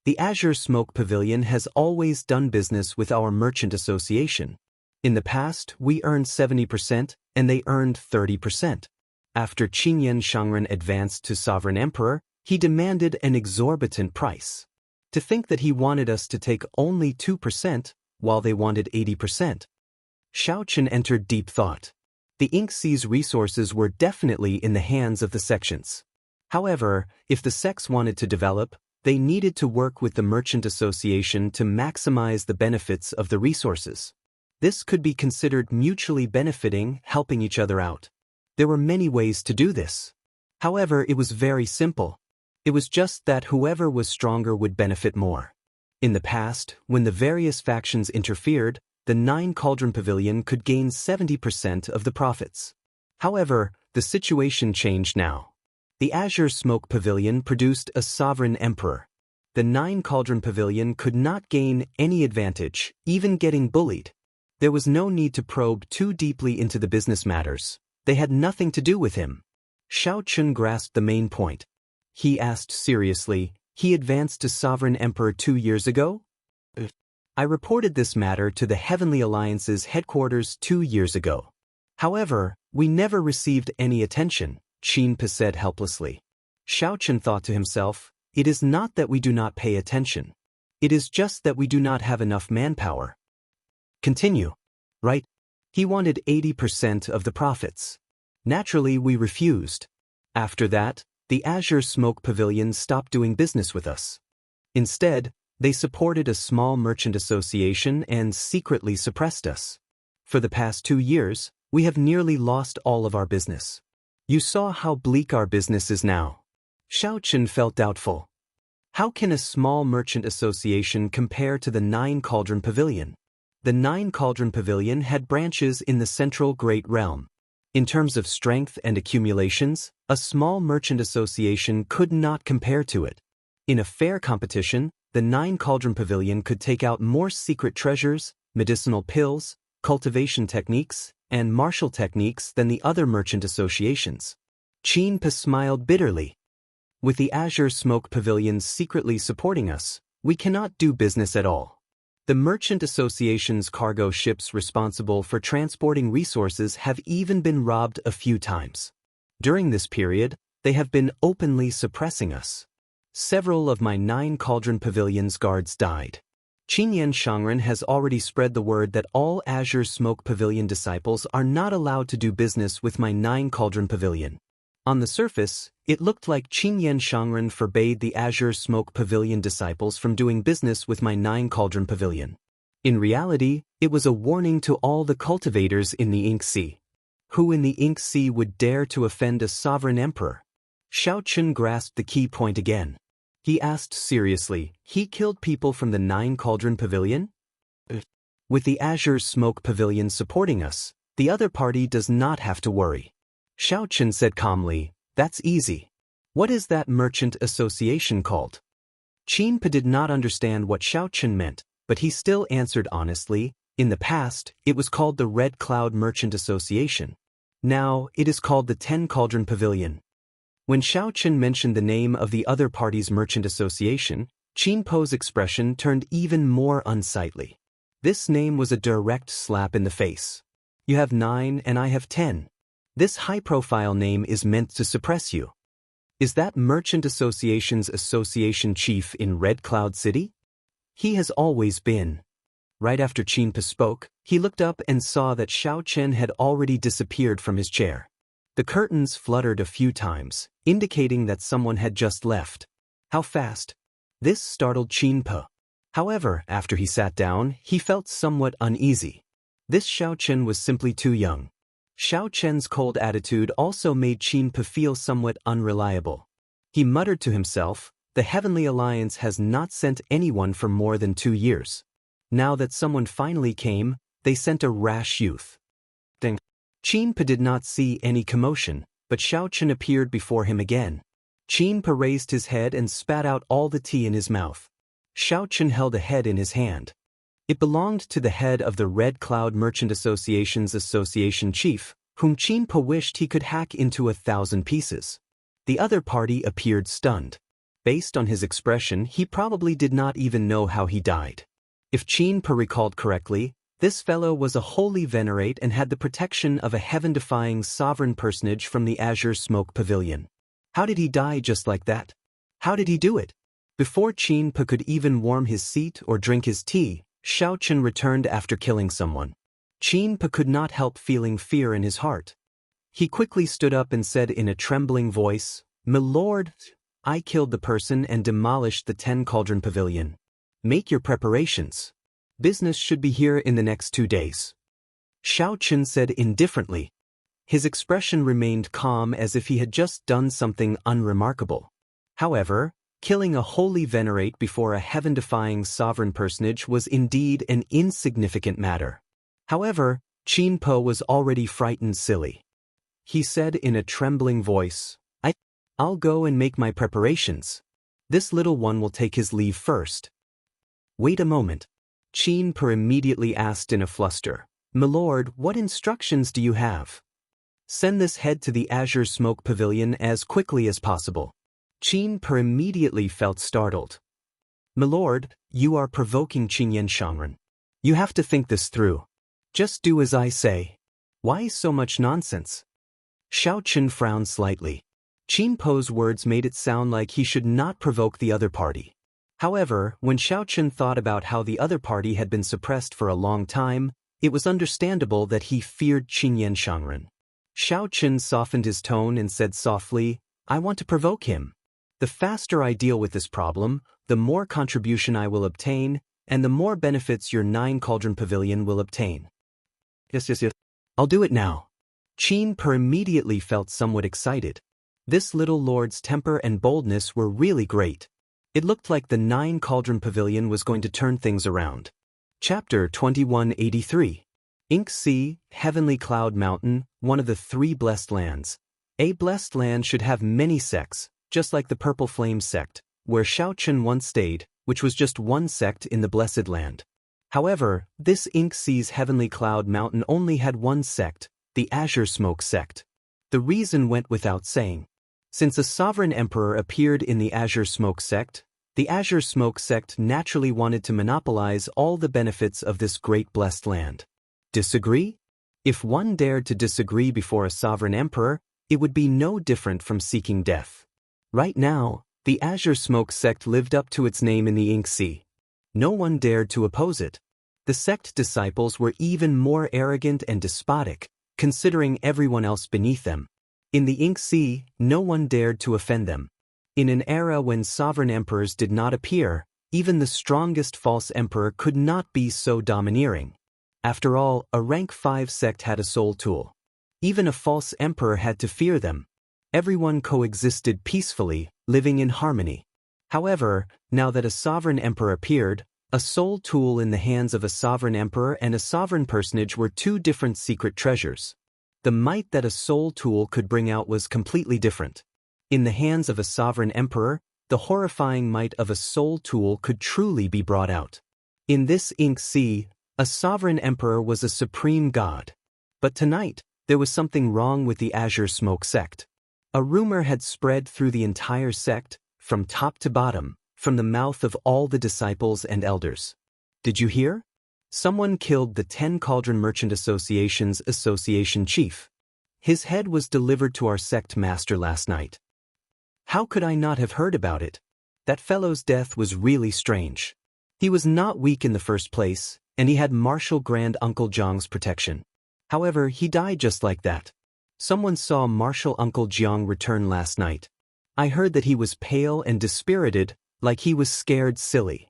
The Azure Smoke Pavilion has always done business with our merchant association. In the past, we earned 70%, and they earned 30%. After Qingyan Shangren advanced to Sovereign Emperor, he demanded an exorbitant price. To think that he wanted us to take only 2%, while they wanted 80%. Xiao Chen entered deep thought. The Ink Sea's resources were definitely in the hands of the sections. However, if the sects wanted to develop, they needed to work with the Merchant Association to maximize the benefits of the resources. This could be considered mutually benefiting, helping each other out. There were many ways to do this. However, it was very simple. It was just that whoever was stronger would benefit more. In the past, when the various factions interfered, the 9 Cauldron Pavilion could gain 70% of the profits. However, the situation changed now. The Azure Smoke Pavilion produced a sovereign emperor. The 9 Cauldron Pavilion could not gain any advantage, even getting bullied. There was no need to probe too deeply into the business matters. They had nothing to do with him. Xiao Chen grasped the main point. He asked seriously, "He advanced to Sovereign Emperor 2 years ago?" "I reported this matter to the Heavenly Alliance's headquarters 2 years ago. However, We never received any attention, Qin said helplessly. Xiao Chen thought to himself, it is not that we do not pay attention. It is just that we do not have enough manpower. Continue. Right? He wanted 80% of the profits. Naturally, we refused. After that, the Azure Smoke Pavilion stopped doing business with us. Instead, they supported a small merchant association and secretly suppressed us. For the past 2 years, we have nearly lost all of our business. You saw how bleak our business is now. Xiao Chen felt doubtful. How can a small merchant association compare to the Nine Cauldron Pavilion? The Nine Cauldron Pavilion had branches in the central Great Realm. In terms of strength and accumulations, a small merchant association could not compare to it. In a fair competition, the Nine Cauldron Pavilion could take out more secret treasures, medicinal pills, cultivation techniques, and martial techniques than the other merchant associations. Qin smiled bitterly. With the Azure Smoke Pavilion secretly supporting us, we cannot do business at all. The merchant association's cargo ships responsible for transporting resources have even been robbed a few times. During this period, they have been openly suppressing us. Several of my Nine Cauldron Pavilion's guards died. Qinyan Shangren has already spread the word that all Azure Smoke Pavilion disciples are not allowed to do business with my Nine Cauldron Pavilion. On the surface, it looked like Qinyan Shangren forbade the Azure Smoke Pavilion disciples from doing business with my Nine Cauldron Pavilion. In reality, it was a warning to all the cultivators in the Ink Sea. Who in the Ink Sea would dare to offend a sovereign emperor? Xiao Chen grasped the key point again. He asked seriously, he killed people from the Nine Cauldron Pavilion? With the Azure Smoke Pavilion supporting us, the other party does not have to worry. Xiao Chen said calmly, that's easy. What is that merchant association called? Qin did not understand what Xiao Chen meant, but he still answered honestly, in the past, it was called the Red Cloud Merchant Association. Now, it is called the Ten Cauldron Pavilion. When Xiao Chen mentioned the name of the other party's merchant association, Qin Po's expression turned even more unsightly. This name was a direct slap in the face. You have 9 and I have 10. This high-profile name is meant to suppress you. Is that Merchant Association's association chief in Red Cloud City? He has always been. Right after Qin spoke, he looked up and saw that Xiao Chen had already disappeared from his chair. The curtains fluttered a few times, indicating that someone had just left. How fast? This startled Qin Pe. However, after he sat down, he felt somewhat uneasy. This Xiao Chen was simply too young. Xiao Chen's cold attitude also made Qin Pe feel somewhat unreliable. He muttered to himself, the Heavenly Alliance has not sent anyone for more than 2 years. Now that someone finally came, they sent a rash youth. Ding. Qin Pe did not see any commotion, but Xiao Chen appeared before him again. Qin Pe raised his head and spat out all the tea in his mouth. Xiao Chen held a head in his hand. It belonged to the head of the Red Cloud Merchant Association's association chief, whom Qin Pe wished he could hack into 1,000 pieces. The other party appeared stunned. Based on his expression, he probably did not even know how he died. If Qin Pe recalled correctly, this fellow was a holy venerate and had the protection of a heaven-defying sovereign personage from the Azure Smoke Pavilion. How did he die just like that? How did he do it? Before Qin Pe could even warm his seat or drink his tea, Xiao Chen returned after killing someone. Qin Pe could not help feeling fear in his heart. He quickly stood up and said in a trembling voice, "My lord, I killed the person and demolished the 10 Cauldron Pavilion. Make your preparations. Business should be here in the next 2 days." Xiao Chen said indifferently. His expression remained calm as if he had just done something unremarkable. However, killing a holy venerate before a heaven-defying sovereign personage was indeed an insignificant matter. However, Qin Pe was already frightened silly. He said in a trembling voice, I'll go and make my preparations. This little one will take his leave first. Wait a moment. Qin Pe immediately asked in a fluster, "My lord, what instructions do you have?" "Send this head to the Azure Smoke Pavilion as quickly as possible." Qin Pe immediately felt startled. "My lord, you are provoking Qinyan Shangren. You have to think this through. Just do as I say." Why so much nonsense? Xiao Chen frowned slightly. Qin Po's words made it sound like he should not provoke the other party. However, when Xiao Chen thought about how the other party had been suppressed for a long time, it was understandable that he feared Qin Yanshangren. Xiao Chen softened his tone and said softly, I want to provoke him. The faster I deal with this problem, the more contribution I will obtain, and the more benefits your 9 Cauldron Pavilion will obtain. Yes. I'll do it now. Qin Per immediately felt somewhat excited. This little lord's temper and boldness were really great. It looked like the 9 Cauldron Pavilion was going to turn things around. Chapter 2183. Ink Sea, Heavenly Cloud Mountain, one of the 3 blessed lands. A blessed land should have many sects, just like the Purple Flame sect, where Xiao Chen once stayed, which was just one sect in the Blessed Land. However, this Ink Sea's Heavenly Cloud Mountain only had one sect, the Azure Smoke sect. The reason went without saying. Since a sovereign emperor appeared in the Azure Smoke sect, the Azure Smoke sect naturally wanted to monopolize all the benefits of this great blessed land. Disagree? If one dared to disagree before a sovereign emperor, it would be no different from seeking death. Right now, the Azure Smoke sect lived up to its name in the Ink Sea. No one dared to oppose it. The sect disciples were even more arrogant and despotic, considering everyone else beneath them. In the Ink Sea, no one dared to offend them. In an era when sovereign emperors did not appear, even the strongest false emperor could not be so domineering. After all, a rank 5 sect had a soul tool. Even a false emperor had to fear them. Everyone coexisted peacefully, living in harmony. However, now that a sovereign emperor appeared, a soul tool in the hands of a sovereign emperor and a sovereign personage were 2 different secret treasures. The might that a soul tool could bring out was completely different. In the hands of a sovereign emperor, the horrifying might of a soul tool could truly be brought out. In this Ink Sea, a sovereign emperor was a supreme god. But tonight, there was something wrong with the Azure Smoke sect. A rumor had spread through the entire sect, from top to bottom, from the mouth of all the disciples and elders. Did you hear? Someone killed the 10 Cauldron Merchant Association's association chief. His head was delivered to our sect master last night. How could I not have heard about it? That fellow's death was really strange. He was not weak in the first place, and he had Marshal Grand Uncle Jiang's protection. However, he died just like that. Someone saw Marshal Uncle Jiang return last night. I heard that he was pale and dispirited, like he was scared silly.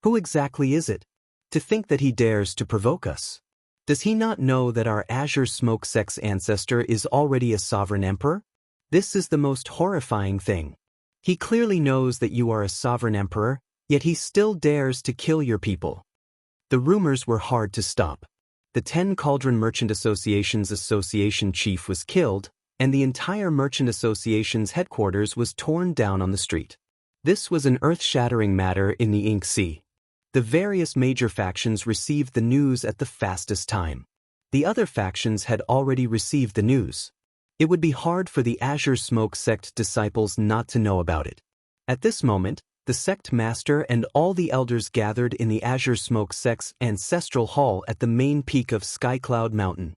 Who exactly is it? To think that he dares to provoke us. Does he not know that our Azure Smoke sect's ancestor is already a sovereign emperor? This is the most horrifying thing. He clearly knows that you are a sovereign emperor, yet he still dares to kill your people. The rumors were hard to stop. The 10 Cauldron Merchant Association's association chief was killed, and the entire Merchant Association's headquarters was torn down on the street. This was an earth-shattering matter in the Ink Sea. The various major factions received the news at the fastest time. The other factions had already received the news. It would be hard for the Azure Smoke sect disciples not to know about it. At this moment, the sect master and all the elders gathered in the Azure Smoke sect's ancestral hall at the main peak of Skycloud Mountain.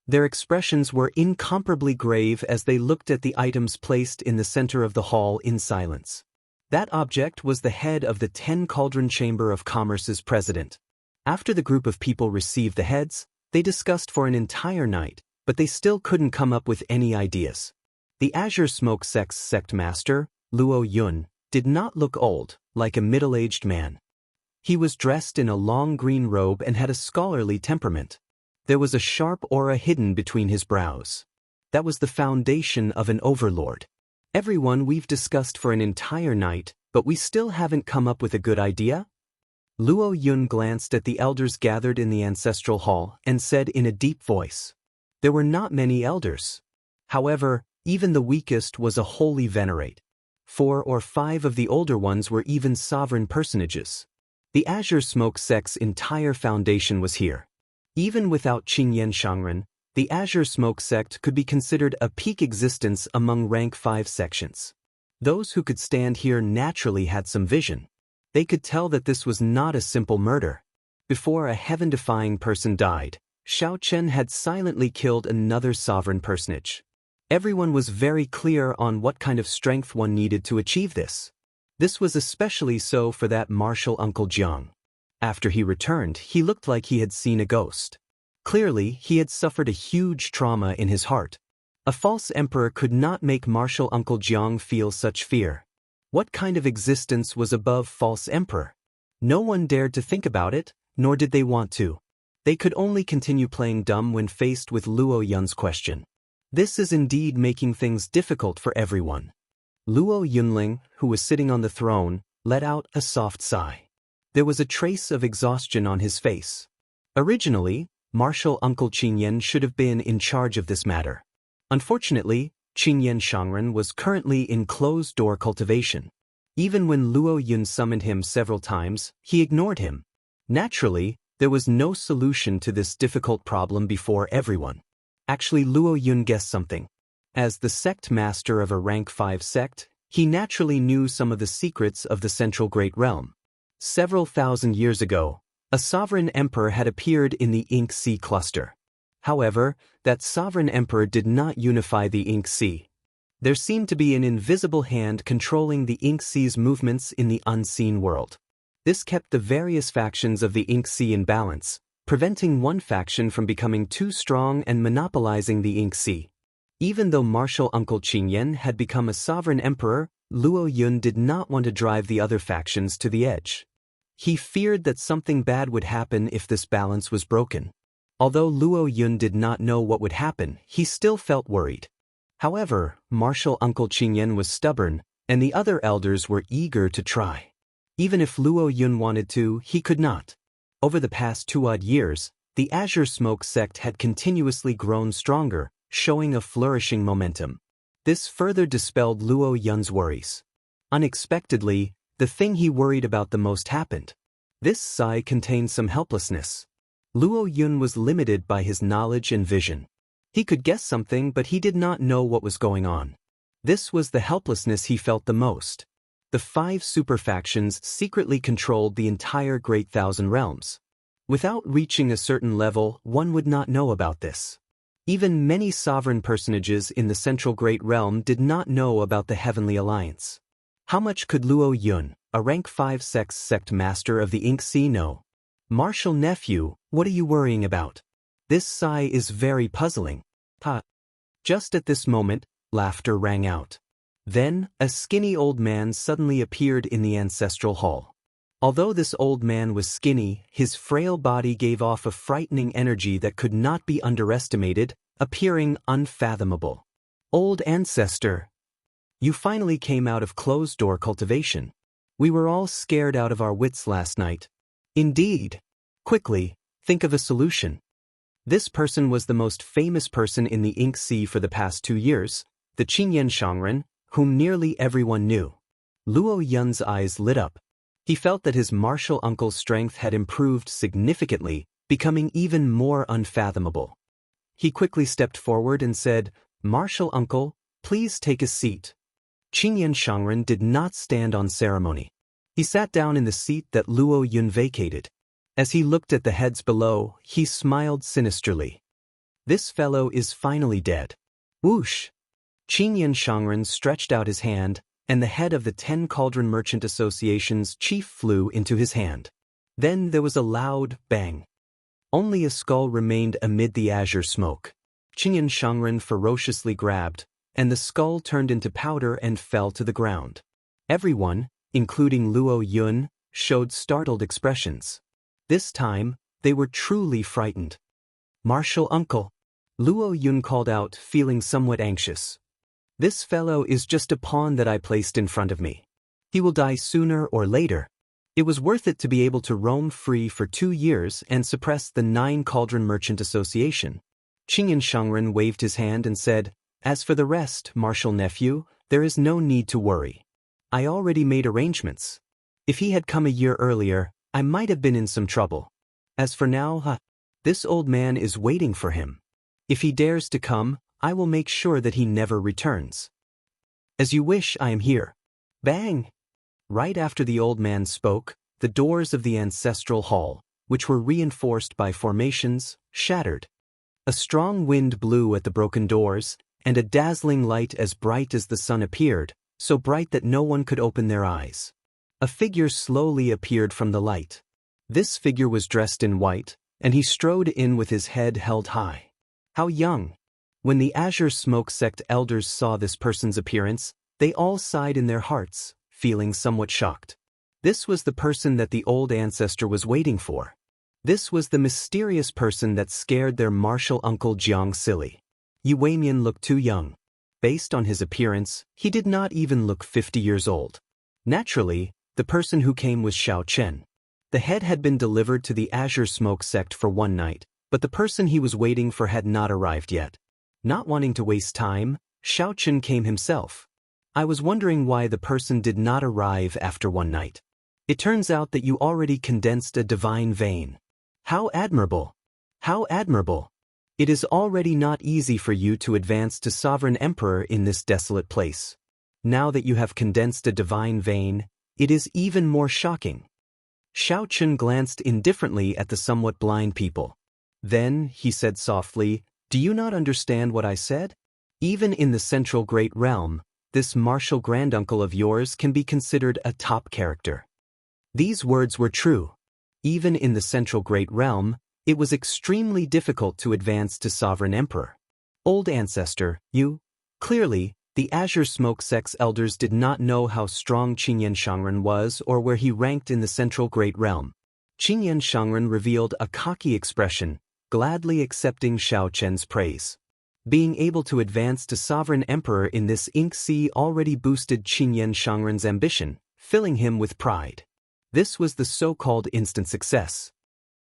Their expressions were incomparably grave as they looked at the items placed in the center of the hall in silence. That object was the head of the 10 Cauldron Chamber of Commerce's president. After the group of people received the heads, they discussed for an entire night, but they still couldn't come up with any ideas. The Azure Smoke sect's sect master, Luo Yun, did not look old, like a middle-aged man. He was dressed in a long green robe and had a scholarly temperament. There was a sharp aura hidden between his brows. That was the foundation of an overlord. Everyone, we've discussed for an entire night, but we still haven't come up with a good idea? Luo Yun glanced at the elders gathered in the ancestral hall and said in a deep voice. There were not many elders. However, even the weakest was a holy venerate. 4 or 5 of the older ones were even sovereign personages. The Azure Smoke sect's entire foundation was here. Even without Qin Yanshangren, the Azure Smoke sect could be considered a peak existence among rank 5 sections. Those who could stand here naturally had some vision. They could tell that this was not a simple murder. Before a heaven-defying person died, Xiao Chen had silently killed another sovereign personage. Everyone was very clear on what kind of strength one needed to achieve this. This was especially so for that martial Uncle Jiang. After he returned, he looked like he had seen a ghost. Clearly, he had suffered a huge trauma in his heart. A false emperor could not make martial Uncle Jiang feel such fear. What kind of existence was above false emperor? No one dared to think about it, nor did they want to. They could only continue playing dumb when faced with Luo Yun's question. This is indeed making things difficult for everyone. Luo Yunling, who was sitting on the throne, let out a soft sigh. There was a trace of exhaustion on his face. Originally, martial Uncle Qingyan should have been in charge of this matter. Unfortunately, Qingyan Shangren was currently in closed-door cultivation. Even when Luo Yun summoned him several times, he ignored him. Naturally, there was no solution to this difficult problem before everyone. Actually, Luo Yun guessed something. As the sect master of a rank 5 sect, he naturally knew some of the secrets of the Central Great Realm. Several thousand years ago, a sovereign emperor had appeared in the Ink Sea cluster. However, that sovereign emperor did not unify the Ink Sea. There seemed to be an invisible hand controlling the Ink Sea's movements in the unseen world. This kept the various factions of the Ink Sea in balance, preventing one faction from becoming too strong and monopolizing the Ink Sea. Even though martial Uncle Qingyan had become a sovereign emperor, Luo Yun did not want to drive the other factions to the edge. He feared that something bad would happen if this balance was broken. Although Luo Yun did not know what would happen, he still felt worried. However, martial Uncle Qingyan was stubborn, and the other elders were eager to try. Even if Luo Yun wanted to, he could not. Over the past 2 odd years, the Azure Smoke sect had continuously grown stronger, showing a flourishing momentum. This further dispelled Luo Yun's worries. Unexpectedly, the thing he worried about the most happened. This sigh contained some helplessness. Luo Yun was limited by his knowledge and vision. He could guess something, but he did not know what was going on. This was the helplessness he felt the most. The 5 super factions secretly controlled the entire Great Thousand Realms. Without reaching a certain level, one would not know about this. Even many sovereign personages in the Central Great Realm did not know about the Heavenly Alliance. How much could Luo Yun, a rank 5 sect master of the Ink Sea, know? Martial nephew, what are you worrying about? This sigh is very puzzling. Ha! Just at this moment, laughter rang out. Then, a skinny old man suddenly appeared in the ancestral hall. Although this old man was skinny, his frail body gave off a frightening energy that could not be underestimated, appearing unfathomable. Old ancestor, you finally came out of closed-door cultivation. We were all scared out of our wits last night. Indeed. Quickly, think of a solution. This person was the most famous person in the Ink Sea for the past 2 years, the Qingyan Shangren, whom nearly everyone knew. Luo Yun's eyes lit up. He felt that his martial uncle's strength had improved significantly, becoming even more unfathomable. He quickly stepped forward and said, "Martial uncle, please take a seat." Qingyan Shangren did not stand on ceremony. He sat down in the seat that Luo Yun vacated. As he looked at the heads below, he smiled sinisterly. This fellow is finally dead. Whoosh! Qingyan Shangren stretched out his hand, and the head of the 10 Cauldron Merchant Association's chief flew into his hand. Then there was a loud bang. Only a skull remained amid the azure smoke. Qingyan Shangren ferociously grabbed, and the skull turned into powder and fell to the ground. Everyone, including Luo Yun, showed startled expressions. This time, they were truly frightened. "Martial uncle," Luo Yun called out, feeling somewhat anxious. "This fellow is just a pawn that I placed in front of me. He will die sooner or later. It was worth it to be able to roam free for 2 years and suppress the 9 Cauldron Merchant Association." Qingyan Shangren waved his hand and said, "As for the rest, martial nephew, there is no need to worry. I already made arrangements. If he had come a year earlier, I might have been in some trouble. As for now, this old man is waiting for him. If he dares to come, I will make sure that he never returns. As you wish, I am here." Bang! Right after the old man spoke, the doors of the ancestral hall, which were reinforced by formations, shattered. A strong wind blew at the broken doors, and a dazzling light as bright as the sun appeared, so bright that no one could open their eyes. A figure slowly appeared from the light. This figure was dressed in white, and he strode in with his head held high. How young! When the Azure Smoke Sect elders saw this person's appearance, they all sighed in their hearts, feeling somewhat shocked. This was the person that the old ancestor was waiting for. This was the mysterious person that scared their martial uncle Jiang silly. Yu Weimian looked too young. Based on his appearance, he did not even look 50 years old. Naturally, the person who came was Xiao Chen. The head had been delivered to the Azure Smoke Sect for one night, but the person he was waiting for had not arrived yet. Not wanting to waste time, Xiao Chen came himself. I was wondering why the person did not arrive after one night. It turns out that you already condensed a divine vein. How admirable! How admirable! It is already not easy for you to advance to Sovereign Emperor in this desolate place. Now that you have condensed a divine vein, it is even more shocking. Xiao Chen glanced indifferently at the somewhat blind people. Then, he said softly, "Do you not understand what I said? Even in the Central Great Realm, this martial granduncle of yours can be considered a top character." These words were true. Even in the Central Great Realm, it was extremely difficult to advance to Sovereign Emperor. Old Ancestor, you? Clearly, the Azure Smoke Sect's elders did not know how strong Qingyan Shangren was or where he ranked in the Central Great Realm. Qingyan Shangren revealed a cocky expression, gladly accepting Xiao Chen's praise. Being able to advance to Sovereign Emperor in this ink sea already boosted Qingyan Shangren's ambition, filling him with pride. This was the so-called instant success.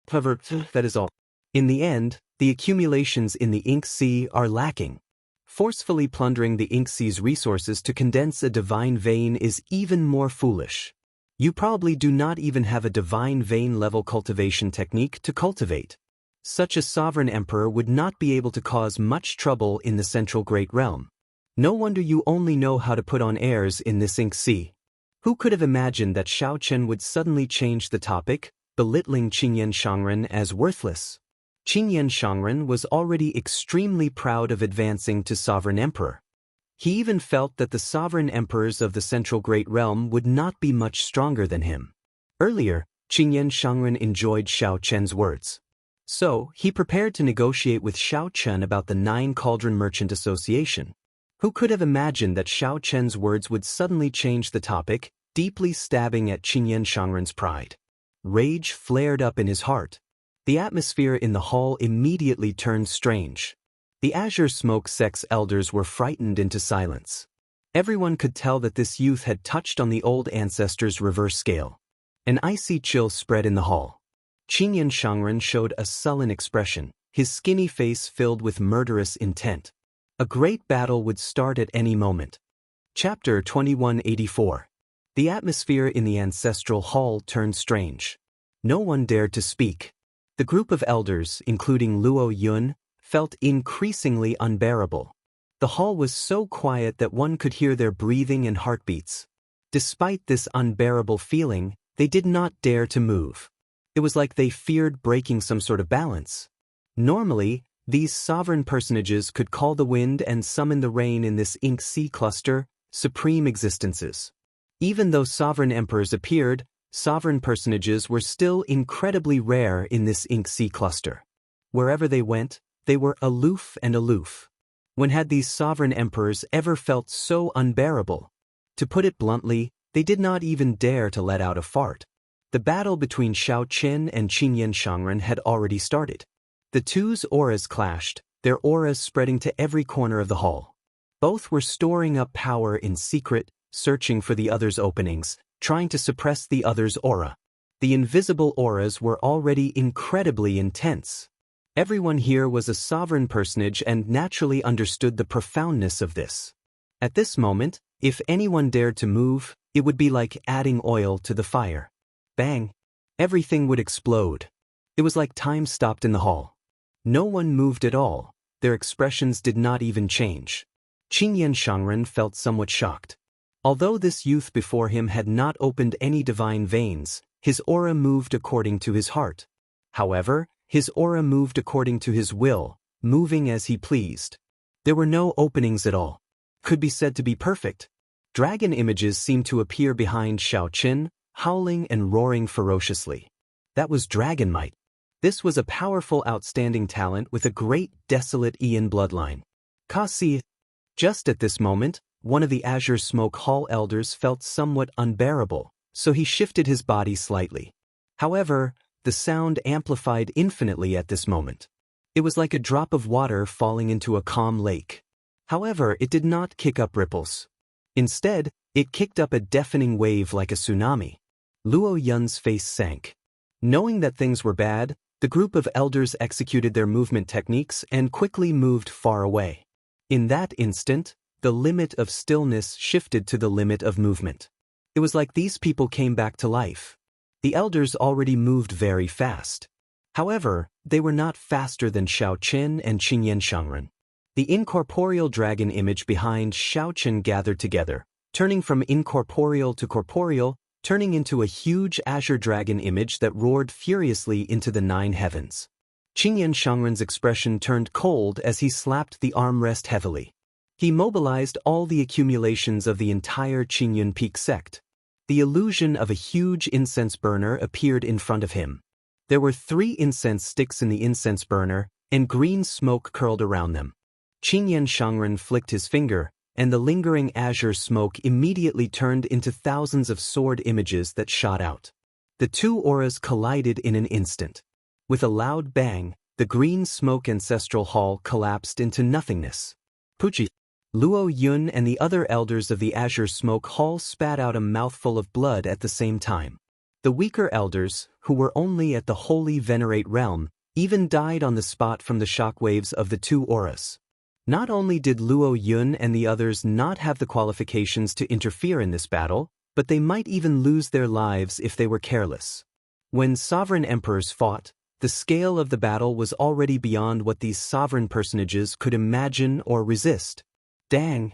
However, that is all. In the end, the accumulations in the ink sea are lacking. Forcefully plundering the ink sea's resources to condense a divine vein is even more foolish. You probably do not even have a divine vein level cultivation technique to cultivate. Such a sovereign emperor would not be able to cause much trouble in the Central Great Realm. No wonder you only know how to put on airs in this ink sea. Who could have imagined that Xiao Chen would suddenly change the topic, belittling Qingyan Shangren as worthless? Qingyan Shangren was already extremely proud of advancing to Sovereign Emperor. He even felt that the Sovereign Emperors of the Central Great Realm would not be much stronger than him. Earlier, Qingyan Shangren enjoyed Xiao Chen's words. So, he prepared to negotiate with Xiao Chen about the Nine Cauldron Merchant Association. Who could have imagined that Xiao Chen's words would suddenly change the topic, deeply stabbing at Qingyan Shangren's pride? Rage flared up in his heart. The atmosphere in the hall immediately turned strange. The Azure Smoke Sect's elders were frightened into silence. Everyone could tell that this youth had touched on the old ancestor's reverse scale. An icy chill spread in the hall. Qingyan Shangren showed a sullen expression, his skinny face filled with murderous intent. A great battle would start at any moment. Chapter 2184. The atmosphere in the ancestral hall turned strange. No one dared to speak. The group of elders, including Luo Yun, felt increasingly unbearable. The hall was so quiet that one could hear their breathing and heartbeats. Despite this unbearable feeling, they did not dare to move. It was like they feared breaking some sort of balance. Normally, these sovereign personages could call the wind and summon the rain in this ink sea cluster, supreme existences. Even though sovereign emperors appeared, sovereign personages were still incredibly rare in this ink sea cluster. Wherever they went, they were aloof and aloof. When had these sovereign emperors ever felt so unbearable? To put it bluntly, they did not even dare to let out a fart. The battle between Xiao Chen and Qingyan Shangren had already started. The two's auras clashed, their auras spreading to every corner of the hall. Both were storing up power in secret, searching for the other's openings, trying to suppress the other's aura. The invisible auras were already incredibly intense. Everyone here was a sovereign personage and naturally understood the profoundness of this. At this moment, if anyone dared to move, it would be like adding oil to the fire. Bang! Everything would explode. It was like time stopped in the hall. No one moved at all. Their expressions did not even change. Qingyan Shangren felt somewhat shocked. Although this youth before him had not opened any divine veins, his aura moved according to his heart. However, his aura moved according to his will, moving as he pleased. There were no openings at all. Could be said to be perfect. Dragon images seemed to appear behind Xiaoqin, howling and roaring ferociously. That was dragon might. This was a powerful, outstanding talent with a great, desolate Ian bloodline. Kasi. Just at this moment, one of the Azure Smoke Hall elders felt somewhat unbearable, so he shifted his body slightly. However, the sound amplified infinitely at this moment. It was like a drop of water falling into a calm lake. However, it did not kick up ripples. Instead, it kicked up a deafening wave like a tsunami. Luo Yun's face sank. Knowing that things were bad, the group of elders executed their movement techniques and quickly moved far away. In that instant, the limit of stillness shifted to the limit of movement. It was like these people came back to life. The elders already moved very fast. However, they were not faster than Xiaoqin and Qingyan Shangren. The incorporeal dragon image behind Xiaoqin gathered together, turning from incorporeal to corporeal, turning into a huge azure dragon image that roared furiously into the 9 heavens. Qingyan Shangren's expression turned cold as he slapped the armrest heavily. He mobilized all the accumulations of the entire Qingyun Peak sect. The illusion of a huge incense burner appeared in front of him. There were 3 incense sticks in the incense burner, and green smoke curled around them. Qingyan Shangren flicked his finger, and the lingering azure smoke immediately turned into thousands of sword images that shot out. The 2 auras collided in an instant. With a loud bang, the green smoke ancestral hall collapsed into nothingness. Puchi. Luo Yun and the other elders of the Azure Smoke Hall spat out a mouthful of blood at the same time. The weaker elders, who were only at the Holy Venerate realm, even died on the spot from the shockwaves of the 2 auras. Not only did Luo Yun and the others not have the qualifications to interfere in this battle, but they might even lose their lives if they were careless. When sovereign emperors fought, the scale of the battle was already beyond what these sovereign personages could imagine or resist. Dang!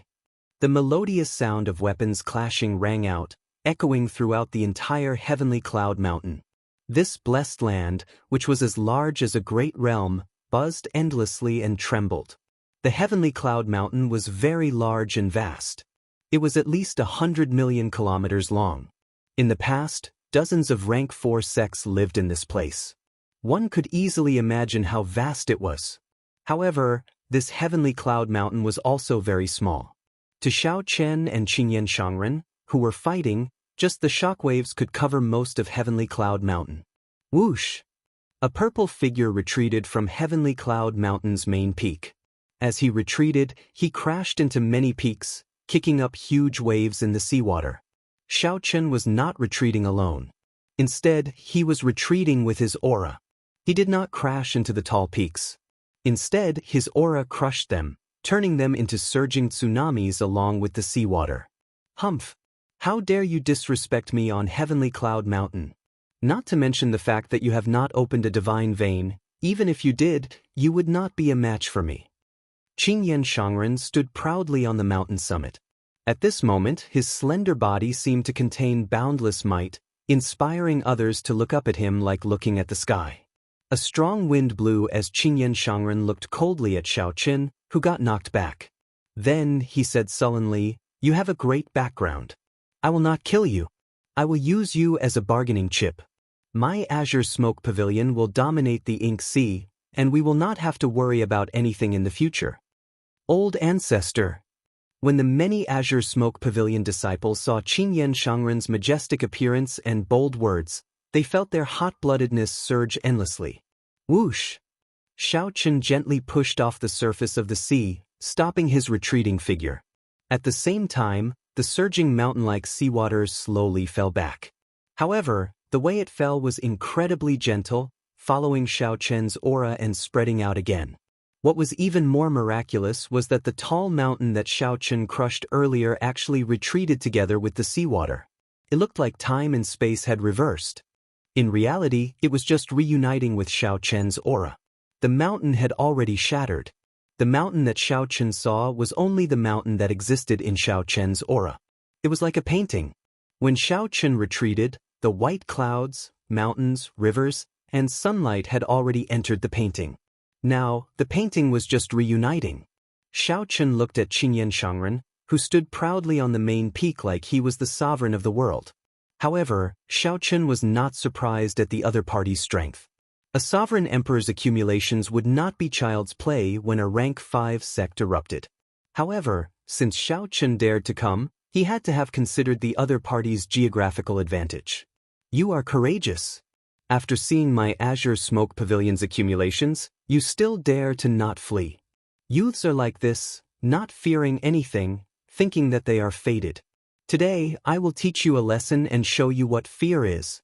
The melodious sound of weapons clashing rang out, echoing throughout the entire heavenly cloud mountain. This blessed land, which was as large as a great realm, buzzed endlessly and trembled. The heavenly cloud mountain was very large and vast. It was at least 100 million kilometers long. In the past, dozens of rank 4 sects lived in this place. One could easily imagine how vast it was. However, this heavenly cloud mountain was also very small. To Xiaoqin and Qingyan Shangren, who were fighting, just the shockwaves could cover most of heavenly cloud mountain. Whoosh! A purple figure retreated from heavenly cloud mountain's main peak. As he retreated, he crashed into many peaks, kicking up huge waves in the seawater. Xiaoqin was not retreating alone. Instead, he was retreating with his aura. He did not crash into the tall peaks. Instead, his aura crushed them, turning them into surging tsunamis along with the seawater. Humph! How dare you disrespect me on Heavenly Cloud Mountain? Not to mention the fact that you have not opened a divine vein. Even if you did, you would not be a match for me. Qingyan Shangren stood proudly on the mountain summit. At this moment, his slender body seemed to contain boundless might, inspiring others to look up at him like looking at the sky. A strong wind blew as Qingyan Shangren looked coldly at Xiaoqin, who got knocked back. Then, he said sullenly, "You have a great background. I will not kill you. I will use you as a bargaining chip. My Azure Smoke Pavilion will dominate the Ink Sea, and we will not have to worry about anything in the future." Old Ancestor. When the many Azure Smoke Pavilion disciples saw Qingyan Shangren's majestic appearance and bold words, they felt their hot-bloodedness surge endlessly. Whoosh! Xiaoqin gently pushed off the surface of the sea, stopping his retreating figure. At the same time, the surging mountain-like seawater slowly fell back. However, the way it fell was incredibly gentle, following Xiaoqin's aura and spreading out again. What was even more miraculous was that the tall mountain that Xiaoqin crushed earlier actually retreated together with the seawater. It looked like time and space had reversed. In reality, it was just reuniting with Xiaoqin's aura. The mountain had already shattered. The mountain that Xiaoqin saw was only the mountain that existed in Xiaoqin's aura. It was like a painting. When Xiaoqin retreated, the white clouds, mountains, rivers, and sunlight had already entered the painting. Now, the painting was just reuniting. Xiao Chen looked at Qingyan Shangren, who stood proudly on the main peak like he was the sovereign of the world. However, Xiao Chen was not surprised at the other party's strength. A sovereign emperor's accumulations would not be child's play when a rank 5 sect erupted. However, since Xiao Chen dared to come, he had to have considered the other party's geographical advantage. You are courageous. After seeing my Azure Smoke Pavilion's accumulations, you still dare to not flee. Youths are like this, not fearing anything, thinking that they are fated. Today, I will teach you a lesson and show you what fear is.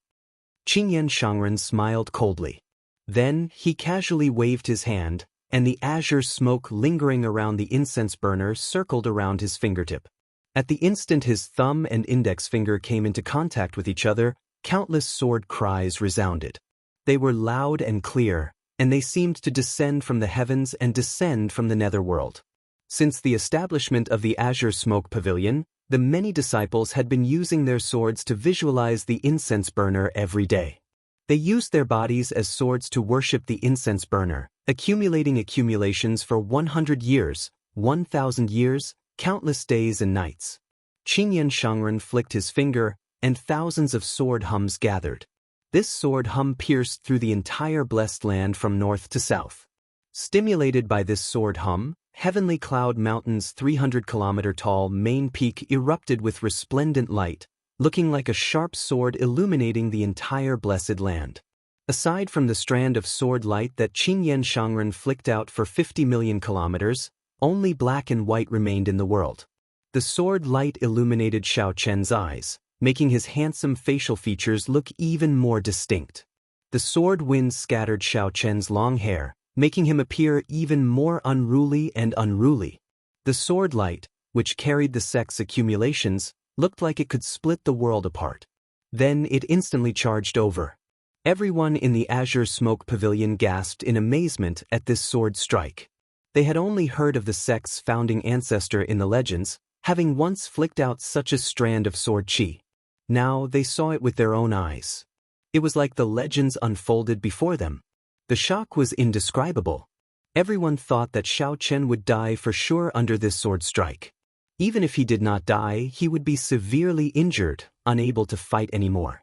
Qingyan Shangren smiled coldly. Then, he casually waved his hand, and the azure smoke lingering around the incense burner circled around his fingertip. At the instant his thumb and index finger came into contact with each other, countless sword cries resounded. They were loud and clear, and they seemed to descend from the heavens and descend from the netherworld. Since the establishment of the Azure Smoke Pavilion, the many disciples had been using their swords to visualize the incense burner every day. They used their bodies as swords to worship the incense burner, accumulating accumulations for 100 years, 1,000 years, countless days and nights. Qingyan Shangren flicked his finger, and thousands of sword hums gathered. This sword hum pierced through the entire blessed land from north to south. Stimulated by this sword hum, Heavenly Cloud Mountain's 300-kilometer-tall main peak erupted with resplendent light, looking like a sharp sword illuminating the entire blessed land. Aside from the strand of sword light that Qingyan Shangren flicked out for 50 million kilometers, only black and white remained in the world. The sword light illuminated Xiao Chen's eyes, making his handsome facial features look even more distinct. The sword wind scattered Xiao Chen's long hair, making him appear even more unruly and unruly. The sword light, which carried the sect's accumulations, looked like it could split the world apart. Then it instantly charged over. Everyone in the Azure Smoke Pavilion gasped in amazement at this sword strike. They had only heard of the sect's founding ancestor in the legends, having once flicked out such a strand of sword chi. Now they saw it with their own eyes. It was like the legends unfolded before them. The shock was indescribable. Everyone thought that Xiao Chen would die for sure under this sword strike. Even if he did not die, he would be severely injured, unable to fight anymore.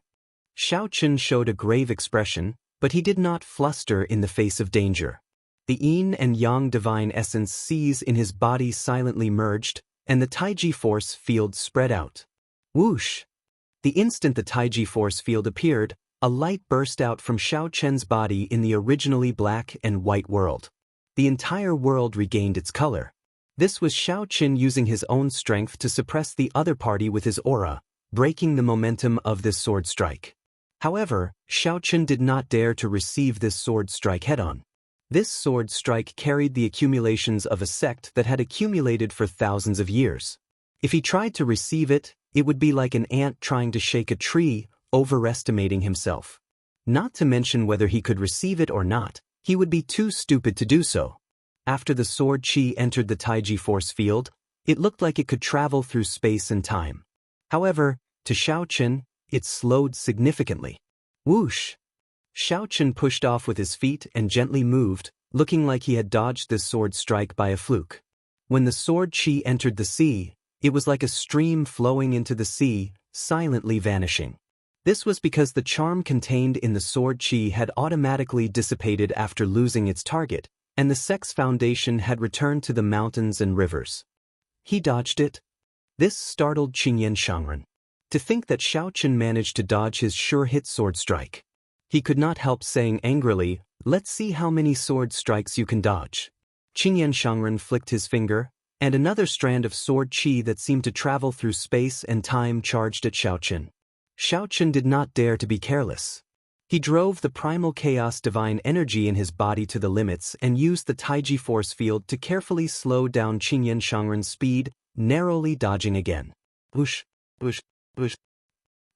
Xiao Chen showed a grave expression, but he did not fluster in the face of danger. The yin and yang divine essence sees in his body silently merged, and the Taiji force field spread out. Whoosh! The instant the Taiji force field appeared, a light burst out from Xiao Chen's body in the originally black and white world. The entire world regained its color. This was Xiao Chen using his own strength to suppress the other party with his aura, breaking the momentum of this sword strike. However, Xiao Chen did not dare to receive this sword strike head-on. This sword strike carried the accumulations of a sect that had accumulated for thousands of years. If he tried to receive it, it would be like an ant trying to shake a tree, overestimating himself. Not to mention whether he could receive it or not, he would be too stupid to do so. After the sword chi entered the Taiji force field, it looked like it could travel through space and time. However, to Xiao Chen, it slowed significantly. Whoosh! Xiao Chen pushed off with his feet and gently moved, looking like he had dodged this sword strike by a fluke. When the sword chi entered the sea, it was like a stream flowing into the sea, silently vanishing. This was because the charm contained in the sword chi had automatically dissipated after losing its target, and the sect's foundation had returned to the mountains and rivers. He dodged it. This startled Qingyan Shangren. To think that Xiao Chen managed to dodge his sure-hit sword strike. He could not help saying angrily, "Let's see how many sword strikes you can dodge." Qingyan Shangren flicked his finger, and another strand of sword chi that seemed to travel through space and time charged at Xiao Chen. Xiao Chen did not dare to be careless. He drove the primal chaos divine energy in his body to the limits and used the Taiji force field to carefully slow down Qingyan Shangren's speed, narrowly dodging again. Whoosh, whoosh, whoosh.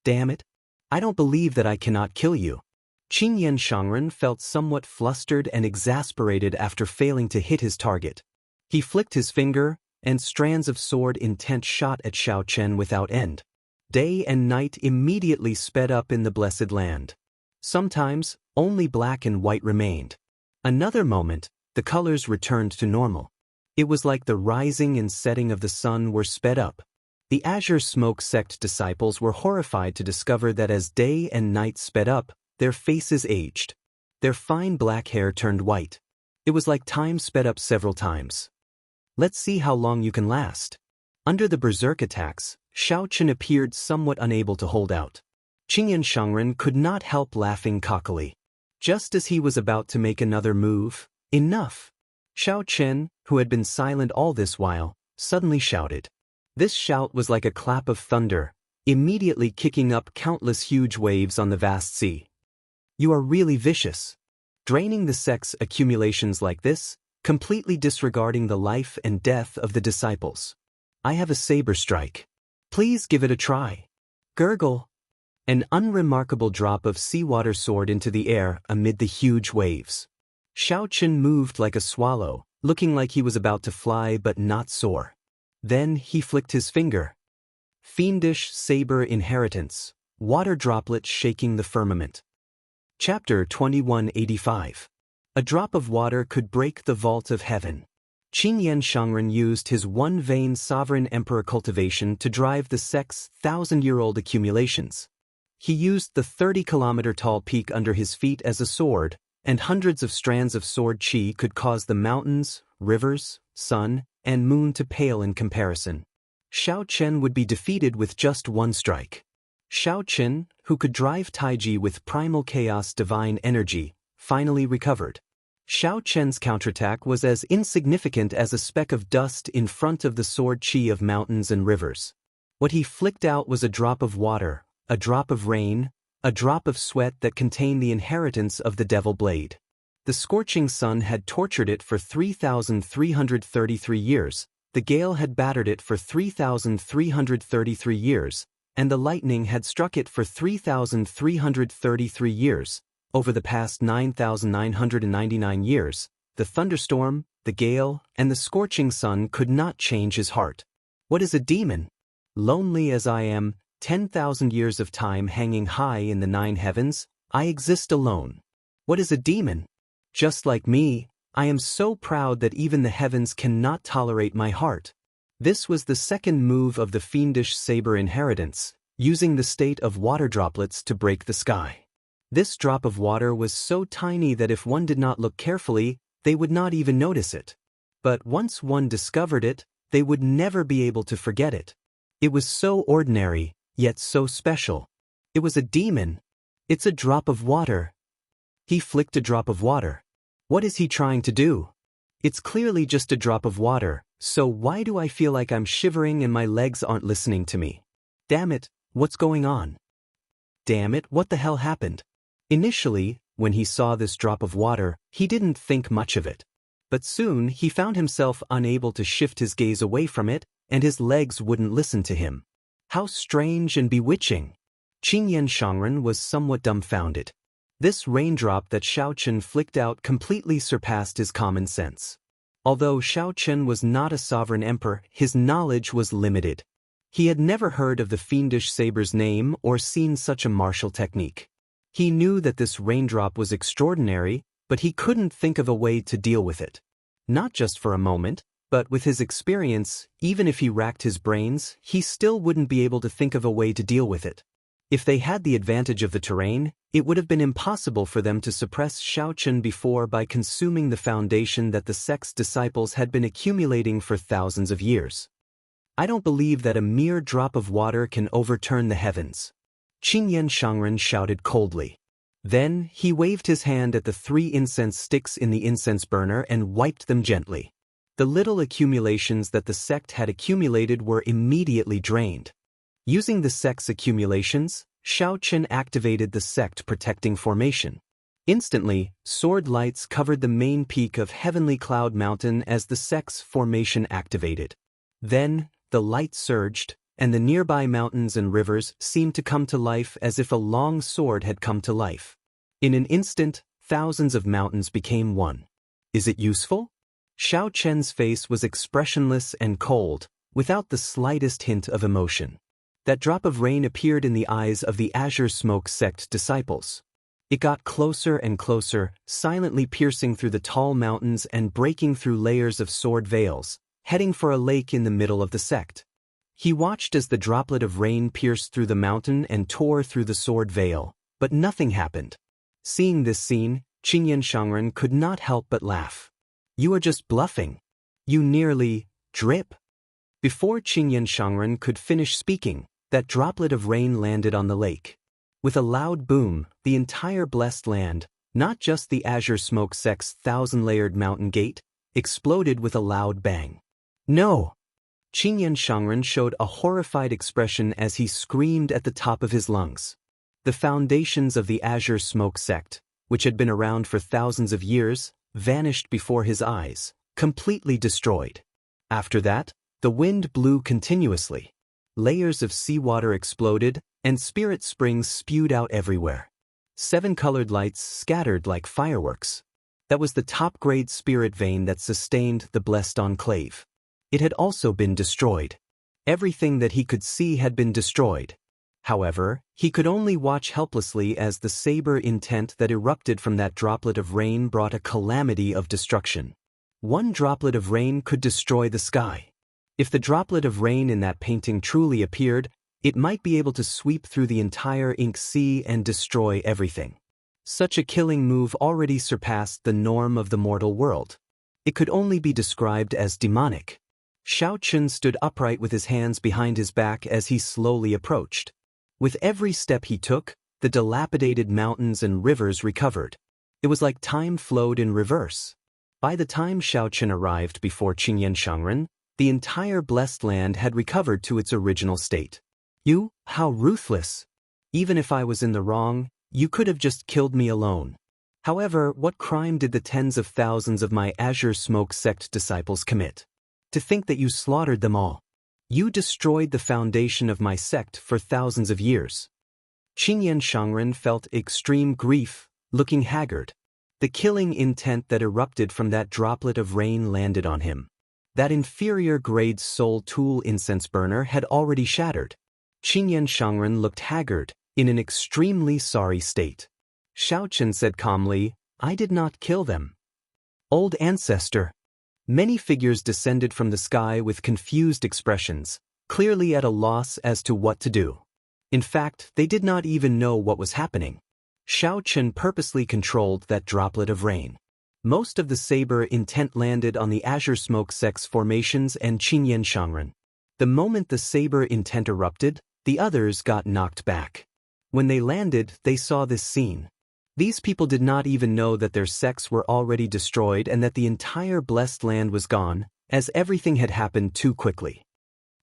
Damn it! I don't believe that I cannot kill you. Qingyan Shangren felt somewhat flustered and exasperated after failing to hit his target. He flicked his finger, and strands of sword intent shot at Xiao Chen without end. Day and night immediately sped up in the blessed land. Sometimes, only black and white remained. Another moment, the colors returned to normal. It was like the rising and setting of the sun were sped up. The Azure Smoke sect disciples were horrified to discover that as day and night sped up, their faces aged. Their fine black hair turned white. It was like time sped up several times. Let's see how long you can last. Under the berserk attacks, Xiao Chen appeared somewhat unable to hold out. Qingyan Shangren could not help laughing cockily. Just as he was about to make another move, enough! Xiao Chen, who had been silent all this while, suddenly shouted. This shout was like a clap of thunder, immediately kicking up countless huge waves on the vast sea. You are really vicious. Draining the sect's accumulations like this, completely disregarding the life and death of the disciples. I have a saber strike. Please give it a try. Gurgle. An unremarkable drop of seawater soared into the air amid the huge waves. Xiao Chen moved like a swallow, looking like he was about to fly but not soar. Then he flicked his finger. Fiendish saber inheritance, water droplets shaking the firmament. Chapter 2185. A drop of water could break the vault of heaven. Qingyan Shangren used his one-vein sovereign emperor cultivation to drive the sect's 1,000-year-old accumulations. He used the 30-kilometer-tall peak under his feet as a sword, and hundreds of strands of sword qi could cause the mountains, rivers, sun, and moon to pale in comparison. Xiao Chen would be defeated with just one strike. Xiao Chen, who could drive Taiji with primal chaos divine energy, finally recovered. Xiao Chen's counterattack was as insignificant as a speck of dust in front of the sword qi of mountains and rivers. What he flicked out was a drop of water, a drop of rain, a drop of sweat that contained the inheritance of the devil blade. The scorching sun had tortured it for 3,333 years, the gale had battered it for 3,333 years, and the lightning had struck it for 3,333 years. Over the past 9,999 years, the thunderstorm, the gale, and the scorching sun could not change his heart. What is a demon? Lonely as I am, 10,000 years of time hanging high in the 9 heavens, I exist alone. What is a demon? Just like me, I am so proud that even the heavens cannot tolerate my heart. This was the second move of the fiendish saber inheritance, using the state of water droplets to break the sky. This drop of water was so tiny that if one did not look carefully, they would not even notice it. But once one discovered it, they would never be able to forget it. It was so ordinary, yet so special. It was a demon. It's a drop of water. He flicked a drop of water. What is he trying to do? It's clearly just a drop of water, so why do I feel like I'm shivering and my legs aren't listening to me? Damn it, what's going on? Damn it, what the hell happened? Initially, when he saw this drop of water, he didn't think much of it. But soon he found himself unable to shift his gaze away from it, and his legs wouldn't listen to him. How strange and bewitching! Qingyan Shangren was somewhat dumbfounded. This raindrop that Xiao Chen flicked out completely surpassed his common sense. Although Xiao Chen was not a sovereign emperor, his knowledge was limited. He had never heard of the fiendish saber's name or seen such a martial technique. He knew that this raindrop was extraordinary, but he couldn't think of a way to deal with it. Not just for a moment, but with his experience, even if he racked his brains, he still wouldn't be able to think of a way to deal with it. If they had the advantage of the terrain, it would have been impossible for them to suppress Xiao Chen before by consuming the foundation that the sect's disciples had been accumulating for thousands of years. I don't believe that a mere drop of water can overturn the heavens. Qingyan Shangren shouted coldly. Then he waved his hand at the 3 incense sticks in the incense burner and wiped them gently. The little accumulations that the sect had accumulated were immediately drained. Using the sect's accumulations, Xiao Chen activated the sect protecting formation. Instantly, sword lights covered the main peak of Heavenly Cloud Mountain as the sect's formation activated. Then, the light surged, and the nearby mountains and rivers seemed to come to life as if a long sword had come to life. In an instant, thousands of mountains became one. Is it useful? Xiao Chen's face was expressionless and cold, without the slightest hint of emotion. That drop of rain appeared in the eyes of the Azure Smoke sect disciples. It got closer and closer, silently piercing through the tall mountains and breaking through layers of sword veils, heading for a lake in the middle of the sect. He watched as the droplet of rain pierced through the mountain and tore through the sword veil, but nothing happened. Seeing this scene, Qingyan Shangren could not help but laugh. "You are just bluffing. You nearly drip." Before Qingyan Shangren could finish speaking, that droplet of rain landed on the lake. With a loud boom, the entire blessed land, not just the Azure Smoke Sect's thousand-layered mountain gate, exploded with a loud bang. "No!" Qingyan Shangren showed a horrified expression as he screamed at the top of his lungs. The foundations of the Azure Smoke Sect, which had been around for thousands of years, vanished before his eyes, completely destroyed. After that, the wind blew continuously. Layers of seawater exploded, and spirit springs spewed out everywhere. 7 colored lights scattered like fireworks. That was the top-grade spirit vein that sustained the blessed enclave. It had also been destroyed. Everything that he could see had been destroyed. However, he could only watch helplessly as the saber intent that erupted from that droplet of rain brought a calamity of destruction. One droplet of rain could destroy the sky. If the droplet of rain in that painting truly appeared, it might be able to sweep through the entire ink sea and destroy everything. Such a killing move already surpassed the norm of the mortal world. It could only be described as demonic. Xiao Chun stood upright with his hands behind his back as he slowly approached. With every step he took, the dilapidated mountains and rivers recovered. It was like time flowed in reverse. By the time Xiao Chun arrived before Qingyan Shangren, the entire blessed land had recovered to its original state. "You, how ruthless! Even if I was in the wrong, you could have just killed me alone. However, what crime did the tens of thousands of my Azure Smoke Sect disciples commit? To think that you slaughtered them all. You destroyed the foundation of my sect for thousands of years." Qingyan Shangren felt extreme grief, looking haggard. The killing intent that erupted from that droplet of rain landed on him. That inferior-grade soul tool incense burner had already shattered. Qingyan Shangren looked haggard, in an extremely sorry state. Xiao Chun said calmly, "I did not kill them." "Old ancestor." Many figures descended from the sky with confused expressions, clearly at a loss as to what to do. In fact, they did not even know what was happening. Xiao Chun purposely controlled that droplet of rain. Most of the saber intent landed on the Azure Smoke Sect's formations and Qingyan Shangren. The moment the saber intent erupted, the others got knocked back. When they landed, they saw this scene. These people did not even know that their sects were already destroyed and that the entire blessed land was gone, as everything had happened too quickly.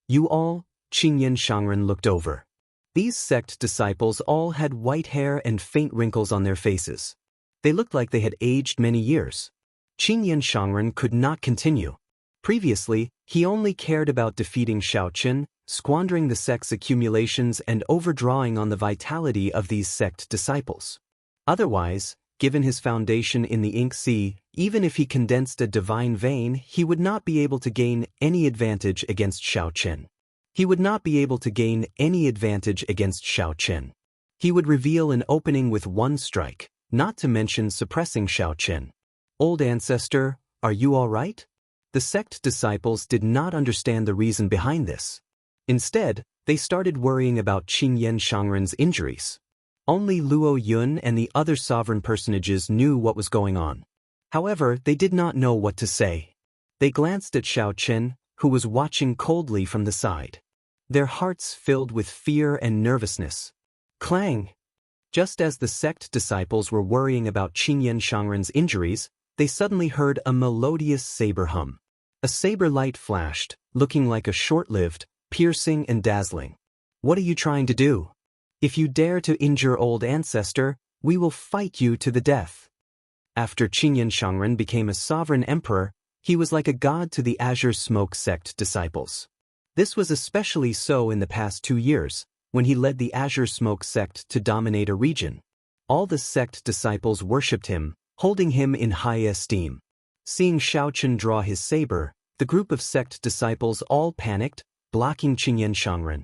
"You all," Qingyan Shangren looked over. These sect disciples all had white hair and faint wrinkles on their faces. They looked like they had aged many years. Qingyan Shangren could not continue. Previously, he only cared about defeating Xiao Chun, squandering the sect's accumulations and overdrawing on the vitality of these sect disciples. Otherwise, given his foundation in the ink sea, even if he condensed a divine vein, he would not be able to gain any advantage against Xiao Chun. He would not be able to gain any advantage against Xiao Chun. He would reveal an opening with one strike, not to mention suppressing Xiao Chun. "Old ancestor, are you all right?" The sect disciples did not understand the reason behind this. Instead, they started worrying about Qingyan Shangren's injuries. Only Luo Yun and the other sovereign personages knew what was going on. However, they did not know what to say. They glanced at Xiao Chun, who was watching coldly from the side. Their hearts filled with fear and nervousness. Clang! Just as the sect disciples were worrying about Qingyan Shangren's injuries, they suddenly heard a melodious saber hum. A saber light flashed, looking like a short-lived, piercing and dazzling. "What are you trying to do? If you dare to injure old ancestor, we will fight you to the death." After Qingyan Shangren became a sovereign emperor, he was like a god to the Azure Smoke Sect disciples. This was especially so in the past 2 years, when he led the Azure Smoke Sect to dominate a region. All the sect disciples worshipped him, holding him in high esteem. Seeing Xiao Chun draw his saber, the group of sect disciples all panicked, blocking Qingyan Shangren.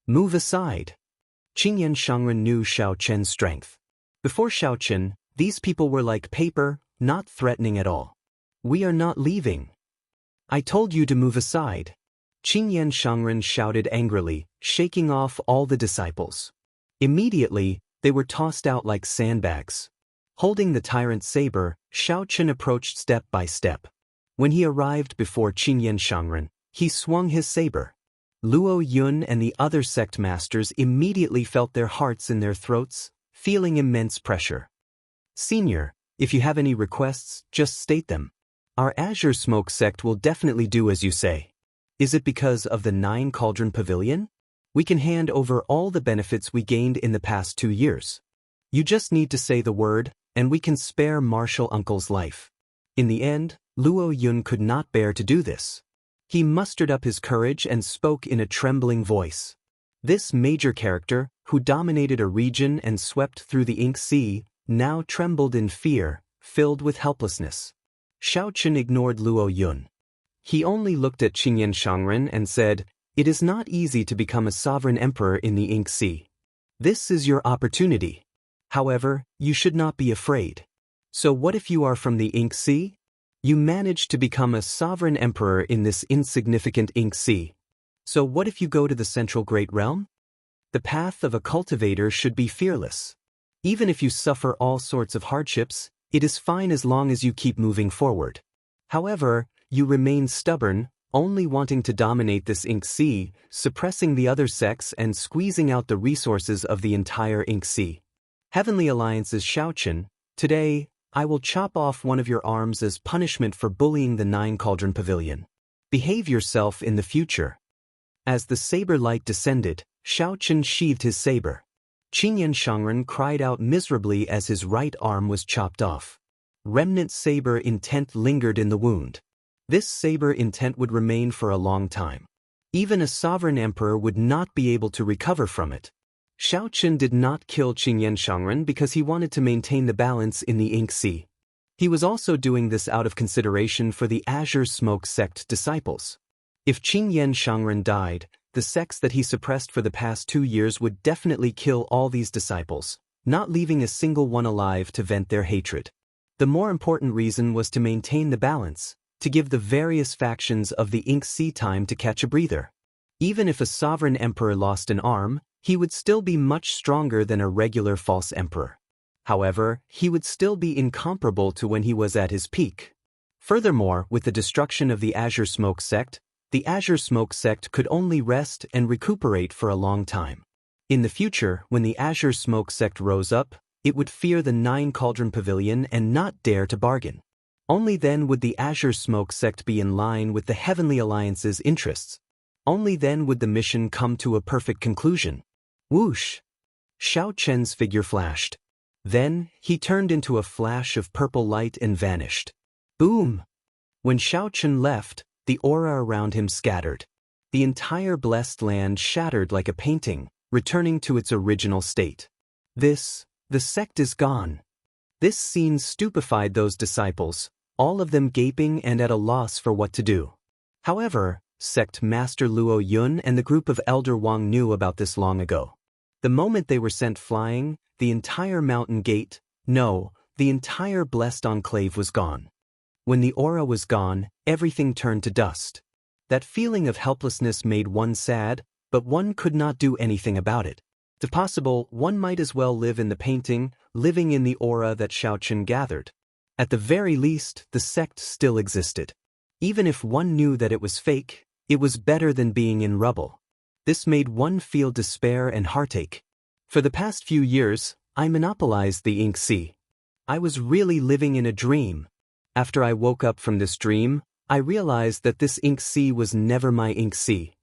"Move aside." Qingyan Shangren knew Xiao Chun's strength. Before Xiaochen, these people were like paper, not threatening at all. "We are not leaving. I told you to move aside," Qingyan Shangren shouted angrily, shaking off all the disciples. Immediately, they were tossed out like sandbags. Holding the tyrant's saber, Xiaochen approached step by step. When he arrived before Qingyan Shangren, he swung his saber. Luo Yun and the other sect masters immediately felt their hearts in their throats, feeling immense pressure. "Senior, if you have any requests, just state them. Our Azure Smoke sect will definitely do as you say. Is it because of the 9 Cauldron Pavilion? We can hand over all the benefits we gained in the past 2 years. You just need to say the word, and we can spare Marshal Uncle's life." In the end, Luo Yun could not bear to do this. He mustered up his courage and spoke in a trembling voice. This major character, who dominated a region and swept through the Ink Sea, now trembled in fear, filled with helplessness. Xiaochen ignored Luo Yun. He only looked at Qingyan Shangren and said, "It is not easy to become a sovereign emperor in the Ink Sea. This is your opportunity. However, you should not be afraid. So what if you are from the Ink Sea? You managed to become a sovereign emperor in this insignificant Ink Sea. So what if you go to the Central Great Realm? The path of a cultivator should be fearless. Even if you suffer all sorts of hardships, it is fine as long as you keep moving forward. However, you remain stubborn, only wanting to dominate this Ink Sea, suppressing the other sects and squeezing out the resources of the entire Ink Sea. Heavenly Alliance's Xiaochen, today, I will chop off one of your arms as punishment for bullying the 9 Cauldron Pavilion. Behave yourself in the future." As the saber light descended, Xiaochen sheathed his saber. Qingyan Shangren cried out miserably as his right arm was chopped off. Remnant saber intent lingered in the wound. This saber intent would remain for a long time. Even a sovereign emperor would not be able to recover from it. Xiaochen did not kill Qingyan Shangren because he wanted to maintain the balance in the Ink Sea. He was also doing this out of consideration for the Azure Smoke sect disciples. If Qingyan Shangren died, the sects that he suppressed for the past 2 years would definitely kill all these disciples, not leaving a single one alive to vent their hatred. The more important reason was to maintain the balance, to give the various factions of the Ink Sea time to catch a breather. Even if a sovereign emperor lost an arm, he would still be much stronger than a regular false emperor. However, he would still be incomparable to when he was at his peak. Furthermore, with the destruction of the Azure Smoke sect, the Azure Smoke sect could only rest and recuperate for a long time. In the future, when the Azure Smoke sect rose up, it would fear the 9 Cauldron Pavilion and not dare to bargain. Only then would the Azure Smoke sect be in line with the Heavenly Alliance's interests. Only then would the mission come to a perfect conclusion. Whoosh! Xiaochen's figure flashed. Then, he turned into a flash of purple light and vanished. Boom! When Xiaochen left, the aura around him scattered. The entire blessed land shattered like a painting, returning to its original state. The sect is gone. This scene stupefied those disciples, all of them gaping and at a loss for what to do. However, Sect Master Luo Yun and the group of Elder Wang knew about this long ago. The moment they were sent flying, the entire mountain gate, no, the entire blessed enclave was gone. When the aura was gone, everything turned to dust. That feeling of helplessness made one sad, but one could not do anything about it. If possible, one might as well live in the painting, living in the aura that Xiaochen gathered. At the very least, the sect still existed. Even if one knew that it was fake, it was better than being in rubble. This made one feel despair and heartache. For the past few years, I monopolized the Ink Sea. I was really living in a dream. After I woke up from this dream, I realized that this Ink Sea was never my Ink Sea.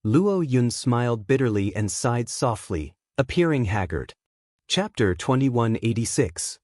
Luo Yun smiled bitterly and sighed softly, appearing haggard. Chapter 2186.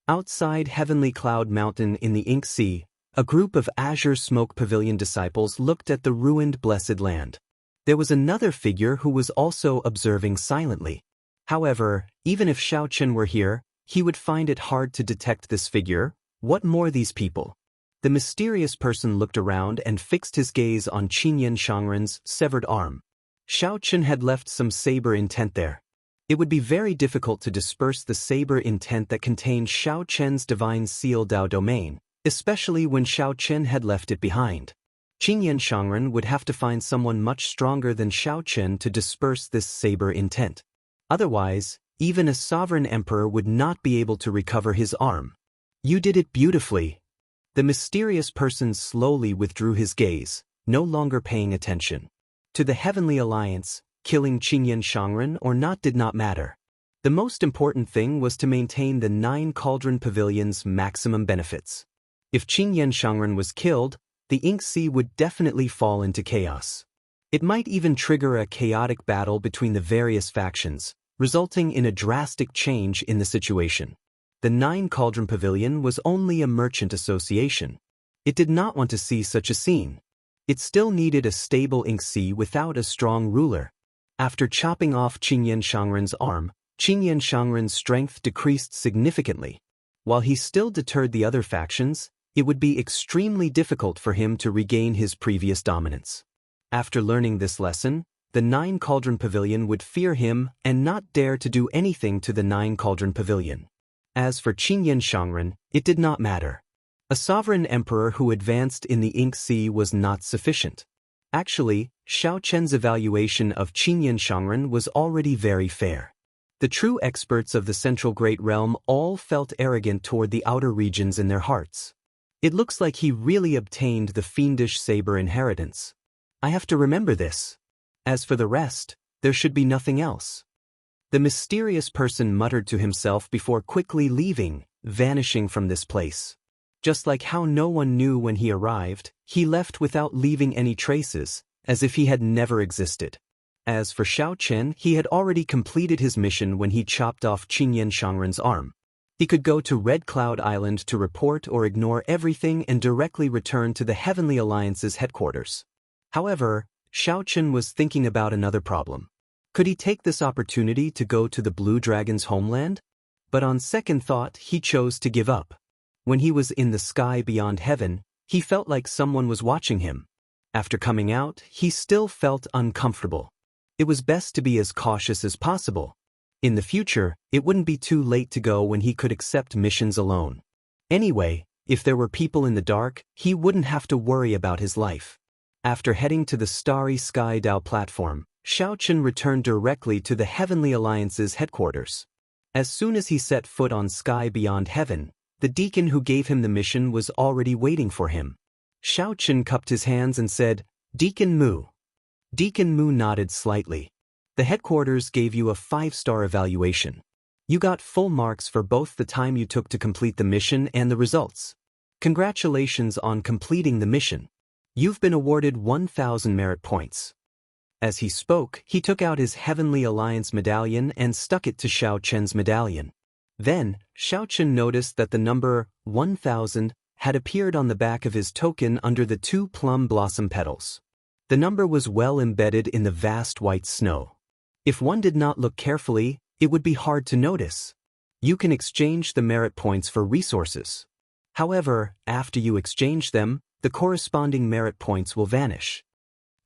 Outside Heavenly Cloud Mountain in the Ink Sea, a group of Azure Smoke Pavilion disciples looked at the ruined blessed land. There was another figure who was also observing silently. However, even if Xiaochen were here, he would find it hard to detect this figure. What more these people? The mysterious person looked around and fixed his gaze on Qingyan Shangren's severed arm. Xiaochen had left some saber intent there. It would be very difficult to disperse the saber intent that contained Xiao Chen's divine seal Dao domain, especially when Xiao Chen had left it behind. Qingyan Shangren would have to find someone much stronger than Xiao Chen to disperse this saber intent. Otherwise, even a sovereign emperor would not be able to recover his arm. You did it beautifully. The mysterious person slowly withdrew his gaze, no longer paying attention. To the Heavenly Alliance, killing Qingyan Shangren or not did not matter. The most important thing was to maintain the 9 Cauldron Pavilion's maximum benefits. If Qingyan Shangren was killed, the Ink Sea would definitely fall into chaos. It might even trigger a chaotic battle between the various factions, resulting in a drastic change in the situation. The 9 Cauldron Pavilion was only a merchant association. It did not want to see such a scene. It still needed a stable Ink Sea without a strong ruler. After chopping off Qingyan Shangren's arm, Qingyan Shangren's strength decreased significantly. While he still deterred the other factions, it would be extremely difficult for him to regain his previous dominance. After learning this lesson, the 9 Cauldron Pavilion would fear him and not dare to do anything to the 9 Cauldron Pavilion. As for Qingyan Shangren, it did not matter. A sovereign emperor who advanced in the Ink Sea was not sufficient. Actually, Xiao Chen's evaluation of Qingyan Shangren was already very fair. The true experts of the Central Great Realm all felt arrogant toward the outer regions in their hearts. It looks like he really obtained the fiendish saber inheritance. I have to remember this. As for the rest, there should be nothing else. The mysterious person muttered to himself before quickly leaving, vanishing from this place. Just like how no one knew when he arrived, he left without leaving any traces, as if he had never existed. As for Xiao Chen, he had already completed his mission when he chopped off Qingyan Shangren's arm. He could go to Red Cloud Island to report or ignore everything and directly return to the Heavenly Alliance's headquarters. However, Xiao Chen was thinking about another problem. Could he take this opportunity to go to the Blue Dragon's homeland? But on second thought, he chose to give up. When he was in the sky beyond heaven, he felt like someone was watching him. After coming out, he still felt uncomfortable. It was best to be as cautious as possible. In the future, it wouldn't be too late to go when he could accept missions alone. Anyway, if there were people in the dark, he wouldn't have to worry about his life. After heading to the Starry Sky Dao platform, Xiao Chen returned directly to the Heavenly Alliance's headquarters. As soon as he set foot on Sky Beyond Heaven, the deacon who gave him the mission was already waiting for him. Xiao Chen cupped his hands and said, "Deacon Mu." Deacon Mu nodded slightly. The headquarters gave you a 5-star evaluation. You got full marks for both the time you took to complete the mission and the results. Congratulations on completing the mission. You've been awarded 1,000 merit points. As he spoke, he took out his Heavenly Alliance medallion and stuck it to Xiao Chen's medallion. Then, Xiao Chen noticed that the number 1,000 had appeared on the back of his token under the 2 plum blossom petals. The number was well embedded in the vast white snow. If one did not look carefully, it would be hard to notice. You can exchange the merit points for resources. However, after you exchange them, the corresponding merit points will vanish.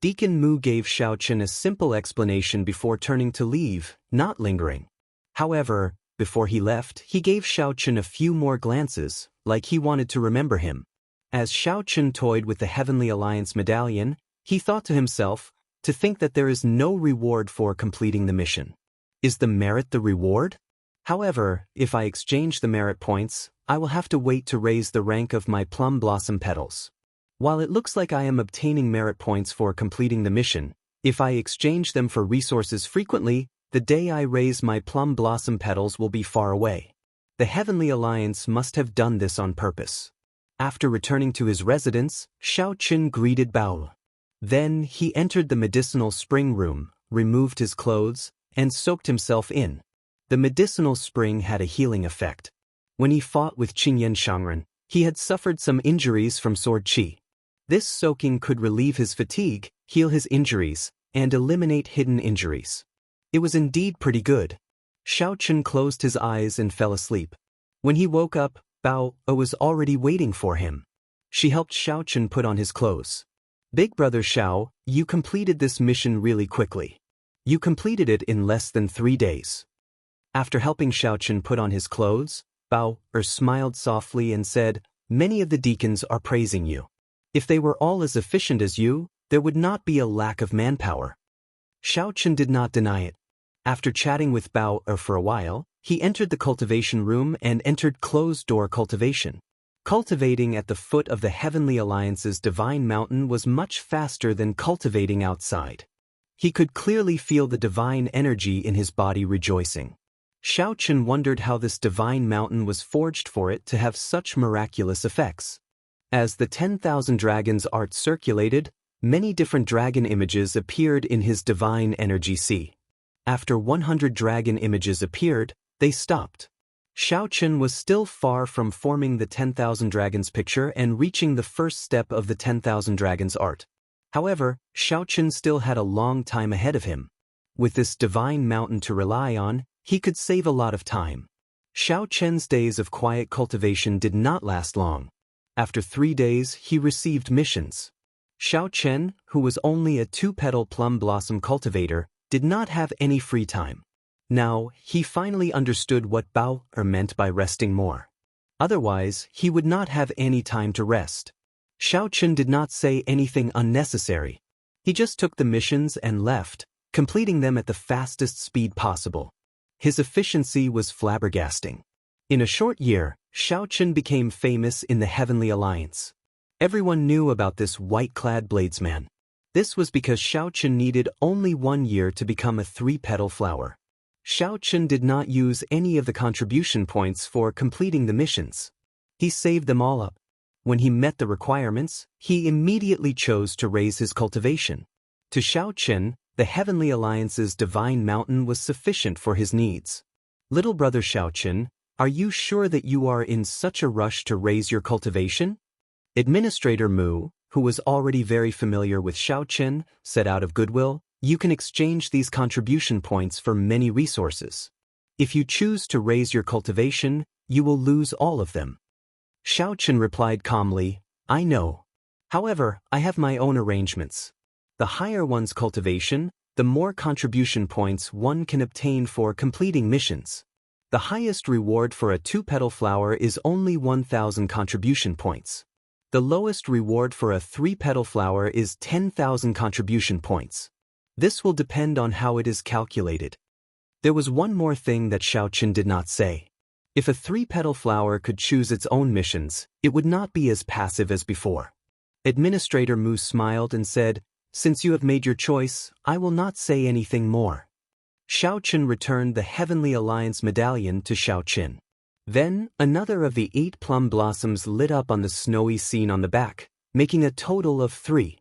Deacon Mu gave Xiao Chen a simple explanation before turning to leave, not lingering. However, before he left, he gave Xiao Chen a few more glances, like he wanted to remember him. As Xiao Chen toyed with the Heavenly Alliance medallion, he thought to himself, to think that there is no reward for completing the mission. Is the merit the reward? However, if I exchange the merit points, I will have to wait to raise the rank of my plum blossom petals. While it looks like I am obtaining merit points for completing the mission, if I exchange them for resources frequently, the day I raise my plum blossom petals will be far away. The Heavenly Alliance must have done this on purpose. After returning to his residence, Xiao Chen greeted Bao. Then he entered the medicinal spring room, removed his clothes, and soaked himself in. The medicinal spring had a healing effect. When he fought with Qingyan Shangren, he had suffered some injuries from sword qi. This soaking could relieve his fatigue, heal his injuries, and eliminate hidden injuries. It was indeed pretty good. Xiao Chen closed his eyes and fell asleep. When he woke up, Bao was already waiting for him. She helped Xiao Chen put on his clothes. Big brother Xiao, you completed this mission really quickly. You completed it in less than 3 days. After helping Xiaochen put on his clothes, Bao smiled softly and said, "Many of the deacons are praising you. If they were all as efficient as you, there would not be a lack of manpower." Xiaochen did not deny it. After chatting with Bao for a while, he entered the cultivation room and entered closed-door cultivation. Cultivating at the foot of the Heavenly Alliance's divine mountain was much faster than cultivating outside. He could clearly feel the divine energy in his body rejoicing. Xiaochen wondered how this divine mountain was forged for it to have such miraculous effects. As the 10,000 dragons art circulated, many different dragon images appeared in his divine energy sea. After 100 dragon images appeared, they stopped. Xiaochen was still far from forming the 10,000 dragons picture and reaching the first step of the 10,000 dragons art. However, Xiaochen still had a long time ahead of him. With this divine mountain to rely on, he could save a lot of time. Xiaochen's days of quiet cultivation did not last long. After 3 days, he received missions. Xiaochen, who was only a 2-petal plum blossom cultivator, did not have any free time. Now, he finally understood what Bao meant by resting more. Otherwise, he would not have any time to rest. Xiaochen did not say anything unnecessary. He just took the missions and left, completing them at the fastest speed possible. His efficiency was flabbergasting. In a short year, Xiaochen became famous in the Heavenly Alliance. Everyone knew about this white-clad bladesman. This was because Xiaochen needed only 1 year to become a 3-petal flower. Xiaochen did not use any of the contribution points for completing the missions. He saved them all up. When he met the requirements, he immediately chose to raise his cultivation. To Xiaochen, the Heavenly Alliance's divine mountain was sufficient for his needs. "Little brother Xiaochen, are you sure that you are in such a rush to raise your cultivation?" Administrator Mu, who was already very familiar with Xiaochen, said out of goodwill, "You can exchange these contribution points for many resources. If you choose to raise your cultivation, you will lose all of them." Xiaochen replied calmly, "I know. However, I have my own arrangements. The higher one's cultivation, the more contribution points one can obtain for completing missions. The highest reward for a 2-petal flower is only 1,000 contribution points. The lowest reward for a 3-petal flower is 10,000 contribution points. This will depend on how it is calculated." There was one more thing that Xiaochen did not say. If a 3-petal flower could choose its own missions, it would not be as passive as before. Administrator Mu smiled and said, "Since you have made your choice, I will not say anything more." Xiaochen returned the Heavenly Alliance medallion to Xiaochen. Then, another of the 8 plum blossoms lit up on the snowy scene on the back, making a total of 3.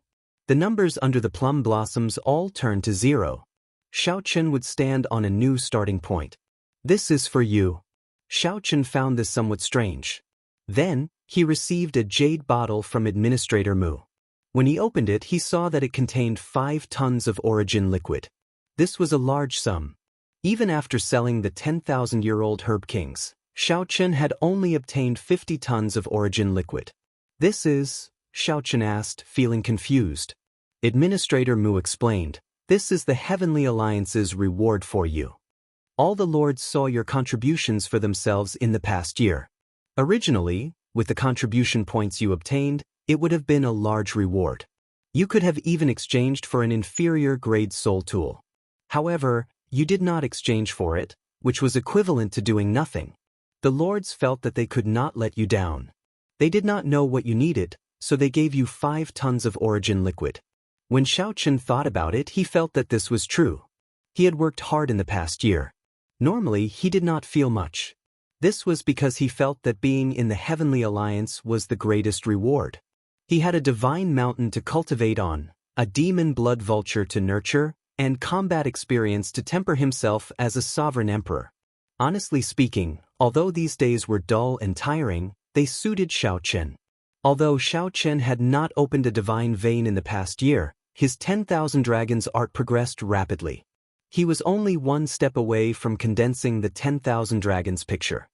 The numbers under the plum blossoms all turned to 0. Xiaochen would stand on a new starting point. "This is for you." Xiaochen found this somewhat strange. Then, he received a jade bottle from Administrator Mu. When he opened it, he saw that it contained 5 tons of origin liquid. This was a large sum. Even after selling the 10,000-year-old herb kings, Xiaochen had only obtained 50 tons of origin liquid. "This is?" Xiaochen asked, feeling confused. Administrator Mu explained, "This is the Heavenly Alliance's reward for you. All the lords saw your contributions for themselves in the past year. Originally, with the contribution points you obtained, it would have been a large reward. You could have even exchanged for an inferior grade soul tool. However, you did not exchange for it, which was equivalent to doing nothing. The lords felt that they could not let you down. They did not know what you needed, so they gave you 5 tons of origin liquid." When Xiaochen thought about it, he felt that this was true. He had worked hard in the past year. Normally, he did not feel much. This was because he felt that being in the Heavenly Alliance was the greatest reward. He had a divine mountain to cultivate on, a demon blood vulture to nurture, and combat experience to temper himself as a sovereign emperor. Honestly speaking, although these days were dull and tiring, they suited Xiaochen. Although Xiaochen had not opened a divine vein in the past year, his 10,000 dragons art progressed rapidly. He was only 1 step away from condensing the 10,000 dragons picture.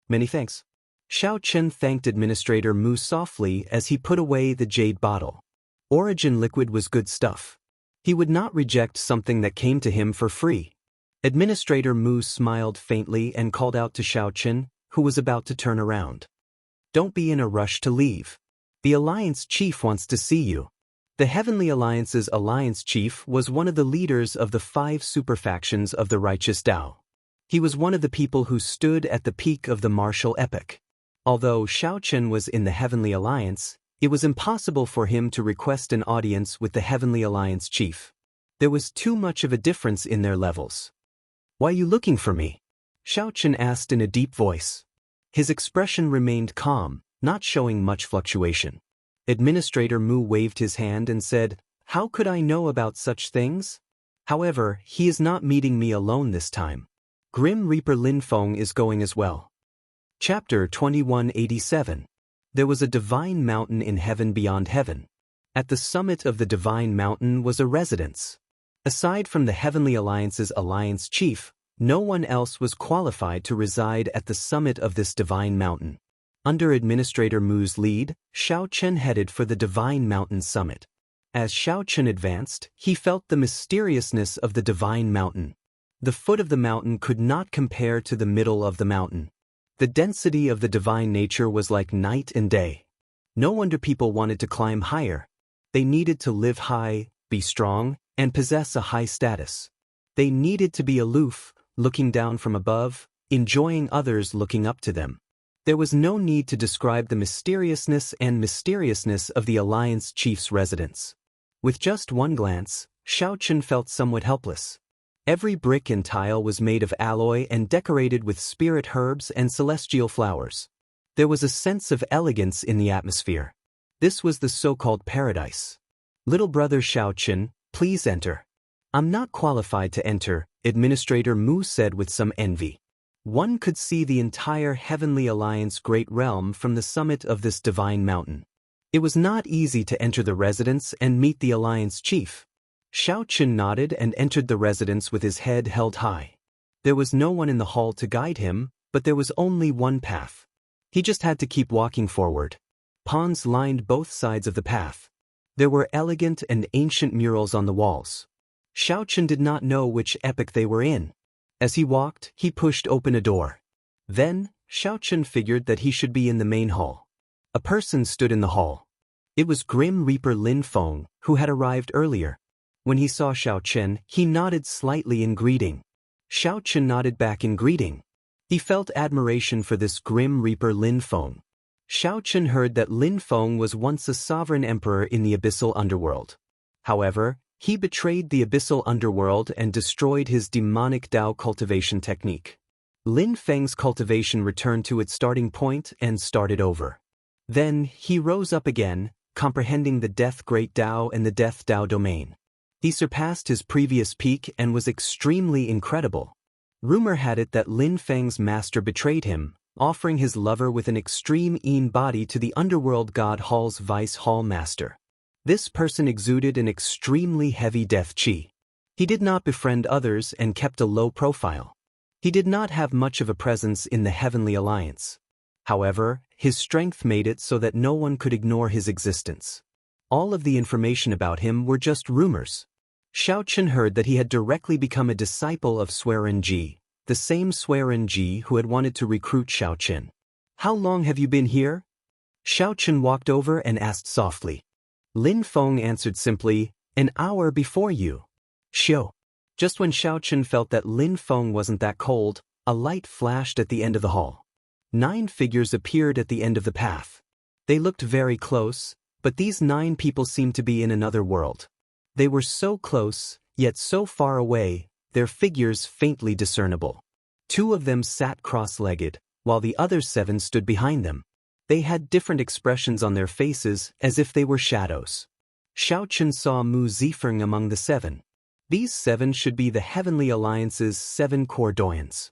"Many thanks." Xiaochen thanked Administrator Mu softly as he put away the jade bottle. Origin liquid was good stuff. He would not reject something that came to him for free. Administrator Mu smiled faintly and called out to Xiao Chen, who was about to turn around. Don't be in a rush to leave. The Alliance Chief wants to see you. The Heavenly Alliance's Alliance Chief was one of the leaders of the 5 superfactions of the Righteous Tao. He was one of the people who stood at the peak of the martial epoch. Although Xiao Chen was in the Heavenly Alliance, it was impossible for him to request an audience with the Heavenly Alliance Chief. There was too much of a difference in their levels. Why are you looking for me? Xiao Chen asked in a deep voice. His expression remained calm, not showing much fluctuation. Administrator Mu waved his hand and said, How could I know about such things? However, he is not meeting me alone this time. Grim Reaper Lin Feng is going as well. Chapter 2187. There was a divine mountain in heaven beyond heaven. At the summit of the divine mountain was a residence. Aside from the Heavenly Alliance's Alliance Chief, no one else was qualified to reside at the summit of this divine mountain. Under Administrator Mu's lead, Xiao Chen headed for the divine mountain summit. As Xiao Chen advanced, he felt the mysteriousness of the divine mountain. The foot of the mountain could not compare to the middle of the mountain. The density of the divine nature was like night and day. No wonder people wanted to climb higher. They needed to live high, be strong, and possess a high status. They needed to be aloof, looking down from above, enjoying others looking up to them. There was no need to describe the mysteriousness of the Alliance Chief's residence. With just one glance, Xiao Chen felt somewhat helpless. Every brick and tile was made of alloy and decorated with spirit herbs and celestial flowers. There was a sense of elegance in the atmosphere. This was the so-called paradise. Little brother Xiao Chen, please enter. I'm not qualified to enter, Administrator Mu said with some envy. One could see the entire Heavenly Alliance great realm from the summit of this divine mountain. It was not easy to enter the residence and meet the Alliance Chief. Xiao Chen nodded and entered the residence with his head held high. There was no one in the hall to guide him, but there was only one path. He just had to keep walking forward. Pawns lined both sides of the path. There were elegant and ancient murals on the walls. Xiao Chen did not know which epoch they were in. As he walked, he pushed open a door. Then, Xiao Chen figured that he should be in the main hall. A person stood in the hall. It was Grim Reaper Lin Feng, who had arrived earlier. When he saw Xiao Chen, he nodded slightly in greeting. Xiao Chen nodded back in greeting. He felt admiration for this Grim Reaper Lin Feng. Xiao Chen heard that Lin Feng was once a sovereign emperor in the abyssal underworld. However, he betrayed the abyssal underworld and destroyed his demonic Tao cultivation technique. Lin Feng's cultivation returned to its starting point and started over. Then, he rose up again, comprehending the Death Great Tao and the Death Tao domain. He surpassed his previous peak and was extremely incredible. Rumor had it that Lin Feng's master betrayed him, offering his lover with an extreme Yin body to the underworld god Hall's Vice Hall master. This person exuded an extremely heavy death qi. He did not befriend others and kept a low profile. He did not have much of a presence in the Heavenly Alliance. However, his strength made it so that no one could ignore his existence. All of the information about him were just rumors. Xiao Chen heard that he had directly become a disciple of Swearen Ji, the same Swearen Ji who had wanted to recruit Xiao Chen. How long have you been here? Xiao Chen walked over and asked softly. Lin Feng answered simply, an hour before you. Xiao. Just when Xiao Chen felt that Lin Feng wasn't that cold, a light flashed at the end of the hall. 9 figures appeared at the end of the path. They looked very close, but these 9 people seemed to be in another world. They were so close, yet so far away, their figures faintly discernible. 2 of them sat cross-legged, while the other 7 stood behind them. They had different expressions on their faces, as if they were shadows. Xiao Chen saw Mu Zifeng among the 7. These 7 should be the Heavenly Alliance's 7 core doyens.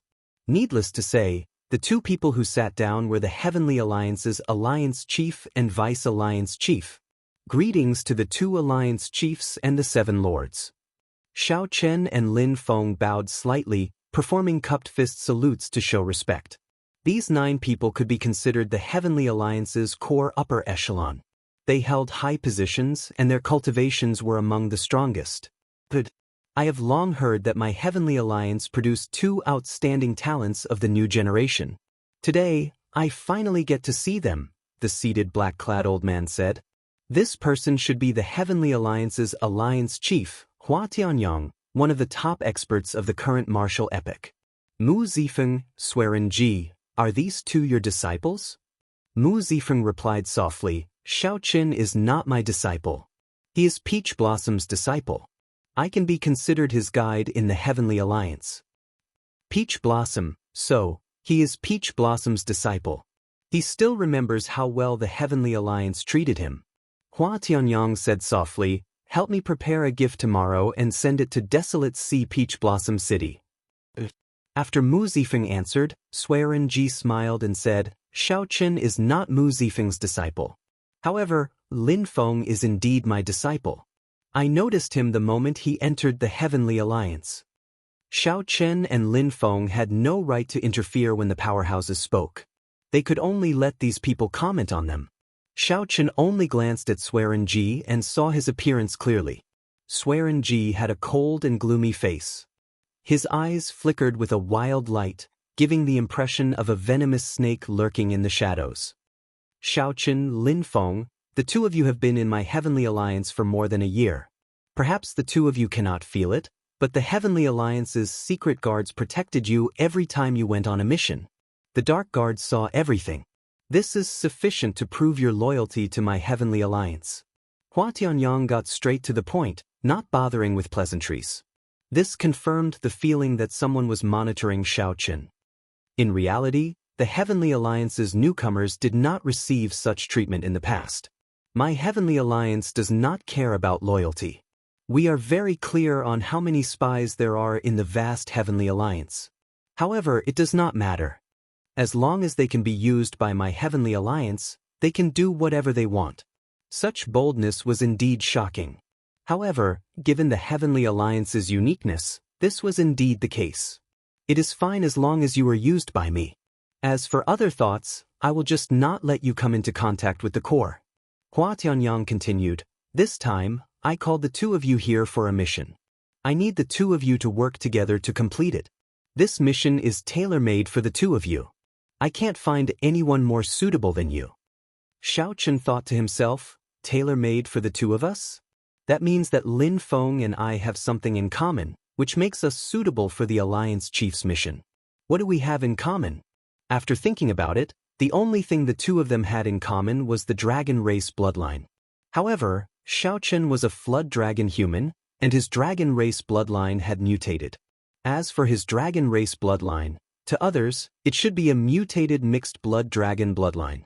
Needless to say, the 2 people who sat down were the Heavenly Alliance's Alliance Chief and Vice Alliance Chief. Greetings to the 2 Alliance Chiefs and the 7 Lords. Xiao Chen and Lin Feng bowed slightly, performing cupped fist salutes to show respect. These 9 people could be considered the Heavenly Alliance's core upper echelon. They held high positions and their cultivations were among the strongest. But I have long heard that my Heavenly Alliance produced two outstanding talents of the new generation. Today, I finally get to see them, the seated black-clad old man said. This person should be the Heavenly Alliance's Alliance Chief, Hua Tianyang, one of the top experts of the current martial epic. Mu Zifeng, Swearin Ji, are these two your disciples? Mu Zifeng replied softly, Xiao Qin is not my disciple. He is Peach Blossom's disciple. I can be considered his guide in the Heavenly Alliance. Peach Blossom, so, he is Peach Blossom's disciple. He still remembers how well the Heavenly Alliance treated him. Hua Tianyang said softly, help me prepare a gift tomorrow and send it to Desolate Sea Peach Blossom City. After Mu Zifeng answered, Swearin Ji smiled and said, Xiao Qin is not Mu Zifeng's disciple. However, Lin Feng is indeed my disciple. I noticed him the moment he entered the Heavenly Alliance. Xiao Chen and Lin Feng had no right to interfere when the powerhouses spoke. They could only let these people comment on them. Xiao Chen only glanced at Swearin Ji and saw his appearance clearly. Swearin Ji had a cold and gloomy face. His eyes flickered with a wild light, giving the impression of a venomous snake lurking in the shadows. Xiao Chen, Lin Feng, the two of you have been in my Heavenly Alliance for more than a year. Perhaps the two of you cannot feel it, but the Heavenly Alliance's secret guards protected you every time you went on a mission. The Dark Guards saw everything. This is sufficient to prove your loyalty to my Heavenly Alliance. Hua Tianyang got straight to the point, not bothering with pleasantries. This confirmed the feeling that someone was monitoring Xiao Qin. In reality, the Heavenly Alliance's newcomers did not receive such treatment in the past. My Heavenly Alliance does not care about loyalty. We are very clear on how many spies there are in the vast Heavenly Alliance. However, it does not matter. As long as they can be used by my Heavenly Alliance, they can do whatever they want. Such boldness was indeed shocking. However, given the Heavenly Alliance's uniqueness, this was indeed the case. It is fine as long as you are used by me. As for other thoughts, I will just not let you come into contact with the core. Hua Tianyang continued, this time, I called the two of you here for a mission. I need the two of you to work together to complete it. This mission is tailor-made for the two of you. I can't find anyone more suitable than you. Xiao Chen thought to himself, tailor-made for the two of us? That means that Lin Feng and I have something in common, which makes us suitable for the Alliance Chief's mission. What do we have in common? After thinking about it, the only thing the two of them had in common was the dragon race bloodline. However, Xiao Chen was a flood dragon human, and his dragon race bloodline had mutated. As for his dragon race bloodline, to others, it should be a mutated mixed blood dragon bloodline.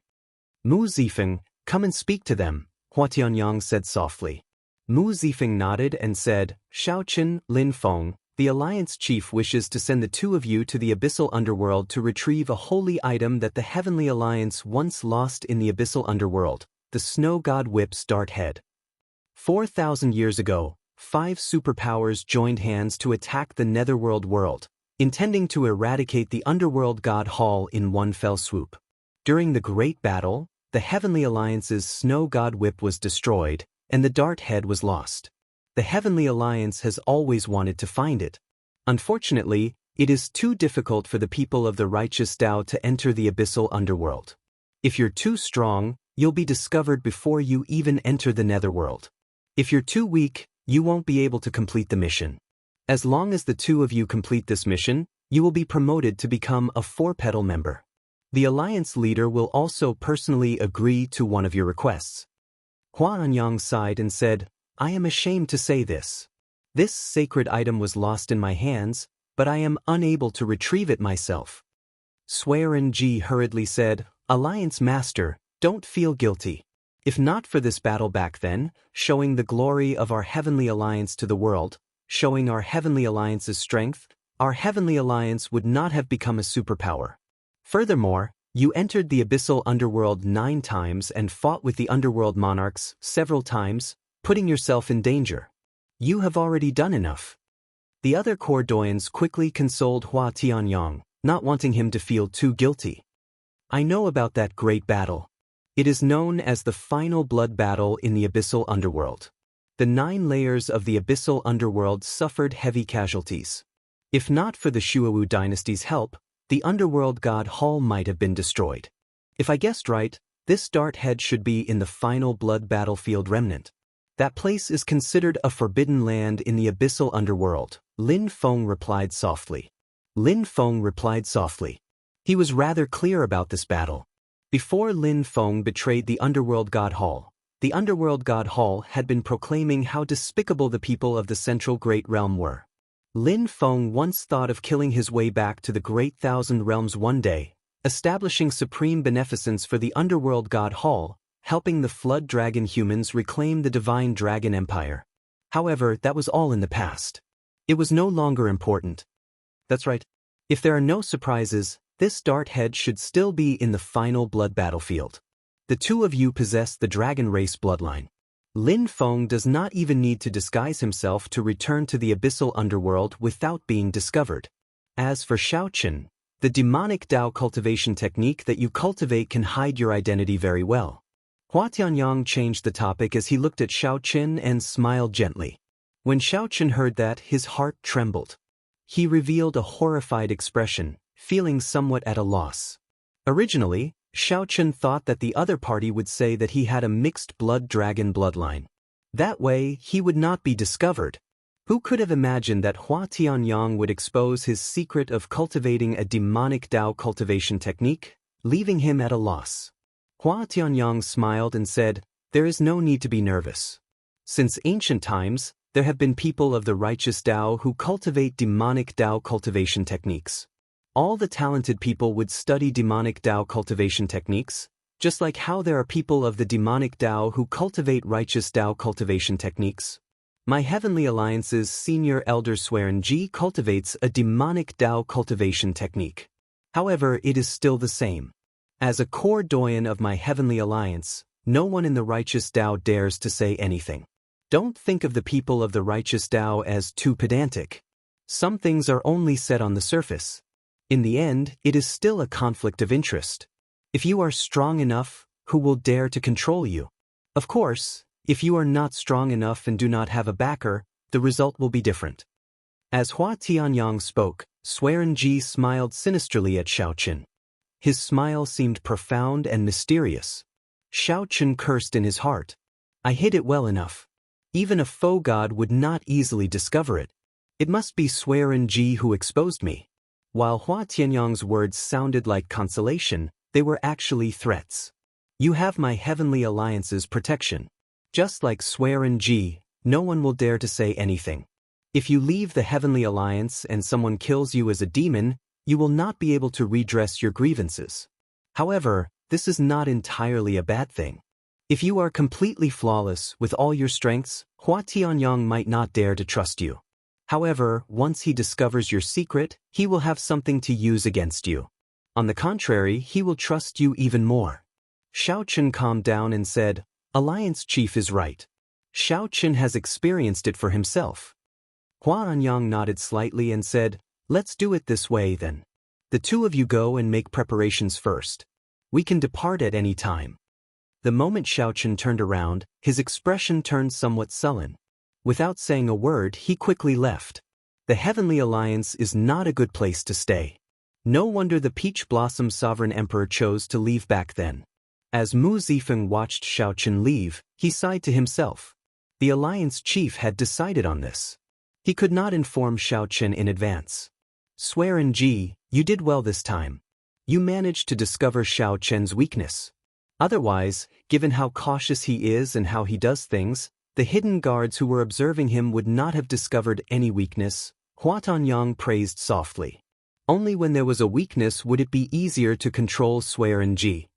Mu Zifeng, come and speak to them, Hua Tianyang said softly. Mu Zifeng nodded and said, Xiao Chen, Lin Feng, the Alliance Chief wishes to send the two of you to the Abyssal Underworld to retrieve a holy item that the Heavenly Alliance once lost in the Abyssal Underworld, the Snow God Whip's dart head. 4,000 years ago, 5 superpowers joined hands to attack the Netherworld world, intending to eradicate the Underworld God Hall in one fell swoop. During the Great Battle, the Heavenly Alliance's Snow God Whip was destroyed, and the dart head was lost. The Heavenly Alliance has always wanted to find it. Unfortunately, it is too difficult for the people of the Righteous Tao to enter the Abyssal Underworld. If you're too strong, you'll be discovered before you even enter the Netherworld. If you're too weak, you won't be able to complete the mission. As long as the two of you complete this mission, you will be promoted to become a 4-petal member. The Alliance leader will also personally agree to one of your requests. Hua Anyang sighed and said, I am ashamed to say this. This sacred item was lost in my hands, but I am unable to retrieve it myself. Swearin Ji hurriedly said, Alliance Master, don't feel guilty. If not for this battle back then, showing the glory of our Heavenly Alliance to the world, showing our Heavenly Alliance's strength, our Heavenly Alliance would not have become a superpower. Furthermore, you entered the Abyssal Underworld 9 times and fought with the Underworld Monarchs several times, putting yourself in danger. You have already done enough. The other Cordoyans quickly consoled Hua Tianyang, not wanting him to feel too guilty. I know about that great battle. It is known as the final blood battle in the Abyssal Underworld. the 9 layers of the abyssal underworld suffered heavy casualties. If not for the Shuowu dynasty's help, the underworld god hall might have been destroyed. If I guessed right, this dart head should be in the final blood battlefield remnant. That place is considered a forbidden land in the abyssal underworld, Lin Feng replied softly. Lin Feng replied softly. He was rather clear about this battle. Before Lin Feng betrayed the underworld god hall, the underworld god hall had been proclaiming how despicable the people of the central great realm were. Lin Feng once thought of killing his way back to the great thousand realms one day, establishing supreme beneficence for the underworld god hall, helping the flood dragon humans reclaim the divine dragon empire. However, that was all in the past. It was no longer important. That's right. If there are no surprises, this dart head should still be in the final blood battlefield. The two of you possess the dragon race bloodline. Lin Feng does not even need to disguise himself to return to the abyssal underworld without being discovered. As for Xiaoqin, the demonic Dao cultivation technique that you cultivate can hide your identity very well. Hua Tianyang changed the topic as he looked at Xiaoqin and smiled gently. When Xiaoqin heard that, his heart trembled. He revealed a horrified expression, feeling somewhat at a loss. Originally, Xiaoqin thought that the other party would say that he had a mixed blood dragon bloodline. That way, he would not be discovered. Who could have imagined that Hua Tianyang would expose his secret of cultivating a demonic Dao cultivation technique, leaving him at a loss? Hua Tianyang smiled and said, "There is no need to be nervous. Since ancient times, there have been people of the righteous Dao who cultivate demonic Dao cultivation techniques. All the talented people would study demonic Dao cultivation techniques, just like how there are people of the demonic Dao who cultivate righteous Dao cultivation techniques. My Heavenly Alliance's senior elder Swearin Ji cultivates a demonic Dao cultivation technique. However, it is still the same. As a core doyen of my Heavenly Alliance, no one in the righteous Dao dares to say anything. Don't think of the people of the righteous Dao as too pedantic. Some things are only said on the surface. In the end, it is still a conflict of interest. If you are strong enough, who will dare to control you? Of course, if you are not strong enough and do not have a backer, the result will be different." As Hua Tianyang spoke, Swearin Ji smiled sinisterly at Xiaoqin. His smile seemed profound and mysterious. Xiaoqin cursed in his heart. "I hid it well enough. Even a foe god would not easily discover it. It must be Swearin Ji who exposed me." While Hua Tianyang's words sounded like consolation, they were actually threats. "You have my Heavenly Alliance's protection. Just like Swearin Ji, no one will dare to say anything. If you leave the Heavenly Alliance and someone kills you as a demon, you will not be able to redress your grievances. However, this is not entirely a bad thing. If you are completely flawless with all your strengths, Hua Tianyang might not dare to trust you. However, once he discovers your secret, he will have something to use against you. On the contrary, he will trust you even more." Xiaoqin calmed down and said, "Alliance Chief is right. Xiaoqin has experienced it for himself." Hua Anyang nodded slightly and said, "Let's do it this way then. The two of you go and make preparations first. We can depart at any time." The moment Xiaoqin turned around, his expression turned somewhat sullen. Without saying a word, he quickly left. The Heavenly Alliance is not a good place to stay. No wonder the Peach Blossom Sovereign Emperor chose to leave back then. As Mu Zifeng watched Xiaoqin leave, he sighed to himself. The Alliance Chief had decided on this. He could not inform Xiaoqin in advance. "Swearin Ji, you did well this time. You managed to discover Xiaoqin's weakness. Otherwise, given how cautious he is and how he does things, the hidden guards who were observing him would not have discovered any weakness," Hua Tianyang praised softly. "Only when there was a weakness would it be easier to control Swearin Ji.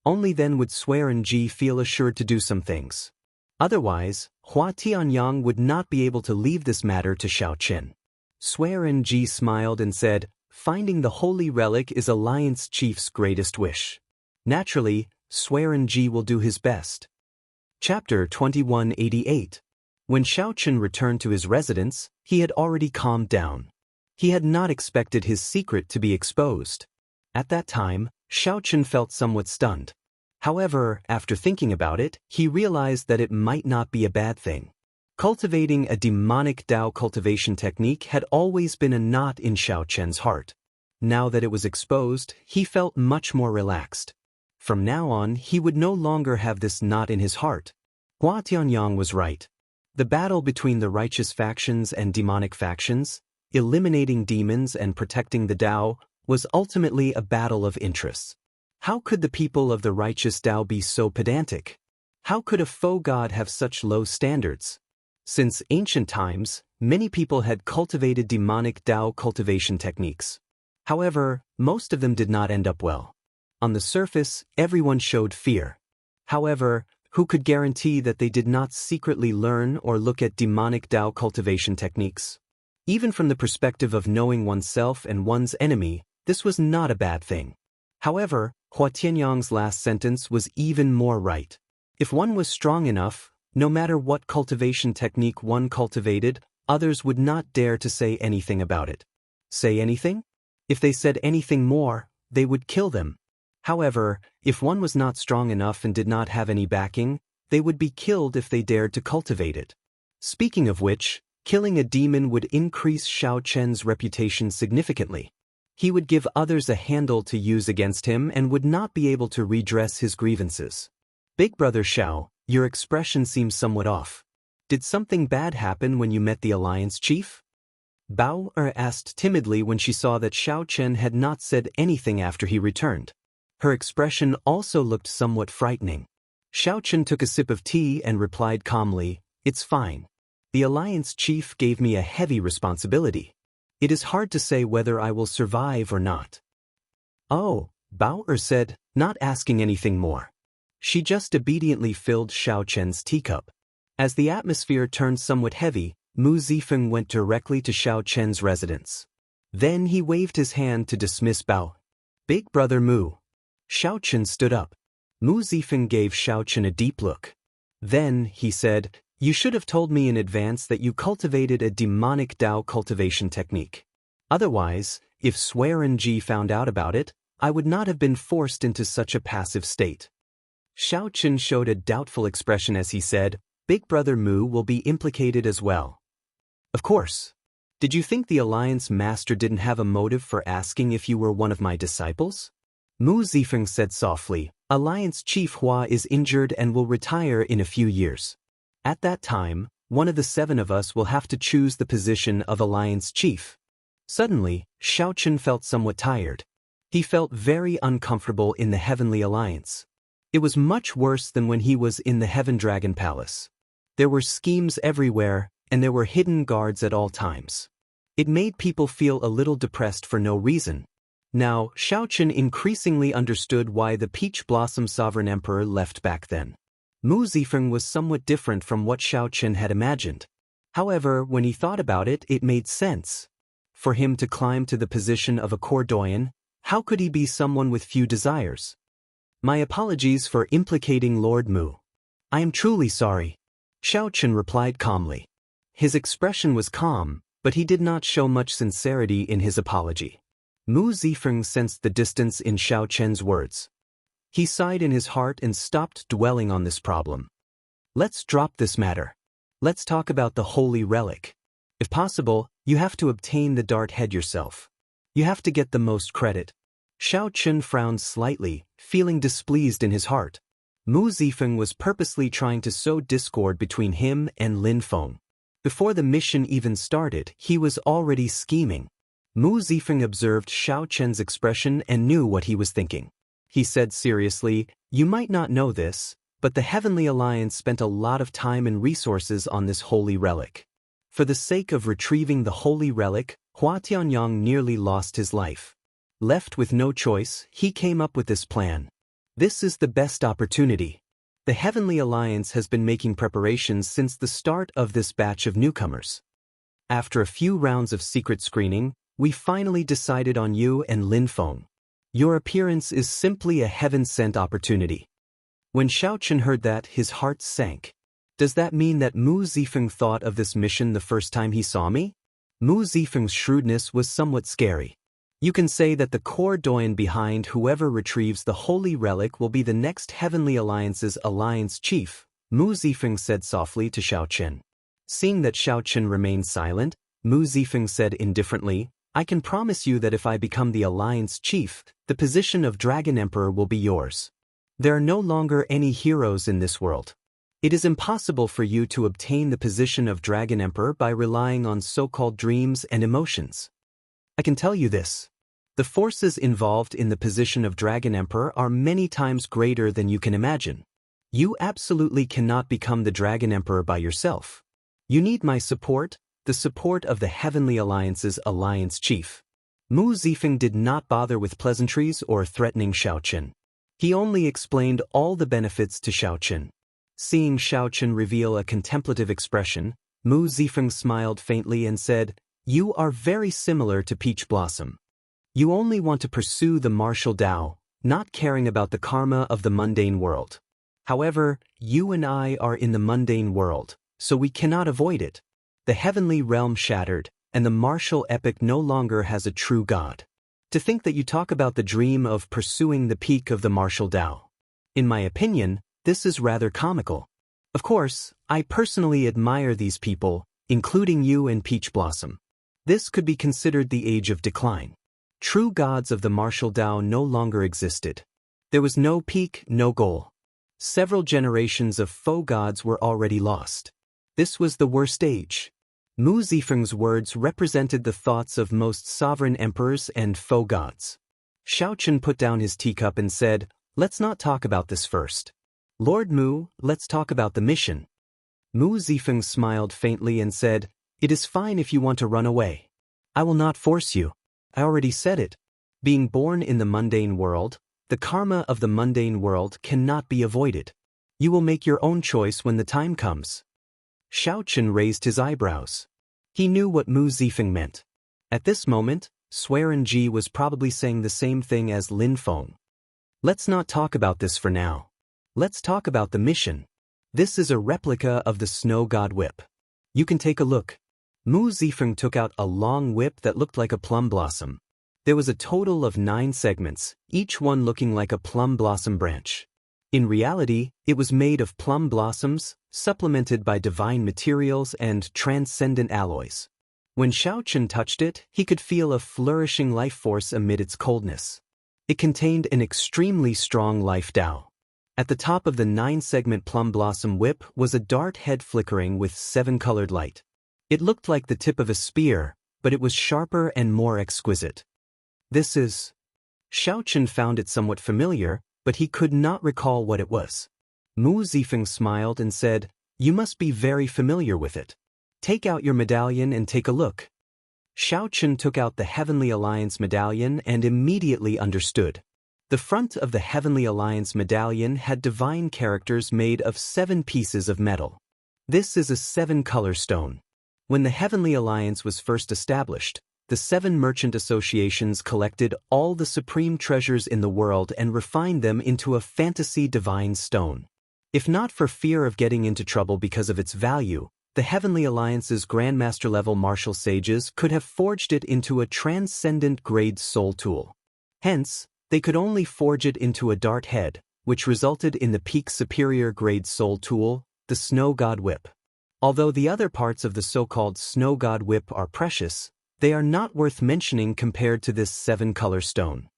Only then would Swearin Ji feel assured to do some things. Otherwise, Hua Tianyang would not be able to leave this matter to Xiaoqin." Swearin Ji smiled and said, "Finding the holy relic is Alliance Chief's greatest wish. Naturally, Swearin Ji will do his best." Chapter 2188. When Xiaoqin returned to his residence, he had already calmed down. He had not expected his secret to be exposed. At that time, Xiaoqin felt somewhat stunned. However, after thinking about it, he realized that it might not be a bad thing. Cultivating a demonic Tao cultivation technique had always been a knot in Xiao Chen's heart. Now that it was exposed, he felt much more relaxed. From now on, he would no longer have this knot in his heart. Hua Tianyang was right. The battle between the righteous factions and demonic factions, eliminating demons and protecting the Tao, was ultimately a battle of interests. How could the people of the righteous Tao be so pedantic? How could a faux god have such low standards? Since ancient times, many people had cultivated demonic Tao cultivation techniques. However, most of them did not end up well. On the surface, everyone showed fear. However, who could guarantee that they did not secretly learn or look at demonic Tao cultivation techniques? Even from the perspective of knowing oneself and one's enemy, this was not a bad thing. However, Hua Tianyang's last sentence was even more right. If one was strong enough, no matter what cultivation technique one cultivated, others would not dare to say anything about it. Say anything? If they said anything more, they would kill them. However, if one was not strong enough and did not have any backing, they would be killed if they dared to cultivate it. Speaking of which, killing a demon would increase Xiao Chen's reputation significantly. He would give others a handle to use against him and would not be able to redress his grievances. Big Brother Xiao, your expression seems somewhat off. Did something bad happen when you met the Alliance Chief? Bao Er asked timidly when she saw that Xiao Chen had not said anything after he returned. Her expression also looked somewhat frightening. Xiao Chen took a sip of tea and replied calmly, "It's fine. The Alliance Chief gave me a heavy responsibility. It is hard to say whether I will survive or not." "Oh," Bao Er said, not asking anything more. She just obediently filled Xiao Chen's teacup. As the atmosphere turned somewhat heavy, Mu Zifeng went directly to Xiao Chen's residence. Then he waved his hand to dismiss Bao. "Big Brother Mu." Xiao Chen stood up. Mu Zifeng gave Xiao Chen a deep look. Then, he said, "You should have told me in advance that you cultivated a demonic Tao cultivation technique. Otherwise, if Swearen Ji found out about it, I would not have been forced into such a passive state." Xiao Chen showed a doubtful expression as he said, "Big Brother Mu will be implicated as well." "Of course. Did you think the Alliance Master didn't have a motive for asking if you were one of my disciples?" Mu Zifeng said softly, "Alliance Chief Hua is injured and will retire in a few years. At that time, one of the 7 of us will have to choose the position of Alliance Chief." Suddenly, Xiao Chen felt somewhat tired. He felt very uncomfortable in the Heavenly Alliance. It was much worse than when he was in the Heaven Dragon Palace. There were schemes everywhere, and there were hidden guards at all times. It made people feel a little depressed for no reason. Now, Xiao Chen increasingly understood why the Peach Blossom Sovereign Emperor left back then. Mu Zifeng was somewhat different from what Xiao Chen had imagined. However, when he thought about it, it made sense. For him to climb to the position of a core doyen, how could he be someone with few desires? "My apologies for implicating Lord Mu. I am truly sorry," Xiao Chen replied calmly. His expression was calm, but he did not show much sincerity in his apology. Mu Zifeng sensed the distance in Xiao Chen's words. He sighed in his heart and stopped dwelling on this problem. "Let's drop this matter. Let's talk about the holy relic. If possible, you have to obtain the dart head yourself. You have to get the most credit." Xiao Chen frowned slightly, feeling displeased in his heart. Mu Zifeng was purposely trying to sow discord between him and Lin Feng. Before the mission even started, he was already scheming. Mu Zifeng observed Xiao Chen's expression and knew what he was thinking. He said seriously, "You might not know this, but the Heavenly Alliance spent a lot of time and resources on this holy relic. For the sake of retrieving the holy relic, Hua Tianyang nearly lost his life. Left with no choice, he came up with this plan. This is the best opportunity. The Heavenly Alliance has been making preparations since the start of this batch of newcomers. After a few rounds of secret screening, we finally decided on you and Lin Feng. Your appearance is simply a heaven-sent opportunity." When Xiao Chen heard that, his heart sank. Does that mean that Mu Zifeng thought of this mission the first time he saw me? Mu Zifeng's shrewdness was somewhat scary. You can say that the core doyen behind whoever retrieves the holy relic will be the next Heavenly Alliance's Alliance Chief, Mu Zifeng said softly to Xiao Chen. Seeing that Xiao Qin remained silent, Mu Zifeng said indifferently, I can promise you that if I become the Alliance Chief, the position of Dragon Emperor will be yours. There are no longer any heroes in this world. It is impossible for you to obtain the position of Dragon Emperor by relying on so-called dreams and emotions. I can tell you this. The forces involved in the position of Dragon Emperor are many times greater than you can imagine. You absolutely cannot become the Dragon Emperor by yourself. You need my support, the support of the Heavenly Alliance's Alliance Chief. Mu Zifeng did not bother with pleasantries or threatening Xiao Qin. He only explained all the benefits to Xiao Qin. Seeing Xiao Qin reveal a contemplative expression, Mu Zifeng smiled faintly and said, You are very similar to Peach Blossom. You only want to pursue the martial Tao, not caring about the karma of the mundane world. However, you and I are in the mundane world, so we cannot avoid it. The heavenly realm shattered, and the martial epic no longer has a true god. To think that you talk about the dream of pursuing the peak of the martial Tao. In my opinion, this is rather comical. Of course, I personally admire these people, including you and Peach Blossom. This could be considered the age of decline. True gods of the martial Tao no longer existed. There was no peak, no goal. Several generations of faux gods were already lost. This was the worst age. Mu Zifeng's words represented the thoughts of most sovereign emperors and faux gods. Xiao Qin put down his teacup and said, Let's not talk about this first. Lord Mu, let's talk about the mission. Mu Zifeng smiled faintly and said, It is fine if you want to run away. I will not force you. I already said it. Being born in the mundane world, the karma of the mundane world cannot be avoided. You will make your own choice when the time comes. Xiao Qin raised his eyebrows. He knew what Mu Zifeng meant. At this moment, Swearin Ji was probably saying the same thing as Lin Feng. Let's not talk about this for now. Let's talk about the mission. This is a replica of the Snow God Whip. You can take a look. Mu Zifeng took out a long whip that looked like a plum blossom. There was a total of 9 segments, each one looking like a plum blossom branch. In reality, it was made of plum blossoms, supplemented by divine materials and transcendent alloys. When Xiao Qin touched it, he could feel a flourishing life force amid its coldness. It contained an extremely strong life Tao. At the top of the 9-segment plum blossom whip was a dart head flickering with 7-colored light. It looked like the tip of a spear, but it was sharper and more exquisite. This is... Xiao Qin found it somewhat familiar, but he could not recall what it was. Mu Zifeng smiled and said, You must be very familiar with it. Take out your medallion and take a look. Xiao Qin took out the Heavenly Alliance medallion and immediately understood. The front of the Heavenly Alliance medallion had divine characters made of 7 pieces of metal. This is a 7-color stone. When the Heavenly Alliance was first established, the 7 merchant associations collected all the supreme treasures in the world and refined them into a fantasy divine stone. If not for fear of getting into trouble because of its value, the Heavenly Alliance's Grandmaster-level martial sages could have forged it into a transcendent grade soul tool. Hence, they could only forge it into a dart head, which resulted in the peak superior grade soul tool, the Snow God Whip. Although the other parts of the so-called Snow God Whip are precious, they are not worth mentioning compared to this 7-color stone.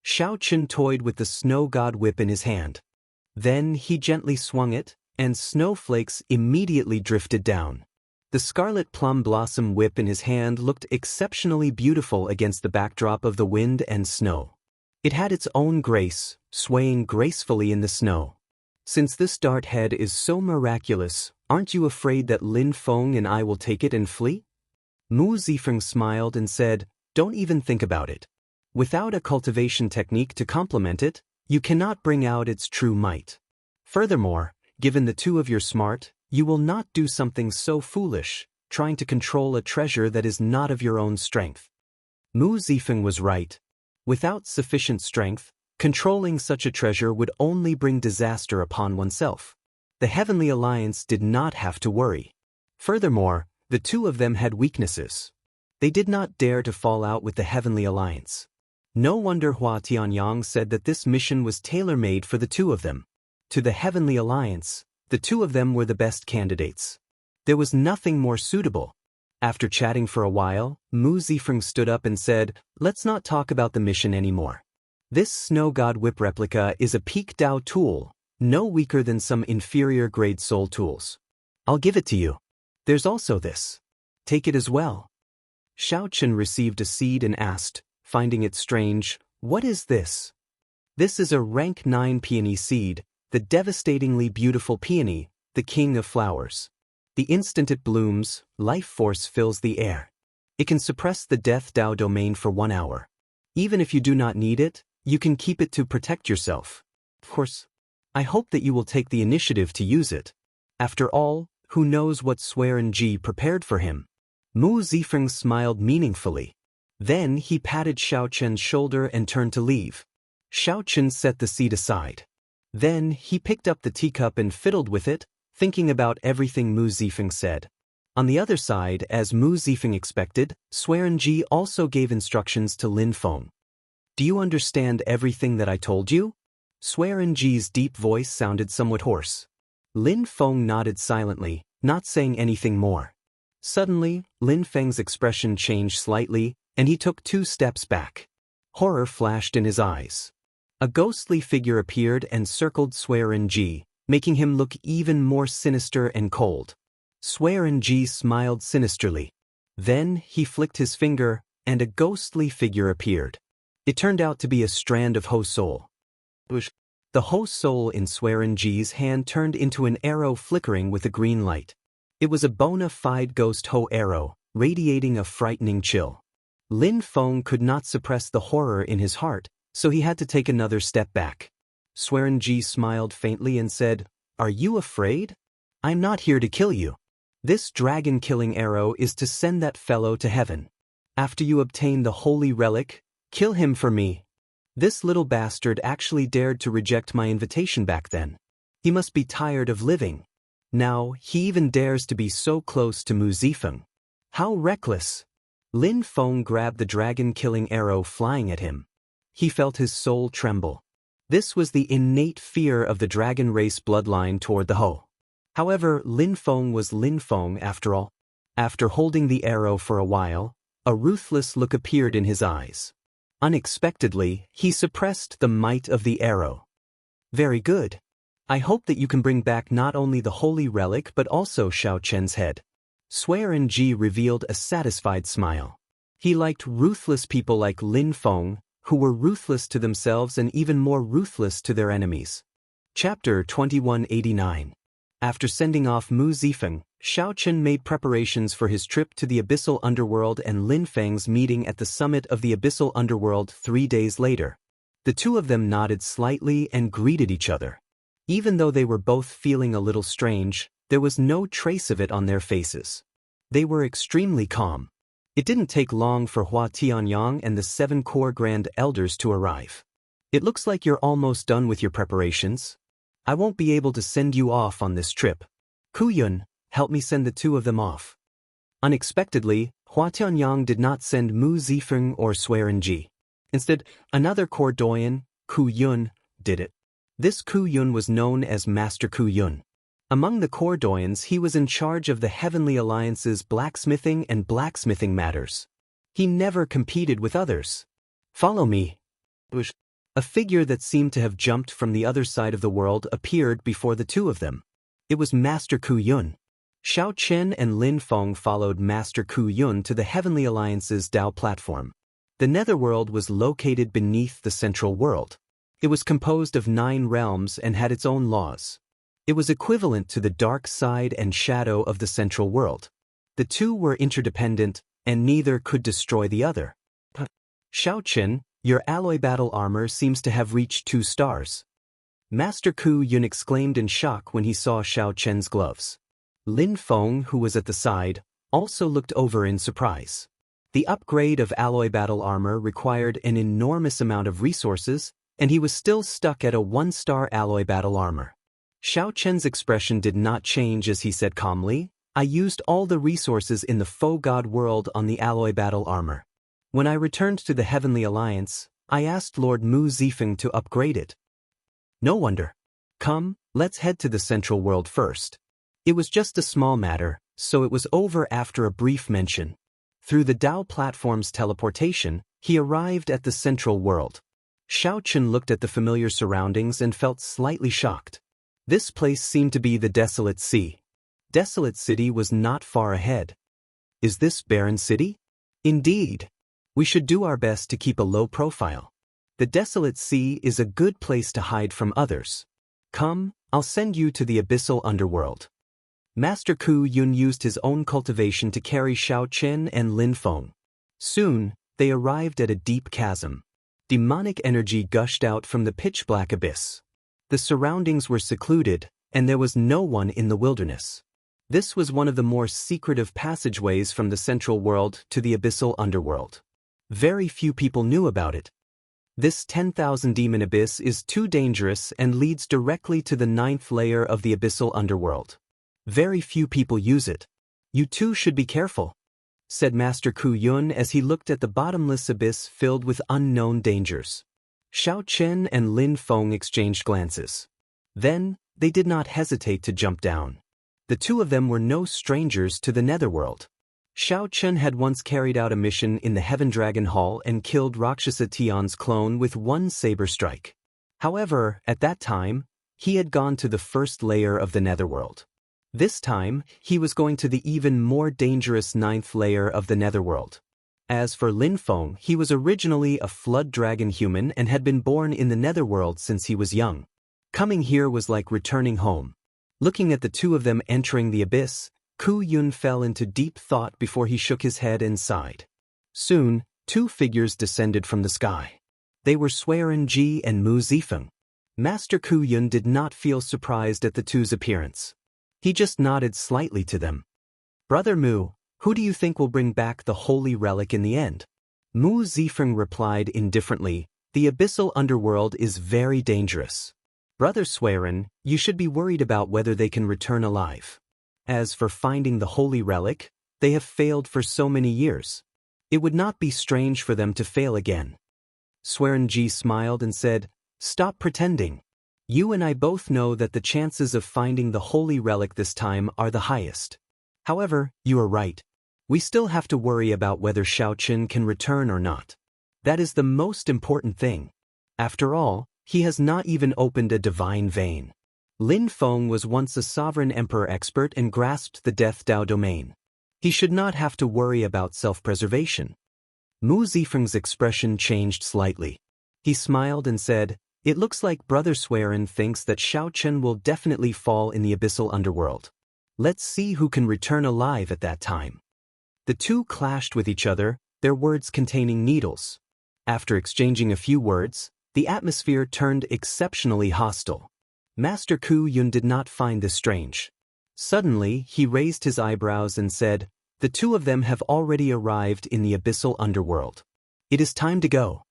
Xiao Qin toyed with the Snow God Whip in his hand. Then he gently swung it, and snowflakes immediately drifted down. The scarlet plum blossom whip in his hand looked exceptionally beautiful against the backdrop of the wind and snow. It had its own grace, swaying gracefully in the snow. Since this dart head is so miraculous, aren't you afraid that Lin Feng and I will take it and flee? Mu Zifeng smiled and said, Don't even think about it. Without a cultivation technique to complement it, you cannot bring out its true might. Furthermore, given the 2 of you are smart, you will not do something so foolish, trying to control a treasure that is not of your own strength. Mu Zifeng was right. Without sufficient strength, controlling such a treasure would only bring disaster upon oneself. The Heavenly Alliance did not have to worry. Furthermore, the 2 of them had weaknesses. They did not dare to fall out with the Heavenly Alliance. No wonder Hua Tianyang said that this mission was tailor-made for the 2 of them. To the Heavenly Alliance, the 2 of them were the best candidates. There was nothing more suitable. After chatting for a while, Mu Zifeng stood up and said, "Let's not talk about the mission anymore. This Snow God Whip replica is a peak Dao tool, no weaker than some inferior grade soul tools. I'll give it to you. There's also this. Take it as well." Xiao Chen received a seed and asked, finding it strange, "What is this?" "This is a rank 9 peony seed, the devastatingly beautiful peony, the king of flowers. The instant it blooms, life force fills the air. It can suppress the death Dao domain for 1 hour. Even if you do not need it, you can keep it to protect yourself. Of course, I hope that you will take the initiative to use it. After all, who knows what Swearen Ji prepared for him?" Mu Zifeng smiled meaningfully. Then he patted Xiao Chen's shoulder and turned to leave. Xiao Chen set the seed aside. Then he picked up the teacup and fiddled with it, thinking about everything Mu Zifeng said. On the other side, as Mu Zifeng expected, Swearen Ji also gave instructions to Lin Feng. "Do you understand everything that I told you?" Swearen Ji's deep voice sounded somewhat hoarse. Lin Feng nodded silently, not saying anything more. Suddenly, Lin Feng's expression changed slightly, and he took 2 steps back. Horror flashed in his eyes. A ghostly figure appeared and circled Swearen Ji, making him look even more sinister and cold. Swearen Ji smiled sinisterly. Then he flicked his finger, and a ghostly figure appeared. It turned out to be a strand of Ho Soul. The Ho Soul in Swearen Ji's hand turned into an arrow flickering with a green light. It was a bona fide ghost Ho arrow, radiating a frightening chill. Lin Feng could not suppress the horror in his heart, so he had to take another step back. Swearen Ji smiled faintly and said, "Are you afraid? I'm not here to kill you. This dragon-killing arrow is to send that fellow to heaven. After you obtain the holy relic, kill him for me." This little bastard actually dared to reject my invitation back then. He must be tired of living. Now, he even dares to be so close to Mu Zifeng. How reckless! Lin Feng grabbed the dragon-killing arrow flying at him. He felt his soul tremble. This was the innate fear of the dragon race bloodline toward the Ho. However, Lin Feng was Lin Feng after all. After holding the arrow for a while, a ruthless look appeared in his eyes. Unexpectedly, he suppressed the might of the arrow. "Very good. I hope that you can bring back not only the holy relic but also Xiao Chen's head." Swearen Ji revealed a satisfied smile. He liked ruthless people like Lin Feng, who were ruthless to themselves and even more ruthless to their enemies. Chapter 2189. After sending off Mu Zifeng, Xiao Chen made preparations for his trip to the Abyssal Underworld and Lin Feng's meeting at the summit of the Abyssal Underworld 3 days later. The two of them nodded slightly and greeted each other. Even though they were both feeling a little strange, there was no trace of it on their faces. They were extremely calm. It didn't take long for Hua Tianyang and the 7 core Grand Elders to arrive. "It looks like you're almost done with your preparations. I won't be able to send you off on this trip. Ku Yun, help me send the 2 of them off." Unexpectedly, Hua Tianyang did not send Mu Zifeng or Swearen Ji. Instead, another core doyen, Ku Yun, did it. This Ku Yun was known as Master Ku Yun. Among the core doyens, he was in charge of the Heavenly Alliance's blacksmithing and blacksmithing matters. He never competed with others. "Follow me." A figure that seemed to have jumped from the other side of the world appeared before the 2 of them. It was Master Ku Yun. Xiao Chen and Lin Feng followed Master Ku Yun to the Heavenly Alliance's Dao platform. The Netherworld was located beneath the Central World. It was composed of 9 realms and had its own laws. It was equivalent to the dark side and shadow of the Central World. The 2 were interdependent, and neither could destroy the other. "Xiao Chen, your alloy battle armor seems to have reached 2 stars. Master Ku Yun exclaimed in shock when he saw Xiao Chen's gloves. Lin Feng, who was at the side, also looked over in surprise. The upgrade of alloy battle armor required an enormous amount of resources, and he was still stuck at a 1-star alloy battle armor. Xiao Chen's expression did not change as he said calmly, "I used all the resources in the Faux God world on the alloy battle armor. When I returned to the Heavenly Alliance, I asked Lord Mu Zifeng to upgrade it." "No wonder. Come, let's head to the Central World first. It was just a small matter, so it was over after a brief mention. Through the Dao platform's teleportation, he arrived at the central world. Xiao Chen looked at the familiar surroundings and felt slightly shocked. This place seemed to be the Desolate Sea. Desolate City was not far ahead. Is this Barren City? Indeed. We should do our best to keep a low profile. The Desolate Sea is a good place to hide from others. Come, I'll send you to the abyssal underworld. Master Ku Yun used his own cultivation to carry Xiao Chen and Lin Feng. Soon, they arrived at a deep chasm. Demonic energy gushed out from the pitch-black abyss. The surroundings were secluded, and there was no one in the wilderness. This was one of the more secretive passageways from the central world to the abyssal underworld. Very few people knew about it. This 10,000 demon abyss is too dangerous and leads directly to the 9th layer of the abyssal underworld. Very few people use it. You too should be careful, said Master Ku Yun as he looked at the bottomless abyss filled with unknown dangers. Xiao Chen and Lin Feng exchanged glances. Then, they did not hesitate to jump down. The two of them were no strangers to the netherworld. Xiao Chen had once carried out a mission in the Heaven Dragon Hall and killed Rakshasa Tion's clone with one saber strike. However, at that time, he had gone to the first layer of the netherworld. This time, he was going to the even more dangerous 9th layer of the netherworld. As for Lin Feng, he was originally a flood dragon human and had been born in the netherworld since he was young. Coming here was like returning home. Looking at the two of them entering the abyss, Ku Yun fell into deep thought before he shook his head and sighed. Soon, two figures descended from the sky. They were Swearin Ji and Mu Zifeng. Master Ku Yun did not feel surprised at the two's appearance. He just nodded slightly to them. Brother Mu, who do you think will bring back the holy relic in the end? Mu Zifeng replied indifferently, the abyssal underworld is very dangerous. Brother Swearin, you should be worried about whether they can return alive. As for finding the holy relic, they have failed for so many years. It would not be strange for them to fail again. Swearin Ji smiled and said, stop pretending. You and I both know that the chances of finding the holy relic this time are the highest. However, you are right. We still have to worry about whether Xiao Chen can return or not. That is the most important thing. After all, he has not even opened a divine vein. Lin Feng was once a sovereign emperor expert and grasped the Death Dao domain. He should not have to worry about self-preservation. Mu Zifeng's expression changed slightly. He smiled and said, it looks like Brother Swearin thinks that Xiao Chen will definitely fall in the abyssal underworld. Let's see who can return alive at that time. The two clashed with each other, their words containing needles. After exchanging a few words, the atmosphere turned exceptionally hostile. Master Ku Yun did not find this strange. Suddenly, he raised his eyebrows and said, the two of them have already arrived in the abyssal underworld. It is time to go.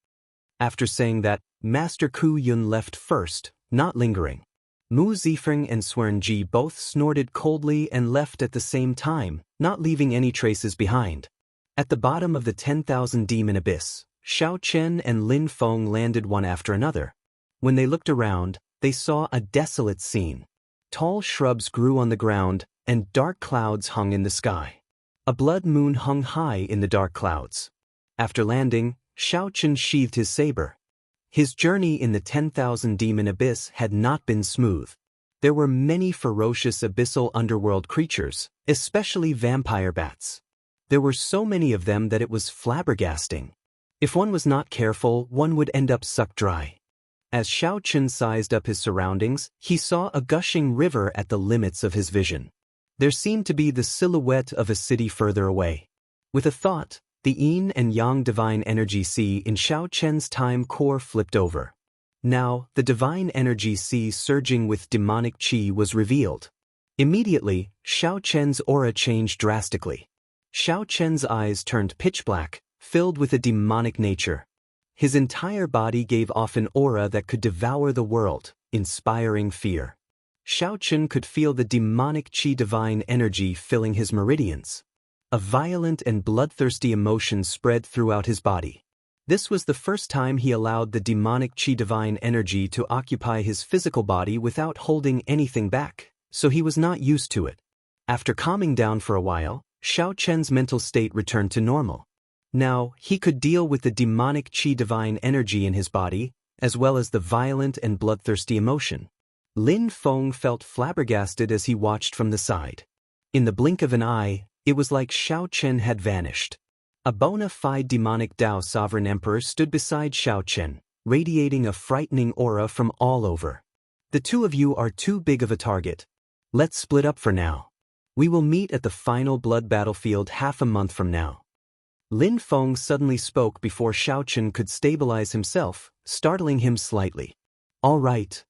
After saying that, Master Ku Yun left first, not lingering. Mu Zifeng and Swearin Ji both snorted coldly and left at the same time, not leaving any traces behind. At the bottom of the 10,000 demon abyss, Xiao Chen and Lin Feng landed one after another. When they looked around, they saw a desolate scene. Tall shrubs grew on the ground, and dark clouds hung in the sky. A blood moon hung high in the dark clouds. After landing, Xiao Chen sheathed his saber. His journey in the 10,000 demon abyss had not been smooth. There were many ferocious abyssal underworld creatures, especially vampire bats. There were so many of them that it was flabbergasting. If one was not careful, one would end up sucked dry. As Xiao Chen sized up his surroundings, he saw a gushing river at the limits of his vision. There seemed to be the silhouette of a city further away. With a thought, the yin and yang divine energy sea in Xiao Chen's time core flipped over. Now, the divine energy sea surging with demonic qi was revealed. Immediately, Xiao Chen's aura changed drastically. Xiao Chen's eyes turned pitch black, filled with a demonic nature. His entire body gave off an aura that could devour the world, inspiring fear. Xiao Chen could feel the demonic qi divine energy filling his meridians. A violent and bloodthirsty emotion spread throughout his body. This was the first time he allowed the demonic qi divine energy to occupy his physical body without holding anything back, so he was not used to it. After calming down for a while, Xiao Chen's mental state returned to normal. Now, he could deal with the demonic qi divine energy in his body, as well as the violent and bloodthirsty emotion. Lin Feng felt flabbergasted as he watched from the side. In the blink of an eye, it was like Xiao Chen had vanished. A bona fide demonic Dao sovereign emperor stood beside Xiao Chen, radiating a frightening aura from all over. The two of you are too big of a target. Let's split up for now. We will meet at the final blood battlefield half a month from now. Lin Feng suddenly spoke before Xiao Chen could stabilize himself, startling him slightly. All right.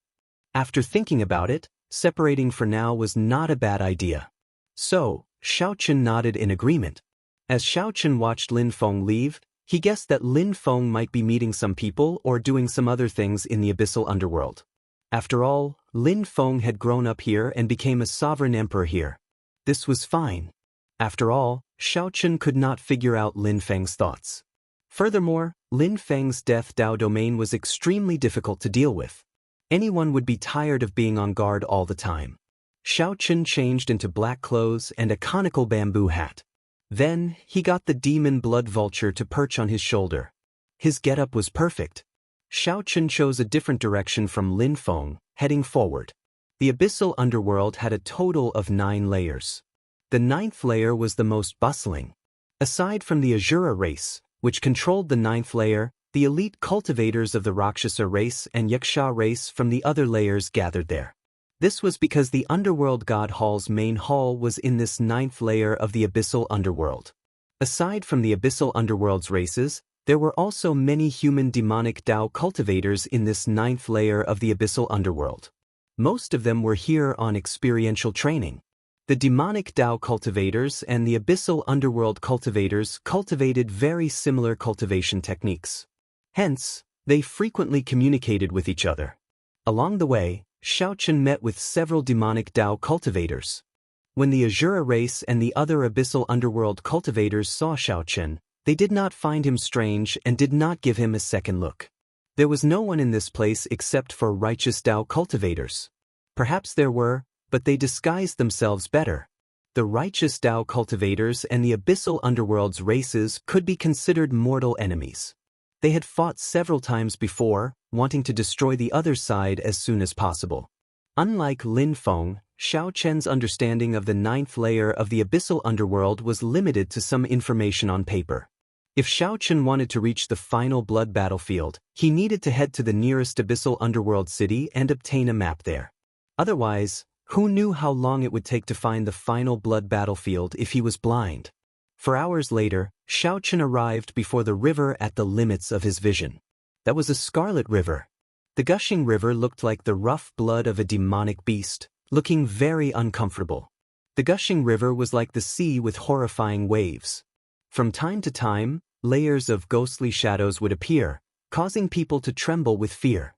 After thinking about it, separating for now was not a bad idea. So, Xiao Chen nodded in agreement. As Xiao Chen watched Lin Feng leave, he guessed that Lin Feng might be meeting some people or doing some other things in the abyssal underworld. After all, Lin Feng had grown up here and became a sovereign emperor here. This was fine. After all, Xiao Chen could not figure out Lin Feng's thoughts. Furthermore, Lin Feng's death Dao domain was extremely difficult to deal with. Anyone would be tired of being on guard all the time. Xiao Chen changed into black clothes and a conical bamboo hat. Then, he got the demon blood vulture to perch on his shoulder. His getup was perfect. Xiao Chen chose a different direction from Lin Feng, heading forward. The abyssal underworld had a total of 9 layers. The 9th layer was the most bustling. Aside from the Asura race, which controlled the 9th layer, the elite cultivators of the Rakshasa race and Yaksha race from the other layers gathered there. This was because the Underworld God Hall's main hall was in this 9th layer of the abyssal underworld. Aside from the abyssal underworld's races, there were also many human demonic Dao cultivators in this 9th layer of the abyssal underworld. Most of them were here on experiential training. The demonic Dao cultivators and the abyssal underworld cultivators cultivated very similar cultivation techniques. Hence, they frequently communicated with each other. Along the way, Xiao Chen met with several demonic Dao cultivators. When the Asura race and the other abyssal underworld cultivators saw Xiao Chen, they did not find him strange and did not give him a second look. There was no one in this place except for righteous Dao cultivators. Perhaps there were, but they disguised themselves better. The righteous Dao cultivators and the abyssal underworld's races could be considered mortal enemies. They had fought several times before, wanting to destroy the other side as soon as possible. Unlike Lin Feng, Xiao Chen's understanding of the 9th layer of the abyssal underworld was limited to some information on paper. If Xiao Chen wanted to reach the final blood battlefield, he needed to head to the nearest abyssal underworld city and obtain a map there. Otherwise, who knew how long it would take to find the final blood battlefield if he was blind? For hours later, Xiao Chen arrived before the river at the limits of his vision. That was a scarlet river. The gushing river looked like the rough blood of a demonic beast, looking very uncomfortable. The gushing river was like the sea with horrifying waves. From time to time, layers of ghostly shadows would appear, causing people to tremble with fear.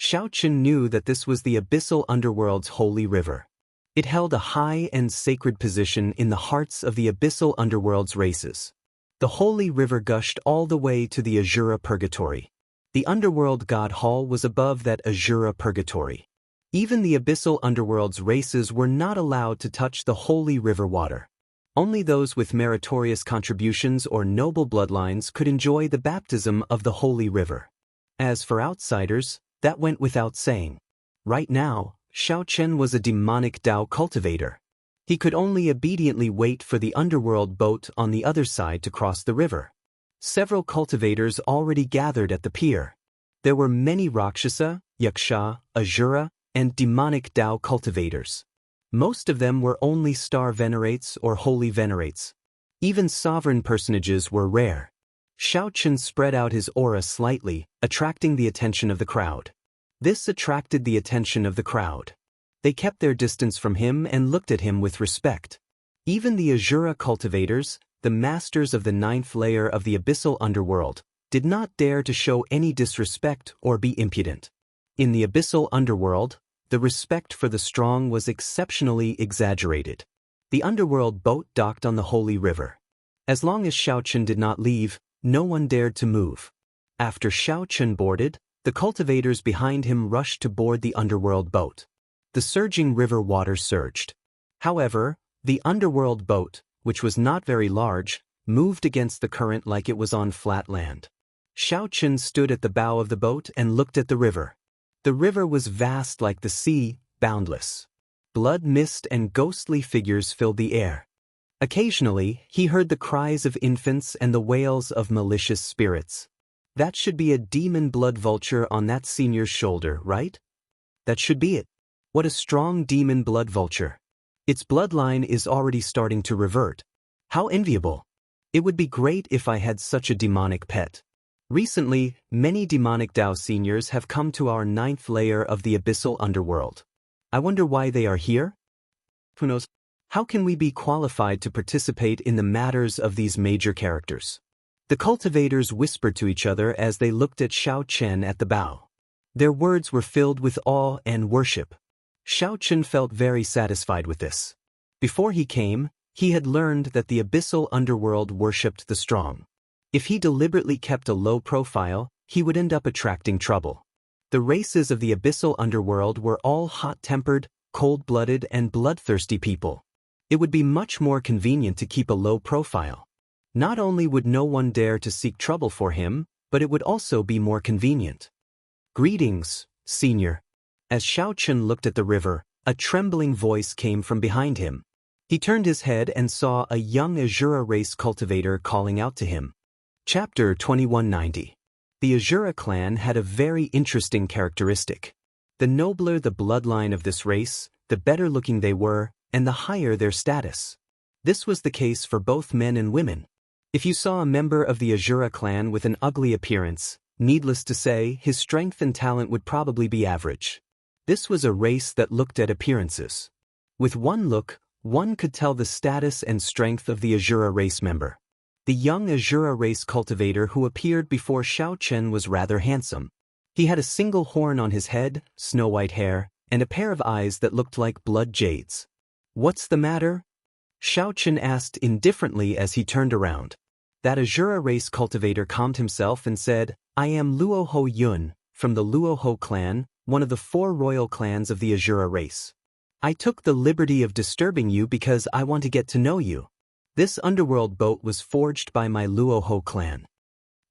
Xiao Chen knew that this was the abyssal underworld's holy river. It held a high and sacred position in the hearts of the abyssal underworld's races. The holy river gushed all the way to the Asura purgatory. The underworld god hall was above that Asura purgatory. Even the abyssal underworld's races were not allowed to touch the holy river water. Only those with meritorious contributions or noble bloodlines could enjoy the baptism of the holy river. As for outsiders, that went without saying. Right now, Xiao Chen was a demonic Dao cultivator. He could only obediently wait for the underworld boat on the other side to cross the river. Several cultivators already gathered at the pier. There were many Rakshasa, Yaksha, Asura, and demonic Dao cultivators. Most of them were only star venerates or holy venerates. Even sovereign personages were rare. Xiao Chen spread out his aura slightly, attracting the attention of the crowd. This attracted the attention of the crowd. They kept their distance from him and looked at him with respect. Even the Asura cultivators, the masters of the 9th layer of the abyssal underworld, did not dare to show any disrespect or be impudent. In the abyssal underworld, the respect for the strong was exceptionally exaggerated. The underworld boat docked on the holy river. As long as Xiao Chen did not leave, no one dared to move. After Xiao Chen boarded, the cultivators behind him rushed to board the underworld boat. The surging river water surged. However, The underworld boat, which was not very large, moved against the current like it was on flat land. Xiao Chen stood at the bow of the boat and looked at the river. The river was vast like the sea, boundless. Blood mist and ghostly figures filled the air. Occasionally, he heard the cries of infants and the wails of malicious spirits. That should be a demon blood vulture on that senior's shoulder, right? That should be it. What a strong demon blood vulture. Its bloodline is already starting to revert. How enviable. It would be great if I had such a demonic pet. Recently, many demonic Dao seniors have come to our 9th layer of the abyssal underworld. I wonder why they are here? Who knows? How can we be qualified to participate in the matters of these major characters? The cultivators whispered to each other as they looked at Xiao Chen at the bow. Their words were filled with awe and worship. Xiao Chen felt very satisfied with this. Before he came, he had learned that the abyssal underworld worshipped the strong. If he deliberately kept a low profile, he would end up attracting trouble. The races of the abyssal underworld were all hot-tempered, cold-blooded, and bloodthirsty people. It would be much more convenient to keep a low profile. Not only would no one dare to seek trouble for him, but it would also be more convenient. Greetings, senior. As Xiao Chen looked at the river, a trembling voice came from behind him. He turned his head and saw a young Azura race cultivator calling out to him. Chapter 2190. The Azura clan had a very interesting characteristic. The nobler the bloodline of this race, the better looking they were, and the higher their status. This was the case for both men and women. If you saw a member of the Azura clan with an ugly appearance, needless to say, his strength and talent would probably be average. This was a race that looked at appearances. With one look, one could tell the status and strength of the Azura race member. The young Azura race cultivator who appeared before Xiao Chen was rather handsome. He had a single horn on his head, snow-white hair, and a pair of eyes that looked like blood jades. "What's the matter?" Xiao Chen asked indifferently as he turned around. That Azura race cultivator calmed himself and said, "I am Luoho Yun, from the Luoho clan, one of the 4 royal clans of the Azura race. I took the liberty of disturbing you because I want to get to know you. This underworld boat was forged by my Luoho clan."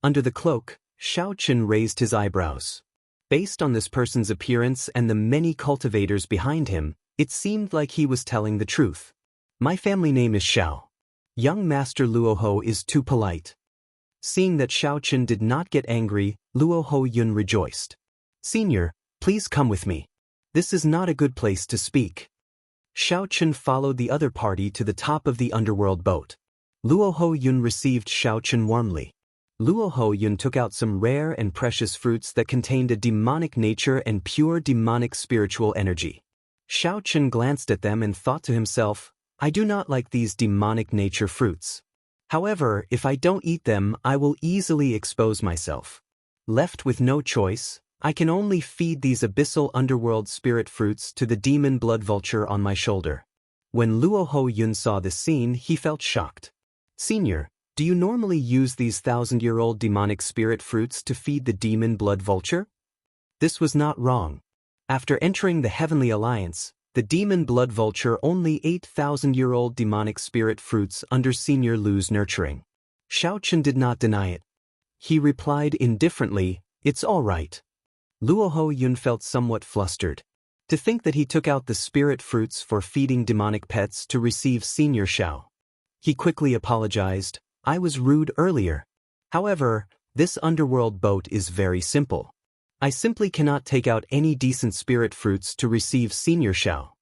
Under the cloak, Xiao Chen raised his eyebrows. Based on this person's appearance and the many cultivators behind him, it seemed like he was telling the truth. "My family name is Xiao. Young Master Luoho is too polite." Seeing that Xiao Chen did not get angry, Luoho Yun rejoiced. "Senior, please come with me. This is not a good place to speak." Xiao Chen followed the other party to the top of the underworld boat. Luoho Yun received Xiao Chen warmly. Luoho Yun took out some rare and precious fruits that contained a demonic nature and pure demonic spiritual energy. Xiao Chen glanced at them and thought to himself, "I do not like these demonic nature fruits. However, if I don't eat them, I will easily expose myself. Left with no choice, I can only feed these abyssal underworld spirit fruits to the demon blood vulture on my shoulder." When Luoho Yun saw this scene, he felt shocked. "Senior, do you normally use these 1,000-year-old demonic spirit fruits to feed the demon blood vulture?" This was not wrong. After entering the Heavenly Alliance, the demon blood vulture only ate 1,000-year-old demonic spirit fruits under Senior Lu's nurturing. Xiao Chen did not deny it. He replied indifferently, "It's all right." Luoho Yun felt somewhat flustered. To think that he took out the spirit fruits for feeding demonic pets to receive Senior Xiao. He quickly apologized, "I was rude earlier. However, this underworld boat is very simple. I simply cannot take out any decent spirit fruits to receive Senior Xiao."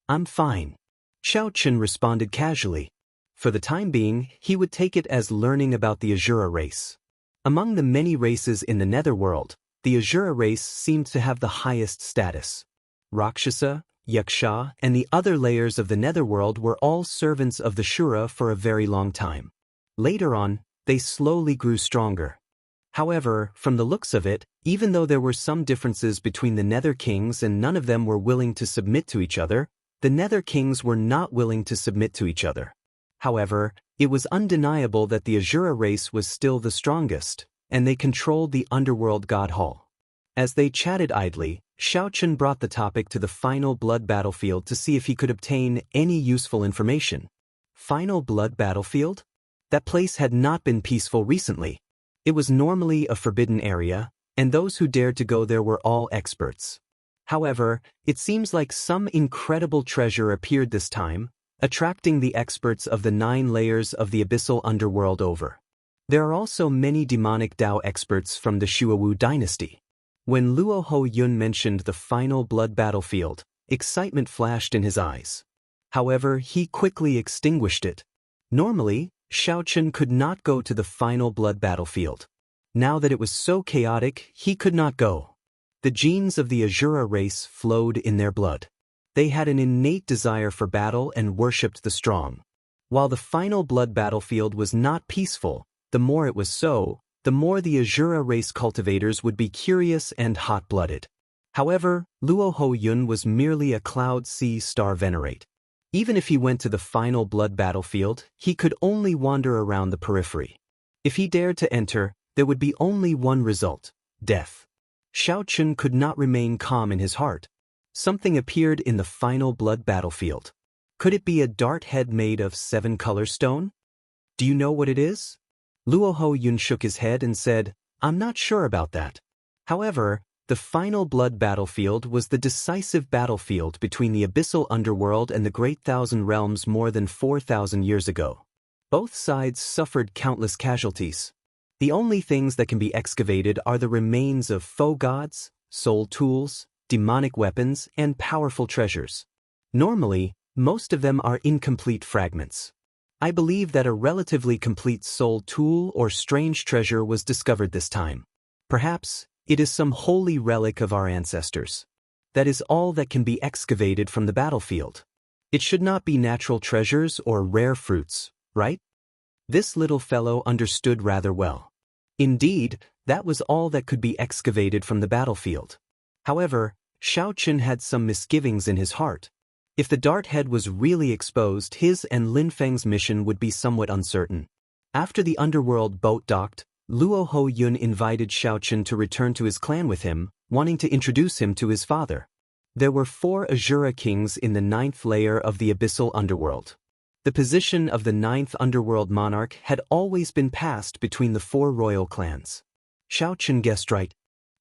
"I'm fine." Xiao Chen responded casually. For the time being, he would take it as learning about the Azura race. Among the many races in the netherworld, the Azura race seemed to have the highest status. Rakshasa, Yaksha, and the other layers of the netherworld were all servants of the Shura for a very long time. Later on, they slowly grew stronger. However, from the looks of it, even though there were some differences between the Nether Kings and none of them were willing to submit to each other, the Nether Kings were not willing to submit to each other. However, it was undeniable that the Azura race was still the strongest, and they controlled the underworld god hall. As they chatted idly, Xiaochen brought the topic to the final blood battlefield to see if he could obtain any useful information. Final blood battlefield? That place had not been peaceful recently. It was normally a forbidden area, and those who dared to go there were all experts. However, it seems like some incredible treasure appeared this time, attracting the experts of the 9 layers of the abyssal underworld over. There are also many demonic Dao experts from the Shuawu dynasty. When Luo Ho Yun mentioned the final blood battlefield, excitement flashed in his eyes. However, he quickly extinguished it. Normally, Xiaochen could not go to the final blood battlefield. Now that it was so chaotic, he could not go. The genes of the Azura race flowed in their blood. They had an innate desire for battle and worshipped the strong. While the final blood battlefield was not peaceful, the more it was so, the more the Azura race cultivators would be curious and hot-blooded. However, Luo Ho Yun was merely a Cloud Sea Star Venerate. Even if he went to the final blood battlefield, he could only wander around the periphery. If he dared to enter, there would be only one result: death. Xiaochen could not remain calm in his heart. Something appeared in the final blood battlefield. Could it be a dart head made of 7-color stone? Do you know what it is? Luo Ho Yun shook his head and said, I'm not sure about that. However, the final blood battlefield was the decisive battlefield between the abyssal underworld and the Great Thousand Realms more than 4,000 years ago. Both sides suffered countless casualties. The only things that can be excavated are the remains of faux gods, soul tools, demonic weapons, and powerful treasures. Normally, most of them are incomplete fragments. I believe that a relatively complete soul tool or strange treasure was discovered this time. Perhaps it is some holy relic of our ancestors. That is all that can be excavated from the battlefield. It should not be natural treasures or rare fruits, right? This little fellow understood rather well. Indeed, that was all that could be excavated from the battlefield. However, Xiaochen had some misgivings in his heart. If the dart head was really exposed, his and Lin Feng's mission would be somewhat uncertain. After the underworld boat docked, Luo Ho Yun invited Xiaochen to return to his clan with him, wanting to introduce him to his father. There were 4 Azura kings in the 9th layer of the abyssal underworld. The position of the 9th underworld monarch had always been passed between the 4 royal clans. Xiaochen guessed right.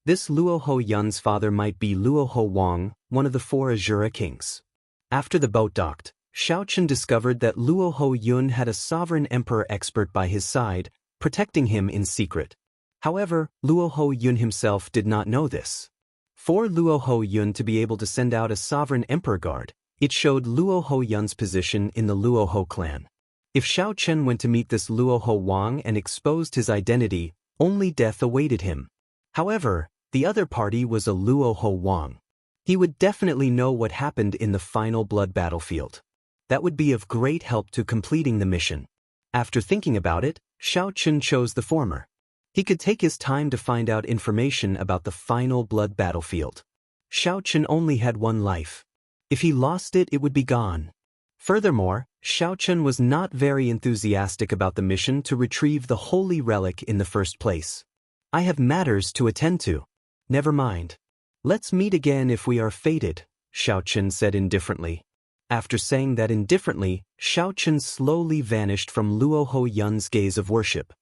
This Luo Ho Yun's father might be Luo Ho Wang, one of the 4 Azura kings. After the boat docked, Xiaochen discovered that Luo Ho Yun had a sovereign emperor expert by his side, protecting him in secret. However, Luo Ho Yun himself did not know this. For Luo Ho Yun to be able to send out a sovereign emperor guard, it showed Luo Ho Yun's position in the Luo Ho clan. If Xiaochen went to meet this Luo Ho Wang and exposed his identity, only death awaited him. However, the other party was a Luo Ho Wang. He would definitely know what happened in the final blood battlefield. That would be of great help to completing the mission. After thinking about it, Xiaochen chose the former. He could take his time to find out information about the final blood battlefield. Xiaochen only had one life. If he lost it, it would be gone. Furthermore, Xiaochen was not very enthusiastic about the mission to retrieve the holy relic in the first place. I have matters to attend to. Never mind. Let's meet again if we are fated, Xiaochen said indifferently. After saying that indifferently, Xiaochen slowly vanished from Luo Ho Yun's gaze of worship.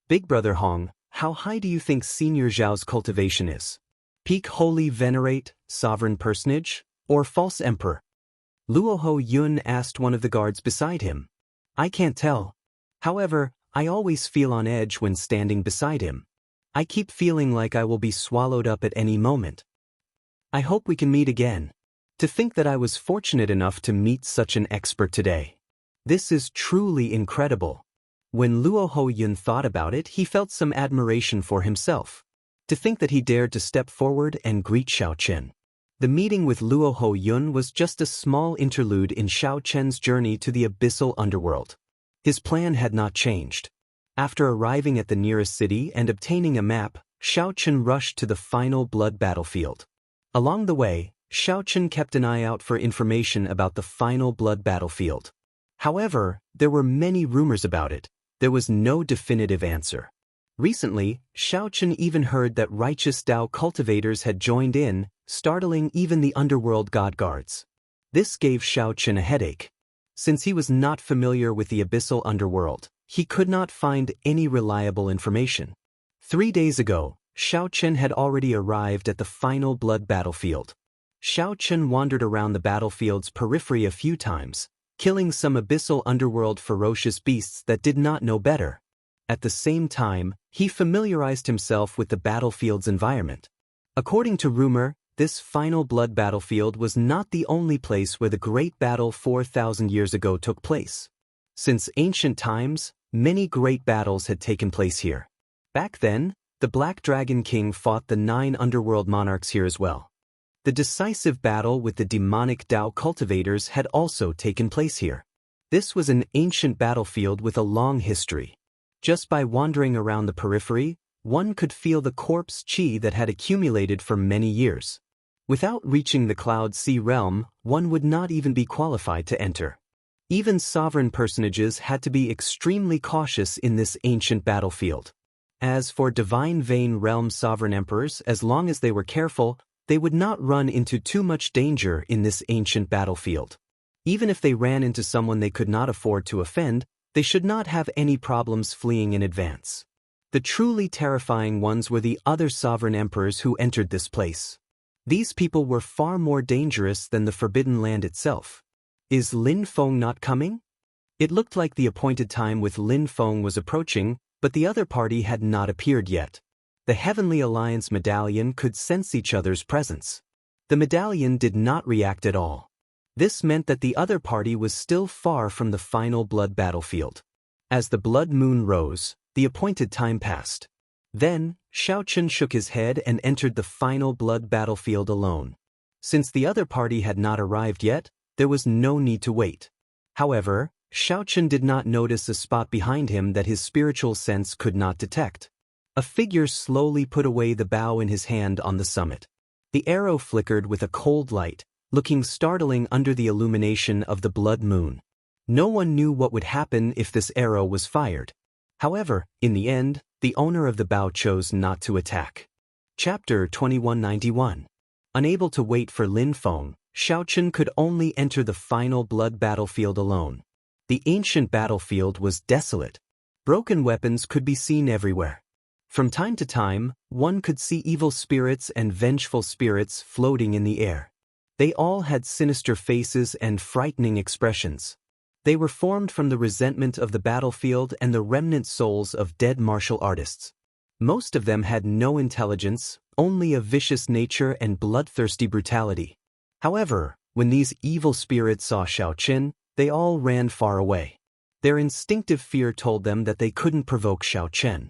Big Brother Hong, how high do you think Senior Zhao's cultivation is? Peak Holy Venerate, Sovereign Personage, or False Emperor? Luo Ho Yun asked one of the guards beside him. I can't tell. However, I always feel on edge when standing beside him. I keep feeling like I will be swallowed up at any moment. I hope we can meet again. To think that I was fortunate enough to meet such an expert today. This is truly incredible. When Luo Ho Yun thought about it, he felt some admiration for himself. To think that he dared to step forward and greet Xiaochen. The meeting with Luo Ho Yun was just a small interlude in Xiaochen's journey to the abyssal underworld. His plan had not changed. After arriving at the nearest city and obtaining a map, Xiaochen rushed to the final blood battlefield. Along the way, Xiaochen kept an eye out for information about the final blood battlefield. However, there were many rumors about it. There was no definitive answer. Recently, Xiaochen even heard that righteous Dao cultivators had joined in, startling even the underworld god guards. This gave Xiaochen a headache. Since he was not familiar with the abyssal underworld, he could not find any reliable information. 3 days ago, Xiaochen had already arrived at the final blood battlefield. Xiaochen wandered around the battlefield's periphery a few times, killing some abyssal underworld ferocious beasts that did not know better. At the same time, he familiarized himself with the battlefield's environment. According to rumor, this final blood battlefield was not the only place where the great battle 4,000 years ago took place. Since ancient times, many great battles had taken place here. Back then, the Black Dragon King fought the 9 underworld monarchs here as well. The decisive battle with the demonic Dao cultivators had also taken place here. This was an ancient battlefield with a long history. Just by wandering around the periphery, one could feel the corpse chi that had accumulated for many years. Without reaching the Cloud Sea realm, one would not even be qualified to enter. Even sovereign personages had to be extremely cautious in this ancient battlefield. As for Divine Vein realm sovereign emperors, as long as they were careful, they would not run into too much danger in this ancient battlefield. Even if they ran into someone they could not afford to offend, they should not have any problems fleeing in advance. The truly terrifying ones were the other sovereign emperors who entered this place. These people were far more dangerous than the Forbidden Land itself. Is Lin Feng not coming? It looked like the appointed time with Lin Feng was approaching, but the other party had not appeared yet. The Heavenly Alliance medallion could sense each other's presence. The medallion did not react at all. This meant that the other party was still far from the final blood battlefield. As the blood moon rose, the appointed time passed. Then, Xiaochen shook his head and entered the final blood battlefield alone. Since the other party had not arrived yet, there was no need to wait. However, Xiaochen did not notice a spot behind him that his spiritual sense could not detect. A figure slowly put away the bow in his hand on the summit. The arrow flickered with a cold light, looking startling under the illumination of the blood moon. No one knew what would happen if this arrow was fired. However, in the end, the owner of the bow chose not to attack. Chapter 2191. Unable to wait for Lin Feng, Xiaochen could only enter the final blood battlefield alone. The ancient battlefield was desolate. Broken weapons could be seen everywhere. From time to time, one could see evil spirits and vengeful spirits floating in the air. They all had sinister faces and frightening expressions. They were formed from the resentment of the battlefield and the remnant souls of dead martial artists. Most of them had no intelligence, only a vicious nature and bloodthirsty brutality. However, when these evil spirits saw Xiaochen, they all ran far away. Their instinctive fear told them that they couldn't provoke Xiaochen.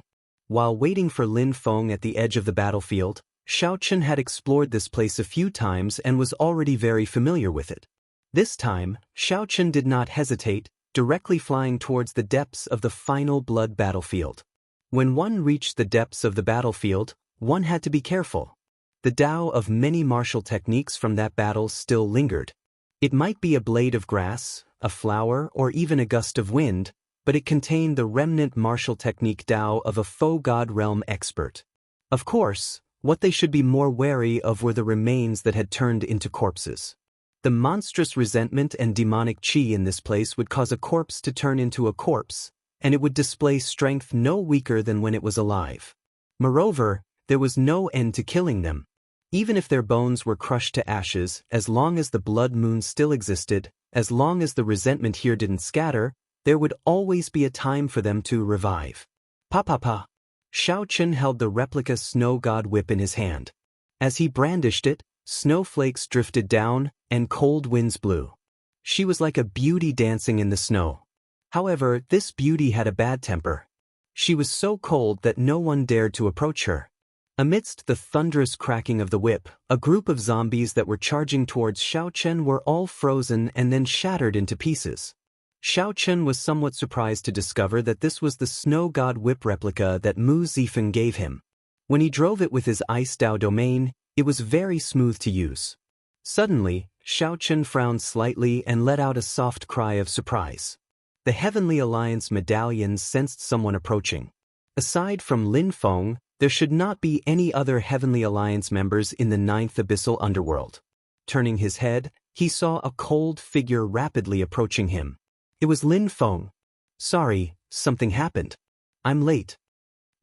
While waiting for Lin Feng at the edge of the battlefield, Xiaochen had explored this place a few times and was already very familiar with it. This time, Xiaochen did not hesitate, directly flying towards the depths of the final blood battlefield. When one reached the depths of the battlefield, one had to be careful. The Tao of many martial techniques from that battle still lingered. It might be a blade of grass, a flower, or even a gust of wind, but it contained the remnant martial technique Tao of a faux god realm expert. Of course, what they should be more wary of were the remains that had turned into corpses. The monstrous resentment and demonic chi in this place would cause a corpse to turn into a corpse, and it would display strength no weaker than when it was alive. Moreover, there was no end to killing them. Even if their bones were crushed to ashes, as long as the blood moon still existed, as long as the resentment here didn't scatter, there would always be a time for them to revive. Pa. Xiaochen held the replica snow god whip in his hand. As he brandished it, snowflakes drifted down, and cold winds blew. She was like a beauty dancing in the snow. However, this beauty had a bad temper. She was so cold that no one dared to approach her. Amidst the thunderous cracking of the whip, a group of zombies that were charging towards Xiaochen were all frozen and then shattered into pieces. Xiaochen was somewhat surprised to discover that this was the snow god whip replica that Mu Zifeng gave him. When he drove it with his ice Dao domain, it was very smooth to use. Suddenly, Xiaochen frowned slightly and let out a soft cry of surprise. The Heavenly Alliance medallion sensed someone approaching. Aside from Lin Feng, there should not be any other Heavenly Alliance members in the 9th Abyssal Underworld. Turning his head, he saw a cold figure rapidly approaching him. It was Lin Feng. Sorry, something happened. I'm late.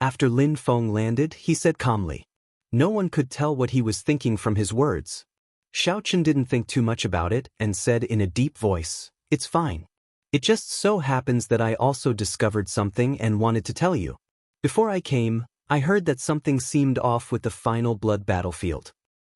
After Lin Feng landed, he said calmly. No one could tell what he was thinking from his words. Xiaochen didn't think too much about it and said in a deep voice, It's fine. It just so happens that I also discovered something and wanted to tell you. Before I came, I heard that something seemed off with the final blood battlefield.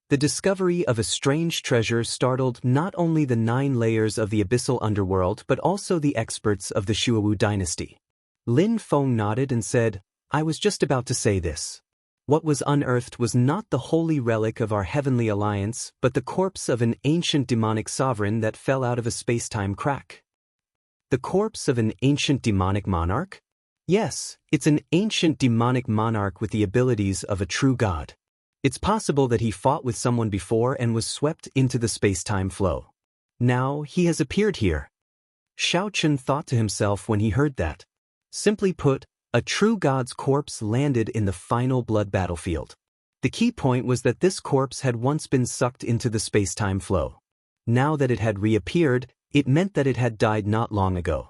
The discovery of a strange treasure startled not only the 9 layers of the Abyssal Underworld but also the experts of the Shuowu dynasty. Lin Feng nodded and said, I was just about to say this. What was unearthed was not the holy relic of our Heavenly Alliance, but the corpse of an ancient demonic sovereign that fell out of a space-time crack. The corpse of an ancient demonic monarch? Yes, it's an ancient demonic monarch with the abilities of a true god. It's possible that he fought with someone before and was swept into the space-time flow. Now he has appeared here. Xiaochen thought to himself when he heard that. Simply put, a true god's corpse landed in the final blood battlefield. The key point was that this corpse had once been sucked into the space-time flow. Now that it had reappeared, it meant that it had died not long ago.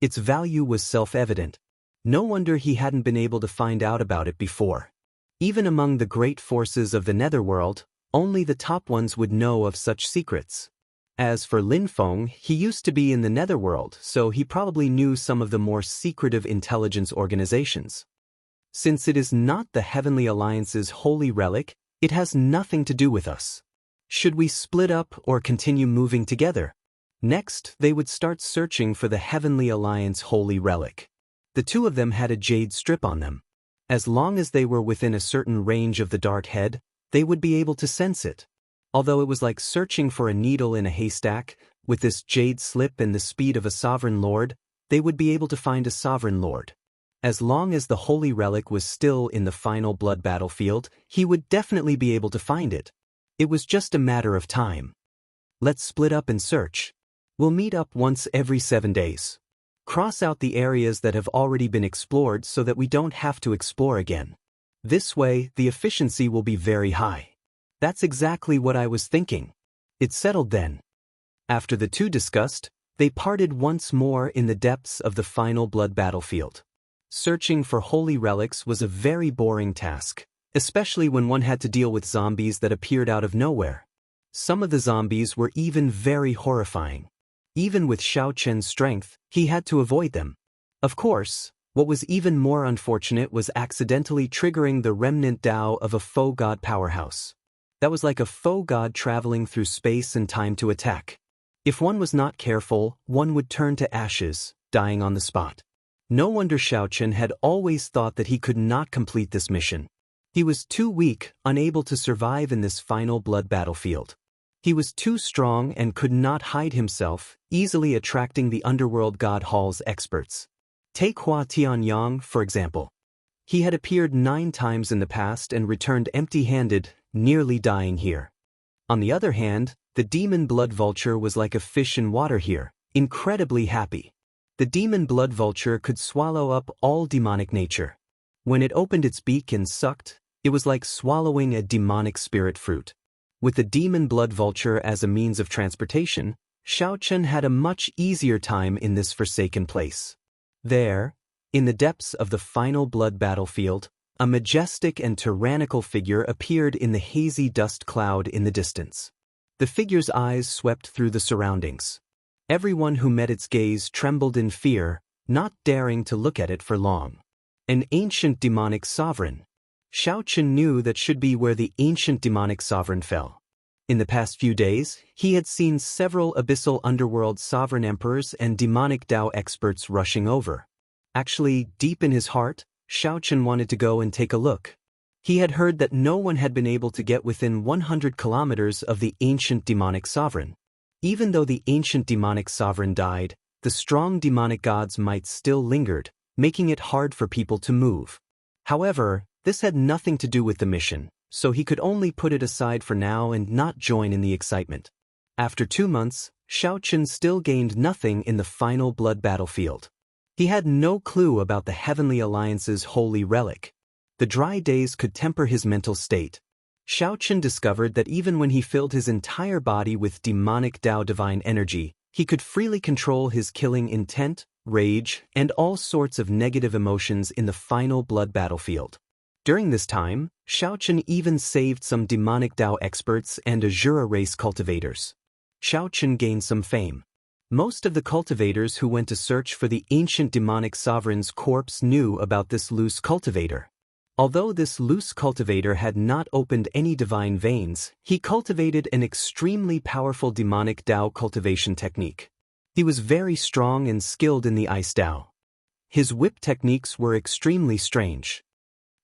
Its value was self-evident. No wonder he hadn't been able to find out about it before. Even among the great forces of the Netherworld, only the top ones would know of such secrets. As for Lin Feng, he used to be in the Netherworld, so he probably knew some of the more secretive intelligence organizations. Since it is not the Heavenly Alliance's holy relic, it has nothing to do with us. Should we split up or continue moving together? Next, they would start searching for the Heavenly Alliance holy relic. The two of them had a jade strip on them. As long as they were within a certain range of the dark head, they would be able to sense it. Although it was like searching for a needle in a haystack, with this jade slip and the speed of a sovereign lord, they would be able to find a sovereign lord. As long as the holy relic was still in the final blood battlefield, he would definitely be able to find it. It was just a matter of time. Let's split up and search. We'll meet up once every 7 days. Cross out the areas that have already been explored so that we don't have to explore again. This way, the efficiency will be very high. That's exactly what I was thinking. It's settled then. After the two discussed, they parted once more in the depths of the final blood battlefield. Searching for holy relics was a very boring task, especially when one had to deal with zombies that appeared out of nowhere. Some of the zombies were even very horrifying. Even with Xiaochen's strength, he had to avoid them. Of course, what was even more unfortunate was accidentally triggering the remnant Tao of a faux god powerhouse. That was like a faux god traveling through space and time to attack. If one was not careful, one would turn to ashes, dying on the spot. No wonder Xiaochen had always thought that he could not complete this mission. He was too weak, unable to survive in this final blood battlefield. He was too strong and could not hide himself, easily attracting the Underworld God Hall's experts. Take Hua Tianyang, for example. He had appeared 9 times in the past and returned empty-handed, nearly dying here. On the other hand, the demon blood vulture was like a fish in water here, incredibly happy. The demon blood vulture could swallow up all demonic nature. When it opened its beak and sucked, it was like swallowing a demonic spirit fruit. With the demon blood vulture as a means of transportation, Xiaochen had a much easier time in this forsaken place. There, in the depths of the final blood battlefield, a majestic and tyrannical figure appeared in the hazy dust cloud in the distance. The figure's eyes swept through the surroundings. Everyone who met its gaze trembled in fear, not daring to look at it for long. An ancient demonic sovereign. Xiaochen knew that should be where the ancient demonic sovereign fell. In the past few days, he had seen several abyssal underworld sovereign emperors and demonic Tao experts rushing over. Actually, deep in his heart, Xiaochen wanted to go and take a look. He had heard that no one had been able to get within 100 kilometers of the ancient demonic sovereign. Even though the ancient demonic sovereign died, the strong demonic gods might still lingered, making it hard for people to move. However, this had nothing to do with the mission, so he could only put it aside for now and not join in the excitement. After 2 months, Xiaochen still gained nothing in the final blood battlefield. He had no clue about the Heavenly Alliance's holy relic. The dry days could temper his mental state. Xiaochen discovered that even when he filled his entire body with demonic Tao divine energy, he could freely control his killing intent, rage, and all sorts of negative emotions in the final blood battlefield. During this time, Xiaochen even saved some demonic Tao experts and Azura race cultivators. Xiaochen gained some fame. Most of the cultivators who went to search for the ancient demonic sovereign's corpse knew about this loose cultivator. Although this loose cultivator had not opened any divine veins, he cultivated an extremely powerful demonic Tao cultivation technique. He was very strong and skilled in the ice Tao. His whip techniques were extremely strange.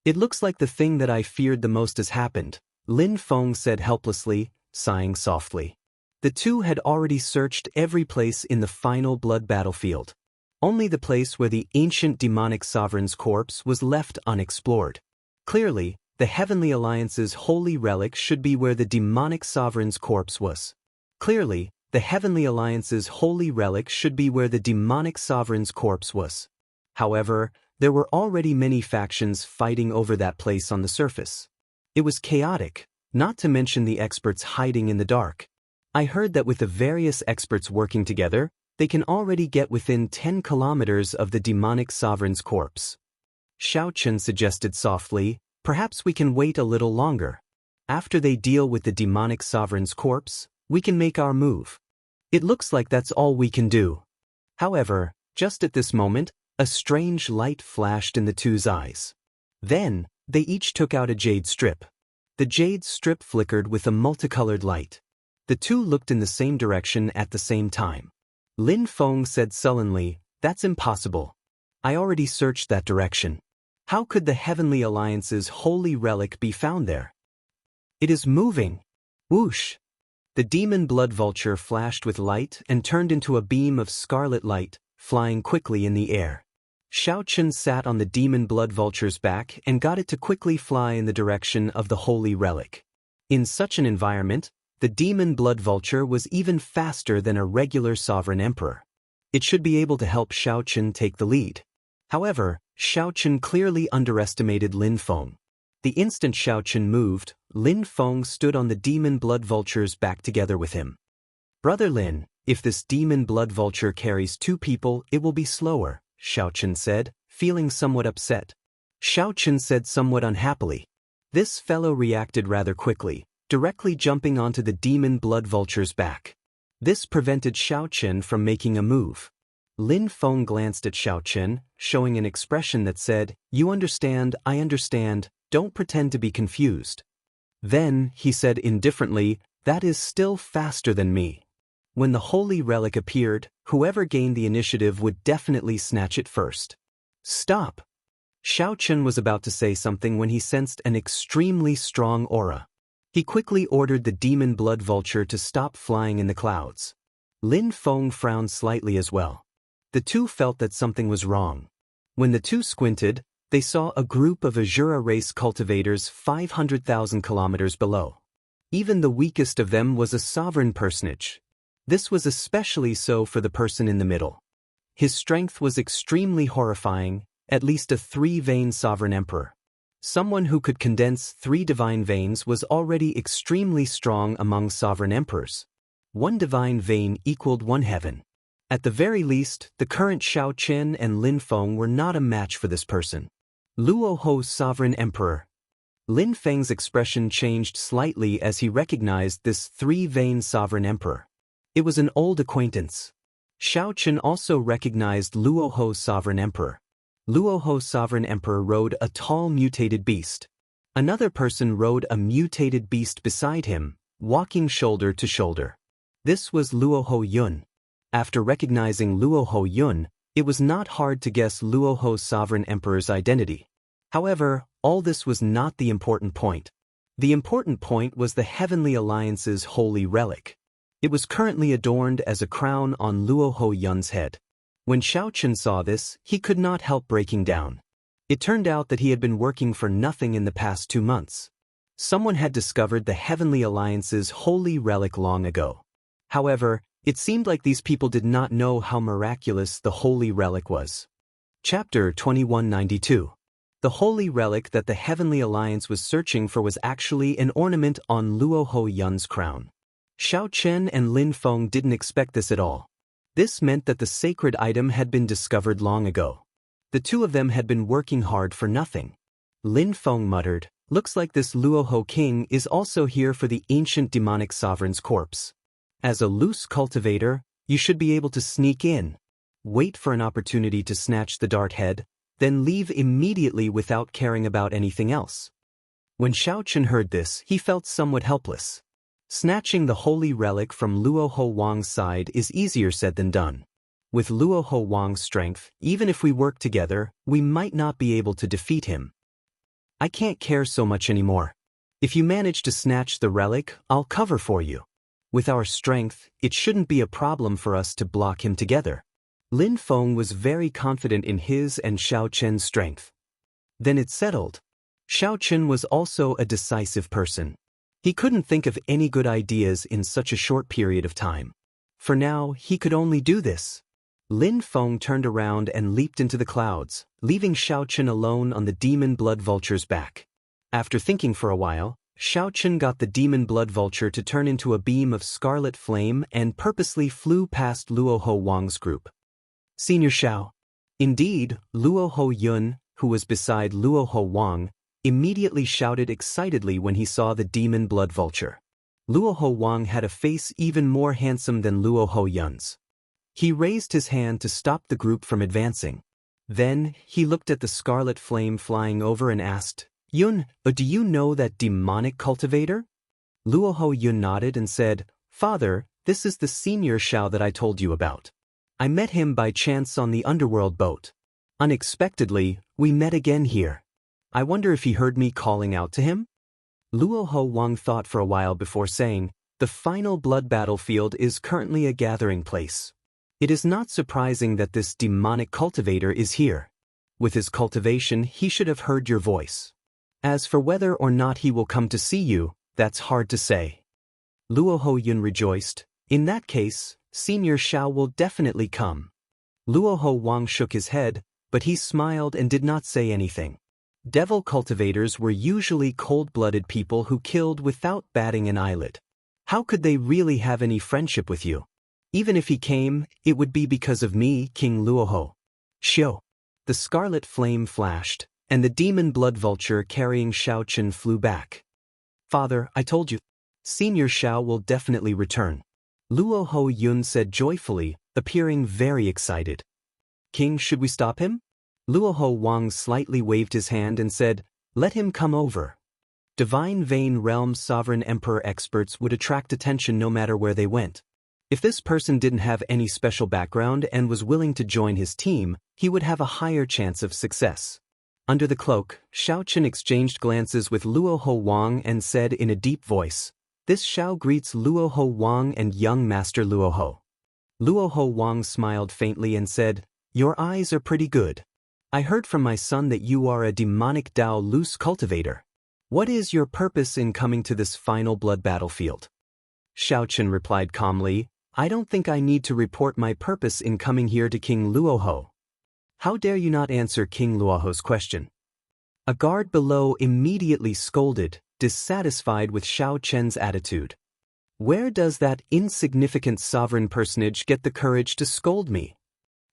"It looks like the thing that I feared the most has happened," Lin Feng said helplessly, sighing softly. The two had already searched every place in the final blood battlefield. Only the place where the ancient demonic sovereign's corpse was left unexplored. Clearly, the Heavenly Alliance's holy relic should be where the demonic sovereign's corpse was. Clearly, the Heavenly Alliance's holy relic should be where the demonic sovereign's corpse was. However, there were already many factions fighting over that place on the surface. It was chaotic, not to mention the experts hiding in the dark. I heard that with the various experts working together, they can already get within 10 kilometers of the demonic sovereign's corpse. Xiaochen suggested softly, "Perhaps we can wait a little longer. After they deal with the demonic sovereign's corpse, we can make our move. It looks like that's all we can do." However, just at this moment, a strange light flashed in the two's eyes. Then, they each took out a jade strip. The jade strip flickered with a multicolored light. The two looked in the same direction at the same time. Lin Feng said sullenly, "That's impossible. I already searched that direction. How could the Heavenly Alliance's holy relic be found there? It is moving." Whoosh! The demon blood vulture flashed with light and turned into a beam of scarlet light, flying quickly in the air. Xiaochen sat on the demon blood vulture's back and got it to quickly fly in the direction of the holy relic. In such an environment, the demon blood vulture was even faster than a regular sovereign emperor. It should be able to help Xiaochen take the lead. However, Xiaochen clearly underestimated Lin Feng. The instant Xiaochen moved, Lin Feng stood on the demon blood vulture's back together with him. "Brother Lin, if this demon blood vulture carries two people, it will be slower," Xiaochen said, feeling somewhat upset. Xiaochen said somewhat unhappily. This fellow reacted rather quickly, directly jumping onto the demon blood vulture's back. This prevented Xiaochen from making a move. Lin Feng glanced at Xiaochen, showing an expression that said, "You understand, I understand, don't pretend to be confused." Then, he said indifferently, "That is still faster than me. When the holy relic appeared, whoever gained the initiative would definitely snatch it first." "Stop!" Xiaochen was about to say something when he sensed an extremely strong aura. He quickly ordered the demon blood vulture to stop flying in the clouds. Lin Feng frowned slightly as well. The two felt that something was wrong. When the two squinted, they saw a group of Azura race cultivators 500,000 kilometers below. Even the weakest of them was a sovereign personage. This was especially so for the person in the middle. His strength was extremely horrifying, at least a 3-vein sovereign emperor. Someone who could condense 3 divine veins was already extremely strong among sovereign emperors. 1 divine vein equaled 1 heaven. At the very least, the current Xiaochen and Lin Feng were not a match for this person. Luoho's sovereign emperor. Lin Feng's expression changed slightly as he recognized this 3-vein sovereign emperor. It was an old acquaintance. Xiaochen also recognized Luoho's sovereign emperor. Luoho's sovereign emperor rode a tall mutated beast. Another person rode a mutated beast beside him, walking shoulder to shoulder. This was Luoho Yun. After recognizing Luoho Yun, it was not hard to guess Luoho's sovereign emperor's identity. However, all this was not the important point. The important point was the Heavenly Alliance's holy relic. It was currently adorned as a crown on Luoho Yun's head. When Xiaochen saw this, he could not help breaking down. It turned out that he had been working for nothing in the past 2 months. Someone had discovered the Heavenly Alliance's holy relic long ago. However, it seemed like these people did not know how miraculous the holy relic was. Chapter 2192. The holy relic that the Heavenly Alliance was searching for was actually an ornament on Luo Ho Yun's crown. Xiao Chen and Lin Feng didn't expect this at all. This meant that the sacred item had been discovered long ago. The two of them had been working hard for nothing. Lin Feng muttered, "Looks like this Luo Ho king is also here for the ancient demonic sovereign's corpse. As a loose cultivator, you should be able to sneak in, wait for an opportunity to snatch the dart head, then leave immediately without caring about anything else." When Xiao Chen heard this, he felt somewhat helpless. Snatching the holy relic from Luo Ho Wang's side is easier said than done. With Luo Ho Wang's strength, even if we work together, we might not be able to defeat him. I can't care so much anymore. If you manage to snatch the relic, I'll cover for you. With our strength, it shouldn't be a problem for us to block him together. Lin Feng was very confident in his and Xiao Chen's strength. Then it's settled. Xiao Chen was also a decisive person. He couldn't think of any good ideas in such a short period of time. For now, he could only do this. Lin Feng turned around and leaped into the clouds, leaving Xiao Chen alone on the demon blood vulture's back. After thinking for a while, Xiao Chen got the demon blood vulture to turn into a beam of scarlet flame and purposely flew past Luo Ho Wang's group. Senior Xiao. Indeed, Luo Ho Yun, who was beside Luo Ho Wang, immediately shouted excitedly when he saw the demon blood vulture. Luo Ho Wang had a face even more handsome than Luo Ho Yun's. He raised his hand to stop the group from advancing. Then, he looked at the scarlet flame flying over and asked, "Yun, do you know that demonic cultivator?" Luo Ho Yun nodded and said, "Father, this is the senior Xiao that I told you about. I met him by chance on the underworld boat. Unexpectedly, we met again here. I wonder if he heard me calling out to him?" Luo Ho Wang thought for a while before saying, "The final blood battlefield is currently a gathering place. It is not surprising that this demonic cultivator is here. With his cultivation, he should have heard your voice. As for whether or not he will come to see you, that's hard to say." Luo Ho Yun rejoiced. "In that case, Senior Xiao will definitely come." Luo Ho Wang shook his head, but he smiled and did not say anything. Devil cultivators were usually cold-blooded people who killed without batting an eyelid. How could they really have any friendship with you? Even if he came, it would be because of me, King Luoho. Xiao. The scarlet flame flashed, and the demon blood vulture carrying Xiao Chen flew back. "Father, I told you. Senior Xiao will definitely return," Luo Ho Yun said joyfully, appearing very excited. "King, should we stop him?" Luo Ho Wang slightly waved his hand and said, "Let him come over." Divine Vein Realm Sovereign Emperor experts would attract attention no matter where they went. If this person didn't have any special background and was willing to join his team, he would have a higher chance of success. Under the cloak, Xiao Chen exchanged glances with Luo Ho Wang and said in a deep voice, "This Xiao greets Luo Ho Wang and young Master Luo Ho." Luo Ho Wang smiled faintly and said, "Your eyes are pretty good. I heard from my son that you are a demonic Dao loose cultivator. What is your purpose in coming to this final blood battlefield?" Xiao Chen replied calmly, "I don't think I need to report my purpose in coming here to King Luoho." "How dare you not answer King Luoho's question?" A guard below immediately scolded, dissatisfied with Xiao Chen's attitude. "Where does that insignificant sovereign personage get the courage to scold me?"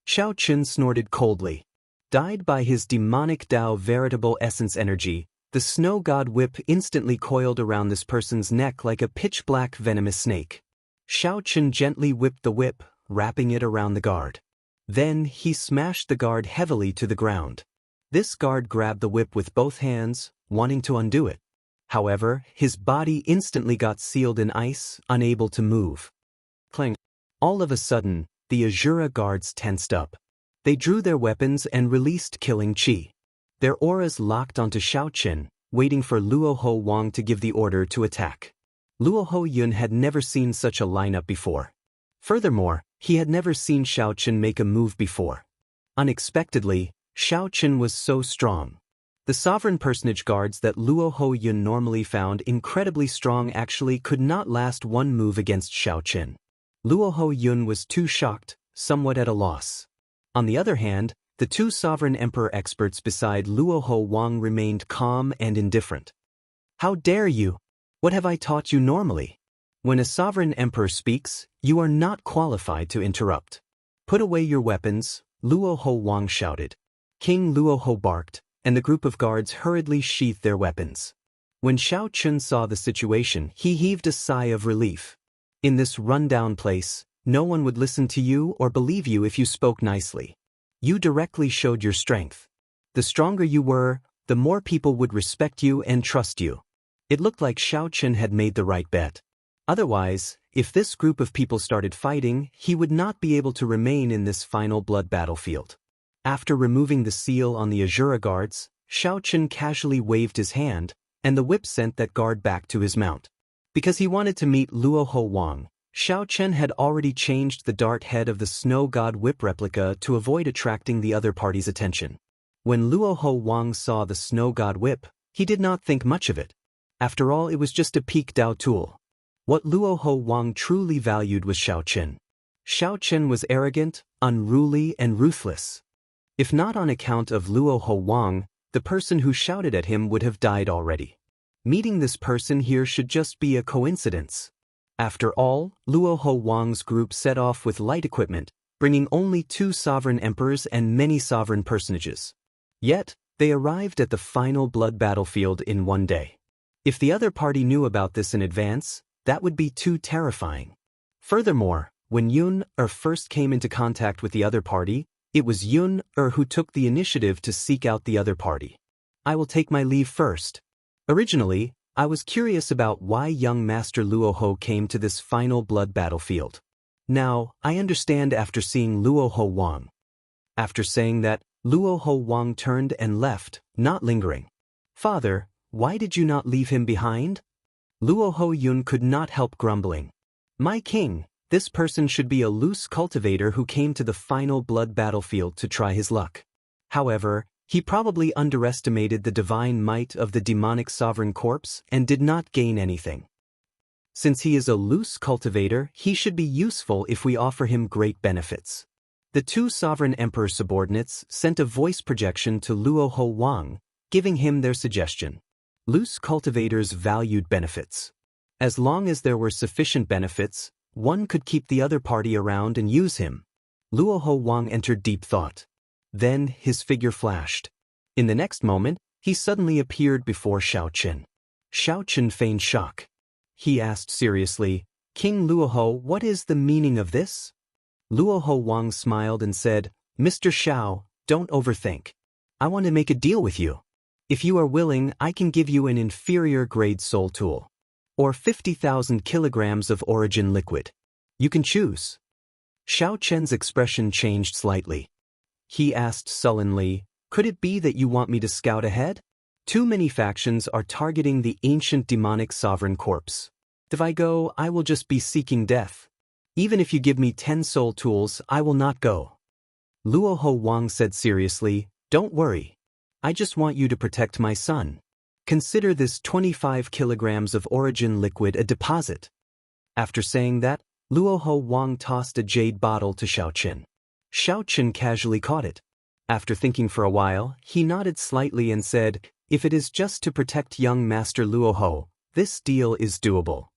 Xiao Chen snorted coldly. Dyed by his demonic Dao veritable essence energy, the snow god whip instantly coiled around this person's neck like a pitch-black venomous snake. Xiao Chen gently whipped the whip, wrapping it around the guard. Then he smashed the guard heavily to the ground. This guard grabbed the whip with both hands, wanting to undo it. However, his body instantly got sealed in ice, unable to move. Clang! All of a sudden, the Azura guards tensed up. They drew their weapons and released killing chi. Their auras locked onto Xiao Chen, waiting for Luo Ho Wang to give the order to attack. Luo Ho Yun had never seen such a lineup before. Furthermore, he had never seen Xiao Chen make a move before. Unexpectedly, Xiao Chen was so strong. The sovereign personage guards that Luo Ho Yun normally found incredibly strong actually could not last one move against Xiao Chen. Luo Ho Yun was too shocked, somewhat at a loss. On the other hand, The two sovereign emperor experts beside Luoho Wang remained calm and indifferent. How dare you? What have I taught you normally? When a sovereign emperor speaks, you are not qualified to interrupt. Put away your weapons, Luoho Wang shouted. King Luoho barked, and the group of guards hurriedly sheathed their weapons. When Xiao Chun saw the situation, he heaved a sigh of relief. In this rundown place, no one would listen to you or believe you if you spoke nicely. You directly showed your strength. The stronger you were, the more people would respect you and trust you. It looked like Xiao Chun had made the right bet. Otherwise, if this group of people started fighting, he would not be able to remain in this final blood battlefield. After removing the seal on the Azura guards, Xiao Chun casually waved his hand, and the whip sent that guard back to his mount. Because he wanted to meet Luoho Wang, Xiao Chun had already changed the dart head of the snow god whip replica to avoid attracting the other party's attention. When Luoho Wang saw the snow god whip, he did not think much of it. After all, it was just a peak Dao tool. What Luoho Wang truly valued was Xiao Chun. Xiao Chun was arrogant, unruly, and ruthless. If not on account of Luoho Wang, the person who shouted at him would have died already. Meeting this person here should just be a coincidence. After all, Luoho Wang's group set off with light equipment, bringing only 2 sovereign emperors and many sovereign personages. Yet, they arrived at the final blood battlefield in one day. If the other party knew about this in advance, that would be too terrifying. Furthermore, when Yun-Er first came into contact with the other party, it was Yun-Er who took the initiative to seek out the other party. I will take my leave first. Originally, I was curious about why young Master Luoho came to this final blood battlefield. Now, I understand after seeing Luoho Wang. After saying that, Luoho Wang turned and left, not lingering. Father, why did you not leave him behind? Luoho Yun could not help grumbling. My king, this person should be a loose cultivator who came to the final blood battlefield to try his luck. However, he probably underestimated the divine might of the demonic sovereign corpse and did not gain anything. Since he is a loose cultivator, he should be useful if we offer him great benefits. The 2 sovereign emperor subordinates sent a voice projection to Luoho Wang, giving him their suggestion. Loose cultivators valued benefits. As long as there were sufficient benefits, one could keep the other party around and use him. Luoho Wang entered deep thought. Then his figure flashed. In the next moment, he suddenly appeared before Xiao Chun. Xiao Chun feigned shock. He asked seriously, King Luoho, what is the meaning of this? Luoho Wang smiled and said, Mr. Xiao, don't overthink. I want to make a deal with you. If you are willing, I can give you an inferior grade soul tool. Or 50,000 kilograms of origin liquid. You can choose. Xiao Chen's expression changed slightly. He asked sullenly, could it be that you want me to scout ahead? Too many factions are targeting the ancient demonic sovereign corpse. If I go, I will just be seeking death. Even if you give me 10 soul tools, I will not go. Luoho Wang said seriously, don't worry. I just want you to protect my son. Consider this 25 kilograms of origin liquid a deposit. After saying that, Luoho Wang tossed a jade bottle to Xiao Chun. Xiao Chun casually caught it. After thinking for a while, he nodded slightly and said, if it is just to protect young Master Luoho, this deal is doable.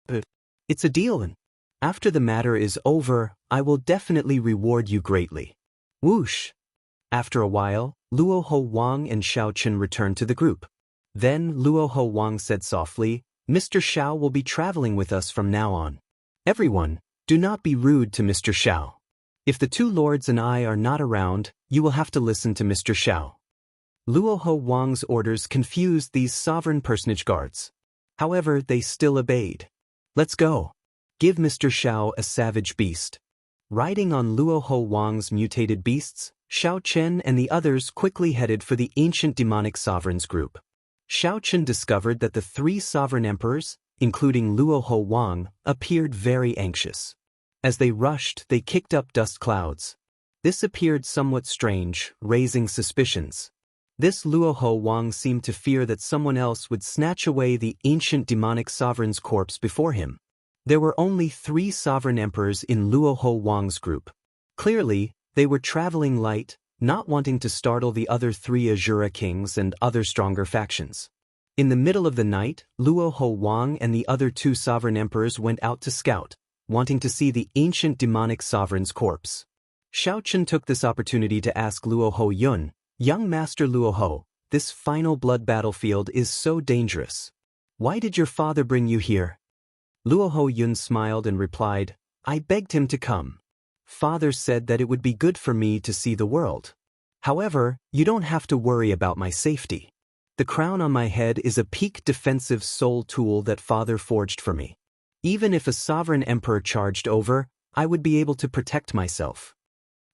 But it's a deal, and after the matter is over, I will definitely reward you greatly. Whoosh! After a while, Luoho Wang and Xiao Chun returned to the group. Then Luoho Wang said softly, Mr. Xiao will be traveling with us from now on. Everyone, do not be rude to Mr. Xiao. If the 2 lords and I are not around, you will have to listen to Mr. Xiao. Luoho Wang's orders confused these sovereign personage guards. However, they still obeyed. Let's go. Give Mr. Xiao a savage beast. Riding on Luoho Wang's mutated beasts, Xiao Chen and the others quickly headed for the ancient demonic sovereigns group. Xiao Chen discovered that the 3 sovereign emperors, including Luoho Wang, appeared very anxious. As they rushed, they kicked up dust clouds. This appeared somewhat strange, raising suspicions. This Luoho Wang seemed to fear that someone else would snatch away the ancient demonic sovereign's corpse before him. There were only 3 sovereign emperors in Luoho Wang's group. Clearly, they were traveling light, not wanting to startle the other 3 Azura kings and other stronger factions. In the middle of the night, Luo Ho Wang and the other 2 sovereign emperors went out to scout, wanting to see the ancient demonic sovereign's corpse. Xiao Chen took this opportunity to ask Luo Ho Yun, "Young Master Luo Ho, this final blood battlefield is so dangerous. Why did your father bring you here?" Luo Ho Yun smiled and replied, "I begged him to come. Father said that it would be good for me to see the world. However, you don't have to worry about my safety. The crown on my head is a peak defensive soul tool that Father forged for me. Even if a sovereign emperor charged over, I would be able to protect myself."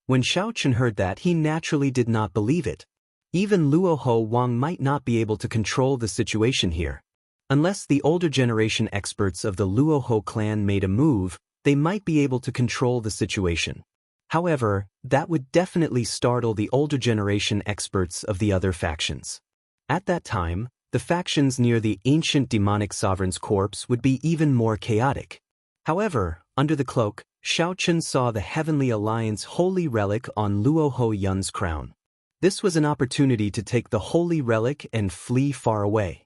When Xiao Chen heard that, he naturally did not believe it. Even Luo Ho Wang might not be able to control the situation here. Unless the older generation experts of the Luo Ho clan made a move, they might be able to control the situation. However, that would definitely startle the older generation experts of the other factions. At that time, the factions near the ancient demonic sovereign's corpse would be even more chaotic. However, under the cloak, Xiao Chen saw the Heavenly Alliance holy relic on Luo Ho Yun's crown. This was an opportunity to take the holy relic and flee far away.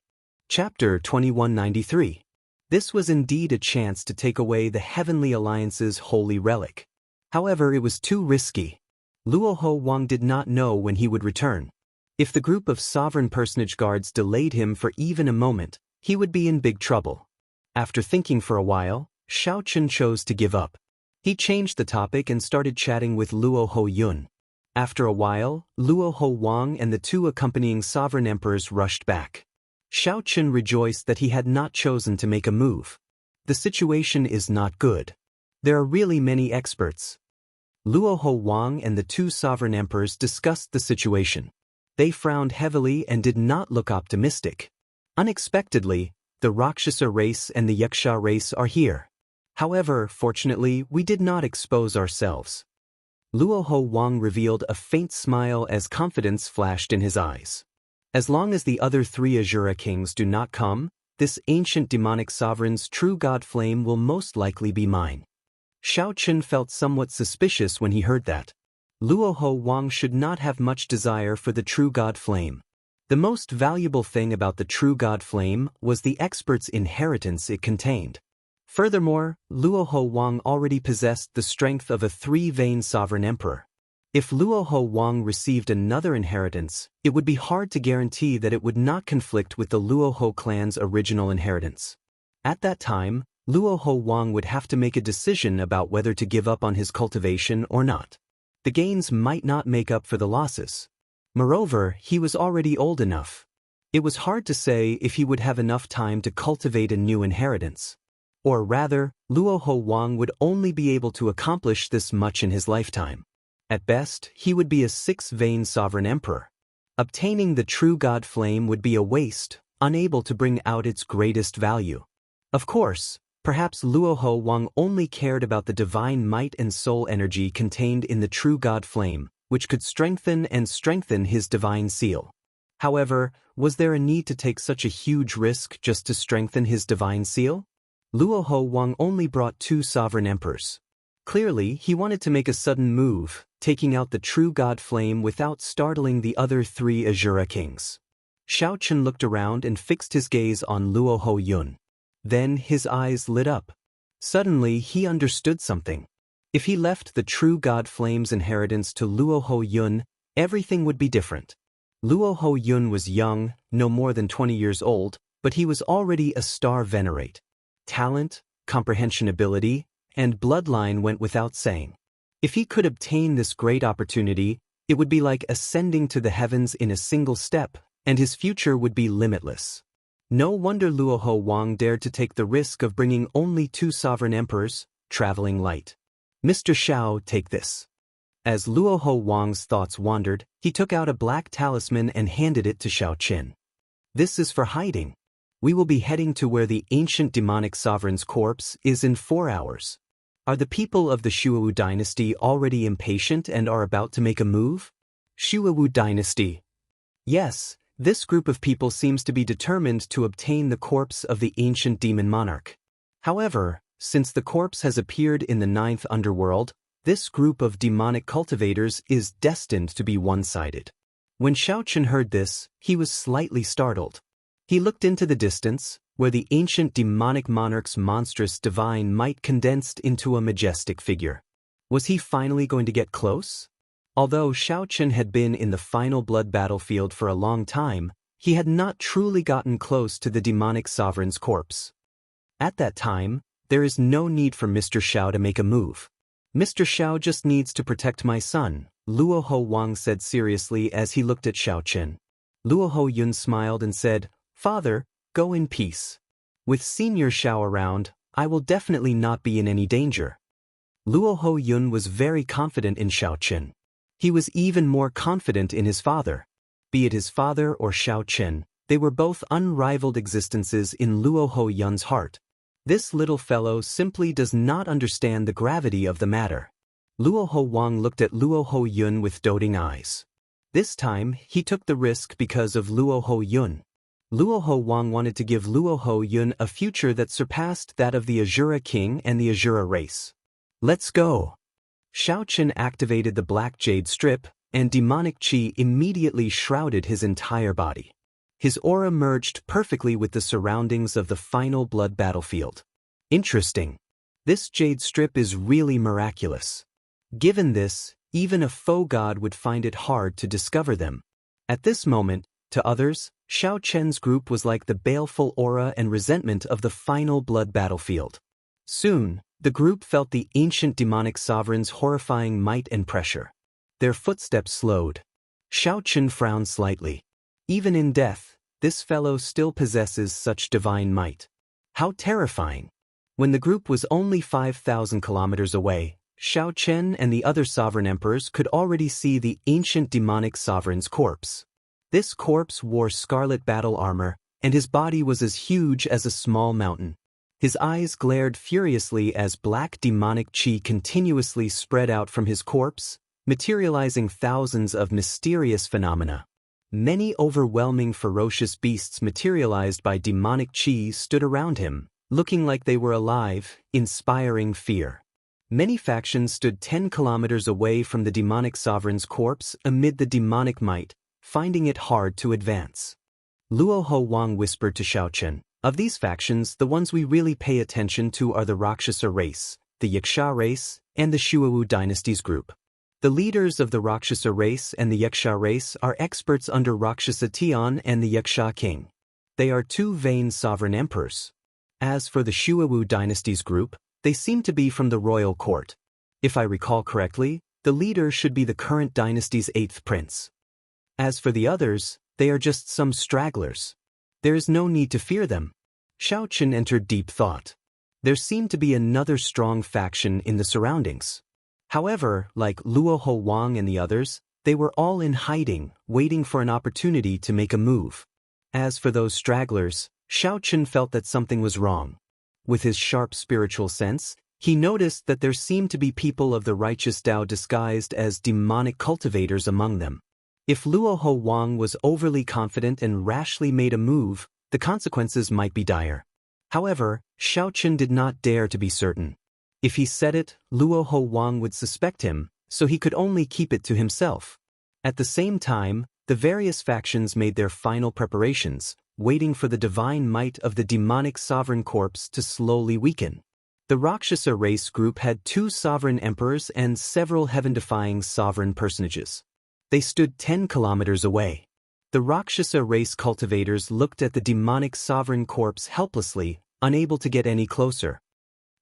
Chapter 2193. This was indeed a chance to take away the Heavenly Alliance's holy relic. However, it was too risky. Luo Ho Wang did not know when he would return. If the group of sovereign personage guards delayed him for even a moment, he would be in big trouble. After thinking for a while, Xiao Chen chose to give up. He changed the topic and started chatting with Luo Ho Yun. After a while, Luo Ho Wang and the 2 accompanying sovereign emperors rushed back. Xiao Chen rejoiced that he had not chosen to make a move. The situation is not good. There are really many experts. Luo Ho Wang and the 2 sovereign emperors discussed the situation. They frowned heavily and did not look optimistic. Unexpectedly, the Rakshasa race and the Yaksha race are here. However, fortunately, we did not expose ourselves. Luo Ho Wang revealed a faint smile as confidence flashed in his eyes. As long as the other 3 Azura kings do not come, this ancient demonic sovereign's true god flame will most likely be mine. Xiao Chen felt somewhat suspicious when he heard that. Luo Ho Wang should not have much desire for the true god flame. The most valuable thing about the true god flame was the expert's inheritance it contained. Furthermore, Luo Ho Wang already possessed the strength of a 3-vein sovereign emperor. If Luo Ho Wang received another inheritance, it would be hard to guarantee that it would not conflict with the Luo Ho clan's original inheritance. At that time, Luo Ho Wang would have to make a decision about whether to give up on his cultivation or not. The gains might not make up for the losses. Moreover, he was already old enough. It was hard to say if he would have enough time to cultivate a new inheritance. Or rather, Luo Ho Wang would only be able to accomplish this much in his lifetime. At best, he would be a 6-vein sovereign emperor. Obtaining the true god flame would be a waste, unable to bring out its greatest value. Of course, perhaps Luo Ho Wang only cared about the divine might and soul energy contained in the true god flame, which could strengthen his divine seal. However, was there a need to take such a huge risk just to strengthen his divine seal? Luo Ho Wang only brought 2 sovereign emperors. Clearly, he wanted to make a sudden move, taking out the true god flame without startling the other 3 Azura kings. Xiao Chen looked around and fixed his gaze on Luo Ho Yun. Then his eyes lit up. Suddenly, he understood something. If he left the true god flame's inheritance to Luo Ho Yun, everything would be different. Luo Ho Yun was young, no more than 20 years old, but he was already a star venerate. Talent, comprehension ability, and bloodline went without saying. If he could obtain this great opportunity, it would be like ascending to the heavens in a single step, and his future would be limitless. No wonder Luo Ho Wang dared to take the risk of bringing only 2 sovereign emperors, traveling light. "Mr. Xiao, take this." As Luo Ho Wang's thoughts wandered, he took out a black talisman and handed it to Xiao Chen. "This is for hiding. We will be heading to where the ancient demonic sovereign's corpse is in 4 hours. Are the people of the Shuawu dynasty already impatient and are about to make a move?" Shuawu dynasty. Yes, this group of people seems to be determined to obtain the corpse of the ancient demon monarch. However, since the corpse has appeared in the 9th underworld, This group of demonic cultivators is destined to be one-sided. When Xiaochen heard this, he was slightly startled. He looked into the distance, where the ancient demonic monarch's monstrous divine might condensed into a majestic figure. Was he finally going to get close? Although Xiaochen had been in the final blood battlefield for a long time, he had not truly gotten close to the demonic sovereign's corpse. At that time, there is no need for Mr. Xiao to make a move. Mr. Xiao just needs to protect my son, Luoho Wang said seriously as he looked at Xiaochen. Luoho Yun smiled and said, "Father, go in peace. With Senior Xiao around, I will definitely not be in any danger." Luoho Yun was very confident in Xiaochen. He was even more confident in his father. Be it his father or Xiaochen, they were both unrivaled existences in Luoho Yun's heart. This little fellow simply does not understand the gravity of the matter. Luoho Wang looked at Luoho Yun with doting eyes. This time, he took the risk because of Luoho Yun. Luoho Wang wanted to give Luoho Yun a future that surpassed that of the Azura King and the Azura race. Let's go! Xiaochen activated the black jade strip, and demonic qi immediately shrouded his entire body. His aura merged perfectly with the surroundings of the final blood battlefield. Interesting. This jade strip is really miraculous. Given this, even a faux god would find it hard to discover them. At this moment, to others, Xiaochen's group was like the baleful aura and resentment of the final blood battlefield. Soon, the group felt the ancient demonic sovereign's horrifying might and pressure. Their footsteps slowed. Xiaochen frowned slightly. Even in death, this fellow still possesses such divine might. How terrifying! When the group was only 5,000 kilometers away, Xiaochen and the other sovereign emperors could already see the ancient demonic sovereign's corpse. This corpse wore scarlet battle armor, and his body was as huge as a small mountain. His eyes glared furiously as black demonic qi continuously spread out from his corpse, materializing thousands of mysterious phenomena. Many overwhelming ferocious beasts materialized by demonic qi stood around him, looking like they were alive, inspiring fear. Many factions stood 10 kilometers away from the demonic sovereign's corpse amid the demonic might, finding it hard to advance. Luoho Wang whispered to Xiaochen, "Of these factions, the ones we really pay attention to are the Rakshasa race, the Yaksha race, and the Shuowu dynasty's group. The leaders of the Rakshasa race and the Yaksha race are experts under Rakshasa Tian and the Yaksha king. They are two vain sovereign emperors. As for the Shuowu dynasty's group, they seem to be from the royal court. If I recall correctly, the leader should be the current dynasty's 8th prince. As for the others, they are just some stragglers. There is no need to fear them." Xiaochen entered deep thought. There seemed to be another strong faction in the surroundings. However, like Luoho Wang and the others, they were all in hiding, waiting for an opportunity to make a move. As for those stragglers, Xiaochen felt that something was wrong. With his sharp spiritual sense, he noticed that there seemed to be people of the righteous Tao disguised as demonic cultivators among them. If Luoho Wang was overly confident and rashly made a move, the consequences might be dire. However, Xiaochen did not dare to be certain. If he said it, Luoho Wang would suspect him, so he could only keep it to himself. At the same time, the various factions made their final preparations, waiting for the divine might of the demonic sovereign corpse to slowly weaken. The Rakshasa race group had 2 sovereign emperors and several heaven-defying sovereign personages. They stood 10 kilometers away. The Rakshasa race cultivators looked at the demonic sovereign corpse helplessly, unable to get any closer.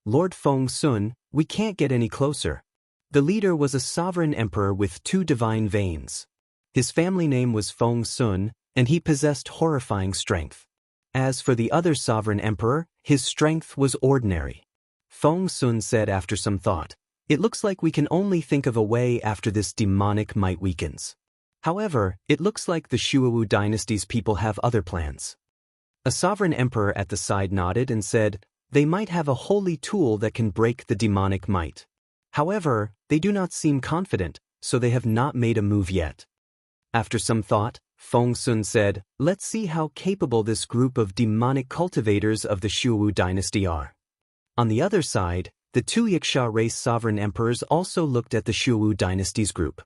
"Lord Feng Sun, we can't get any closer." The leader was a sovereign emperor with 2 divine veins. His family name was Feng Sun, and he possessed horrifying strength. As for the other sovereign emperor, his strength was ordinary. Feng Sun said after some thought, "It looks like we can only think of a way after this demonic might weakens. However, it looks like the Shuowu dynasty's people have other plans." A sovereign emperor at the side nodded and said, "They might have a holy tool that can break the demonic might. However, they do not seem confident, so they have not made a move yet." After some thought, Feng Sun said, "Let's see how capable this group of demonic cultivators of the Shuowu dynasty are." On the other side, The two Yaksha race sovereign emperors also looked at the Shuwu dynasty's group.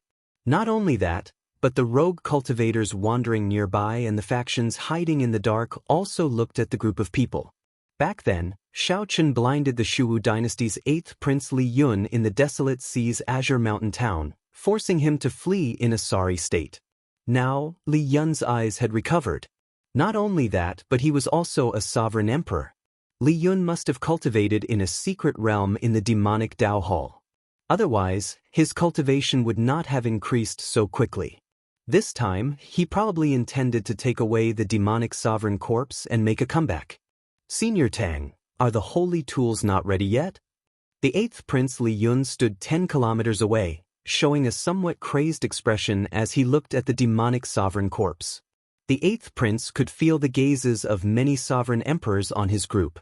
Not only that, but the rogue cultivators wandering nearby and the factions hiding in the dark also looked at the group of people. Back then, Shao Chen blinded the Shuwu dynasty's 8th prince Li Yun in the desolate sea's Azure Mountain town, forcing him to flee in a sorry state. Now, Li Yun's eyes had recovered. Not only that, but he was also a sovereign emperor. Li Yun must have cultivated in a secret realm in the demonic Dao Hall. Otherwise, his cultivation would not have increased so quickly. This time, he probably intended to take away the demonic sovereign corpse and make a comeback. Senior Tang, are the holy tools not ready yet? The 8th Prince Li Yun stood 10 kilometers away, showing a somewhat crazed expression as he looked at the demonic sovereign corpse. The 8th Prince could feel the gazes of many sovereign emperors on his group.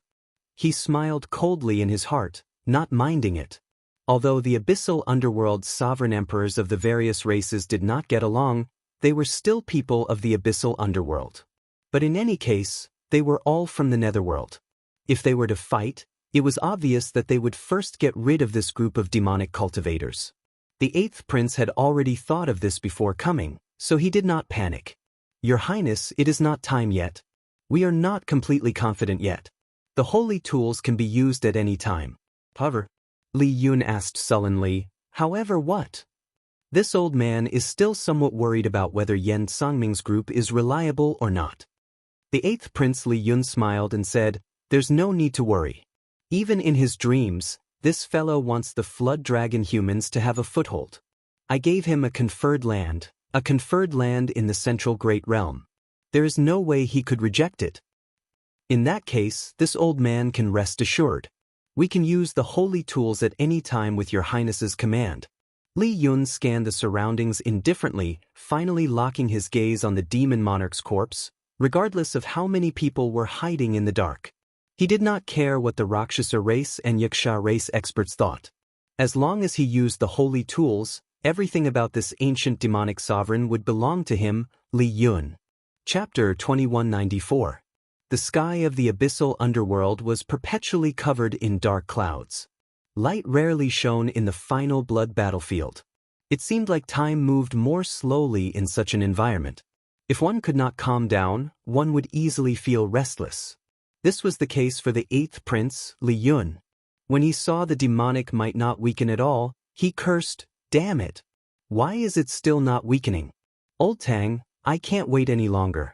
He smiled coldly in his heart, not minding it. Although the abyssal underworld's sovereign emperors of the various races did not get along, they were still people of the abyssal underworld. But in any case, they were all from the netherworld. If they were to fight, it was obvious that they would first get rid of this group of demonic cultivators. The 8th Prince had already thought of this before coming, so he did not panic. Your Highness, it is not time yet. We are not completely confident yet. The holy tools can be used at any time. However, Li Yun asked sullenly, however what? This old man is still somewhat worried about whether Yan Songming's group is reliable or not. The 8th Prince Li Yun smiled and said, there's no need to worry. Even in his dreams, this fellow wants the flood dragon humans to have a foothold. I gave him a conferred land in the central great realm. There is no way he could reject it. In that case, this old man can rest assured. We can use the holy tools at any time with your Highness's command. Li Yun scanned the surroundings indifferently, finally locking his gaze on the demon monarch's corpse, regardless of how many people were hiding in the dark. He did not care what the Rakshasa race and Yaksha race experts thought. As long as he used the holy tools, everything about this ancient demonic sovereign would belong to him, Li Yun. Chapter 2194. The sky of the abyssal underworld was perpetually covered in dark clouds. Light rarely shone in the final blood battlefield. It seemed like time moved more slowly in such an environment. If one could not calm down, one would easily feel restless. This was the case for the 8th Prince, Li Yun. When he saw the demonic might not weaken at all, he cursed, damn it! Why is it still not weakening? Old Tang, I can't wait any longer.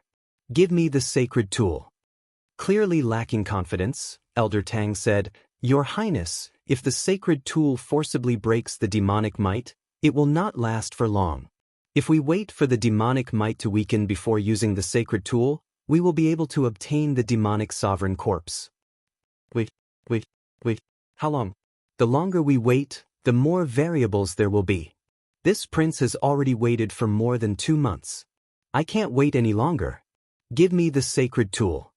Give me the sacred tool. Clearly lacking confidence, Elder Tang said, Your Highness, if the sacred tool forcibly breaks the demonic might, it will not last for long. If we wait for the demonic might to weaken before using the sacred tool, we will be able to obtain the demonic sovereign corpse. Wait. How long? The longer we wait, the more variables there will be. This prince has already waited for more than 2 months. I can't wait any longer. Give me the sacred tool.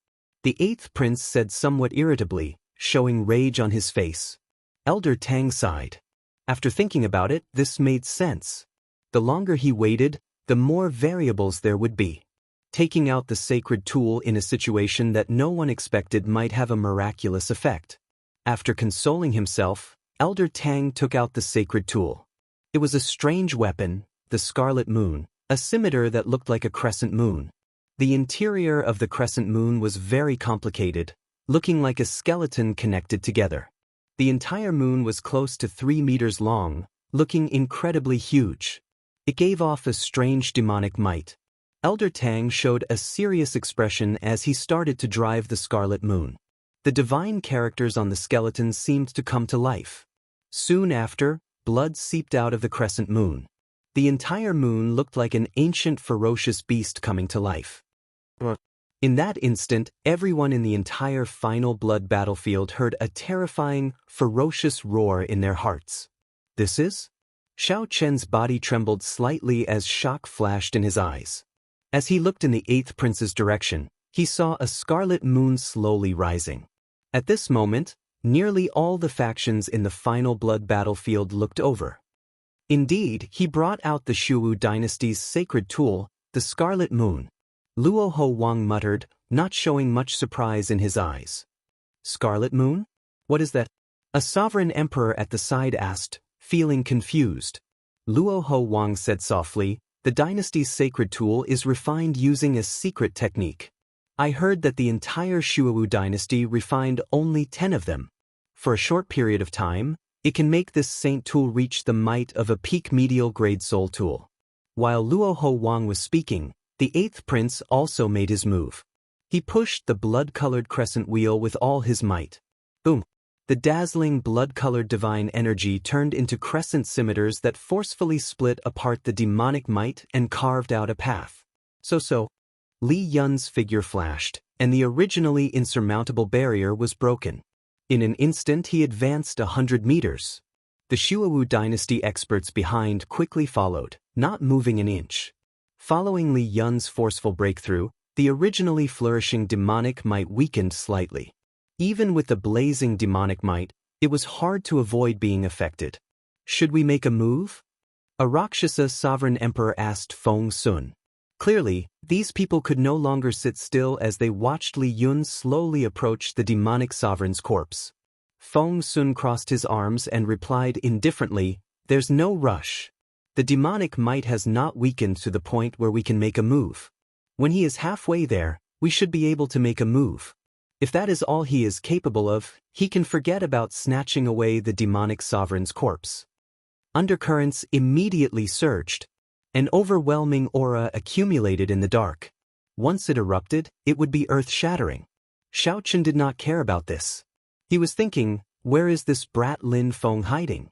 The 8th Prince said somewhat irritably, showing rage on his face. Elder Tang sighed. After thinking about it, this made sense. The longer he waited, the more variables there would be. Taking out the sacred tool in a situation that no one expected might have a miraculous effect. After consoling himself, Elder Tang took out the sacred tool. It was a strange weapon, the Scarlet Moon, a scimitar that looked like a crescent moon. The interior of the crescent moon was very complicated, looking like a skeleton connected together. The entire moon was close to 3 meters long, looking incredibly huge. It gave off a strange demonic might. Elder Tang showed a serious expression as he started to drive the Scarlet Moon. The divine characters on the skeleton seemed to come to life. Soon after, blood seeped out of the crescent moon. The entire moon looked like an ancient ferocious beast coming to life. In that instant, everyone in the entire final blood battlefield heard a terrifying, ferocious roar in their hearts. This is? Shao Chen's body trembled slightly as shock flashed in his eyes. As he looked in the 8th Prince's direction, he saw a scarlet moon slowly rising. At this moment, nearly all the factions in the final blood battlefield looked over. Indeed, he brought out the Shuwu dynasty's sacred tool, the Scarlet Moon. Luoho Wang muttered, not showing much surprise in his eyes. Scarlet Moon? What is that? A sovereign emperor at the side asked, feeling confused. Luo Ho Wang said softly, the dynasty's sacred tool is refined using a secret technique. I heard that the entire Shuowu dynasty refined only 10 of them. For a short period of time, it can make this saint tool reach the might of a peak medial grade soul tool. While Luo Ho Wang was speaking, the 8th prince also made his move. He pushed the blood-colored crescent wheel with all his might. Boom! The dazzling blood-colored divine energy turned into crescent scimitars that forcefully split apart the demonic might and carved out a path. So, Li Yun's figure flashed, and the originally insurmountable barrier was broken. In an instant he advanced 100 meters. The Shuowu dynasty experts behind quickly followed, not moving an inch. Following Li Yun's forceful breakthrough, the originally flourishing demonic might weakened slightly. Even with the blazing demonic might, it was hard to avoid being affected. Should we make a move? A Rakshasa sovereign emperor asked Feng Sun. Clearly, these people could no longer sit still as they watched Li Yun slowly approach the demonic sovereign's corpse. Feng Sun crossed his arms and replied indifferently, there's no rush. The demonic might has not weakened to the point where we can make a move. When he is halfway there, we should be able to make a move. If that is all he is capable of, he can forget about snatching away the demonic sovereign's corpse. Undercurrents immediately surged. An overwhelming aura accumulated in the dark. Once it erupted, it would be earth-shattering. Xiaochen did not care about this. He was thinking, where is this brat Lin Feng hiding?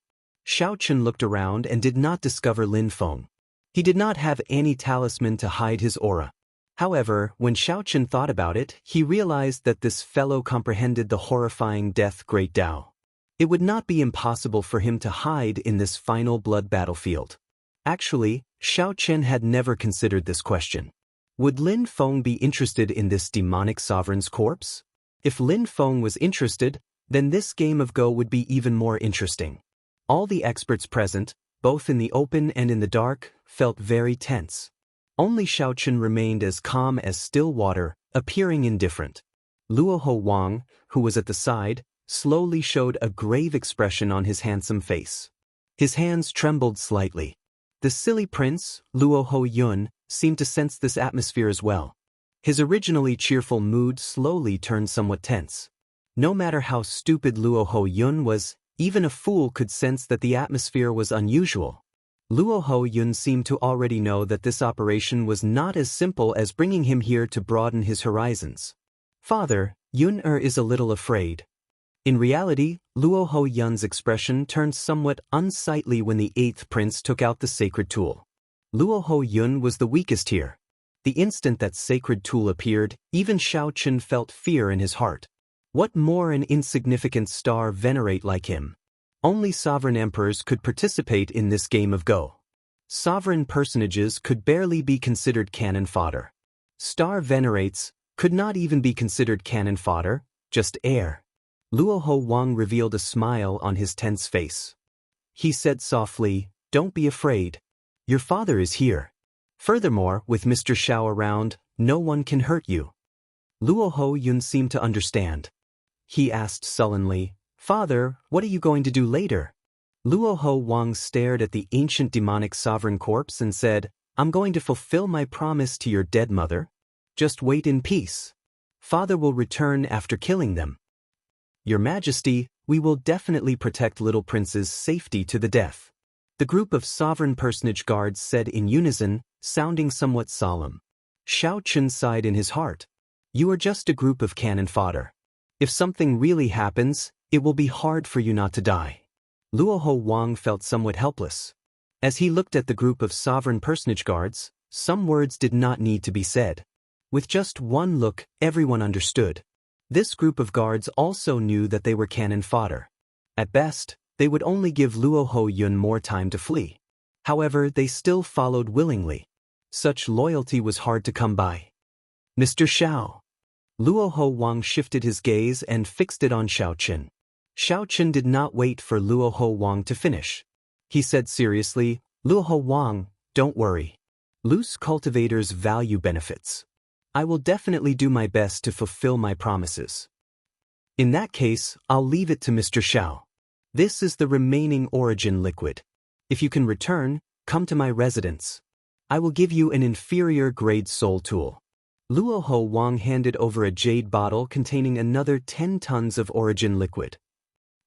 Xiaochen looked around and did not discover Lin Feng. He did not have any talisman to hide his aura. However, when Xiaochen thought about it, he realized that this fellow comprehended the horrifying death Great Tao. It would not be impossible for him to hide in this final blood battlefield. Actually, Xiaochen had never considered this question. Would Lin Feng be interested in this demonic sovereign's corpse? If Lin Feng was interested, then this game of Go would be even more interesting. All the experts present, both in the open and in the dark, felt very tense. Only Xiaochen remained as calm as still water, appearing indifferent. Luo Ho Wang, who was at the side, slowly showed a grave expression on his handsome face. His hands trembled slightly. The silly prince, Luo Ho Yun, seemed to sense this atmosphere as well. His originally cheerful mood slowly turned somewhat tense. No matter how stupid Luo Ho Yun was, even a fool could sense that the atmosphere was unusual. Luo Ho Yun seemed to already know that this operation was not as simple as bringing him here to broaden his horizons. Father, Yun is a little afraid. In reality, Luo Ho Yun's expression turned somewhat unsightly when the 8th prince took out the sacred tool. Luo Ho Yun was the weakest here. The instant that sacred tool appeared, even Xiaochen felt fear in his heart. What more an insignificant star venerate like him? Only sovereign emperors could participate in this game of Go. Sovereign personages could barely be considered cannon fodder. Star venerates could not even be considered cannon fodder, just air. Luo Ho Wang revealed a smile on his tense face. He said softly, "Don't be afraid. Your father is here. Furthermore, with Mr. Xiao around, no one can hurt you." Luo Ho Yun seemed to understand. He asked sullenly, "Father, what are you going to do later?" Luo Ho Wang stared at the ancient demonic sovereign corpse and said, "I'm going to fulfill my promise to your dead mother. Just wait in peace. Father will return after killing them. Your Majesty, we will definitely protect little prince's safety to the death." The group of sovereign personage guards said in unison, sounding somewhat solemn. Xiaochen sighed in his heart. "You are just a group of cannon fodder. If something really happens, it will be hard for you not to die." Luo Ho Wang felt somewhat helpless. As he looked at the group of sovereign personage guards, some words did not need to be said. With just one look, everyone understood. This group of guards also knew that they were cannon fodder. At best, they would only give Luo Ho Yun more time to flee. However, they still followed willingly. Such loyalty was hard to come by. "Mr. Xiao." Luo Ho Wang shifted his gaze and fixed it on Xiaochen. Xiaochen did not wait for Luo Ho Wang to finish. He said seriously, "Luo Ho Wang, don't worry. Loose cultivators value benefits. I will definitely do my best to fulfill my promises. In that case, I'll leave it to Mr. Xiao." This is the remaining origin liquid. If you can return, come to my residence. I will give you an inferior grade soul tool. Luoho Wang handed over a jade bottle containing another 10 tons of origin liquid.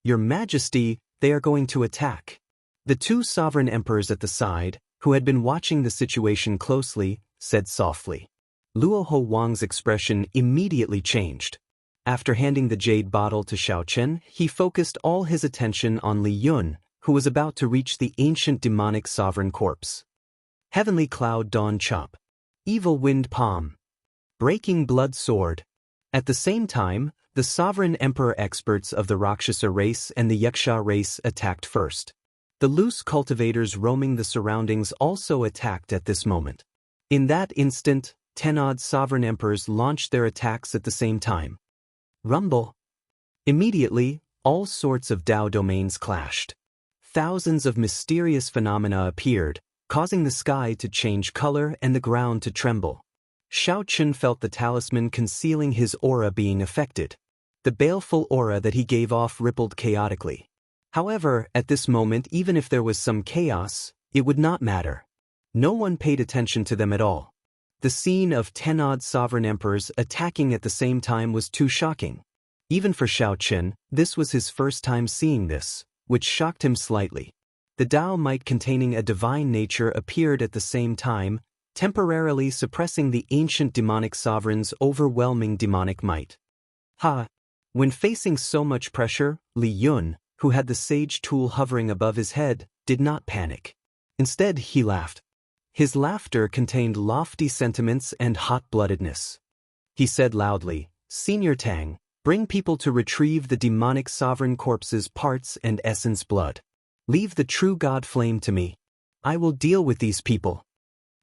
Your Majesty, they are going to attack. The two sovereign emperors at the side, who had been watching the situation closely, said softly. Luoho Wang's expression immediately changed. After handing the jade bottle to Xiao Chen, he focused all his attention on Li Yun, who was about to reach the ancient demonic sovereign corpse. Heavenly Cloud Dawn Chop. Evil Wind Palm. Breaking Blood Sword. At the same time, the sovereign emperor experts of the Rakshasa race and the Yaksha race attacked first. The loose cultivators roaming the surroundings also attacked at this moment. In that instant, 10 odd sovereign emperors launched their attacks at the same time. Rumble. Immediately, all sorts of Tao domains clashed. Thousands of mysterious phenomena appeared, causing the sky to change color and the ground to tremble. Xiao Chen felt the talisman concealing his aura being affected. The baleful aura that he gave off rippled chaotically. However, at this moment, even if there was some chaos, it would not matter. No one paid attention to them at all. The scene of 10 odd sovereign emperors attacking at the same time was too shocking. Even for Xiao Chen, this was his first time seeing this, which shocked him slightly. The Tao might containing a divine nature appeared at the same time, temporarily suppressing the ancient demonic sovereign's overwhelming demonic might. When facing so much pressure, Li Yun, who had the sage tool hovering above his head, did not panic. Instead, he laughed. His laughter contained lofty sentiments and hot-bloodedness. He said loudly, "Senior Tang, bring people to retrieve the demonic sovereign corpse's parts and essence blood. Leave the true God flame to me. I will deal with these people."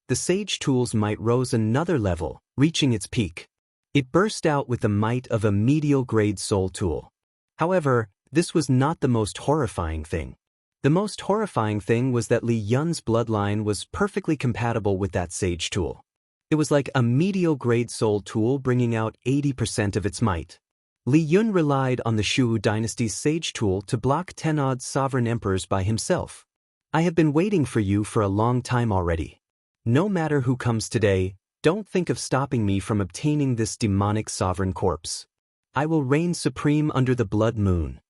The sage tool's might rose another level, reaching its peak. It burst out with the might of a medial-grade soul tool. However, this was not the most horrifying thing. The most horrifying thing was that Li Yun's bloodline was perfectly compatible with that sage tool. It was like a medial-grade soul tool bringing out 80% of its might. Li Yun relied on the Shu dynasty's sage tool to block 10 odd sovereign emperors by himself. I have been waiting for you for a long time already. No matter who comes today, don't think of stopping me from obtaining this demonic sovereign corpse. I will reign supreme under the blood moon.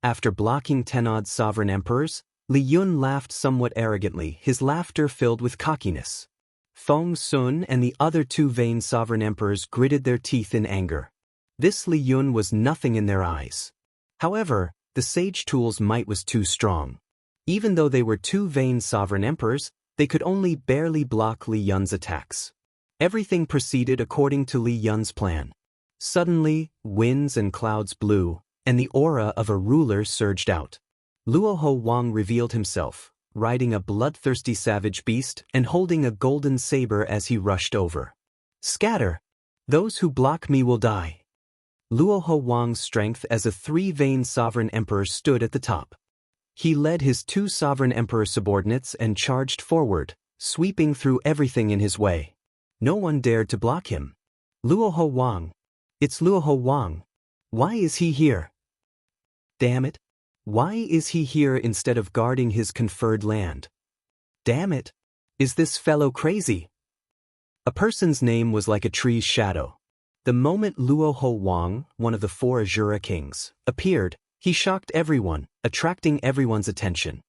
After blocking 10 odd sovereign emperors, Li Yun laughed somewhat arrogantly, his laughter filled with cockiness. Feng Sun and the other two vain sovereign emperors gritted their teeth in anger. This Li Yun was nothing in their eyes. However, the sage tool's might was too strong. Even though they were two vain sovereign emperors, they could only barely block Li Yun's attacks. Everything proceeded according to Li Yun's plan. Suddenly, winds and clouds blew, and the aura of a ruler surged out. Luoho Wang revealed himself, riding a bloodthirsty savage beast and holding a golden saber as he rushed over. "Scatter! Those who block me will die." Luoho Wang's strength as a three-vein sovereign emperor stood at the top. He led his two sovereign emperor subordinates and charged forward, sweeping through everything in his way. No one dared to block him. Luoho Wang. It's Luoho Wang. Why is he here? Damn it. Why is he here instead of guarding his conferred land? Damn it. Is this fellow crazy? A person's name was like a tree's shadow. The moment Luoho Wang, one of the 4 Azura kings, appeared, he shocked everyone, attracting everyone's attention.